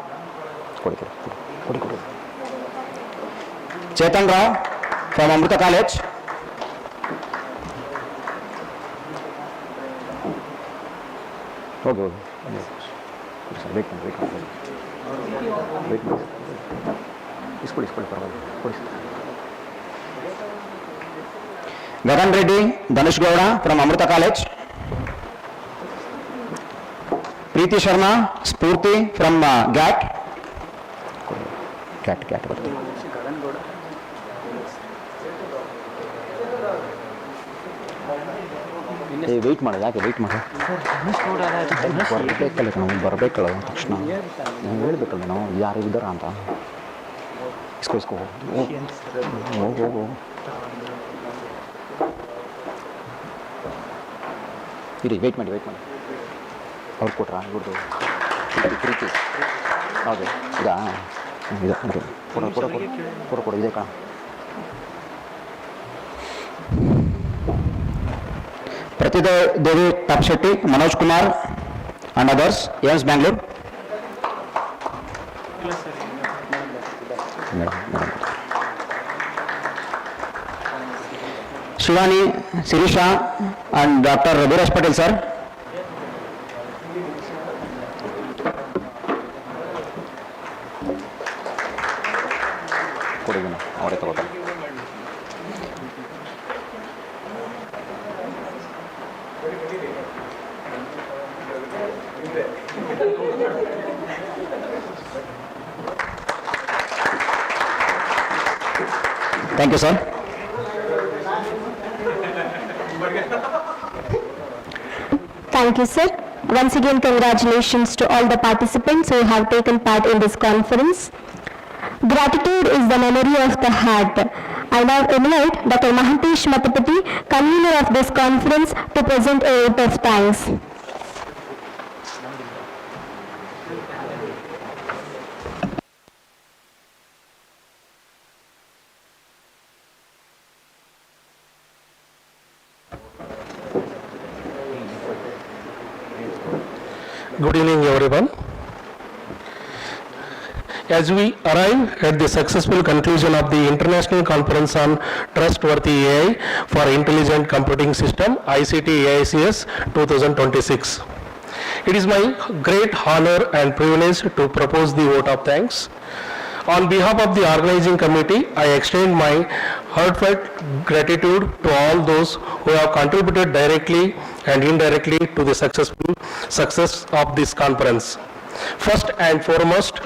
O: Chetan Rao from AMRUTA College. Okay. Wait. Gagan Reddy, Dhanush Gowda from AMRUTA College. Preeti Sharma, Spurti from GAT. Hey, wait mara, yaake wait mara. ಬರಬೇಕಲ್ಲ ತಕ್ಷಣ ನಾನು ಹೇಳ್ಬೇಕಲ್ಲ ನಾವು ಯಾರು ಇದ್ದಾರ ಅಂತ ಇಸ್ಕೋ ಹೋಗು ಇರಿ ವೆಯ್ಟ್ ಮಾಡಿ ಅವ್ರು ಕೊಟ್ರಾ ಇವ್ರದ್ದು ಪ್ರೀತಿ ಹೌದು ಇದಾ ಇದು ಕೊಡ ಇದೆ ಕಣ Devi Tapshetty, Manoj Kumar and others, AIEMS Bengaluru.
H: Shivani, Sirisha, and Dr. Rabiraj Patel, sir. Thank you, sir.
G: Thank you, sir. Once again, congratulations to all the participants who have taken part in this conference. Gratitude is the memory of the heart. I now invite Dr. Mahantesh Matapati, convener of this conference, to present a vote of thanks.
L: Good evening, everyone. As we arrive at the successful conclusion of the International Conference on Trustworthy AI for Intelligent Computing System, ICTAICS 2026, it is my great honor and privilege to propose the vote of thanks. On behalf of the organizing committee, I extend my heartfelt gratitude to all those who have contributed directly and indirectly to the success of this conference. First and foremost,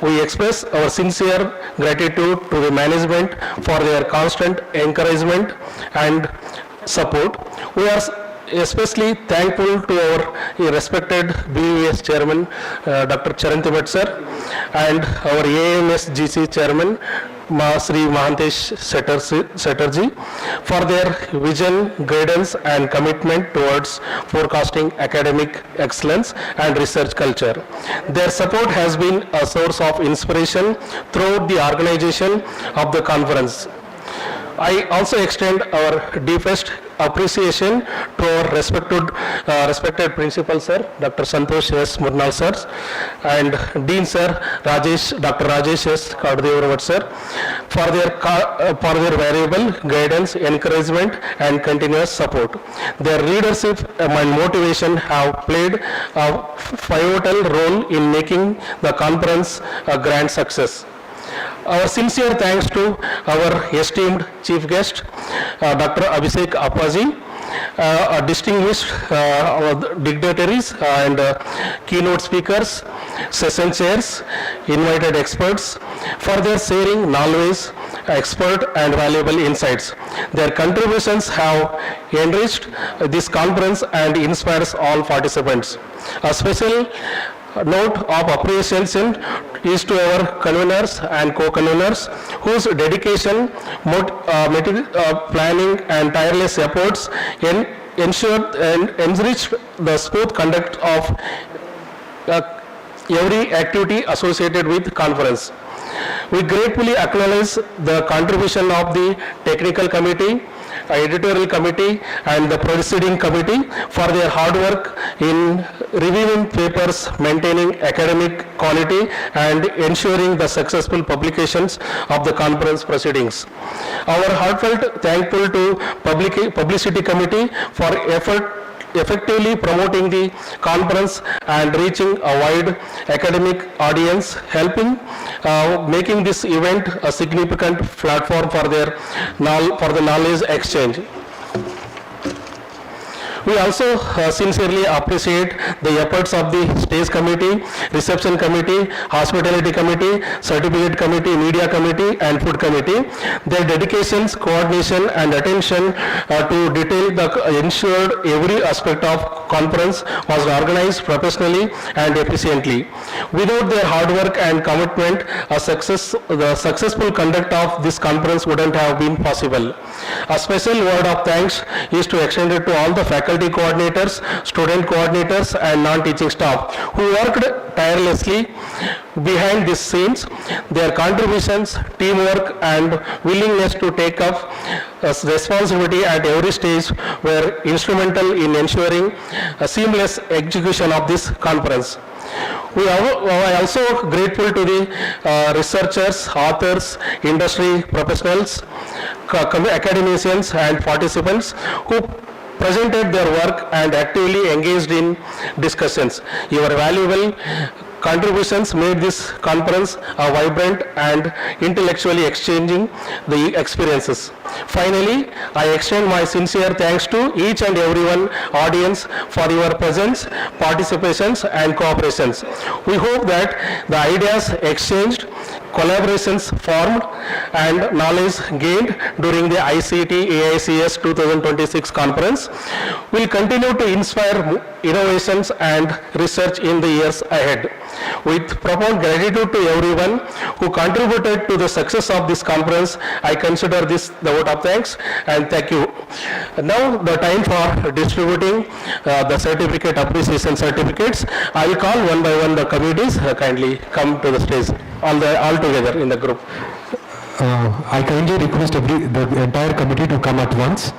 L: we express our sincere gratitude to the management for their constant encouragement and support. We are especially thankful to our respected BUS chairman, Dr. Charantivat sir, and our AIEMS GC chairman, Sri Mahantesh Chatterjee, for their vision, guidance and commitment towards forecasting academic excellence and research culture. Their support has been a source of inspiration throughout the organization of the conference. I also extend our deepest appreciation to our respected principal sir, Dr. Santosh S. Murnal sir, and Dean sir, Dr. Rajesh S. Kaddevarat sir, for their variable guidance, encouragement and continuous support. Their leadership and motivation have played a pivotal role in making the conference a grand success. Our sincere thanks to our esteemed chief guest, Dr. Abhishek Appaji, distinguished dignitaries and keynote speakers, session chairs, invited experts for their sharing knowledge, expert and valuable insights. Their contributions have enriched this conference and inspires all participants. A special note of appreciation is to our conveners and co-conveners whose dedication, planning and tireless efforts ensured and enriched the smooth conduct of every activity associated with the conference. We gratefully acknowledge the contribution of the technical committee, editorial committee and the proceeding committee for their hard work in reviewing papers, maintaining academic quality and ensuring the successful publications of the conference proceedings. Our heartfelt thankful to publicity committee for effectively promoting the conference and reaching a wide academic audience, helping making this event a significant platform for the knowledge exchange. We also sincerely appreciate the efforts of the stage committee, reception committee, hospitality committee, certificate committee, media committee and food committee. Their dedications, coordination and attention to detail ensured every aspect of conference was organized professionally and efficiently. Without their hard work and commitment, the successful conduct of this conference wouldn't have been possible. A special word of thanks is to extend it to all the faculty coordinators, student coordinators and non-teaching staff who worked tirelessly behind the scenes. Their contributions, teamwork and willingness to take up responsibility at every stage were instrumental in ensuring a seamless execution of this conference. We are also grateful to the researchers, authors, industry professionals academicians and participants who presented their work and actively engaged in discussions. Your valuable contributions made this conference a vibrant and intellectually exchanging the experiences. Finally, I extend my sincere thanks to each and everyone audience for your presence, participations and cooperations. We hope that the ideas exchanged, collaborations formed and knowledge gained during the ICTAICS 2026 conference will continue to inspire innovations and research in the years ahead. With profound gratitude to everyone who contributed to the success of this conference, I consider this the vote of thanks and thank you. Now the time for distributing the certificate appreciation certificates. I will call one by one the committees. Kindly come to the stage, all together in the group.
D: I kindly request the entire committee to come at once.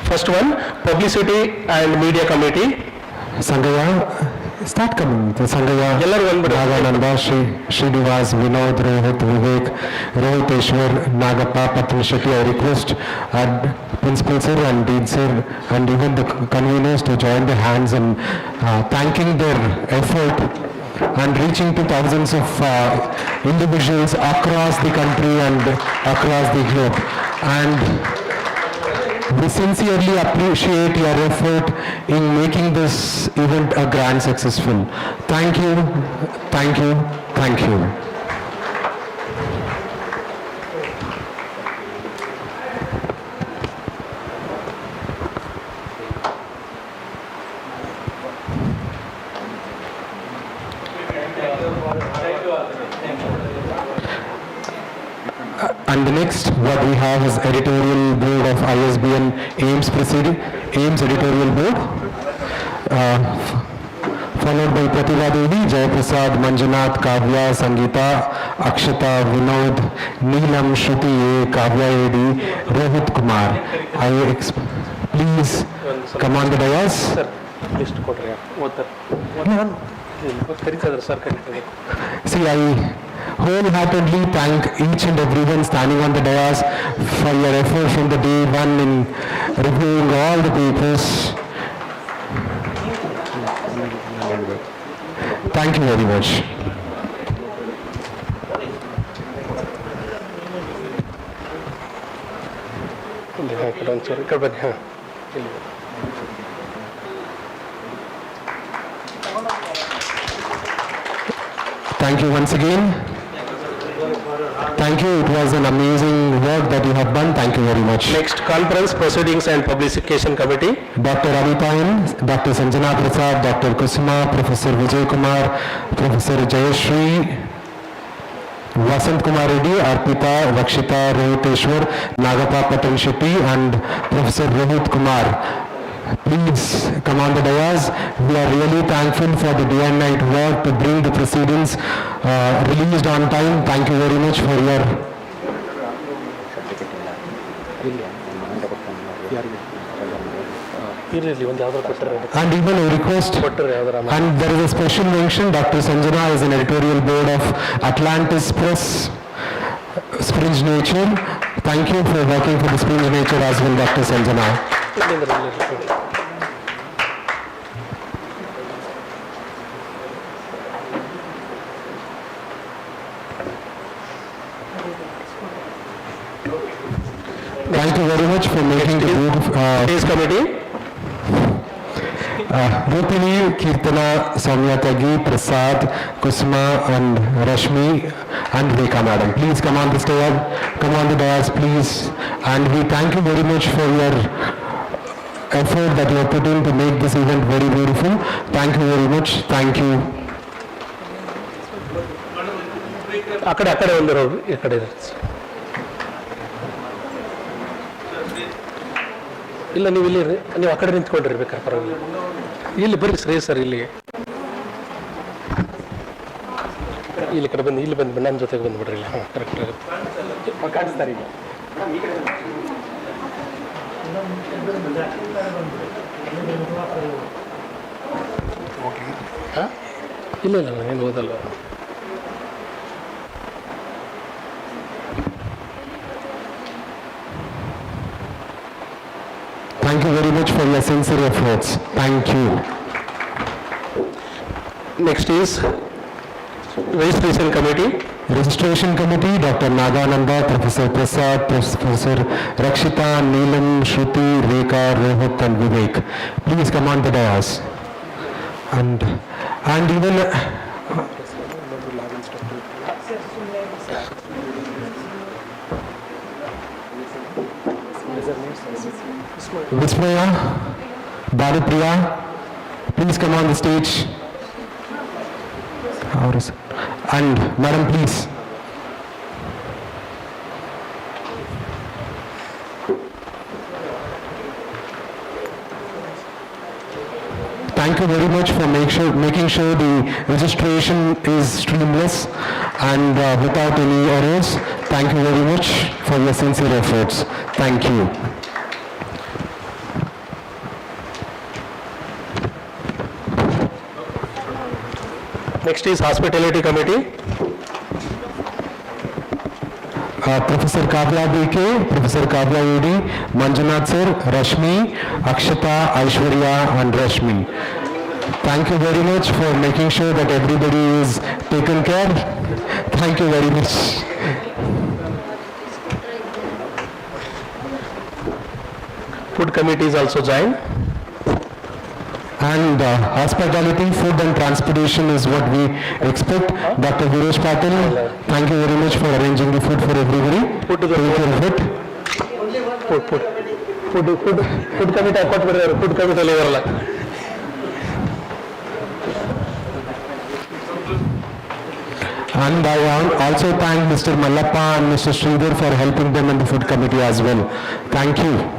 L: First one, Publicity and Media Committee.
D: Sangaya, start coming. The Sangaya, Nagananda, Srinivas, Vinod, Rohit, Vivek, Rohiteshwar, Nagappa, Patan Shetty. I request our principal sir and dean sir and even the conveners to join their hands in thanking their effort and reaching to thousands of individuals across the country and across the globe. And we sincerely appreciate your effort in making this event a grand successful. Thank you, thank you, thank you. And the next, what we have is editorial board of ISBN AIEMS proceeding, AIEMS editorial board, followed by Pratibha Devi, Jayaprasad, Manjunath, Kavya, Sangeeta, Akshata, Vinod, Neelam, Shruti A, Kavya AD, Rohit Kumar. Please come on the dais. See, I wholeheartedly thank each and everyone standing on the dais for your effort from the day one in reviewing all the papers. Thank you very much. Thank you once again. Thank you. It was an amazing work that you have done. Thank you very much.
L: Next, Conference Proceedings and Publication Committee.
D: Dr. Anita N, Dr. Sanjana Prasad, Dr. Kusuma, Professor Vijay Kumar, Professor Jayashri, Vasant Kumar Reddy, Arpita, Rakshita, Rohiteshwar, Nagappa Patan Shetty and Professor Rohit Kumar. Please come on the dais. We are really thankful for the day and night work to bring the proceedings released on time. Thank you very much for your and even a request, and there is a special mention. Dr. Sanjana is an editorial board of Atlantis Press, Springe Nature. Thank you for working for the Springe Nature as well, Dr. Sanjana. Thank you very much for making the board
L: committee.
D: Rupini, Kirtana, Soumya Tagi, Prasad, Kusuma and Rashmi and Rekha madam. Please come on the stage, come on the dais please. And we thank you very much for your effort that you have put in to make this event very beautiful. Thank you very much. Thank you.
L: ಇಲ್ಲ ನೀವು ಇಲ್ಲಿ ನೀವು ಆ ಕಡೆ ನಿಂತ್ಕೊಂಡಿರ್ಬೇಕಾರೆ ಪರವಾಗಿಲ್ಲ. ಇಲ್ಲಿ ಬರ್ರಿ Shreyas sir ಇಲ್ಲಿ ಕಡೆ ಬಂದು ಇಲ್ಲಿ ಬಂದು ನನ್ನ ಜೊತೆಗೆ ಬಂದುಬಿಡ್ರಿ ಇಲ್ಲ. ಹಾಂ ಕರೆಕ್ಟ್ ಆಗುತ್ತೆ ಕಾಣಿಸ್ತಾರೆ ಈಗ. ಹಾಂ ಇಲ್ಲ ಇಲ್ಲ ನಾನೇನು ಓದಲ್ಲ.
D: sincere efforts. Thank you.
L: Next is Registration Committee.
D: Registration Committee, Dr. Nagananda, Professor Prasad, Professor Rakshita, Neelam, Shruti, Rekha, Rohit and Vivek. Please come on the dais. And even Vismaya, Balapriya, please come on the stage. And madam, please. Thank you very much for making sure the registration is streamless and without any errors. Thank you very much for your sincere efforts. Thank you.
L: Next is Hospitality Committee.
D: Professor Kavla BK, Professor Kavla UD, Manjunath sir, Rashmi, Akshata, Aishwarya and Rashmi. Thank you very much for making sure that everybody is taken care. Thank you very much.
L: Food Committee is also joined.
D: And hospitality, food and transportation is what we expect. Dr. Viresh Patil, thank you very much for arranging the food for everybody.
L: Food
D: Food
L: committee, food committee level.
D: And I also thank Mr. Mallappa and Mr. Sridhar for helping them in the food committee as well. Thank you.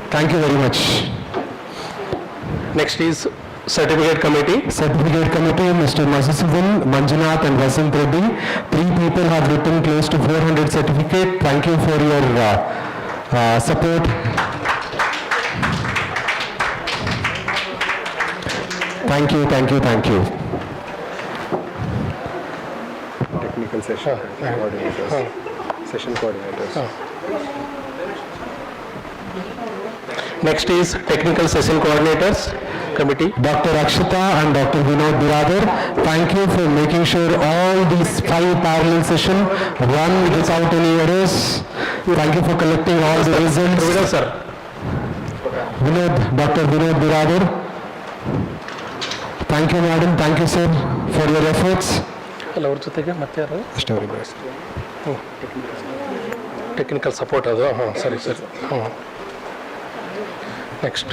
D: Thank you very much.
L: Next is Certificate Committee.
D: Certificate Committee, Mr. Masasuvan, Manjunath and Vasant Reddy. 3 people have written close to 400 certificate. Thank you for your support. Thank you, thank you, thank you.
L: Technical session coordinators. Session coordinators. Next is Technical Session Coordinators Committee.
D: Dr. Akshita and Dr. Vinod Biradar, thank you for making sure all these 5 parallel sessions run without any errors. Thank you for collecting all the results. Dr. Vinod Biradar. Thank you, madam. Thank you, sir, for your efforts.
L: Technical support. Sorry, sir. Next.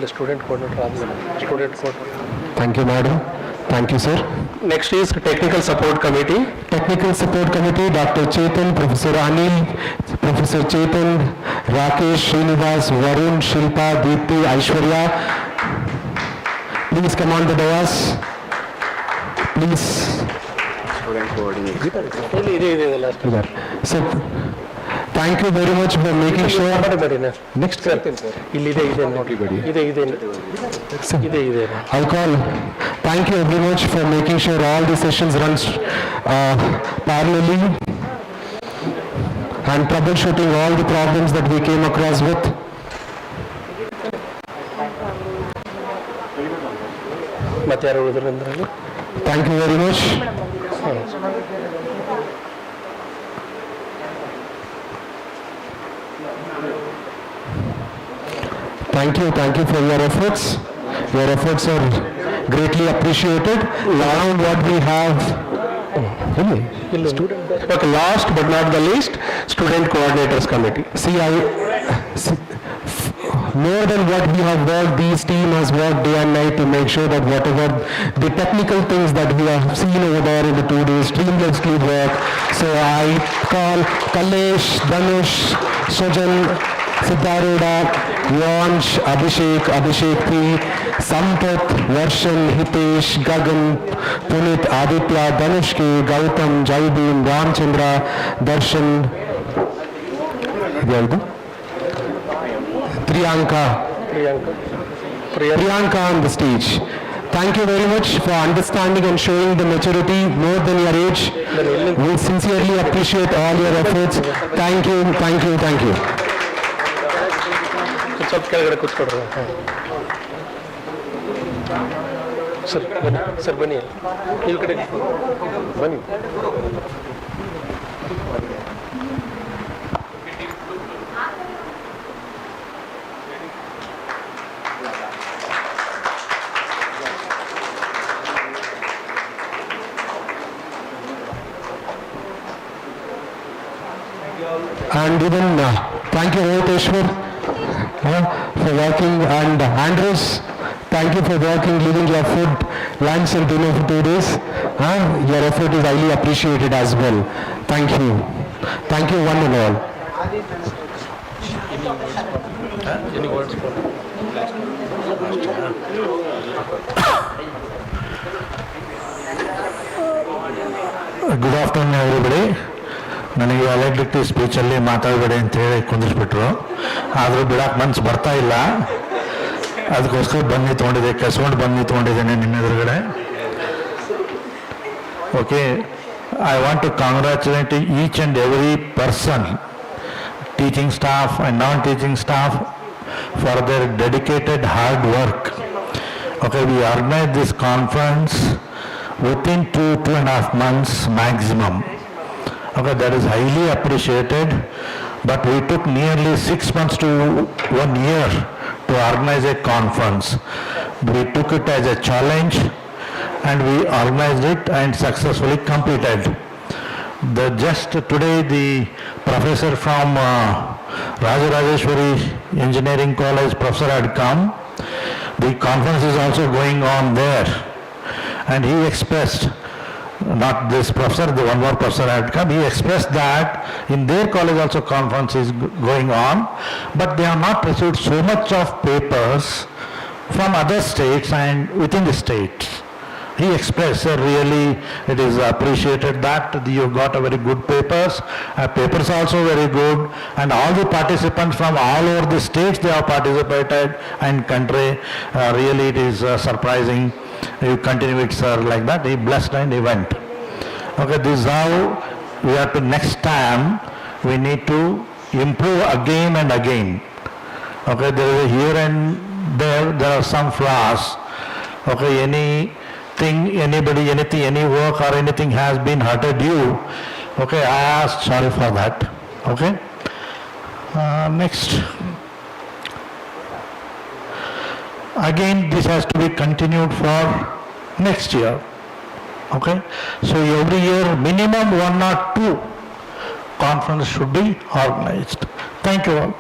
L: Student coordinator.
D: Thank you, madam. Thank you, sir.
L: Next is Technical Support Committee.
D: Technical Support Committee, Dr. Chetan, Professor Anil, Professor Chetan, Rakesh, Srinivas, Varun, Shilpa, Deepti, Aishwarya. Please come on the dais. Please.
A: Student coordinator.
D: So, thank you very much for making sure. Next, sir. I'll call. Thank you very much for making sure all the sessions run parallelly and troubleshooting all the problems that we came across with. Thank you very much. Thank you for your efforts. Your efforts are greatly appreciated. Now what we have,
L: okay, last but not the least, Student Coordinators Committee.
D: More than what we have worked, this team has worked day and night to make sure that whatever the technical things that we have seen over there in the 2 days seamlessly work. So I call Kalesh, Dhanush, Sujan, Siddharuda, Yansh, Abhishek P, Sampath, Varshan, Hitesh, Gagan, Punit, Aditya, Dhanushki, Gautam, Jaibin, Ramchandra, Darshan, Priyanka on the stage. Thank you very much for understanding and showing the maturity more than your age. We sincerely appreciate all your efforts. Thank you, thank you, thank you.
L: ಸ್ವಲ್ಪ ಕೆಳಗಡೆ ಕೂತ್ಕೊಡ್ರಿ. Sir ಬನ್ನಿ ಈ ಕಡೆ ಬನ್ನಿ.
D: And even thank you, Roteshwar, for working, and Andrews, thank you for working, leaving your food, lunch and dinner for 2 days. Your effort is highly appreciated as well. Thank you. Thank you one and all.
L: Any words for
I: Good afternoon, everybody. ನನಗೆ electricity ಸ್ಪೀಚಲ್ಲಿ ಮಾತಾಡಬೇಡಿ ಅಂತೇಳಿ ಕುಂದಿಸ್ಬಿಟ್ರು, ಆದರೂ ಬಿಡಕ್ಕೆ ಮನ್ಸು ಬರ್ತಾ ಇಲ್ಲ. ಅದಕ್ಕೋಸ್ಕರ ಬನ್ನಿ ತೊಗೊಂಡಿದ್ದೆ, ಕೆಸ್ಕೊಂಡು ಬನ್ನಿ ತೊಗೊಂಡಿದ್ದೇನೆ ನಿಮ್ಮ ಎದುರುಗಡೆ. Okay, I want to congratulate each and every person, teaching staff and non-teaching staff, for their dedicated hard work. Okay, we organized this conference within 2.5 months maximum. Okay, that is highly appreciated, but we took nearly 6 months to 1 year to organize a conference. We took it as a challenge and we organized it and successfully completed. Just today the professor from Rajarajeshwari Engineering College, professor, had come. The conference is also going on there, and he expressed, not this professor, the one more professor had come, he expressed that in their college also conference is going on, but they have not received so much of papers from other states and within the states. He expressed, really it is appreciated that you got a very good papers. Papers also very good, and all the participants from all over the states, they have participated, and country, really it is surprising. You continue it, sir, like that. He blessed and he went. Okay, this is how we have to, next time we need to improve again and again. Okay, there is here and there are some flaws. Okay, anything, anybody, anything, any work or anything has been hurted you, okay, I ask sorry for that. Okay, next. Again, this has to be continued for next year. Okay, so every year minimum 1 or 2 conferences should be organized. Thank you all.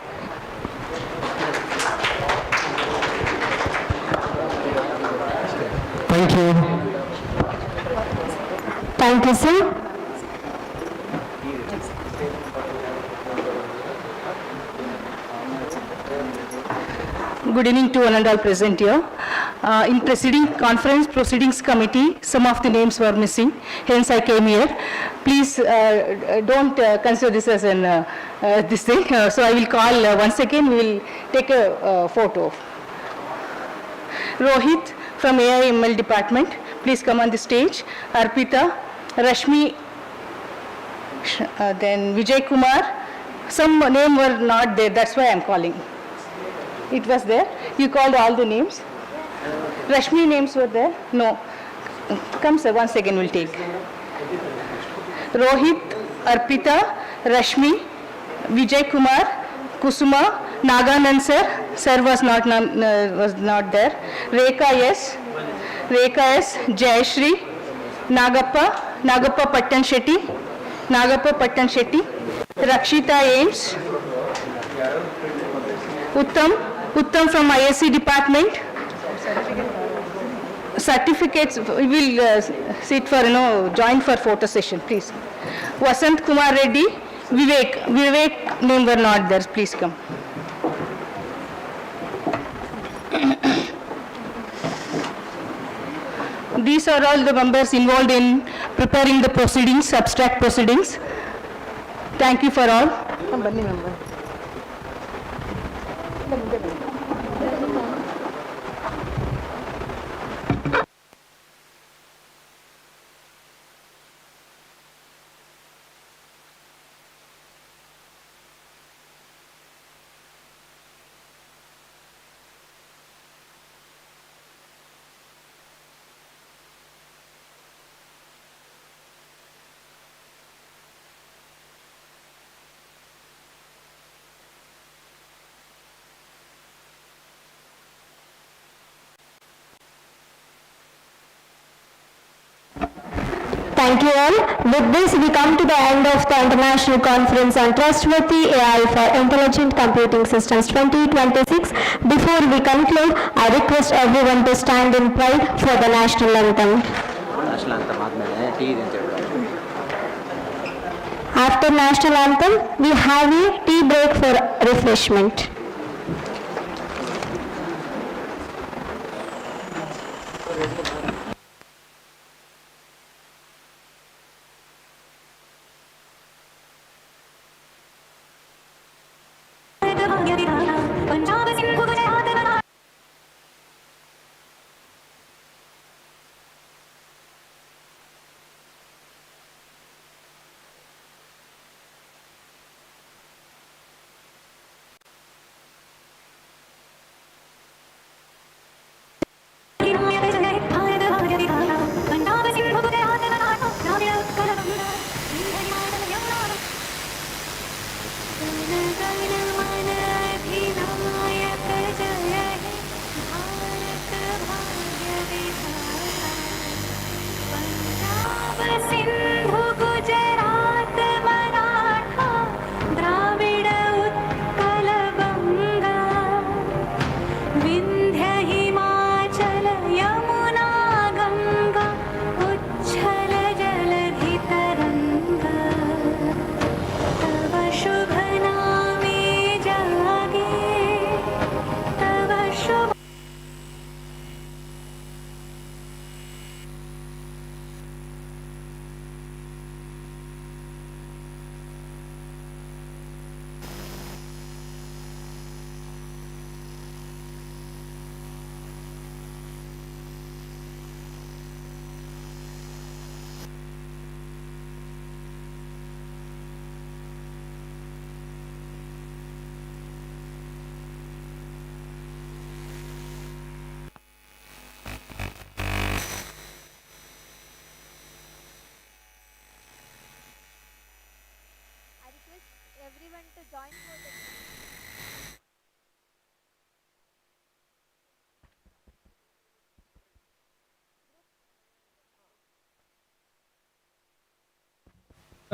D: Thank you. Thank you, sir.
F: Good evening to one and all present here. In preceding conference proceedings committee, some of the names were missing, hence I came here. Please don't consider this as an this thing. So I will call once again, we will take a photo. Rohit from AIEMS department, please come on the stage. Arpita, Rashmi, then Vijay Kumar. Some name were not there, that's why I am calling. It was there. You called all the names. Rashmi names were there? No. Come sir, once again we'll take. Rohit, Arpita, Rashmi, Vijay Kumar, Kusuma, Naganand sir. Sir was not there. Rekha yes. Jayashri, Nagappa Pattan Shetty, Rakshita AIEMS, Uttam from ISC department. Certificates, we will sit for, join for photo session, please. Vasant Kumar Reddy, Vivek name were not there, please come. These are all the members involved in preparing the proceedings, abstract proceedings. Thank you for all.
G: Thank you all. With this, we come to the end of the International Conference on Trustworthy AI for Intelligent Computing Systems 2026. Before we conclude, I request everyone to stand in pride for the national anthem. After national anthem, we have a tea break for refreshment.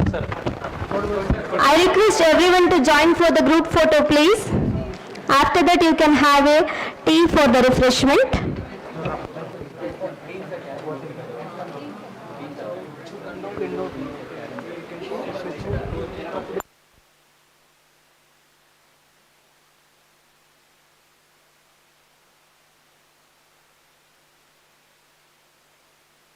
G: I request everyone to join for the group photo, please. After that, you can have a tea for the refreshment.